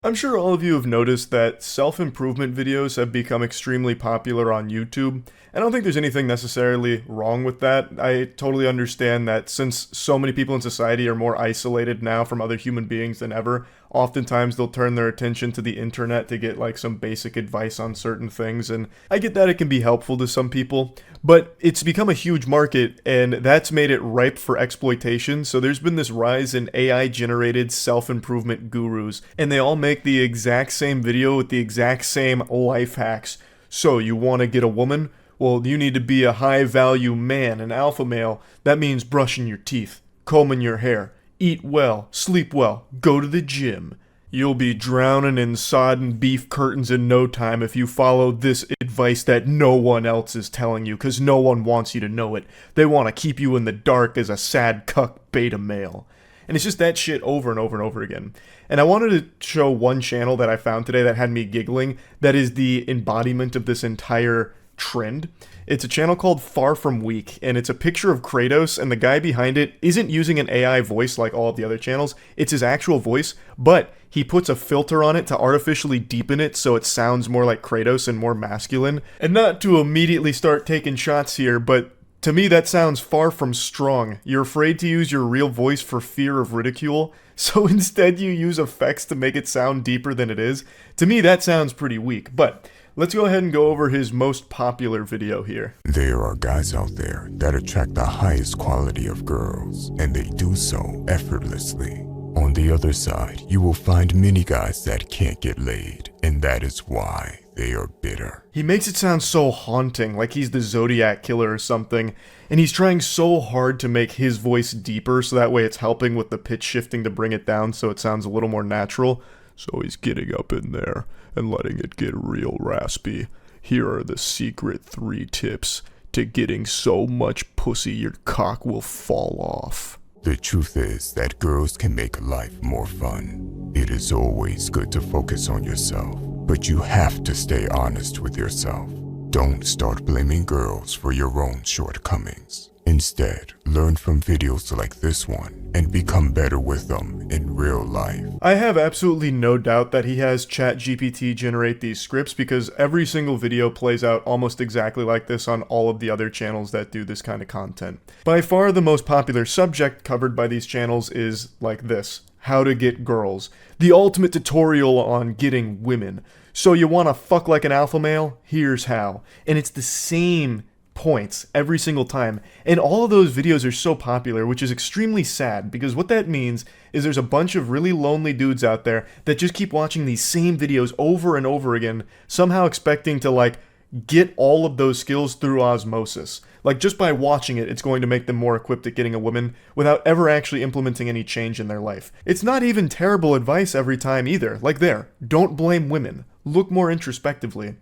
I'm sure all of you have noticed that self-improvement videos have become extremely popular on YouTube. I don't think there's anything necessarily wrong with that. I totally understand that since so many people in society are more isolated now from other human beings than ever, oftentimes they'll turn their attention to the internet to get like some basic advice on certain things, and I get that it can be helpful to some people, but it's become a huge market and that's made it ripe for exploitation. So there's been this rise in AI-generated self-improvement gurus, and they all make the exact same video with the exact same life hacks. So you want to get a woman? Well, you need to be a high-value man, an alpha male. That means brushing your teeth, combing your hair, eat well, sleep well, go to the gym. You'll be drowning in sodden beef curtains in no time if you follow this advice that no one else is telling you, because no one wants you to know it. They want to keep you in the dark as a sad cuck beta male. And it's just that shit over and over and over again. And I wanted to show one channel that I found today that had me giggling, that is the embodiment of this entire trend. It's a channel called Far From Weak, and it's a picture of Kratos, and the guy behind it isn't using an AI voice like all of the other channels. It's his actual voice, but he puts a filter on it to artificially deepen it so it sounds more like Kratos and more masculine. And not to immediately start taking shots here, but to me that sounds far from strong. You're afraid to use your real voice for fear of ridicule, so instead you use effects to make it sound deeper than it is. To me that sounds pretty weak, but let's go ahead and go over his most popular video here. There are guys out there that attract the highest quality of girls, and they do so effortlessly. On the other side, you will find many guys that can't get laid, and that is why they are bitter. He makes it sound so haunting, like he's the Zodiac killer or something, and he's trying so hard to make his voice deeper so that way it's helping with the pitch shifting to bring it down so it sounds a little more natural. So he's getting up in there and letting it get real raspy. Here are the secret 3 tips to getting so much pussy your cock will fall off. The truth is that girls can make life more fun. It is always good to focus on yourself, but you have to stay honest with yourself. Don't start blaming girls for your own shortcomings. Instead, learn from videos like this one and become better with them in real life. I have absolutely no doubt that he has ChatGPT generate these scripts because every single video plays out almost exactly like this on all of the other channels that do this kind of content. By far the most popular subject covered by these channels is like this: how to get girls. The ultimate tutorial on getting women. So you want to fuck like an alpha male? Here's how. And it's the same points every single time, and all of those videos are so popular, which is extremely sad because what that means is there's a bunch of really lonely dudes out there that just keep watching these same videos over and over again, somehow expecting to like get all of those skills through osmosis. Like just by watching it, it's going to make them more equipped at getting a woman without ever actually implementing any change in their life. It's not even terrible advice every time either. Like there, don't blame women. Look more introspectively.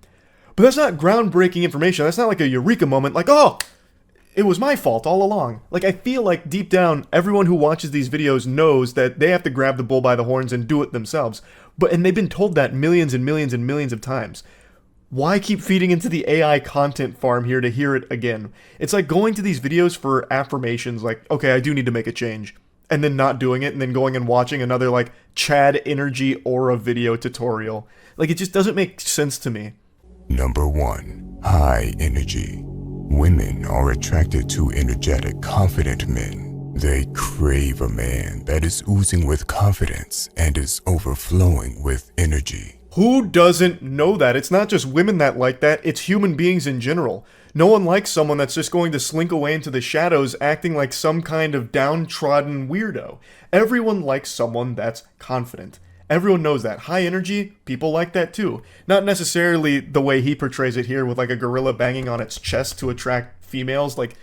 But that's not groundbreaking information. That's not like a eureka moment, like, oh, it was my fault all along. Like, I feel like deep down, everyone who watches these videos knows that they have to grab the bull by the horns and do it themselves. And they've been told that millions and millions and millions of times. Why keep feeding into the AI content farm here to hear it again? It's like going to these videos for affirmations, like, okay, I do need to make a change, and then not doing it, and then going and watching another, like, Chad Energy Aura video tutorial. Like, it just doesn't make sense to me. Number 1. High energy. Women are attracted to energetic, confident men. They crave a man that is oozing with confidence and is overflowing with energy. Who doesn't know that? It's not just women that like that, it's human beings in general. No one likes someone that's just going to slink away into the shadows acting like some kind of downtrodden weirdo. Everyone likes someone that's confident. Everyone knows that. High energy, people like that too. Not necessarily the way he portrays it here with like a gorilla banging on its chest to attract females. Like,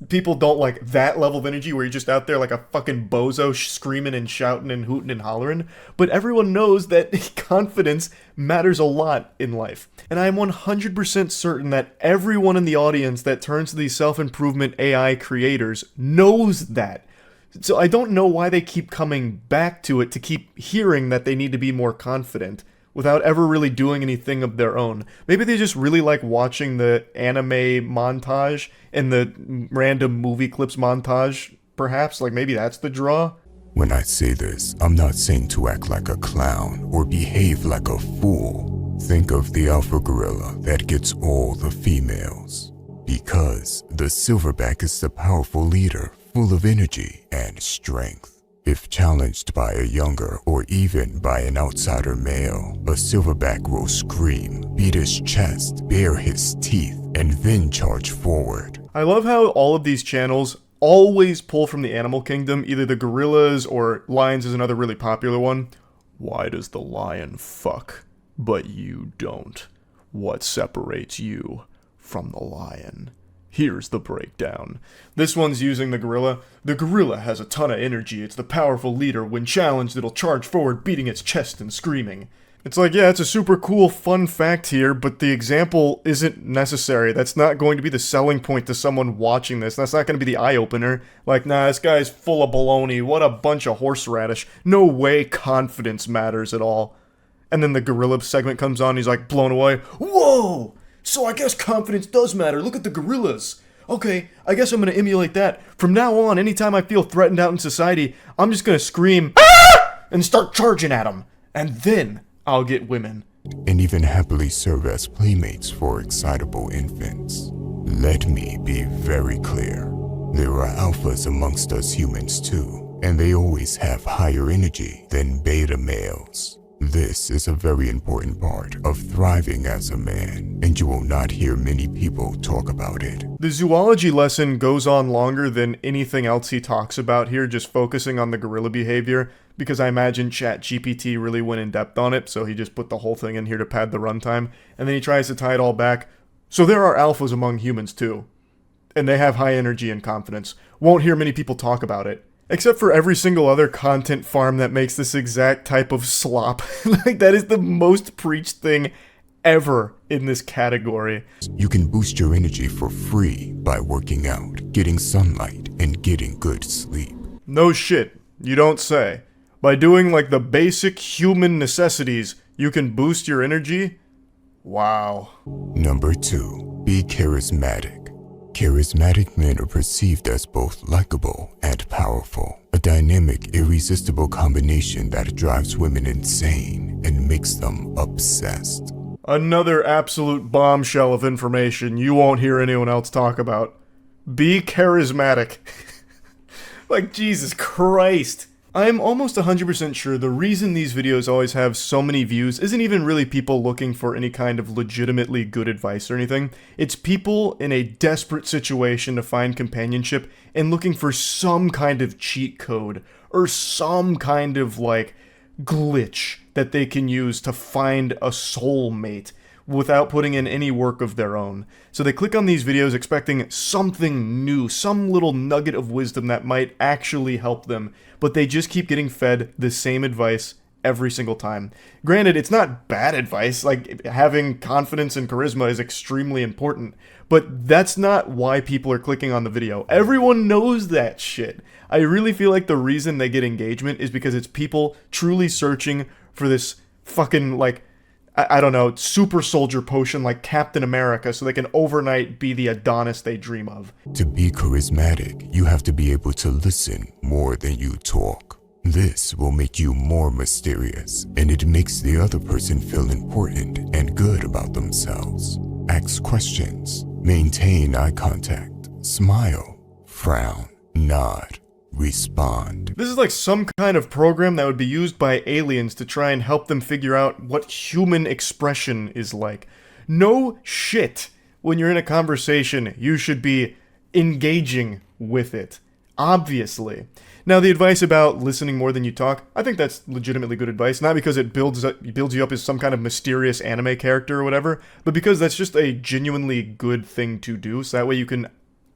people don't like that level of energy where you're just out there like a fucking bozo screaming and shouting and hooting and hollering. But everyone knows that confidence matters a lot in life. And I'm 100% certain that everyone in the audience that turns to these self-improvement AI creators knows that. So I don't know why they keep coming back to it to keep hearing that they need to be more confident without ever really doing anything of their own. Maybe they just really like watching the anime montage and the random movie clips montage, perhaps. Like maybe that's the draw. When I say this, I'm not saying to act like a clown or behave like a fool. Think of the alpha gorilla that gets all the females. Because the silverback is the powerful leader, full of energy and strength. If challenged by a younger or even by an outsider male, a silverback will scream, beat his chest, bare his teeth, and then charge forward. I love how all of these channels always pull from the animal kingdom, either the gorillas or lions is another really popular one. Why does the lion fuck, but you don't? What separates you from the lion? Here's the breakdown. This one's using the gorilla. The gorilla has a ton of energy. It's the powerful leader. When challenged, it'll charge forward, beating its chest and screaming. It's like, yeah, it's a super cool, fun fact here, but the example isn't necessary. That's not going to be the selling point to someone watching this. That's not going to be the eye-opener. Like, nah, this guy's full of baloney. What a bunch of horseradish. No way confidence matters at all. And then the gorilla segment comes on, he's like blown away. Whoa! So I guess confidence does matter. Look at the gorillas. Okay, I guess I'm gonna emulate that. From now on, anytime I feel threatened out in society, I'm just gonna scream, "Ah!" and start charging at them. And then I'll get women. And even happily serve as playmates for excitable infants. Let me be very clear. There are alphas amongst us humans too, and they always have higher energy than beta males. This is a very important part of thriving as a man, and you will not hear many people talk about it. The zoology lesson goes on longer than anything else he talks about here, just focusing on the gorilla behavior, because I imagine ChatGPT really went in depth on it, so he just put the whole thing in here to pad the runtime, and then he tries to tie it all back. So there are alphas among humans too, and they have high energy and confidence. Won't hear many people talk about it. Except for every single other content farm that makes this exact type of slop. Like, that is the most preached thing ever in this category. You can boost your energy for free by working out, getting sunlight, and getting good sleep. No shit, you don't say. By doing like the basic human necessities, you can boost your energy? Wow. Number 2, be charismatic. Charismatic men are perceived as both likable and powerful, a dynamic, irresistible combination that drives women insane and makes them obsessed. Another absolute bombshell of information you won't hear anyone else talk about. Be charismatic. Like, Jesus Christ. I'm almost 100% sure the reason these videos always have so many views isn't even really people looking for any kind of legitimately good advice or anything. It's people in a desperate situation to find companionship and looking for some kind of cheat code or some kind of, like, glitch that they can use to find a soulmate without putting in any work of their own. So they click on these videos expecting something new, some little nugget of wisdom that might actually help them, but they just keep getting fed the same advice every single time. Granted, it's not bad advice, like having confidence and charisma is extremely important, but that's not why people are clicking on the video. Everyone knows that shit. I really feel like the reason they get engagement is because it's people truly searching for this fucking, like, I don't know, super soldier potion like Captain America so they can overnight be the Adonis they dream of. To be charismatic, you have to be able to listen more than you talk. This will make you more mysterious, and it makes the other person feel important and good about themselves. Ask questions, maintain eye contact, smile, frown, nod, respond. This is like some kind of program that would be used by aliens to try and help them figure out what human expression is like. No shit. When you're in a conversation, you should be engaging with it. Obviously. Now, the advice about listening more than you talk, I think that's legitimately good advice. Not because it builds you up as some kind of mysterious anime character or whatever, but because that's just a genuinely good thing to do, so that way you can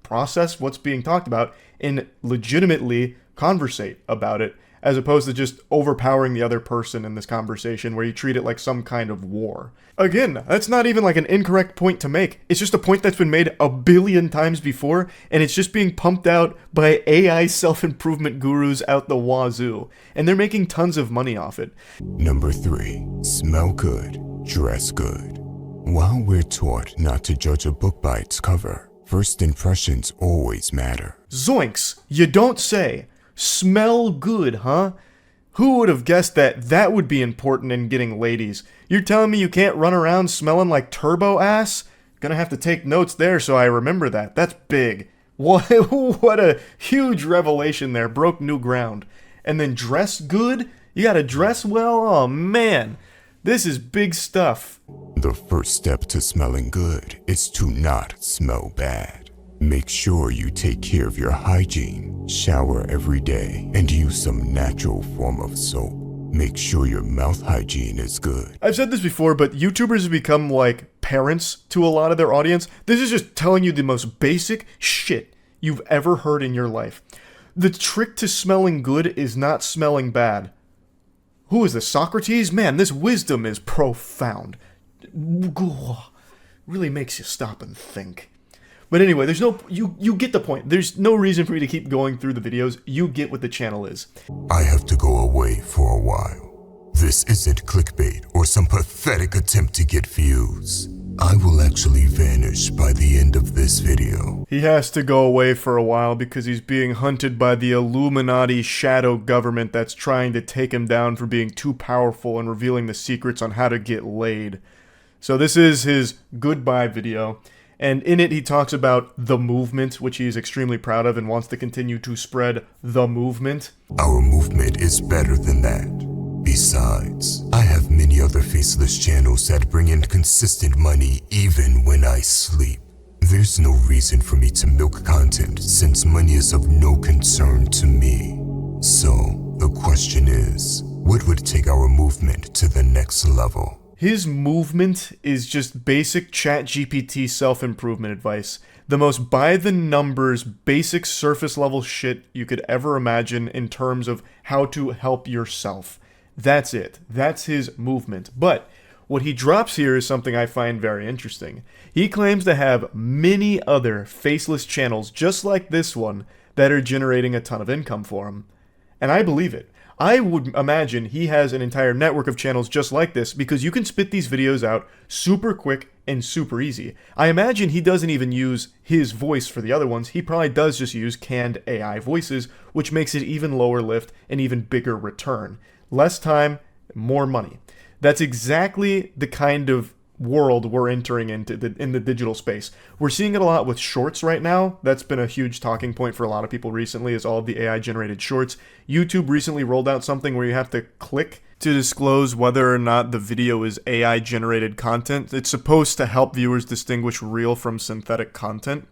process what's being talked about and legitimately conversate about it, as opposed to just overpowering the other person in this conversation where you treat it like some kind of war. Again, that's not even like an incorrect point to make. It's just a point that's been made a billion times before, and it's just being pumped out by AI self-improvement gurus out the wazoo, and they're making tons of money off it. Number 3, smell good, dress good. While we're taught not to judge a book by its cover, first impressions always matter. Zoinks! You don't say! Smell good, huh? Who would have guessed that that would be important in getting ladies? You're telling me you can't run around smelling like turbo ass? Gonna have to take notes there so I remember that. That's big. What a huge revelation there. Broke new ground. And then dress good? You gotta dress well? Oh man. This is big stuff. The first step to smelling good is to not smell bad. Make sure you take care of your hygiene, shower every day, and use some natural form of soap. Make sure your mouth hygiene is good. I've said this before, but YouTubers have become like parents to a lot of their audience. This is just telling you the most basic shit you've ever heard in your life. The trick to smelling good is not smelling bad. Who is this, Socrates? Man, this wisdom is profound. Really makes you stop and think. But anyway, there's no, you get the point. There's no reason for me to keep going through the videos. You get what the channel is. I have to go away for a while. This isn't clickbait or some pathetic attempt to get views. I will actually vanish by the end of this video. He has to go away for a while because he's being hunted by the Illuminati shadow government that's trying to take him down for being too powerful and revealing the secrets on how to get laid. So this is his goodbye video. And in it, he talks about the movement, which he is extremely proud of and wants to continue to spread the movement. Our movement is better than that. Besides, I have many other faceless channels that bring in consistent money even when I sleep. There's no reason for me to milk content since money is of no concern to me. So, the question is, what would take our movement to the next level? His movement is just basic ChatGPT self-improvement advice. The most by-the-numbers, basic surface-level shit you could ever imagine in terms of how to help yourself. That's it. That's his movement. But what he drops here is something I find very interesting. He claims to have many other faceless channels just like this one that are generating a ton of income for him. And I believe it. I would imagine he has an entire network of channels just like this because you can spit these videos out super quick and super easy. I imagine he doesn't even use his voice for the other ones. He probably does just use canned AI voices, which makes it even lower lift and even bigger return. Less time, more money. That's exactly the kind of world we're entering into in the digital space. We're seeing it a lot with shorts right now. That's been a huge talking point for a lot of people recently, is all of the AI generated shorts. YouTube recently rolled out something where you have to click to disclose whether or not the video is AI generated content. It's supposed to help viewers distinguish real from synthetic content.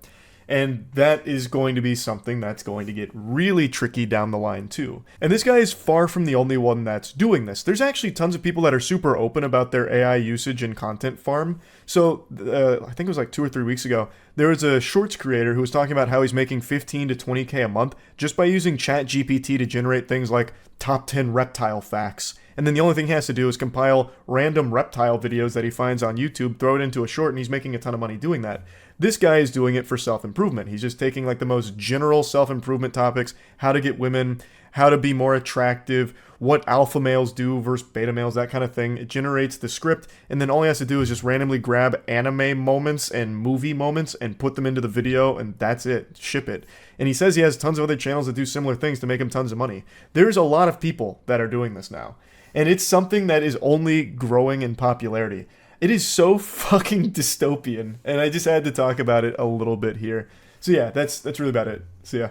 And that is going to be something that's going to get really tricky down the line too. And this guy is far from the only one that's doing this. There's actually tons of people that are super open about their AI usage and content farm. So I think it was like 2 or 3 weeks ago, there was a shorts creator who was talking about how he's making 15 to 20K a month just by using ChatGPT to generate things like top 10 reptile facts. And then the only thing he has to do is compile random reptile videos that he finds on YouTube, throw it into a short, and he's making a ton of money doing that. This guy is doing it for self-improvement. He's just taking like the most general self-improvement topics, how to get women, how to be more attractive, what alpha males do versus beta males, that kind of thing. It generates the script, and then all he has to do is just randomly grab anime moments and movie moments and put them into the video, and that's it. Ship it. And he says he has tons of other channels that do similar things to make him tons of money. There's a lot of people that are doing this now. And it's something that is only growing in popularity. It is so fucking dystopian, and I just had to talk about it a little bit here. So yeah, that's really about it. So yeah.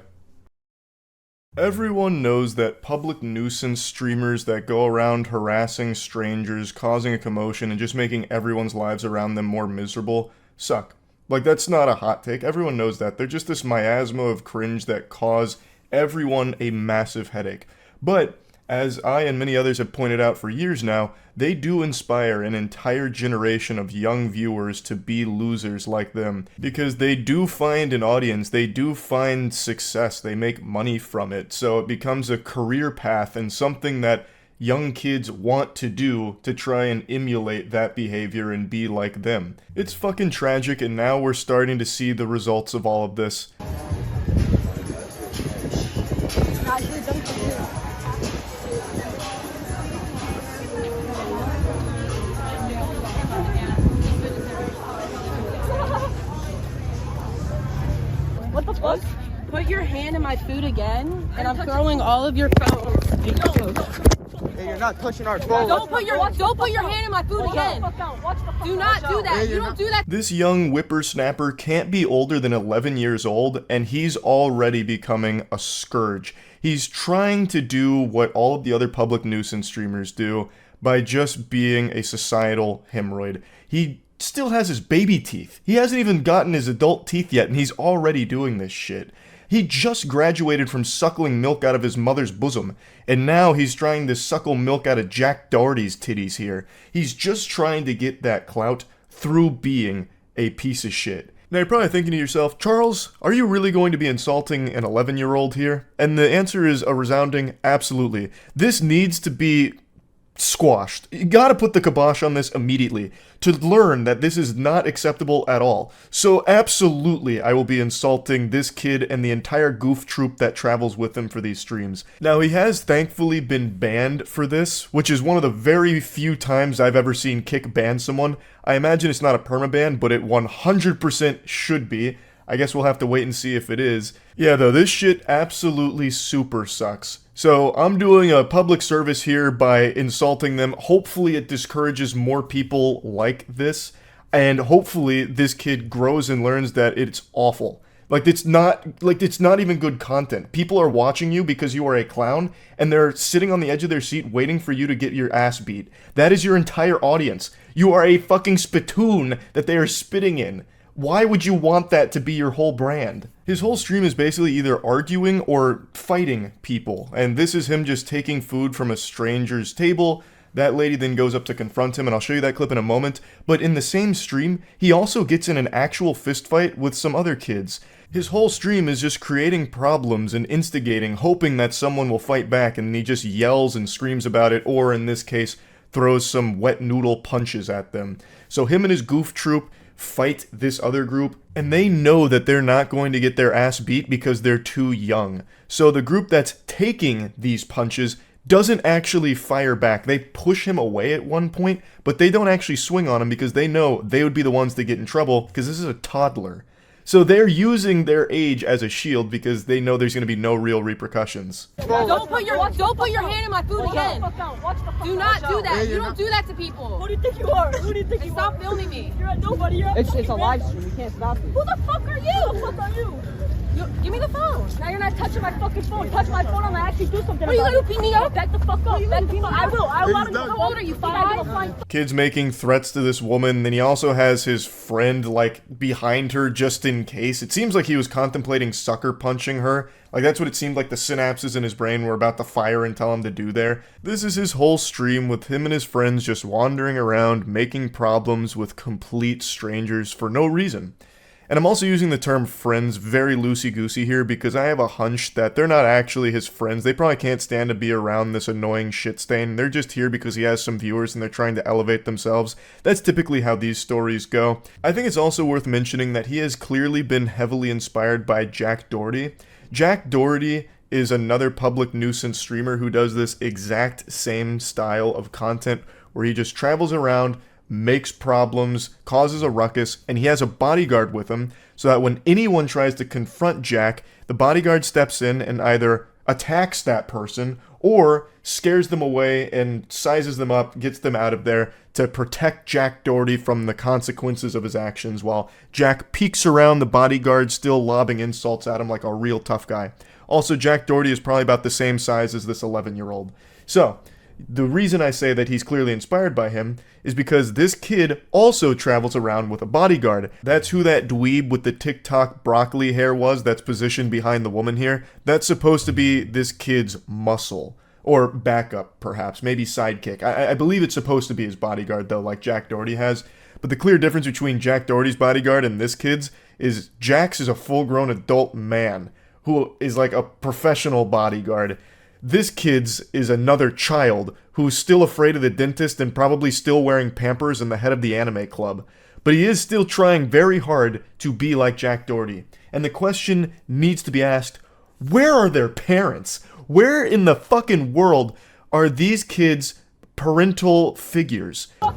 Everyone knows that public nuisance streamers that go around harassing strangers, causing a commotion, and just making everyone's lives around them more miserable suck. Like, that's not a hot take. Everyone knows that. They're just this miasma of cringe that cause everyone a massive headache. But as I and many others have pointed out for years now, they do inspire an entire generation of young viewers to be losers like them. Because they do find an audience, they do find success, they make money from it. So it becomes a career path and something that young kids want to do to try and emulate that behavior and be like them. It's fucking tragic, and now we're starting to see the results of all of this. What the fuck? Put your hand in my food again, and I'm throwing all of your phones. Hey, you're not touching our phone. Don't put your hand in my food again. Do not do that. You don't do that. This young whippersnapper can't be older than 11 years old, and he's already becoming a scourge. He's trying to do what all of the other public nuisance streamers do by just being a societal hemorrhoid. He still has his baby teeth. He hasn't even gotten his adult teeth yet, and he's already doing this shit. He just graduated from suckling milk out of his mother's bosom, and now he's trying to suckle milk out of Jack Doherty's titties here. He's just trying to get that clout through being a piece of shit. Now you're probably thinking to yourself, Charles, are you really going to be insulting an 11-year-old here? And the answer is a resounding absolutely. This needs to be squashed. You gotta put the kibosh on this immediately to learn that this is not acceptable at all. So absolutely, I will be insulting this kid and the entire goof troop that travels with him for these streams. Now, he has thankfully been banned for this, which is one of the very few times I've ever seen Kick ban someone. I imagine it's not a permaban, but it 100% should be. I guess we'll have to wait and see if it is. Yeah, though, this shit absolutely super sucks. So I'm doing a public service here by insulting them. Hopefully it discourages more people like this, and hopefully this kid grows and learns that it's awful. It's not even good content. People are watching you because you are a clown, and they're sitting on the edge of their seat waiting for you to get your ass beat. That is your entire audience. You are a fucking spittoon that they are spitting in. Why would you want that to be your whole brand? His whole stream is basically either arguing or fighting people, and this is him just taking food from a stranger's table. That lady then goes up to confront him, and I'll show you that clip in a moment, but in the same stream, he also gets in an actual fist fight with some other kids. His whole stream is just creating problems and instigating, hoping that someone will fight back, and he just yells and screams about it, or in this case, throws some wet noodle punches at them. So him and his goof troop fight this other group, and they know that they're not going to get their ass beat because they're too young. So the group that's taking these punches doesn't actually fire back. They push him away at one point, but they don't actually swing on him because they know they would be the ones that get in trouble because this is a toddler. So they're using their age as a shield because they know there's going to be no real repercussions. Don't put your hand in my food again. Do not do that. You don't do that to people. Who do you think you are? Who do you think you are? Stop filming me. You're a nobody. It's a live stream. You can't stop it. Who the fuck are you? Who the fuck are you? Give me the phone. Now you're not touching my fucking phone. Touch my phone, I'm gonna actually do something. Are you gonna beat me up? Back the fuck up. Back the fuck. I will. How old are you? 5? Kid's making threats to this woman, then he also has his friend, behind her just in case. It seems like he was contemplating sucker punching her. That's what it seemed like the synapses in his brain were about to fire and tell him to do there. This is his whole stream with him and his friends just wandering around, making problems with complete strangers for no reason. And I'm also using the term friends very loosey-goosey here because I have a hunch that they're not actually his friends. They probably can't stand to be around this annoying shit stain. They're just here because he has some viewers and they're trying to elevate themselves. That's typically how these stories go. I think it's also worth mentioning that he has clearly been heavily inspired by Jack Doherty. Jack Doherty is another public nuisance streamer who does this exact same style of content where he just travels around, makes problems, causes a ruckus, and he has a bodyguard with him so that when anyone tries to confront Jack, the bodyguard steps in and either attacks that person or scares them away and sizes them up, gets them out of there to protect Jack Doherty from the consequences of his actions while Jack peeks around the bodyguard still lobbing insults at him like a real tough guy. Also, Jack Doherty is probably about the same size as this 11-year-old. So, the reason I say that he's clearly inspired by him is because this kid also travels around with a bodyguard. That's who that dweeb with the Tik Tok broccoli hair was that's positioned behind the woman here. That's supposed to be this kid's muscle. Or backup, perhaps. Maybe sidekick. I believe it's supposed to be his bodyguard, though, like Jack Doherty has. But the clear difference between Jack Doherty's bodyguard and this kid's is Jack's is a full-grown adult man who is like a professional bodyguard. This kid's is another child who's still afraid of the dentist and probably still wearing Pampers and the head of the anime club. But he is still trying very hard to be like Jack Doherty. And the question needs to be asked, where are their parents? Where in the fucking world are these kids' parental figures? Do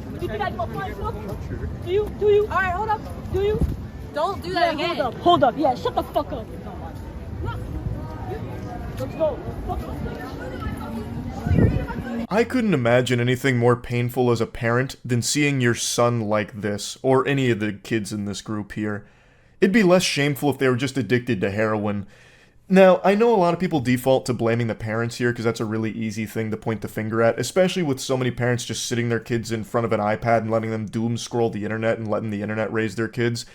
you? Alright, hold up. Do you? Don't do that again. Hold up. Yeah, shut the fuck up. Let's go. Fuck this thing. I couldn't imagine anything more painful as a parent than seeing your son like this, or any of the kids in this group here. It'd be less shameful if they were just addicted to heroin. Now, I know a lot of people default to blaming the parents here because that's a really easy thing to point the finger at, especially with so many parents just sitting their kids in front of an iPad and letting them doom scroll the internet and letting the internet raise their kids.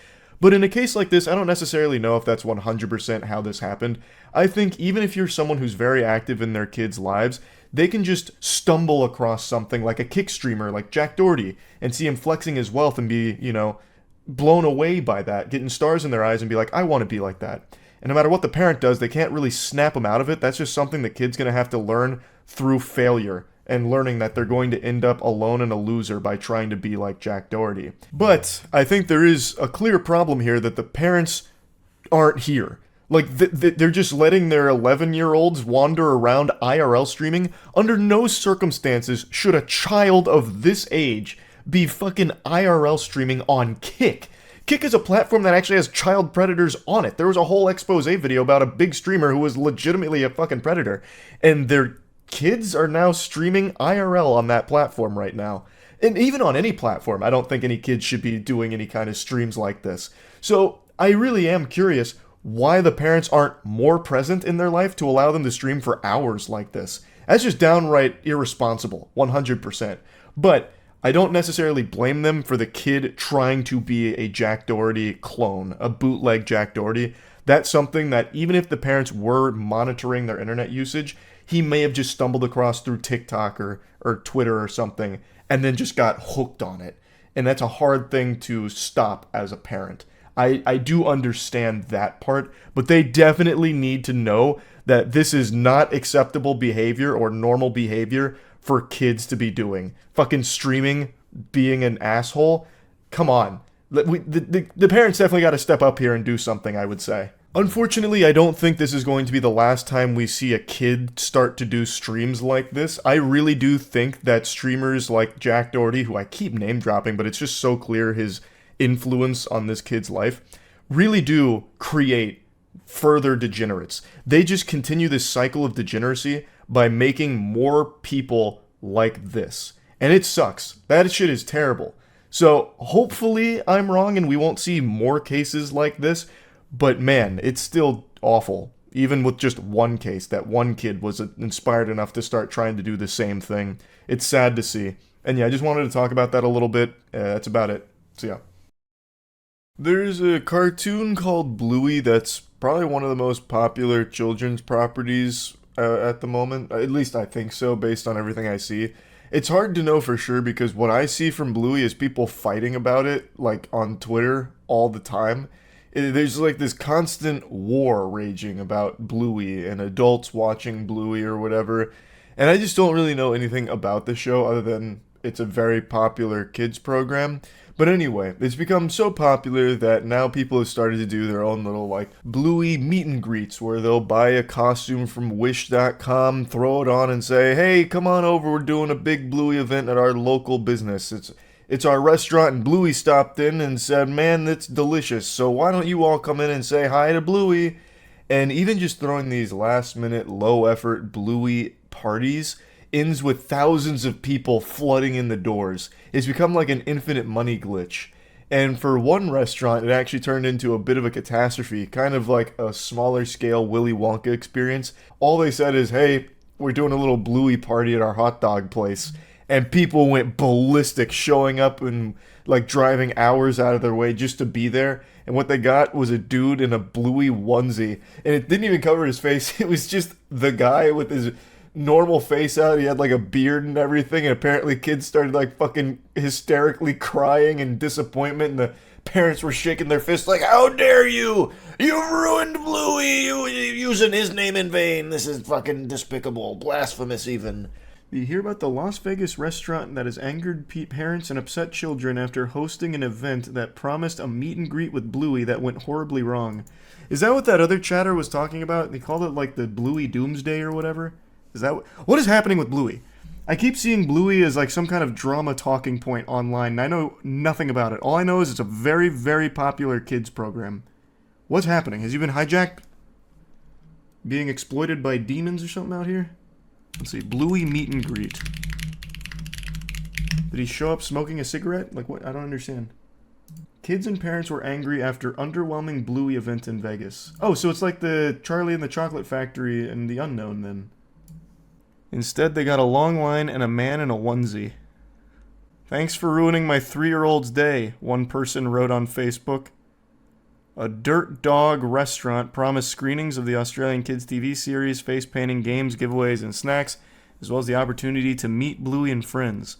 But in a case like this, I don't necessarily know if that's 100% how this happened. I think even if you're someone who's very active in their kids' lives, they can just stumble across something like a kick streamer like Jack Doherty and see him flexing his wealth and be, blown away by that, getting stars in their eyes and be like, I want to be like that. And no matter what the parent does, they can't really snap them out of it. That's just something the kid's going to have to learn through failure and learning that they're going to end up alone and a loser by trying to be like Jack Doherty. But I think there is a clear problem here that the parents aren't here. Like, they're just letting their 11-year-olds wander around IRL streaming. Under no circumstances should a child of this age be fucking IRL streaming on Kick. Kick is a platform that actually has child predators on it. There was a whole expose video about a big streamer who was legitimately a fucking predator. And their kids are now streaming IRL on that platform right now. And even on any platform, I don't think any kids should be doing any kind of streams like this. So I really am curious why the parents aren't more present in their life to allow them to stream for hours like this. That's just downright irresponsible, 100%. But I don't necessarily blame them for the kid trying to be a Jack Doherty clone, a bootleg Jack Doherty. That's something that even if the parents were monitoring their internet usage, he may have just stumbled across through TikTok or Twitter or something and then just got hooked on it. And that's a hard thing to stop as a parent. I do understand that part, but they definitely need to know that this is not acceptable behavior or normal behavior for kids to be doing. Fucking streaming, being an asshole. Come on. The parents definitely got to step up here and do something, I would say. Unfortunately, I don't think this is going to be the last time we see a kid start to do streams like this. I really do think that streamers like Jack Doherty, who I keep name dropping, but it's just so clear his influence on this kid's life, really do create further degenerates. They just continue this cycle of degeneracy by making more people like this. And it sucks. That shit is terrible. So hopefully I'm wrong and we won't see more cases like this. But man, it's still awful. Even with just one case, that one kid was inspired enough to start trying to do the same thing. It's sad to see. And yeah, I just wanted to talk about that a little bit. That's about it. So yeah. There's a cartoon called Bluey that's probably one of the most popular children's properties at the moment. At least I think so, based on everything I see. It's hard to know for sure because what I see from Bluey is people fighting about it, like on Twitter all the time. There's like this constant war raging about Bluey and adults watching Bluey or whatever. And I just don't really know anything about the show other than it's a very popular kids program. But anyway, it's become so popular that now people have started to do their own little, like, Bluey meet and greets where they'll buy a costume from Wish.com, throw it on and say, hey, come on over, we're doing a big Bluey event at our local business. It's our restaurant, and Bluey stopped in and said, man, that's delicious, so why don't you all come in and say hi to Bluey? And even just throwing these last-minute, low-effort Bluey parties ends with thousands of people flooding in the doors. It's become like an infinite money glitch. And for one restaurant, it actually turned into a bit of a catastrophe, kind of like a smaller scale Willy Wonka experience. All they said is, hey, we're doing a little Bluey party at our hot dog place. And people went ballistic, showing up and like driving hours out of their way just to be there. And what they got was a dude in a Bluey onesie. And it didn't even cover his face. It was just the guy with his normal face out. He had like a beard and everything, and apparently kids started like fucking hysterically crying in disappointment, and the parents were shaking their fists like, how dare you, you've ruined Bluey, you using his name in vain, this is fucking despicable, blasphemous even. You hear about the Las Vegas restaurant that has angered parents and upset children after hosting an event that promised a meet and greet with Bluey that went horribly wrong. Is that what that other chatter was talking about? They called it like the Bluey Doomsday or whatever? Is that what is happening with Bluey? I keep seeing Bluey as like some kind of drama talking point online, and I know nothing about it. All I know is it's a very, very popular kids program. What's happening? Has he been hijacked? being exploited by demons or something out here? Let's see, Bluey meet and greet. Did he show up smoking a cigarette? Like what? I don't understand. Kids and parents were angry after underwhelming Bluey event in Vegas. Oh, so it's like the Charlie and the Chocolate Factory and the Unknown then. Instead, they got a long line and a man in a onesie. Thanks for ruining my 3-year-old's day, one person wrote on Facebook. A Dirt Dog restaurant promised screenings of the Australian kids' TV series, face painting, games, giveaways, and snacks, as well as the opportunity to meet Bluey and friends.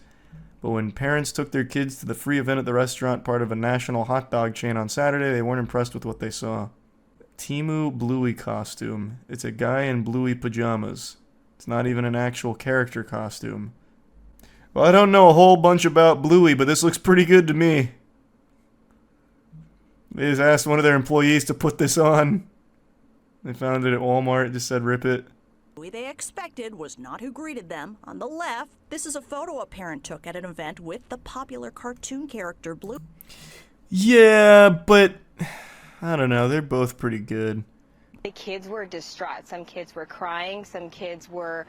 But when parents took their kids to the free event at the restaurant, part of a national hot dog chain on Saturday, they weren't impressed with what they saw. Timu Bluey costume. It's a guy in Bluey pajamas. It's not even an actual character costume. Well, I don't know a whole bunch about Bluey, but this looks pretty good to me. They just asked one of their employees to put this on. They found it at Walmart. It just said rip it. Bluey they expected was not who greeted them. On the left, this is a photo a parent took at an event with the popular cartoon character Bluey. Yeah, but I don't know. They're both pretty good. The kids were distraught. Some kids were crying. Some kids were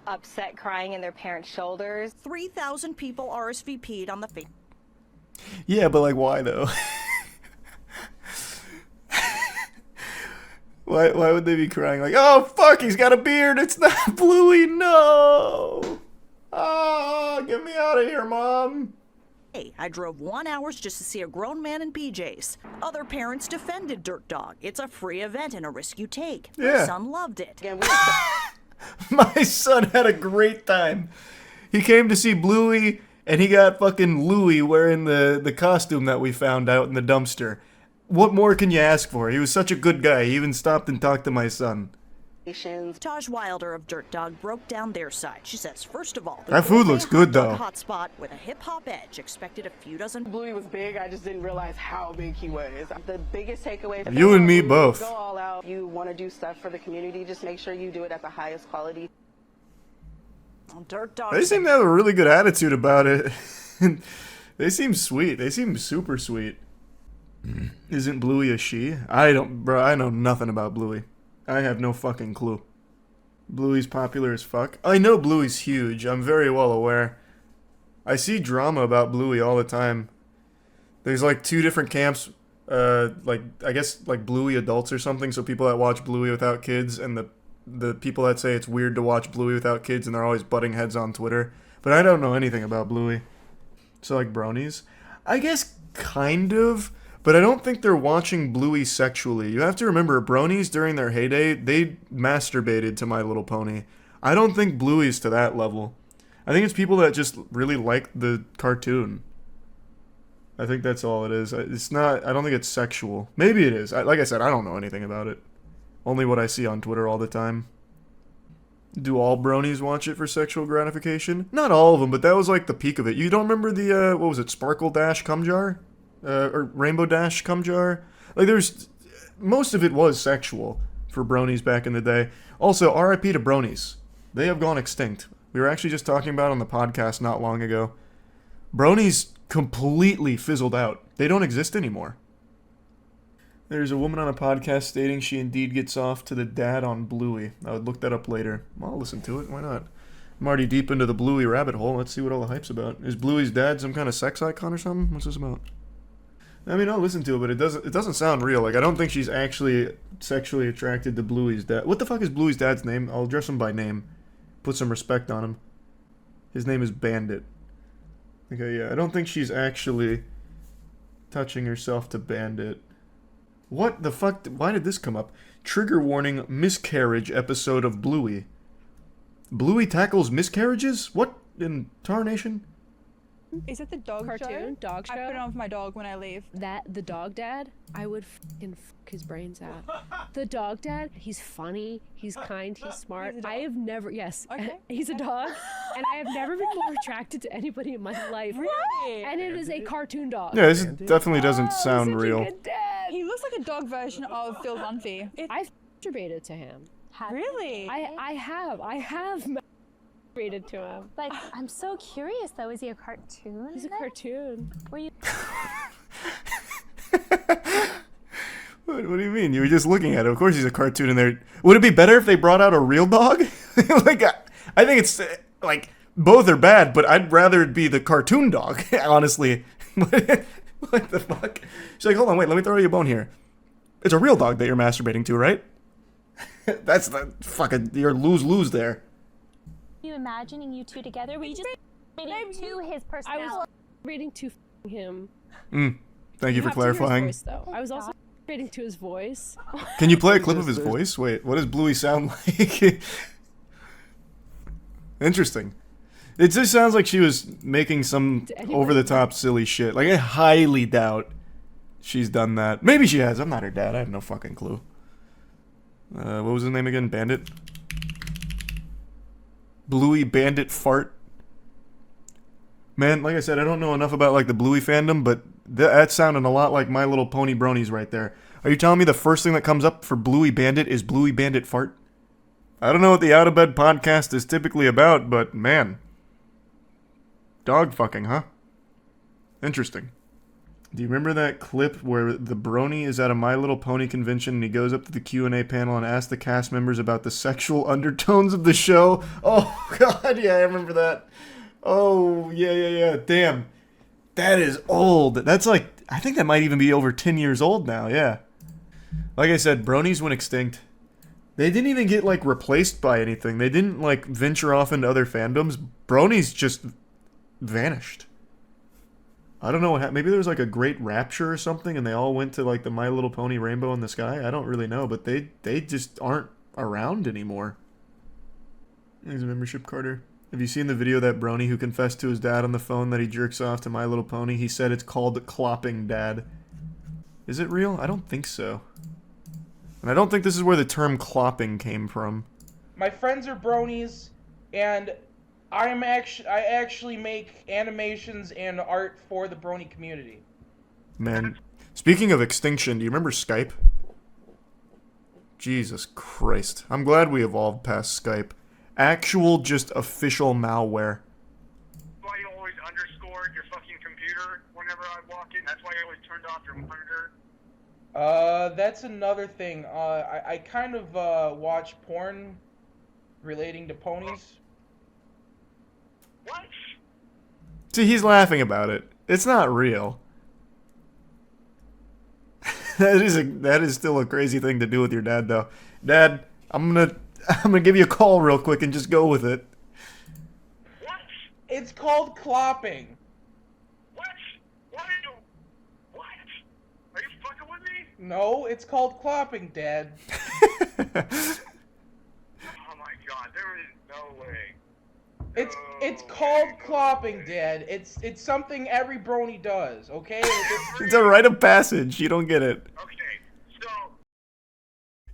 upset, crying in their parents' shoulders. 3,000 people RSVP'd on the Facebook. Yeah, but like, why though? Why would they be crying like, oh fuck, he's got a beard, it's not Bluey, no! Oh, get me out of here, Mom! Hey, I drove 1 hour just to see a grown man in PJs. Other parents defended Dirt Dog. It's a free event and a risk you take. Yeah. My son loved it. My son had a great time. He came to see Bluey, and he got fucking Louie wearing the costume that we found out in the dumpster. What more can you ask for? He was such a good guy. He even stopped and talked to my son. Taj Wilder of Dirt Dog broke down their side. She says, first of all, That food looks good, though. Hot spot with a hip-hop edge. Expected a few dozen. Bluey was big. I just didn't realize how big he was. The biggest takeaway. You and me both. Go all out. You want to do stuff for the community. Just make sure you do it at the highest quality. Dirt Dog. They seem to have a really good attitude about it. They seem sweet. They seem super sweet. Isn't Bluey a she? I know nothing about Bluey. I have no fucking clue. Bluey's popular as fuck. I know Bluey's huge. I'm very well aware. I see drama about Bluey all the time. There's like 2 different camps. Like I guess like Bluey adults or something. So people that watch Bluey without kids, and the people that say it's weird to watch Bluey without kids, and they're always butting heads on Twitter. But I don't know anything about Bluey. So like bronies, I guess kind of. But I don't think they're watching Bluey sexually. You have to remember, bronies during their heyday, they masturbated to My Little Pony. I don't think Bluey's to that level. I think it's people that just really like the cartoon. I think that's all it is. It's not, I don't think it's sexual. Maybe it is. Like I said, I don't know anything about it. Only what I see on Twitter all the time. Do all bronies watch it for sexual gratification? Not all of them, but that was like the peak of it. You don't remember the, what was it, Sparkle Dash Cum Jar? Or Rainbow Dash Cum Jar. Like most of it was sexual for bronies back in the day. Also, RIP to bronies. They have gone extinct. We were actually just talking about it on the podcast not long ago. Bronies completely fizzled out. They don't exist anymore. There's a woman on a podcast stating she indeed gets off to the dad on Bluey. I would look that up later. I'll listen to it. Why not? I'm already deep into the Bluey rabbit hole. Let's see what all the hype's about. Is Bluey's dad some kind of sex icon or something? What's this about? I mean, I'll listen to it, but it doesn't sound real. Like, I don't think she's actually sexually attracted to Bluey's dad. What the fuck is Bluey's dad's name? I'll address him by name. Put some respect on him. His name is Bandit. Okay, yeah, I don't think she's actually touching herself to Bandit. What the fuck? Why did this come up? Trigger warning, miscarriage episode of Bluey. Bluey tackles miscarriages? What in tarnation? Is that the dog Cartoon? show? Dog show? I put it on with my dog when I leave. The dog dad, I would fucking fuck his brains out. The dog dad, he's funny, he's kind, he's smart. I have never, yes, Okay. he's a dog, and I have never been more attracted to anybody in my life. Really? And it is a cartoon dog. Yeah, this definitely doesn't sound such real. a good dad. He looks like a dog version of Phil Dunphy. I masturbated to him. Really? I have masturbated to him. Like, I'm so curious though. Is he a cartoon? He's a cartoon. Were you? What do you mean? You were just looking at it. Of course he's a cartoon in there. Would it be better if they brought out a real dog? Like, I think it's, like, both are bad, but I'd rather it be the cartoon dog, honestly. What the fuck? She's like, hold on, wait, let me throw you a bone here. It's a real dog that you're masturbating to, right? That's the fucking, you're lose-lose there. You imagining you two together? Were you just reading to his personality? I was reading to him. Thank you for have to hear his clarifying. voice, though. I was also reading to his voice. Can you play a clip of his voice? Wait, what does Bluey sound like? Interesting. It just sounds like she was making some over-the-top silly shit. Like, I highly doubt she's done that. Maybe she has. I'm not her dad. I have no fucking clue. What was his name again? Bandit? Bluey Bandit Fart? Man, like I said, I don't know enough about, like, the Bluey fandom, but that sounded a lot like My Little Pony bronies right there. Are you telling me the first thing that comes up for Bluey Bandit is Bluey Bandit Fart? I don't know what the Out of Bed podcast is typically about, but man. Dog fucking, huh? Interesting. Do you remember that clip where the brony is at a My Little Pony convention and he goes up to the Q&A panel and asks the cast members about the sexual undertones of the show? Oh, God, yeah, I remember that. Oh, yeah. Damn. That is old. That's like, I think that might even be over 10 years old now, yeah. Like I said, bronies went extinct. They didn't even get, like, replaced by anything. They didn't, like, venture off into other fandoms. Bronies just vanished. I don't know what happened. Maybe there was, like, a great rapture or something, and they all went to, like, the My Little Pony Rainbow in the Sky. I don't really know, but they just aren't around anymore. There's a membership, Carter. Have you seen the video of that brony who confessed to his dad on the phone that he jerks off to My Little Pony? He said it's called clopping dad. Is it real? I don't think so. And I don't think this is where the term clopping came from. My friends are bronies, and I actually make animations and art for the brony community. Man, speaking of extinction, do you remember Skype? Jesus Christ. I'm glad we evolved past Skype. Actual, just official malware. Why you always underscored your fucking computer whenever I walk in? That's why you always turned off your monitor? That's another thing. I kind of watch porn relating to ponies. What? See, he's laughing about it. It's not real. That is still a crazy thing to do with your dad, though. Dad, I'm gonna give you a call real quick and just go with it. What? It's called clopping. What? What are you? What? Are you fucking with me? No, it's called clopping, Dad. Oh my God, there is no way. It's called clopping, Dad. It's something every brony does, okay? It's a rite of passage. You don't get it. Okay, so...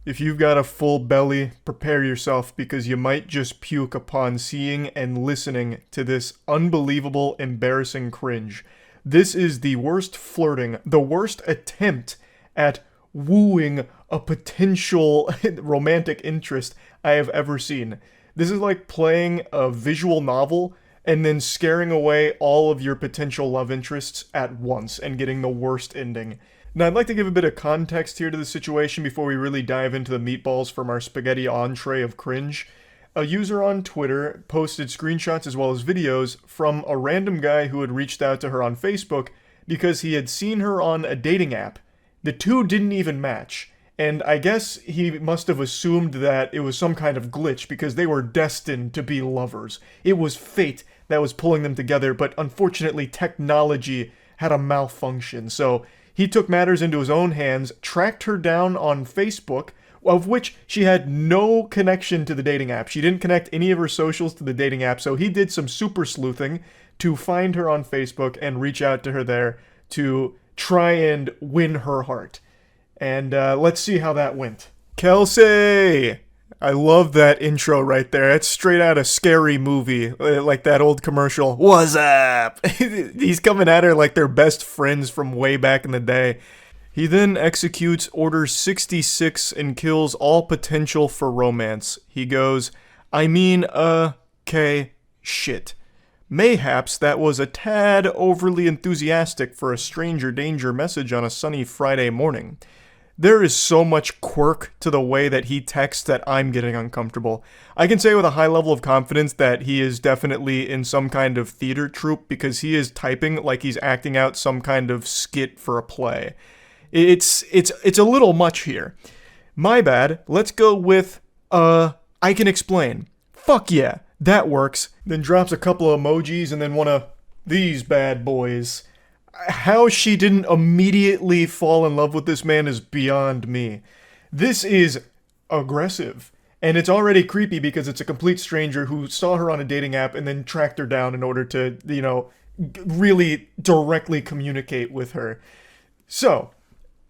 If you've got a full belly, prepare yourself because you might just puke upon seeing and listening to this unbelievable, embarrassing cringe. This is the worst flirting, the worst attempt at wooing a potential romantic interest I have ever seen. This is like playing a visual novel and then scaring away all of your potential love interests at once and getting the worst ending. Now, I'd like to give a bit of context here to the situation before we really dive into the meatballs from our spaghetti entree of cringe. A user on Twitter posted screenshots as well as videos from a random guy who had reached out to her on Facebook because he had seen her on a dating app. The two didn't even match. And I guess he must have assumed that it was some kind of glitch because they were destined to be lovers. It was fate that was pulling them together, but unfortunately technology had a malfunction. So he took matters into his own hands, tracked her down on Facebook, of which she had no connection to the dating app. She didn't connect any of her socials to the dating app, so he did some super sleuthing to find her on Facebook and reach out to her there to try and win her heart. And let's see how that went. Kelsey! I love that intro right there. It's straight out of Scary Movie, like that old commercial. What's up? He's coming at her like they're best friends from way back in the day. He then executes Order 66 and kills all potential for romance. He goes, I mean, okay, shit. Mayhaps that was a tad overly enthusiastic for a stranger danger message on a sunny Friday morning. There is so much quirk to the way that he texts that I'm getting uncomfortable. I can say with a high level of confidence that he is definitely in some kind of theater troupe because he is typing like he's acting out some kind of skit for a play. It's a little much here. My bad. Let's go with, I can explain. Fuck yeah, that works. Then drops a couple of emojis and then one of these bad boys. How she didn't immediately fall in love with this man is beyond me. This is aggressive. And it's already creepy because it's a complete stranger who saw her on a dating app and then tracked her down in order to, really directly communicate with her. So,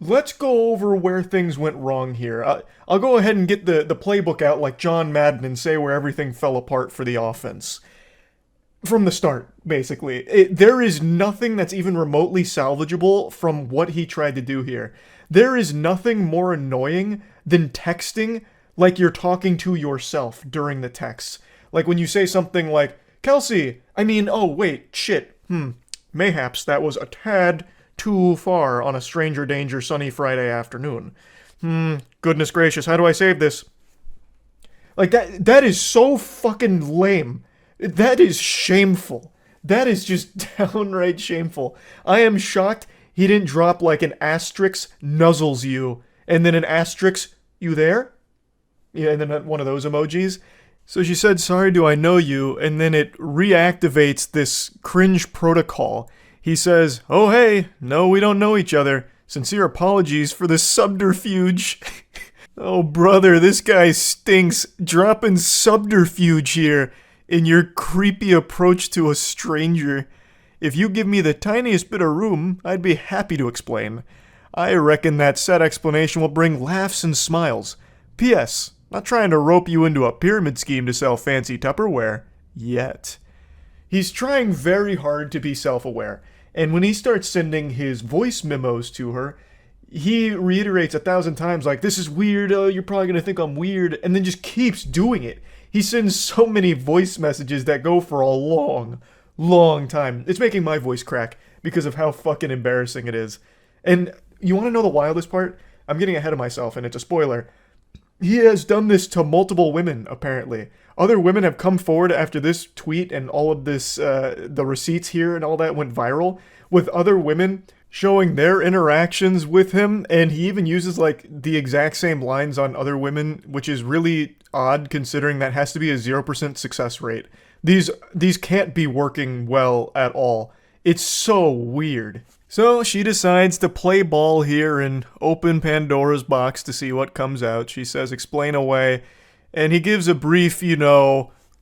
let's go over where things went wrong here. I'll go ahead and get the playbook out like John Madden and say where everything fell apart for the offense. From the start, basically. There is nothing that's even remotely salvageable from what he tried to do here. There is nothing more annoying than texting like you're talking to yourself during the text. Like when you say something like, Kelsey, mayhaps that was a tad too far on a stranger danger sunny Friday afternoon. Goodness gracious, how do I save this? Like that is so fucking lame. That is shameful. That is just downright shameful. I am shocked he didn't drop like an asterisk nuzzles you, and then an asterisk, you there? Yeah, and then one of those emojis. So she said, sorry, do I know you? And then it reactivates this cringe protocol. He says, oh hey, no we don't know each other. Sincere apologies for the subterfuge. Oh brother, this guy stinks. Dropping subterfuge here in your creepy approach to a stranger. If you give me the tiniest bit of room, I'd be happy to explain. I reckon that said explanation will bring laughs and smiles. P.S. Not trying to rope you into a pyramid scheme to sell fancy Tupperware. Yet. He's trying very hard to be self-aware, and when he starts sending his voice memos to her, he reiterates 1,000 times like, this is weird, you're probably gonna think I'm weird, and then just keeps doing it. He sends so many voice messages that go for a long, long time. It's making my voice crack because of how fucking embarrassing it is. And you want to know the wildest part? I'm getting ahead of myself, and it's a spoiler. He has done this to multiple women, apparently. Other women have come forward after this tweet and all of this, the receipts here and all that went viral, with other women showing their interactions with him, and he even uses like the exact same lines on other women, which is really odd considering that has to be a 0% success rate. These can't be working well at all. It's so weird. So she decides to play ball here and open Pandora's box to see what comes out. She says, explain away, and he gives a brief,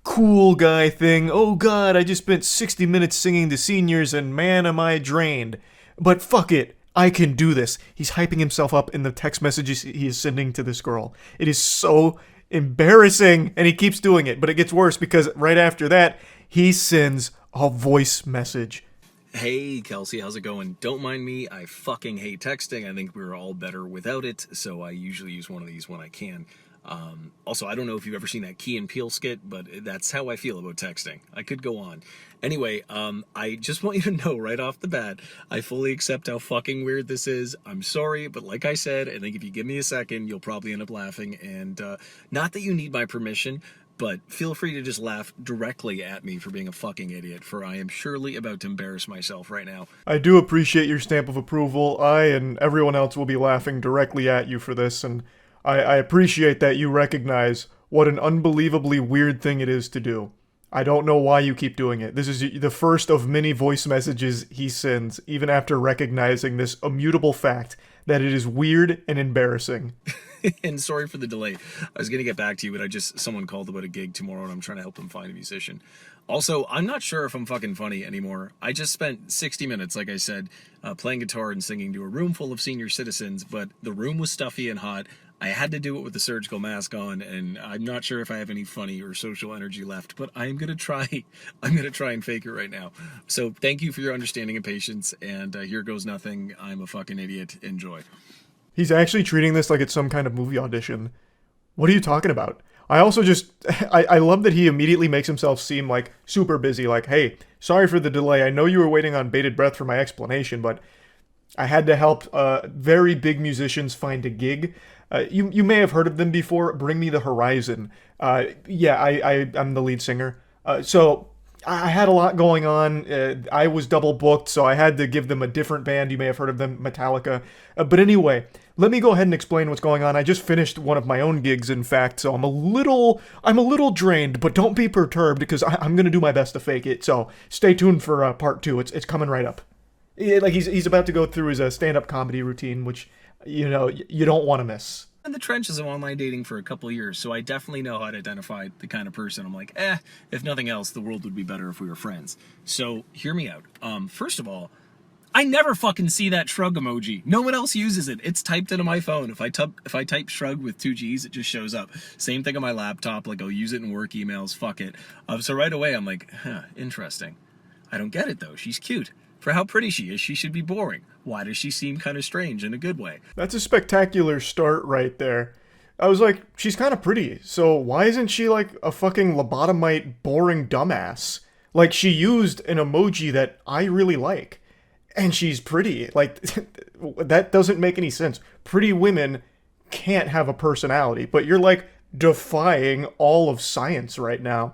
cool guy thing. Oh god, I just spent 60 minutes singing to seniors and man am I drained. But fuck it, I can do this. He's hyping himself up in the text messages he is sending to this girl. It is so embarrassing, and he keeps doing it, but it gets worse because right after that, he sends a voice message. Hey, Kelsey, how's it going? Don't mind me, I fucking hate texting. I think we're all better without it, so I usually use one of these when I can. Also, I don't know if you've ever seen that Key and Peele skit, but that's how I feel about texting. I could go on. Anyway, I just want you to know right off the bat, I fully accept how fucking weird this is. I'm sorry, but like I said, I think if you give me a second, you'll probably end up laughing, and not that you need my permission, but feel free to just laugh directly at me for being a fucking idiot, for I am surely about to embarrass myself right now. I do appreciate your stamp of approval. I and everyone else will be laughing directly at you for this, and I appreciate that you recognize what an unbelievably weird thing it is to do. I don't know why you keep doing it. This is the first of many voice messages he sends, even after recognizing this immutable fact that it is weird and embarrassing. And sorry for the delay. I was going to get back to you, but someone called about a gig tomorrow and I'm trying to help them find a musician. Also, I'm not sure if I'm fucking funny anymore. I just spent 60 minutes, like I said, playing guitar and singing to a room full of senior citizens, but the room was stuffy and hot. I had to do it with a surgical mask on, and I'm not sure if I have any funny or social energy left, but I'm going to try. I'm going to try and fake it right now. So thank you for your understanding and patience, and here goes nothing. I'm a fucking idiot. Enjoy. He's actually treating this like it's some kind of movie audition. What are you talking about? I also I love that he immediately makes himself seem like super busy, like, hey, sorry for the delay. I know you were waiting on bated breath for my explanation, but I had to help very big musicians find a gig. You may have heard of them before. Bring Me the Horizon. Yeah, I'm the lead singer. So I had a lot going on. I was double booked, so I had to give them a different band. You may have heard of them, Metallica. But anyway, let me go ahead and explain what's going on. I just finished one of my own gigs, in fact, so I'm a little drained, but don't be perturbed because I'm gonna do my best to fake it. So stay tuned for part 2. It's coming right up. Like he's about to go through his stand-up comedy routine, which you don't want to miss. In the trenches of online dating for a couple of years, so I definitely know how to identify the kind of person I'm like, if nothing else, the world would be better if we were friends. So hear me out. First of all, I never fucking see that shrug emoji. No one else uses it. It's typed into my phone. If I type shrug with 2 G's, it just shows up. Same thing on my laptop. Like, I'll use it in work emails. Fuck it. So right away, I'm like, interesting. I don't get it though. She's cute. For how pretty she is, she should be boring. Why does she seem kind of strange in a good way? That's a spectacular start right there. I was like, she's kind of pretty, so why isn't she like a fucking lobotomite boring dumbass? Like, she used an emoji that I really like, and she's pretty. Like, that doesn't make any sense. Pretty women can't have a personality, but you're like defying all of science right now.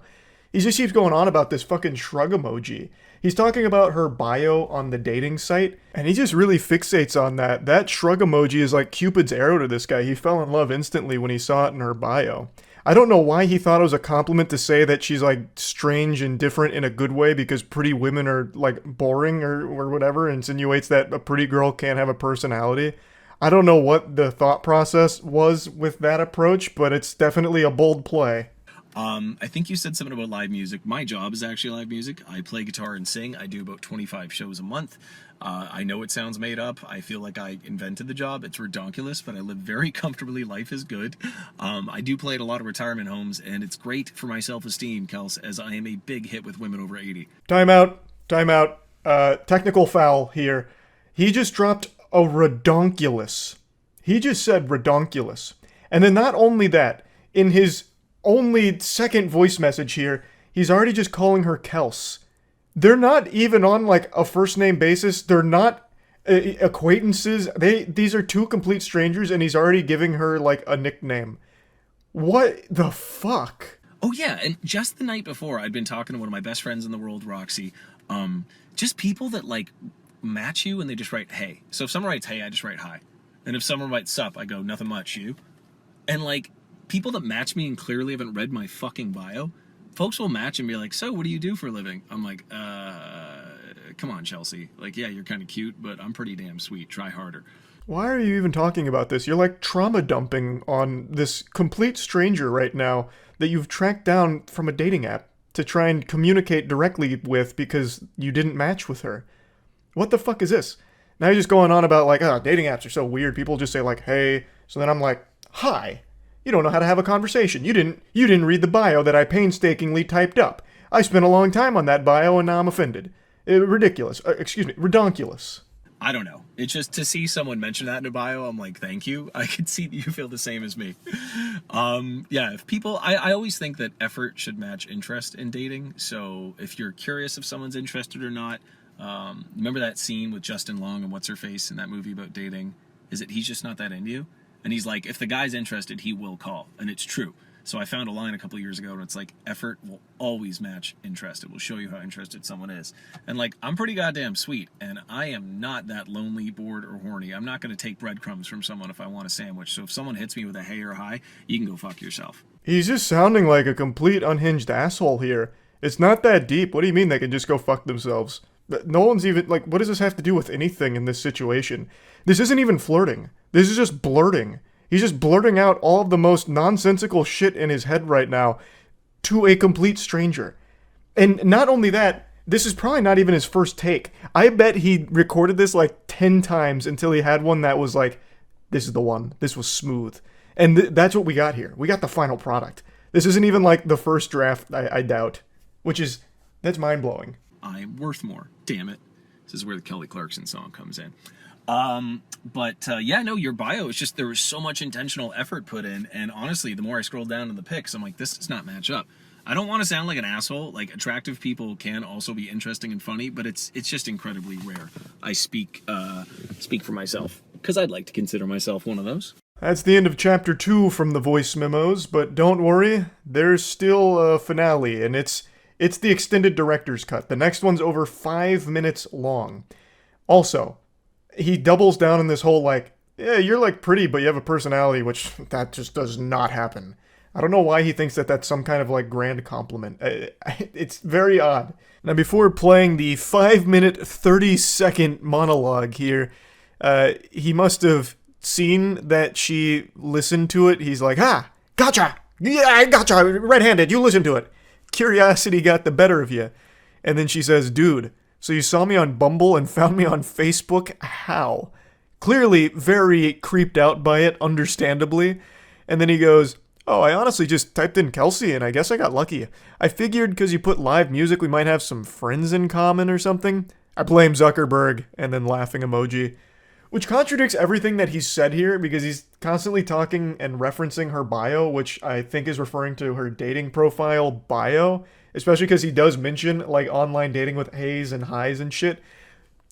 He just keeps going on about this fucking shrug emoji. He's talking about her bio on the dating site, and he just really fixates on that. That shrug emoji is like Cupid's arrow to this guy. He fell in love instantly when he saw it in her bio. I don't know why he thought it was a compliment to say that she's like strange and different in a good way because pretty women are like boring or whatever, insinuates that a pretty girl can't have a personality. I don't know what the thought process was with that approach, but it's definitely a bold play. I think you said something about live music. My job is actually live music. I play guitar and sing. I do about 25 shows a month. I know it sounds made up. I feel like I invented the job. It's redonkulous, but I live very comfortably. Life is good. I do play at a lot of retirement homes, and it's great for my self-esteem, Kels, as I am a big hit with women over 80. Time out. Technical foul here. He just dropped a redonkulous. He just said redonkulous. And then not only that, in his only second voice message here, he's already just calling her Kels. They're not even on like a first name basis. They're not acquaintances. These are two complete strangers, and he's already giving her like a nickname. What the fuck? Oh yeah, and just the night before, I'd been talking to one of my best friends in the world, Roxy. Just people that like match you and they just write hey. So if someone writes hey, I just write hi. And if someone writes sup, I go nothing much, you. And like people that match me and clearly haven't read my fucking bio, folks will match and be like, so what do you do for a living? I'm like, come on, Chelsea. Like, yeah, you're kind of cute, but I'm pretty damn sweet. Try harder. Why are you even talking about this? You're like trauma dumping on this complete stranger right now that you've tracked down from a dating app to try and communicate directly with because you didn't match with her. What the fuck is this? Now you're just going on about like, dating apps are so weird. People just say like, hey. So then I'm like, hi. You don't know how to have a conversation. You didn't read the bio that I painstakingly typed up. I spent a long time on that bio and now I'm offended. Ridiculous. Redonkulous. I don't know. It's just to see someone mention that in a bio, I'm like, thank you. I can see that you feel the same as me. Yeah, if people, I always think that effort should match interest in dating. So if you're curious if someone's interested or not, remember that scene with Justin Long and What's-Her-Face in that movie about dating? Is it he's just not that into you? And he's like, if the guy's interested, he will call. And it's true. So I found a line a couple of years ago and it's like, effort will always match interest. It will show you how interested someone is. And like, I'm pretty goddamn sweet. And I am not that lonely, bored, or horny. I'm not going to take breadcrumbs from someone if I want a sandwich. So if someone hits me with a hey or hi, you can go fuck yourself. He's just sounding like a complete unhinged asshole here. It's not that deep. What do you mean they can just go fuck themselves? No one's even, like, what does this have to do with anything in this situation? This isn't even flirting. This is just blurting. He's just blurting out all of the most nonsensical shit in his head right now to a complete stranger. And not only that, this is probably not even his first take. I bet he recorded this like 10 times until he had one that was like, this is the one. This was smooth. And that's what we got here. We got the final product. This isn't even like the first draft, I doubt. That's mind-blowing. I'm worth more. Damn it. This is where the Kelly Clarkson song comes in. Yeah, no, your bio is just, there was so much intentional effort put in. And honestly, the more I scroll down in the pics, I'm like, this does not match up. I don't want to sound like an asshole. Like, attractive people can also be interesting and funny, but it's just incredibly rare. I speak for myself, because I'd like to consider myself one of those. That's the end of chapter 2 from the voice memos, but don't worry, there's still a finale, and it's the extended director's cut. The next one's over 5 minutes long. Also, he doubles down on this whole, like, yeah, you're, like, pretty, but you have a personality, which that just does not happen. I don't know why he thinks that that's some kind of, like, grand compliment. It's very odd. Now, before playing the 5-minute, 30-second monologue here, he must have seen that she listened to it. He's like, gotcha! Yeah, I gotcha! Red-handed, you listen to it. Curiosity got the better of you. And then she says, dude, so you saw me on Bumble and found me on Facebook? How? Clearly very creeped out by it, understandably. And then he goes, oh, I honestly just typed in Kelsey and I guess I got lucky. I figured because you put live music we might have some friends in common or something. I blame Zuckerberg, and then laughing emoji. Which contradicts everything that he's said here, because he's constantly talking and referencing her bio, which I think is referring to her dating profile bio, especially because he does mention, like, online dating with Hayes and highs and shit.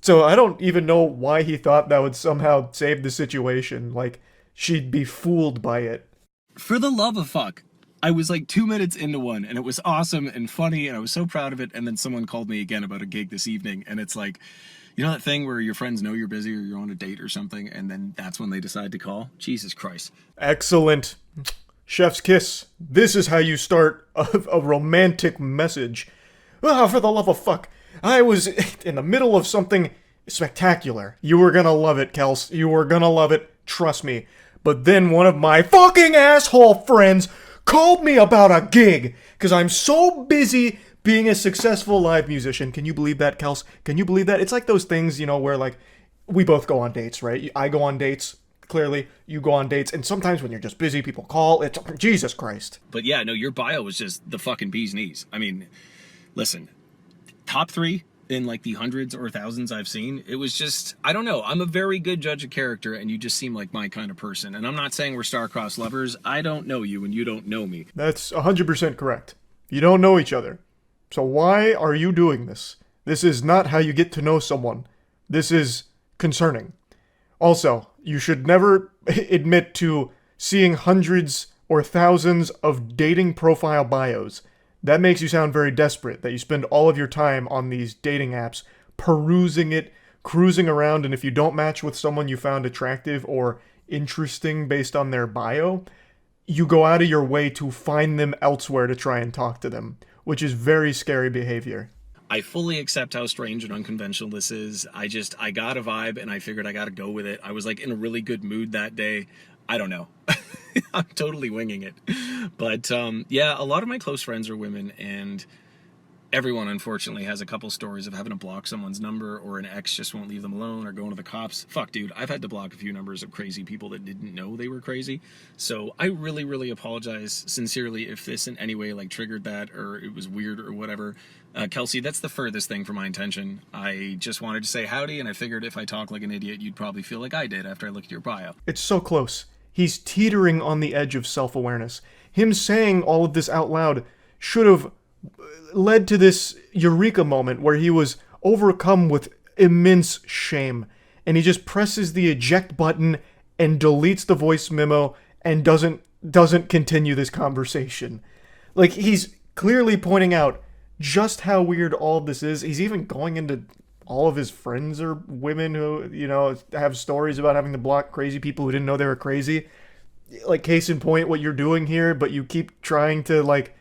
So I don't even know why he thought that would somehow save the situation. Like, she'd be fooled by it. For the love of fuck, I was like 2 minutes into one, and it was awesome and funny, and I was so proud of it, and then someone called me again about a gig this evening, and it's like, you know that thing where your friends know you're busy or you're on a date or something, and then that's when they decide to call? Jesus Christ. Excellent. Chef's kiss. This is how you start a romantic message. Ah, for the love of fuck. I was in the middle of something spectacular. You were gonna love it, Kels. You were gonna love it. Trust me. But then one of my fucking asshole friends called me about a gig, because I'm so busy being a successful live musician. Can you believe that, Kels? Can you believe that? It's like those things, you know, where, like, we both go on dates, right? I go on dates, clearly. You go on dates. And sometimes when you're just busy, people call. It's Jesus Christ. But yeah, no, your bio was just the fucking bee's knees. I mean, listen, top 3 in, like, the hundreds or thousands I've seen. It was just, I don't know. I'm a very good judge of character, and you just seem like my kind of person. And I'm not saying we're star-crossed lovers. I don't know you, and you don't know me. That's 100% correct. You don't know each other. So why are you doing this? This is not how you get to know someone. This is concerning. Also, you should never admit to seeing hundreds or thousands of dating profile bios. That makes you sound very desperate, that you spend all of your time on these dating apps, perusing it, cruising around, and if you don't match with someone you found attractive or interesting based on their bio, you go out of your way to find them elsewhere to try and talk to them, which is very scary behavior. I fully accept how strange and unconventional this is. I got a vibe, and I figured I gotta go with it. I was, like, in a really good mood that day. I don't know. I'm totally winging it. But, yeah, a lot of my close friends are women, and everyone, unfortunately, has a couple stories of having to block someone's number, or an ex just won't leave them alone, or going to the cops. Fuck, dude, I've had to block a few numbers of crazy people that didn't know they were crazy. So I really, really apologize sincerely if this in any way, like, triggered that, or it was weird, or whatever. Kelsey, that's the furthest thing from my intention. I just wanted to say howdy, and I figured if I talk like an idiot, you'd probably feel like I did after I looked at your bio. It's so close. He's teetering on the edge of self-awareness. Him saying all of this out loud should have led to this eureka moment where he was overcome with immense shame, and he just presses the eject button and deletes the voice memo and doesn't continue this conversation. Like, he's clearly pointing out just how weird all of this is. He's even going into all of his friends are women who, you know, have stories about having to block crazy people who didn't know they were crazy. Like, case in point, what you're doing here, but you keep trying to, like,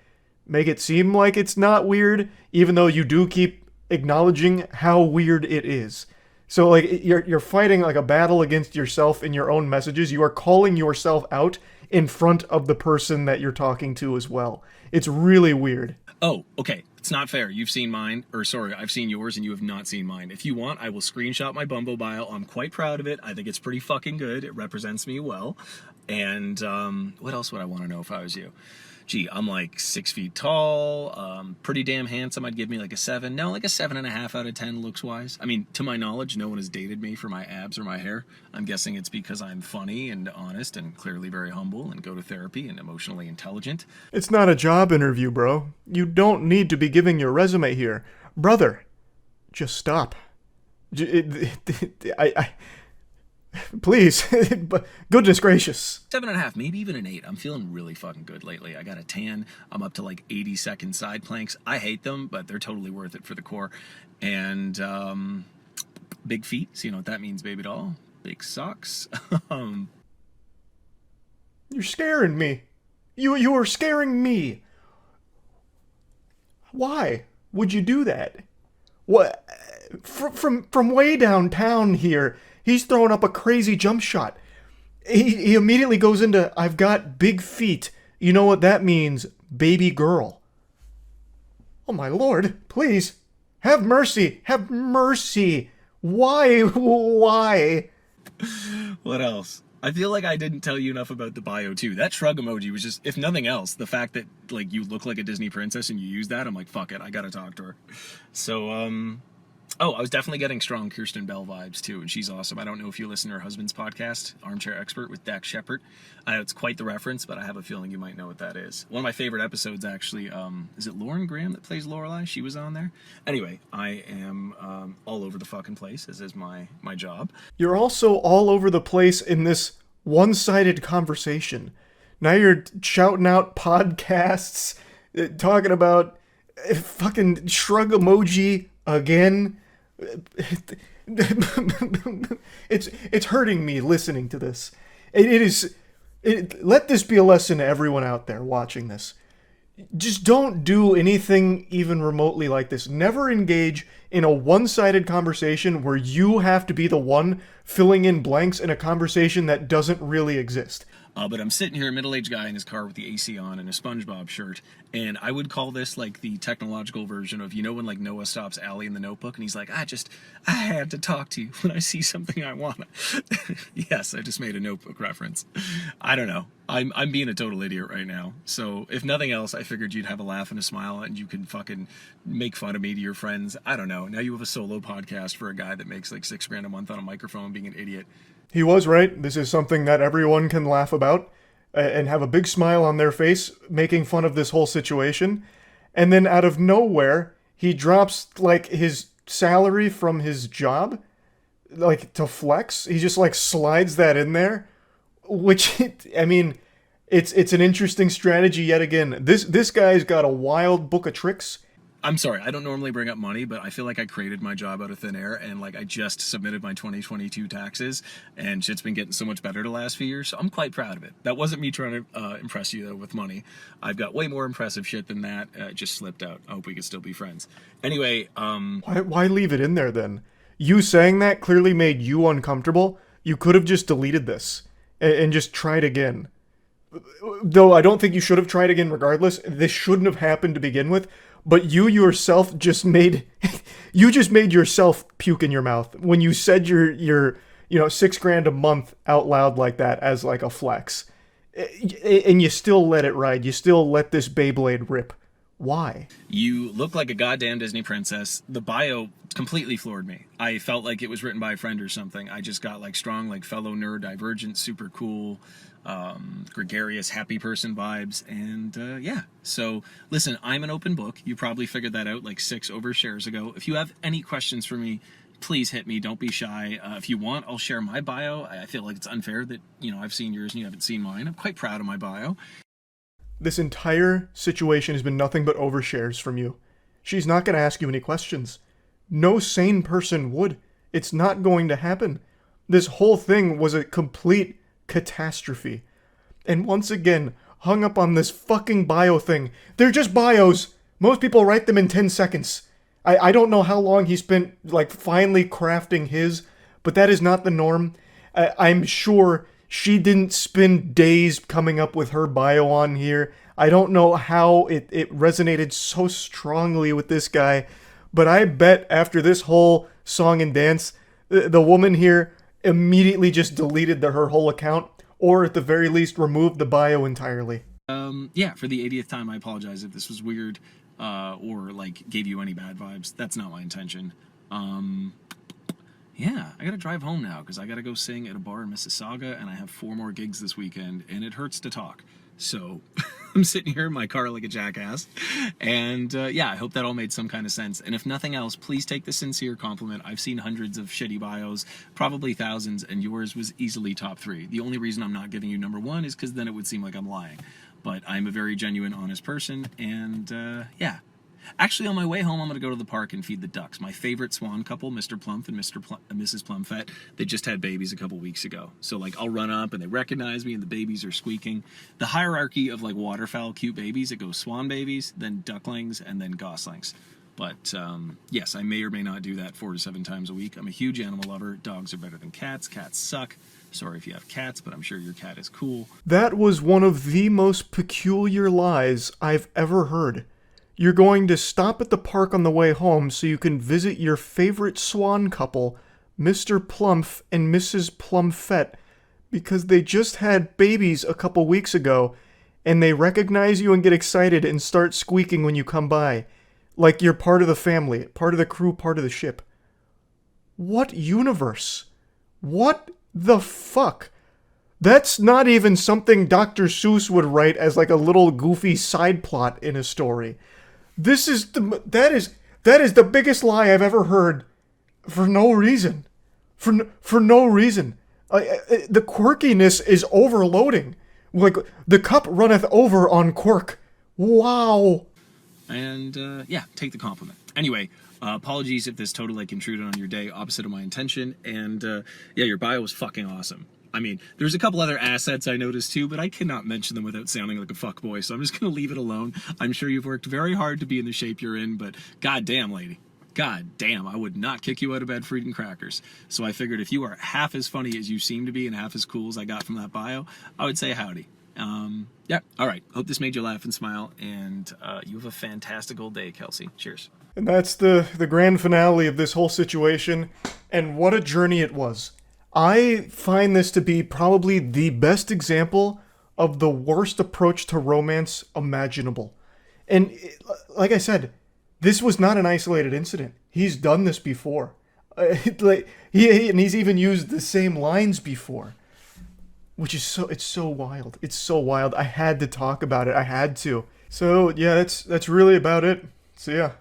make it seem like it's not weird, even though you do keep acknowledging how weird it is. So, like, you're fighting, like, a battle against yourself in your own messages. You are calling yourself out in front of the person that you're talking to as well. It's really weird. Oh, okay. It's not fair. You've seen mine, or sorry, I've seen yours and you have not seen mine. If you want, I will screenshot my Bumble bio. I'm quite proud of it. I think it's pretty fucking good. It represents me well. And what else would I want to know if I was you? gee, I'm like 6 feet tall, pretty damn handsome. I'd give me like a 7. No, like a 7.5 out of 10 looks wise. I mean, to my knowledge, no one has dated me for my abs or my hair. I'm guessing it's because I'm funny and honest and clearly very humble and go to therapy and emotionally intelligent. It's not a job interview, bro. You don't need to be giving your resume here. Brother, just stop. Please, goodness gracious. 7.5, maybe even an 8. I'm feeling really fucking good lately. I got a tan. I'm up to like 80-second side planks. I hate them, but they're totally worth it for the core. And big feet. So you know what that means, baby doll. Big socks. You're scaring me. You are scaring me. Why would you do that? What? From way downtown here, he's throwing up a crazy jump shot. He immediately goes into, I've got big feet. You know what that means, baby girl. Oh my lord, please. Have mercy. Have mercy. Why? Why? What else? I feel like I didn't tell you enough about the bio too. That shrug emoji was just, if nothing else, the fact that like you look like a Disney princess and you use that, I'm like, fuck it, I gotta talk to her. So, oh, I was definitely getting strong Kirsten Bell vibes too, and she's awesome. I don't know if you listen to her husband's podcast, Armchair Expert with Dax Shepard. I know it's quite the reference, but I have a feeling you might know what that is. One of my favorite episodes, actually, is it Lauren Graham that plays Lorelai? She was on there. Anyway, I am all over the fucking place, as is my job. You're also all over the place in this one-sided conversation. Now you're shouting out podcasts, talking about fucking shrug emoji again. It's hurting me listening to this. Let this be a lesson to everyone out there watching this. Just don't do anything even remotely like this. Never engage in a one-sided conversation where you have to be the one filling in blanks in a conversation that doesn't really exist. But I'm sitting here, a middle-aged guy in his car with the AC on and a SpongeBob shirt, and I would call this like the technological version of, you know, when like Noah stops Allie in The Notebook and he's like, I had to talk to you when I see something I want. Yes, I just made a Notebook reference. I don't know. I'm being a total idiot right now. So if nothing else, I figured you'd have a laugh and a smile and you can fucking make fun of me to your friends. I don't know. Now you have a solo podcast for a guy that makes like $6,000 a month on a microphone being an idiot. He was right. This is something that everyone can laugh about and have a big smile on their face making fun of this whole situation. And then out of nowhere, he drops like his salary from his job, like to flex. He just like slides that in there, which, I mean, it's an interesting strategy yet again. This guy's got a wild book of tricks. I'm sorry, I don't normally bring up money, but I feel like I created my job out of thin air, and like I just submitted my 2022 taxes, and shit's been getting so much better the last few years, so I'm quite proud of it. That wasn't me trying to impress you, though, with money. I've got way more impressive shit than that. It just slipped out. I hope we can still be friends. Anyway, Why leave it in there, then? You saying that clearly made you uncomfortable. You could have just deleted this and just tried again. Though I don't think you should have tried again regardless. This shouldn't have happened to begin with. But you yourself just made yourself puke in your mouth when you said your $6,000 a month out loud like that as like a flex, and you still let it ride. You still let this Beyblade rip. Why? You look like a goddamn Disney princess. The bio completely floored me. I felt like it was written by a friend or something. I just got like strong, like fellow nerd, divergent, super cool, gregarious, happy person vibes. And yeah, so listen, I'm an open book. You probably figured that out like 6 overshares ago. If you have any questions for me, please hit me. Don't be shy. If you want, I'll share my bio. I feel like it's unfair that, you know, I've seen yours and you haven't seen mine. I'm quite proud of my bio. This entire situation has been nothing but overshares from you. She's not going to ask you any questions. No sane person would. It's not going to happen. This whole thing was a complete catastrophe. And once again, hung up on this fucking bio thing. They're just bios. Most people write them in 10 seconds. I don't know how long he spent, like, finally crafting his, but that is not the norm. I'm sure she didn't spend days coming up with her bio on here. I don't know how it resonated so strongly with this guy, but I bet after this whole song and dance, the woman here immediately just deleted her whole account, or at the very least removed the bio entirely. Yeah, for the 80th time, I apologize if this was weird, or, like, gave you any bad vibes. That's not my intention. Yeah, I gotta drive home now, because I gotta go sing at a bar in Mississauga, and I have 4 more gigs this weekend, and it hurts to talk. So, I'm sitting here in my car like a jackass, and, yeah, I hope that all made some kind of sense. And if nothing else, please take the sincere compliment. I've seen hundreds of shitty bios, probably thousands, and yours was easily top 3. The only reason I'm not giving you number 1 is because then it would seem like I'm lying. But I'm a very genuine, honest person, and, yeah. Actually, on my way home, I'm going to go to the park and feed the ducks. My favorite swan couple, Mr. Plump and Mrs. Plumfett, they just had babies a couple weeks ago. So, like, I'll run up and they recognize me and the babies are squeaking. The hierarchy of, like, waterfowl cute babies, it goes swan babies, then ducklings, and then goslings. But, yes, I may or may not do that 4 to 7 times a week. I'm a huge animal lover. Dogs are better than cats. Cats suck. Sorry if you have cats, but I'm sure your cat is cool. That was one of the most peculiar lies I've ever heard. You're going to stop at the park on the way home so you can visit your favorite swan couple, Mr. Plumph and Mrs. Plumfett, because they just had babies a couple weeks ago, and they recognize you and get excited and start squeaking when you come by. Like you're part of the family, part of the crew, part of the ship. What universe? What the fuck? That's not even something Dr. Seuss would write as like a little goofy side plot in a story. That is the biggest lie I've ever heard for no reason. For no reason. The quirkiness is overloading. Like, the cup runneth over on quirk. Wow. And, yeah, take the compliment. Anyway, apologies if this totally intruded on your day, opposite of my intention. And, yeah, your bio was fucking awesome. I mean, there's a couple other assets I noticed too, but I cannot mention them without sounding like a fuckboy, so I'm just going to leave it alone. I'm sure you've worked very hard to be in the shape you're in, but goddamn, lady. God damn, I would not kick you out of bed for eating crackers. So I figured if you are half as funny as you seem to be and half as cool as I got from that bio, I would say howdy. Yeah, alright. Hope this made you laugh and smile, and you have a fantastical day, Kelsey. Cheers. And that's the grand finale of this whole situation, and what a journey it was. I find this to be probably the best example of the worst approach to romance imaginable. And like I said, this was not an isolated incident. He's done this before. And he's even used the same lines before. Which is it's so wild. It's so wild. I had to talk about it. I had to. So yeah, that's really about it. So yeah.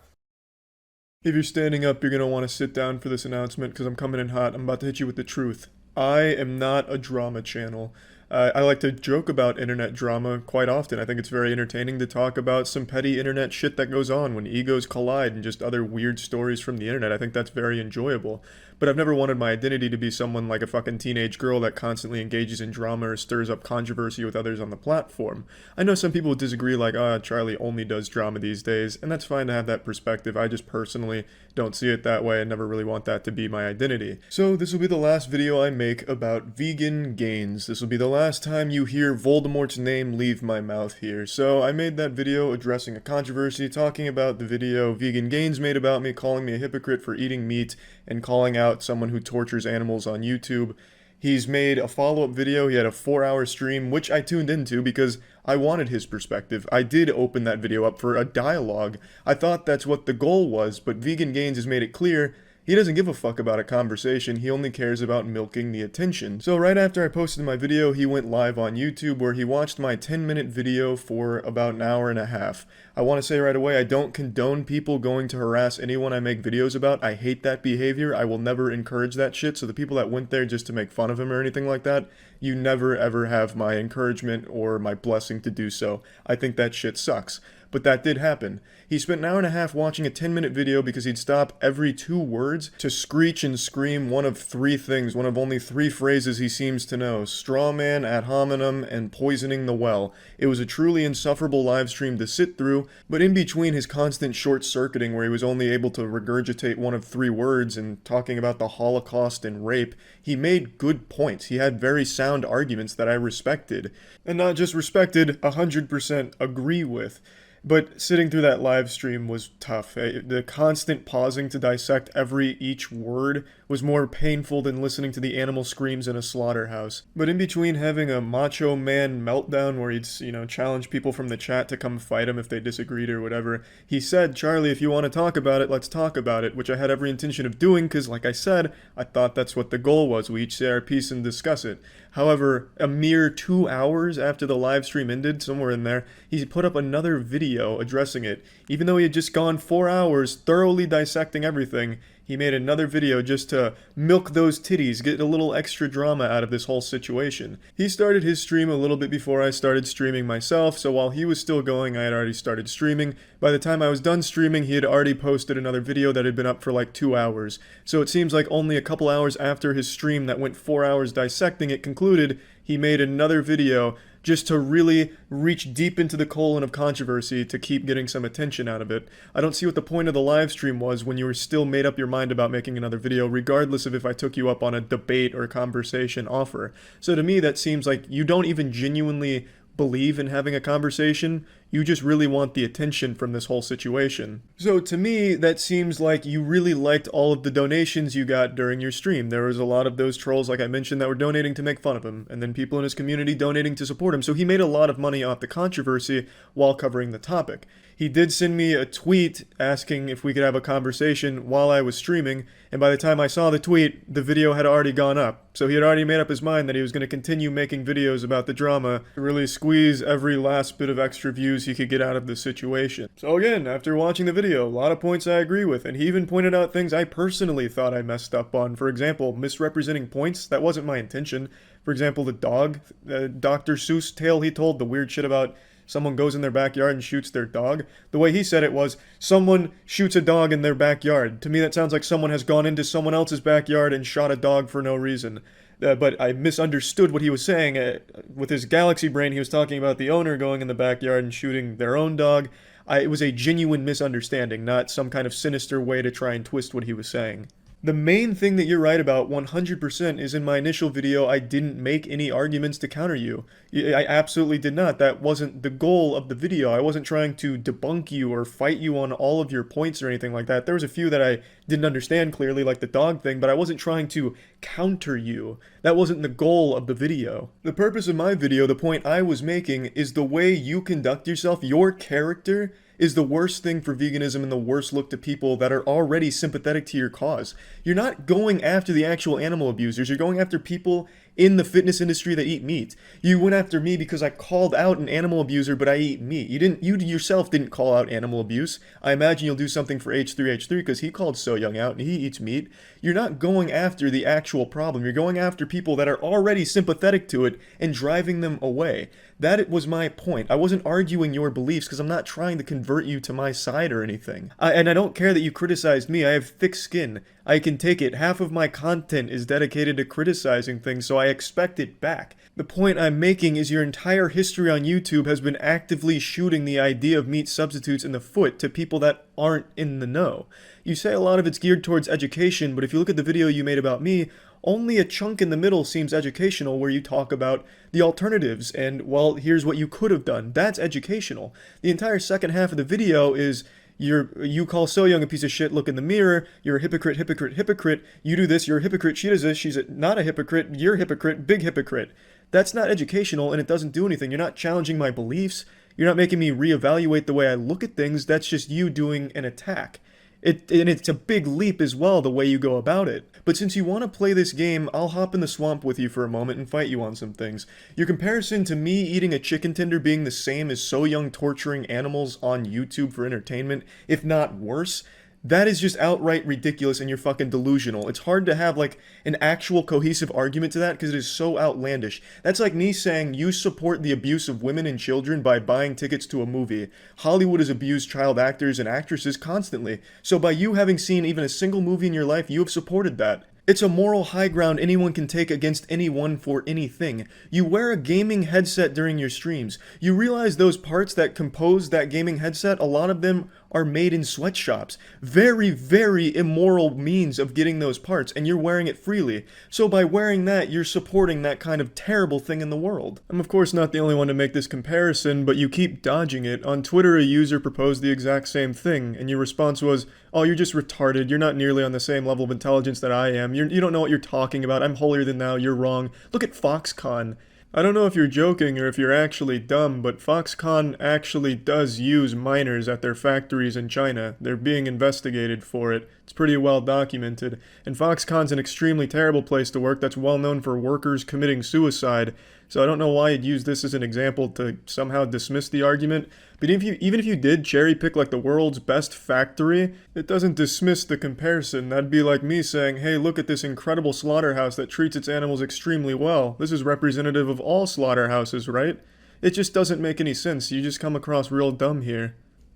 If you're standing up, you're going to want to sit down for this announcement because I'm coming in hot. I'm about to hit you with the truth. I am not a drama channel. I like to joke about internet drama quite often. I think it's very entertaining to talk about some petty internet shit that goes on when egos collide and just other weird stories from the internet. I think that's very enjoyable. But I've never wanted my identity to be someone like a fucking teenage girl that constantly engages in drama or stirs up controversy with others on the platform. I know some people disagree, like, Charlie only does drama these days, and that's fine to have that perspective. I just personally don't see it that way and never really want that to be my identity. So this will be the last video I make about vegan gains. This will be the last time you hear Voldemort's name leave my mouth here. So I made that video addressing a controversy, talking about the video Vegan Gains made about me, calling me a hypocrite for eating meat, and calling out someone who tortures animals on YouTube. He's made a follow-up video. He had a 4-hour stream, which I tuned into because I wanted his perspective. I did open that video up for a dialogue. I thought that's what the goal was, but Vegan Gains has made it clear he doesn't give a fuck about a conversation, he only cares about milking the attention. So right after I posted my video, he went live on YouTube where he watched my 10-minute video for about an hour and a half. I want to say right away, I don't condone people going to harass anyone I make videos about. I hate that behavior. I will never encourage that shit. So the people that went there just to make fun of him or anything like that, you never ever have my encouragement or my blessing to do so. I think that shit sucks. But that did happen. He spent an hour and a half watching a 10-minute video because he'd stop every 2 words to screech and scream one of 3 things, one of only 3 phrases he seems to know: straw man, ad hominem, and poisoning the well. It was a truly insufferable live stream to sit through, but in between his constant short-circuiting where he was only able to regurgitate one of 3 words and talking about the Holocaust and rape, he made good points. He had very sound arguments that I respected. And not just respected, 100% agree with. But sitting through that live stream was tough. The constant pausing to dissect each word was more painful than listening to the animal screams in a slaughterhouse. But in between having a macho man meltdown where he'd, challenge people from the chat to come fight him if they disagreed or whatever, he said, "Charlie, if you want to talk about it, let's talk about it," which I had every intention of doing because, like I said, I thought that's what the goal was. We each say our piece and discuss it. However, a mere 2 hours after the live stream ended, somewhere in there, he put up another video addressing it. Even though he had just gone 4 hours thoroughly dissecting everything, he made another video just to milk those titties, get a little extra drama out of this whole situation. He started his stream a little bit before I started streaming myself, so while he was still going, I had already started streaming. By the time I was done streaming, he had already posted another video that had been up for like 2 hours. So it seems like only a couple hours after his stream that went 4 hours dissecting it concluded, he made another video just to really reach deep into the colon of controversy to keep getting some attention out of it. I don't see what the point of the live stream was when you were still made up your mind about making another video, regardless of if I took you up on a debate or conversation offer. So to me, that seems like you don't even genuinely believe in having a conversation, you just really want the attention from this whole situation. So to me, that seems like you really liked all of the donations you got during your stream. There was a lot of those trolls, like I mentioned, that were donating to make fun of him, and then people in his community donating to support him. So he made a lot of money off the controversy while covering the topic. He did send me a tweet asking if we could have a conversation while I was streaming, and by the time I saw the tweet, the video had already gone up. So he had already made up his mind that he was going to continue making videos about the drama to really squeeze every last bit of extra views he could get out of the situation. So again, after watching the video, a lot of points I agree with, and he even pointed out things I personally thought I messed up on. For example, misrepresenting points, that wasn't my intention. For example, the dog, Dr. Seuss tale he told, the weird shit about someone goes in their backyard and shoots their dog. The way he said it was, someone shoots a dog in their backyard. To me, that sounds like someone has gone into someone else's backyard and shot a dog for no reason. But I misunderstood what he was saying. With his galaxy brain, he was talking about the owner going in the backyard and shooting their own dog. It was a genuine misunderstanding, not some kind of sinister way to try and twist what he was saying. The main thing that you're right about 100% is in my initial video, I didn't make any arguments to counter you. I absolutely did not. That wasn't the goal of the video. I wasn't trying to debunk you or fight you on all of your points or anything like that. There was a few that I didn't understand clearly, like the dog thing, but I wasn't trying to counter you. That wasn't the goal of the video. The purpose of my video, the point I was making, is the way you conduct yourself, your character, is the worst thing for veganism and the worst look to people that are already sympathetic to your cause. You're not going after the actual animal abusers, you're going after people in the fitness industry that eat meat. You went after me because I called out an animal abuser, but I eat meat. You yourself didn't call out animal abuse. I imagine you'll do something for H3H3 because he called So Young out and he eats meat. You're not going after the actual problem. You're going after people that are already sympathetic to it and driving them away. That was my point. I wasn't arguing your beliefs because I'm not trying to convert you to my side or anything. And I don't care that you criticized me. I have thick skin. I can take it. Half of my content is dedicated to criticizing things, so I expect it back. The point I'm making is your entire history on YouTube has been actively shooting the idea of meat substitutes in the foot to people that aren't in the know. You say a lot of it's geared towards education, but if you look at the video you made about me, only a chunk in the middle seems educational where you talk about the alternatives and, well, here's what you could have done. That's educational. The entire second half of the video is you call So Young a piece of shit, look in the mirror, you're a hypocrite, hypocrite, hypocrite, you do this, you're a hypocrite, she does this, she's not a hypocrite, you're a hypocrite, big hypocrite. That's not educational and it doesn't do anything. You're not challenging my beliefs, you're not making me reevaluate the way I look at things, that's just you doing an attack. And it's a big leap as well, the way you go about it. But since you want to play this game, I'll hop in the swamp with you for a moment and fight you on some things. Your comparison to me eating a chicken tender being the same as So Young torturing animals on YouTube for entertainment, if not worse, that is just outright ridiculous and you're fucking delusional. It's hard to have like an actual cohesive argument to that because it is so outlandish. That's like me saying you support the abuse of women and children by buying tickets to a movie. Hollywood has abused child actors and actresses constantly. So by you having seen even a single movie in your life, you have supported that. It's a moral high ground anyone can take against anyone for anything. You wear a gaming headset during your streams. You realize those parts that compose that gaming headset, a lot of them are made in sweatshops. Very, very immoral means of getting those parts, and you're wearing it freely. So by wearing that, you're supporting that kind of terrible thing in the world. I'm of course not the only one to make this comparison, but you keep dodging it. On Twitter, a user proposed the exact same thing, and your response was, "Oh, you're just retarded. You're not nearly on the same level of intelligence that I am. You don't know what you're talking about. I'm holier than thou. You're wrong. Look at Foxconn." I don't know if you're joking or if you're actually dumb, but Foxconn actually does use minors at their factories in China. They're being investigated for it. It's pretty well documented. And Foxconn's an extremely terrible place to work that's well known for workers committing suicide. So I don't know why you'd use this as an example to somehow dismiss the argument. But even if you did cherry pick like the world's best factory, it doesn't dismiss the comparison. That'd be like me saying, hey, look at this incredible slaughterhouse that treats its animals extremely well. This is representative of all slaughterhouses, right? It just doesn't make any sense. You just come across real dumb here.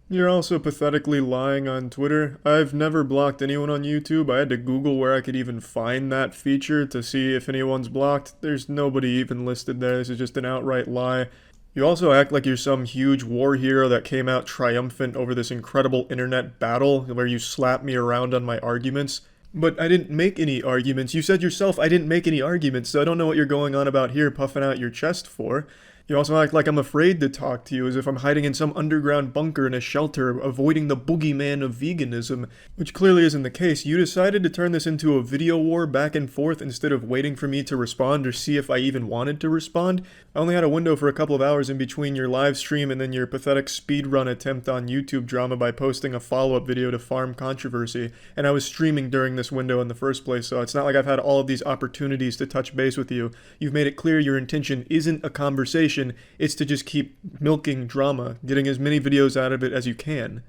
You're also pathetically lying on Twitter. I've never blocked anyone on YouTube. I had to Google where I could even find that feature to see if anyone's blocked. There's nobody even listed there. This is just an outright lie. You also act like you're some huge war hero that came out triumphant over this incredible internet battle where you slap me around on my arguments. But I didn't make any arguments. You said yourself I didn't make any arguments, so I don't know what you're going on about here puffing out your chest for. You also act like I'm afraid to talk to you, as if I'm hiding in some underground bunker in a shelter, avoiding the boogeyman of veganism, which clearly isn't the case. You decided to turn this into a video war back and forth instead of waiting for me to respond or see if I even wanted to respond. I only had a window for a couple of hours in between your live stream and then your pathetic speedrun attempt on YouTube drama by posting a follow-up video to Farm Controversy, and I was streaming during this window in the first place, so it's not like I've had all of these opportunities to touch base with you. You've made it clear your intention isn't a conversation. It's to just keep milking drama, getting as many videos out of it as you can.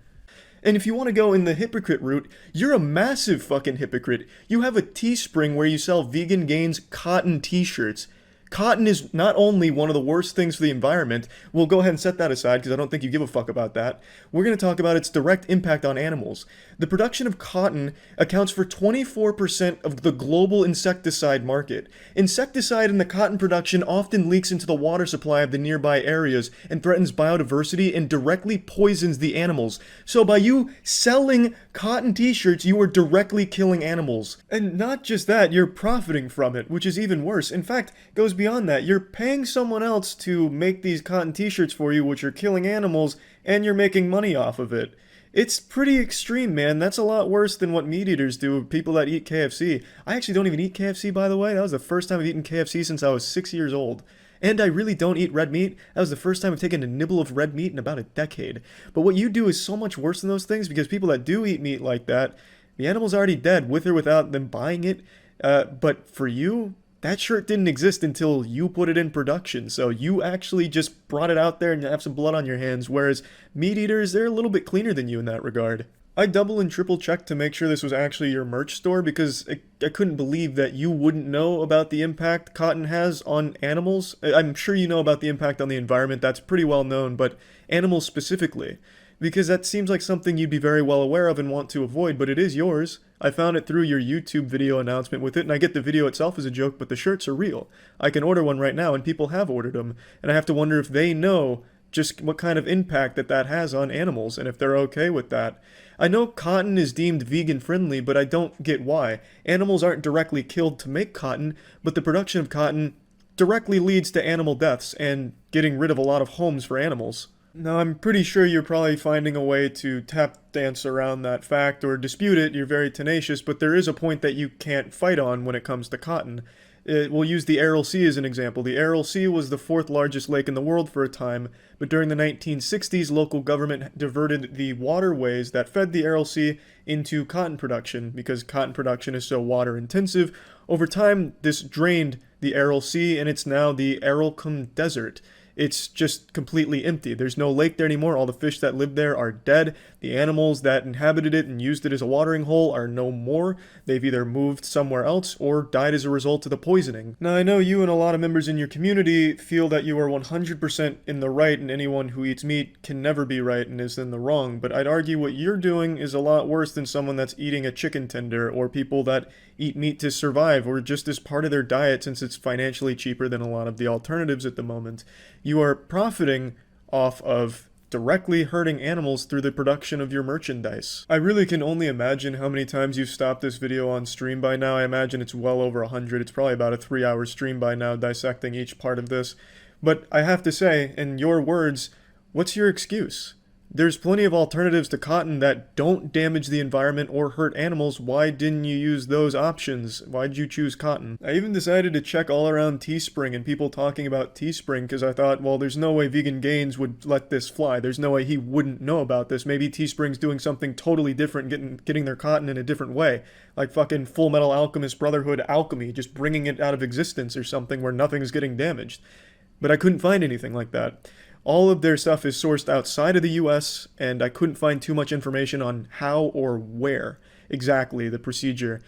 And if you want to go in the hypocrite route, you're a massive fucking hypocrite. You have a Teespring where you sell Vegan Gains cotton t-shirts. Cotton is not only one of the worst things for the environment, we'll go ahead and set that aside because I don't think you give a fuck about that. We're going to talk about its direct impact on animals. The production of cotton accounts for 24% of the global insecticide market. Insecticide in the cotton production often leaks into the water supply of the nearby areas and threatens biodiversity and directly poisons the animals. So by you selling cotton t-shirts, you are directly killing animals. And not just that, you're profiting from it, which is even worse. In fact, it goes beyond that. You're paying someone else to make these cotton t-shirts for you, which are killing animals, and you're making money off of it. It's pretty extreme, man. That's a lot worse than what meat eaters do, people that eat KFC. I actually don't even eat KFC, by the way. That was the first time I've eaten KFC since I was 6 years old. And I really don't eat red meat. That was the first time I've taken a nibble of red meat in about a decade. But what you do is so much worse than those things, because people that do eat meat like that, the animal's already dead, with or without them buying it. But for you, that shirt didn't exist until you put it in production, so you actually just brought it out there and have some blood on your hands, whereas meat eaters, they're a little bit cleaner than you in that regard. I double and triple checked to make sure this was actually your merch store, because I couldn't believe that you wouldn't know about the impact cotton has on animals. I'm sure you know about the impact on the environment, that's pretty well known, but animals specifically. Because that seems like something you'd be very well aware of and want to avoid, but it is yours. I found it through your YouTube video announcement with it, and I get the video itself as a joke, but the shirts are real. I can order one right now, and people have ordered them, and I have to wonder if they know just what kind of impact that has on animals, and if they're okay with that. I know cotton is deemed vegan-friendly, but I don't get why. Animals aren't directly killed to make cotton, but the production of cotton directly leads to animal deaths, and getting rid of a lot of homes for animals. Now, I'm pretty sure you're probably finding a way to tap dance around that fact or dispute it. You're very tenacious, but there is a point that you can't fight on when it comes to cotton. We'll use the Aral Sea as an example. The Aral Sea was the 4th largest lake in the world for a time, but during the 1960s, local government diverted the waterways that fed the Aral Sea into cotton production, because cotton production is so water intensive. Over time, this drained the Aral Sea, and it's now the Aralcombe Desert. It's just completely empty. There's no lake there anymore. All the fish that lived there are dead. The animals that inhabited it and used it as a watering hole are no more. They've either moved somewhere else or died as a result of the poisoning. Now, I know you and a lot of members in your community feel that you are 100% in the right, and anyone who eats meat can never be right and is in the wrong, but I'd argue what you're doing is a lot worse than someone that's eating a chicken tender, or people that eat meat to survive, or just as part of their diet since it's financially cheaper than a lot of the alternatives at the moment. You are profiting off of directly hurting animals through the production of your merchandise. I really can only imagine how many times you've stopped this video on stream by now. I imagine it's well over 100. It's probably about a 3-hour stream by now, dissecting each part of this. But I have to say, in your words, what's your excuse? There's plenty of alternatives to cotton that don't damage the environment or hurt animals. Why didn't you use those options? Why'd you choose cotton? I even decided to check all around Teespring and people talking about Teespring because I thought, well, there's no way Vegan Gains would let this fly. There's no way he wouldn't know about this. Maybe Teespring's doing something totally different, getting their cotton in a different way. Like fucking Full Metal Alchemist Brotherhood alchemy, just bringing it out of existence or something where nothing's getting damaged. But I couldn't find anything like that. All of their stuff is sourced outside of the US, and I couldn't find too much information on how or where exactly the procedure.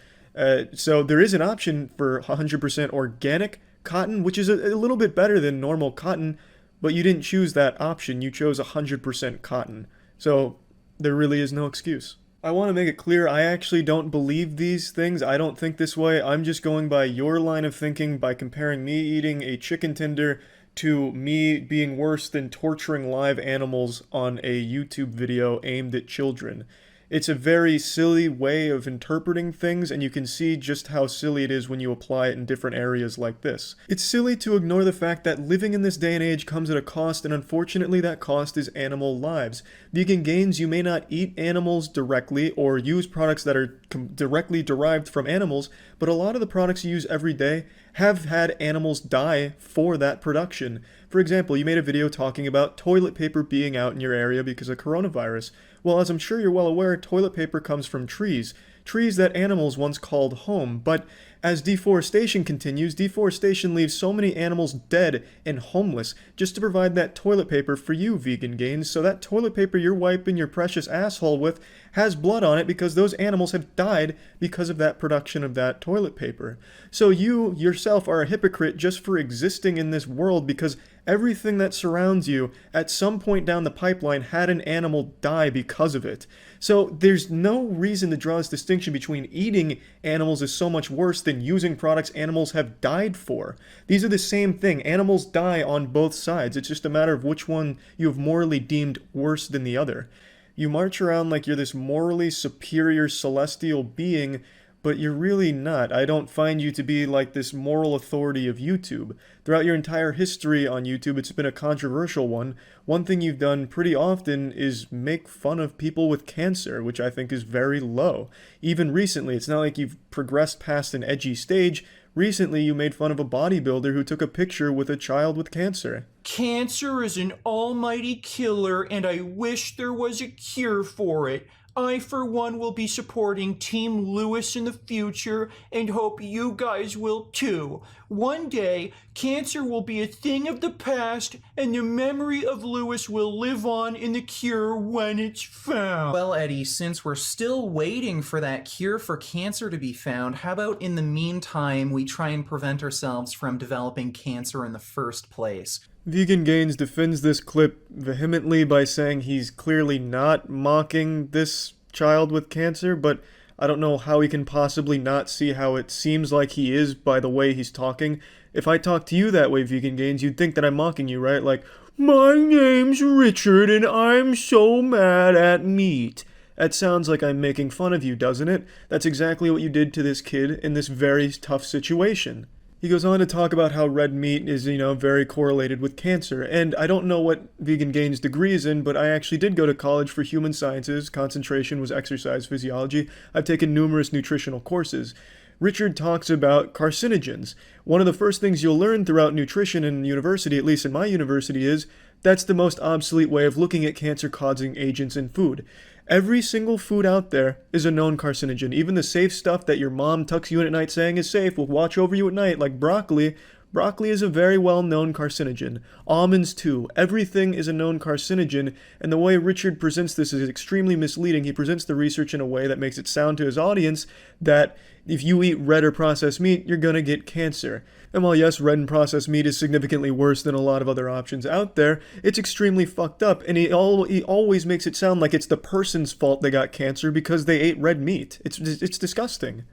So there is an option for 100% organic cotton, which is a little bit better than normal cotton, but you didn't choose that option. You chose 100% cotton. So there really is no excuse. I want to make it clear, I actually don't believe these things. I don't think this way. I'm just going by your line of thinking by comparing me eating a chicken tender to me being worse than torturing live animals on a YouTube video aimed at children. It's a very silly way of interpreting things, and you can see just how silly it is when you apply it in different areas like this. It's silly to ignore the fact that living in this day and age comes at a cost, and unfortunately that cost is animal lives. Vegan Gains, you may not eat animals directly or use products that are directly derived from animals, but a lot of the products you use every day have had animals die for that production. For example, you made a video talking about toilet paper being out in your area because of coronavirus. Well, as I'm sure you're well aware, toilet paper comes from trees that animals once called home. But as deforestation continues, deforestation leaves so many animals dead and homeless just to provide that toilet paper for you, Vegan Gains. So that toilet paper you're wiping your precious asshole with has blood on it because those animals have died because of that production of that toilet paper. So you yourself are a hypocrite just for existing in this world because everything that surrounds you at some point down the pipeline had an animal die because of it. So there's no reason to draw this distinction between eating animals is so much worse than using products animals have died for. These are the same thing. Animals die on both sides. It's just a matter of which one you have morally deemed worse than the other. You march around like you're this morally superior celestial being, but you're really not. I don't find you to be like this moral authority of YouTube. Throughout your entire history on YouTube, it's been a controversial one. One thing you've done pretty often is make fun of people with cancer, which I think is very low. Even recently, it's not like you've progressed past an edgy stage. Recently, you made fun of a bodybuilder who took a picture with a child with cancer. Cancer is an almighty killer, and I wish there was a cure for it. I, for one, will be supporting Team Lewis in the future and hope you guys will too. One day, cancer will be a thing of the past and the memory of Lewis will live on in the cure when it's found. Well, Eddie, since we're still waiting for that cure for cancer to be found, how about in the meantime we try and prevent ourselves from developing cancer in the first place? Vegan Gains defends this clip vehemently by saying he's clearly not mocking this child with cancer, but I don't know how he can possibly not see how it seems like he is by the way he's talking. If I talk to you that way, Vegan Gains, you'd think that I'm mocking you, right? Like, my name's Richard and I'm so mad at meat. That sounds like I'm making fun of you, doesn't it? That's exactly what you did to this kid in this very tough situation. He goes on to talk about how red meat is, very correlated with cancer. And I don't know what Vegan Gains' degree is in, but I actually did go to college for human sciences. Concentration was exercise physiology. I've taken numerous nutritional courses. Richard talks about carcinogens. One of the first things you'll learn throughout nutrition in university, at least in my university, is that's the most obsolete way of looking at cancer-causing agents in food. Every single food out there is a known carcinogen. Even the safe stuff that your mom tucks you in at night saying is safe, will watch over you at night, like broccoli. Broccoli is a very well-known carcinogen. Almonds too. Everything is a known carcinogen, and the way Richard presents this is extremely misleading. He presents the research in a way that makes it sound to his audience that if you eat red or processed meat, you're gonna get cancer. And while yes, red and processed meat is significantly worse than a lot of other options out there, it's extremely fucked up, and he always makes it sound like it's the person's fault they got cancer because they ate red meat. It's disgusting.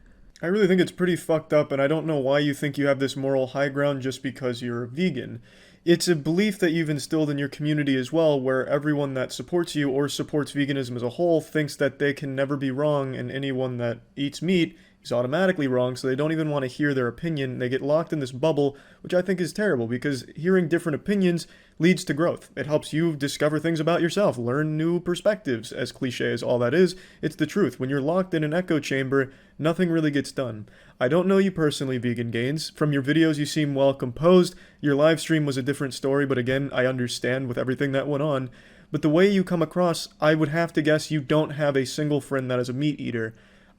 I really think it's pretty fucked up, and I don't know why you think you have this moral high ground just because you're a vegan. It's a belief that you've instilled in your community as well, where everyone that supports you or supports veganism as a whole thinks that they can never be wrong, and anyone that eats meat is automatically wrong, so they don't even want to hear their opinion. They get locked in this bubble, which I think is terrible, because hearing different opinions leads to growth. It helps you discover things about yourself, learn new perspectives. As cliche as all that is, it's the truth. When you're locked in an echo chamber, nothing really gets done. I don't know you personally, Vegan Gains. From your videos, you seem well composed. Your live stream was a different story, but again, I understand with everything that went on. But the way you come across, I would have to guess you don't have a single friend that is a meat eater.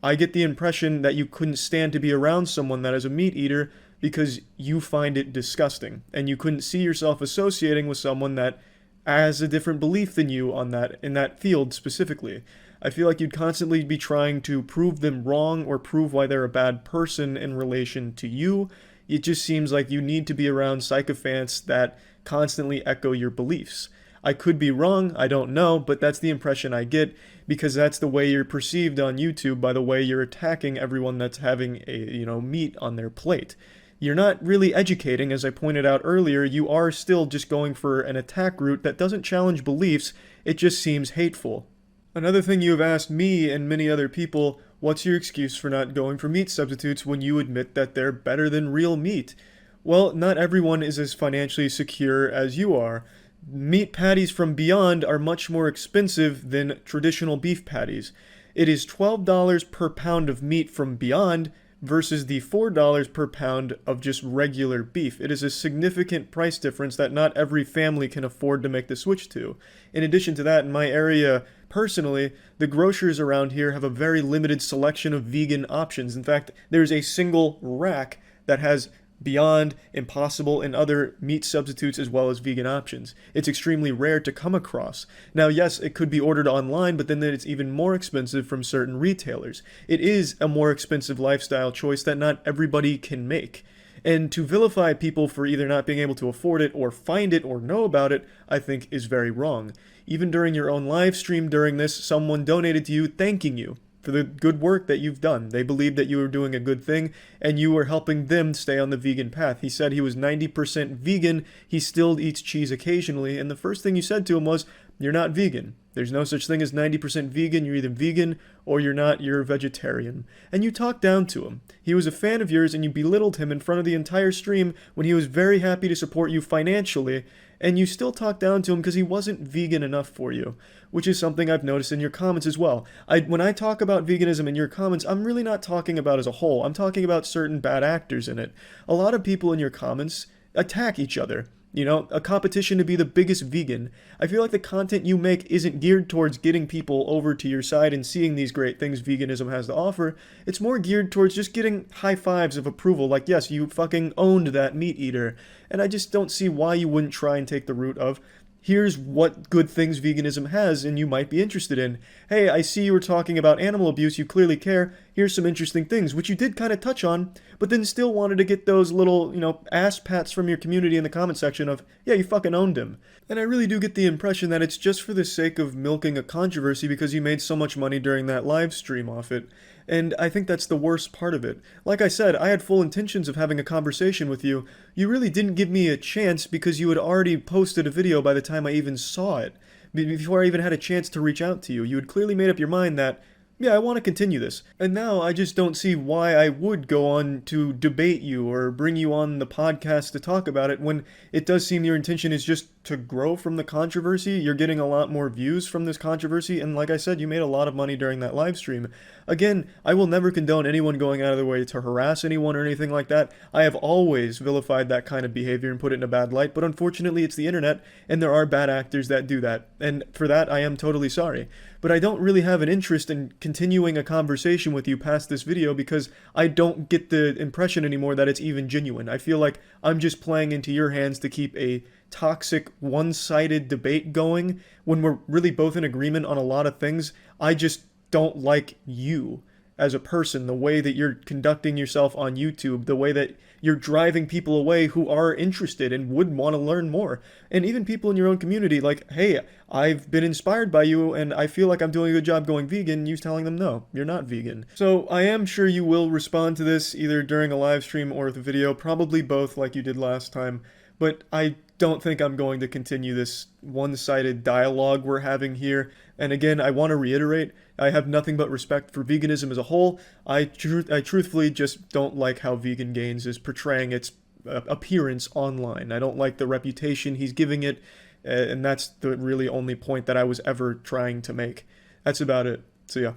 I get the impression that you couldn't stand to be around someone that is a meat eater because you find it disgusting, and you couldn't see yourself associating with someone that has a different belief than you on that, in that field specifically. I feel like you'd constantly be trying to prove them wrong or prove why they're a bad person in relation to you. It just seems like you need to be around sycophants that constantly echo your beliefs. I could be wrong, I don't know, but that's the impression I get, because that's the way you're perceived on YouTube, by the way you're attacking everyone that's having meat on their plate. You're not really educating, as I pointed out earlier. You are still just going for an attack route that doesn't challenge beliefs, it just seems hateful. Another thing you have asked me and many other people, what's your excuse for not going for meat substitutes when you admit that they're better than real meat? Well, not everyone is as financially secure as you are. Meat patties from Beyond are much more expensive than traditional beef patties. It is $12 per pound of meat from Beyond versus the $4 per pound of just regular beef. It is a significant price difference that not every family can afford to make the switch to. In addition to that, in my area, personally, the grocers around here have a very limited selection of vegan options. In fact, there's a single rack that has Beyond, Impossible, and other meat substitutes as well as vegan options. It's extremely rare to come across. Now, yes, it could be ordered online, but then it's even more expensive from certain retailers. It is a more expensive lifestyle choice that not everybody can make. And to vilify people for either not being able to afford it or find it or know about it, I think is very wrong. Even during your own live stream during this, someone donated to you thanking you for the good work that you've done. They believed that you were doing a good thing, and you were helping them stay on the vegan path. He said he was 90% vegan, he still eats cheese occasionally, and the first thing you said to him was, you're not vegan. There's no such thing as 90% vegan, you're either vegan or you're not, you're a vegetarian. And you talked down to him. He was a fan of yours and you belittled him in front of the entire stream when he was very happy to support you financially, and you still talked down to him because he wasn't vegan enough for you, which is something I've noticed in your comments as well. When I talk about veganism in your comments, I'm really not talking about as a whole. I'm talking about certain bad actors in it. A lot of people in your comments attack each other. You know, a competition to be the biggest vegan. I feel like the content you make isn't geared towards getting people over to your side and seeing these great things veganism has to offer. It's more geared towards just getting high fives of approval, like, yes, you fucking owned that meat eater. And I just don't see why you wouldn't try and take the route of, here's what good things veganism has and you might be interested in. Hey, I see you were talking about animal abuse, you clearly care, here's some interesting things, which you did kind of touch on, but then still wanted to get those little, ass pats from your community in the comment section of, yeah, you fucking owned him. And I really do get the impression that it's just for the sake of milking a controversy because you made so much money during that live stream off it. And I think that's the worst part of it. Like I said, I had full intentions of having a conversation with you. You really didn't give me a chance because you had already posted a video by the time I even saw it. Before I even had a chance to reach out to you. You had clearly made up your mind that, yeah, I want to continue this. And now I just don't see why I would go on to debate you or bring you on the podcast to talk about it when it does seem your intention is just to grow from the controversy. You're getting a lot more views from this controversy, and like I said, you made a lot of money during that live stream. Again, I will never condone anyone going out of their way to harass anyone or anything like that. I have always vilified that kind of behavior and put it in a bad light, but unfortunately it's the internet, and there are bad actors that do that, and for that I am totally sorry. But I don't really have an interest in continuing a conversation with you past this video because I don't get the impression anymore that it's even genuine. I feel like I'm just playing into your hands to keep a toxic, one-sided debate going when we're really both in agreement on a lot of things. I just don't like you as a person, the way that you're conducting yourself on YouTube, the way that you're driving people away who are interested and would want to learn more. And even people in your own community, like, hey, I've been inspired by you and I feel like I'm doing a good job going vegan, you telling them, no, you're not vegan. So I am sure you will respond to this either during a live stream or the video, probably both like you did last time, but I don't think I'm going to continue this one-sided dialogue we're having here. And again, I want to reiterate, I have nothing but respect for veganism as a whole. I truthfully just don't like how Vegan Gains is portraying its appearance online. I don't like the reputation he's giving it, and that's the really only point that I was ever trying to make. That's about it. So yeah.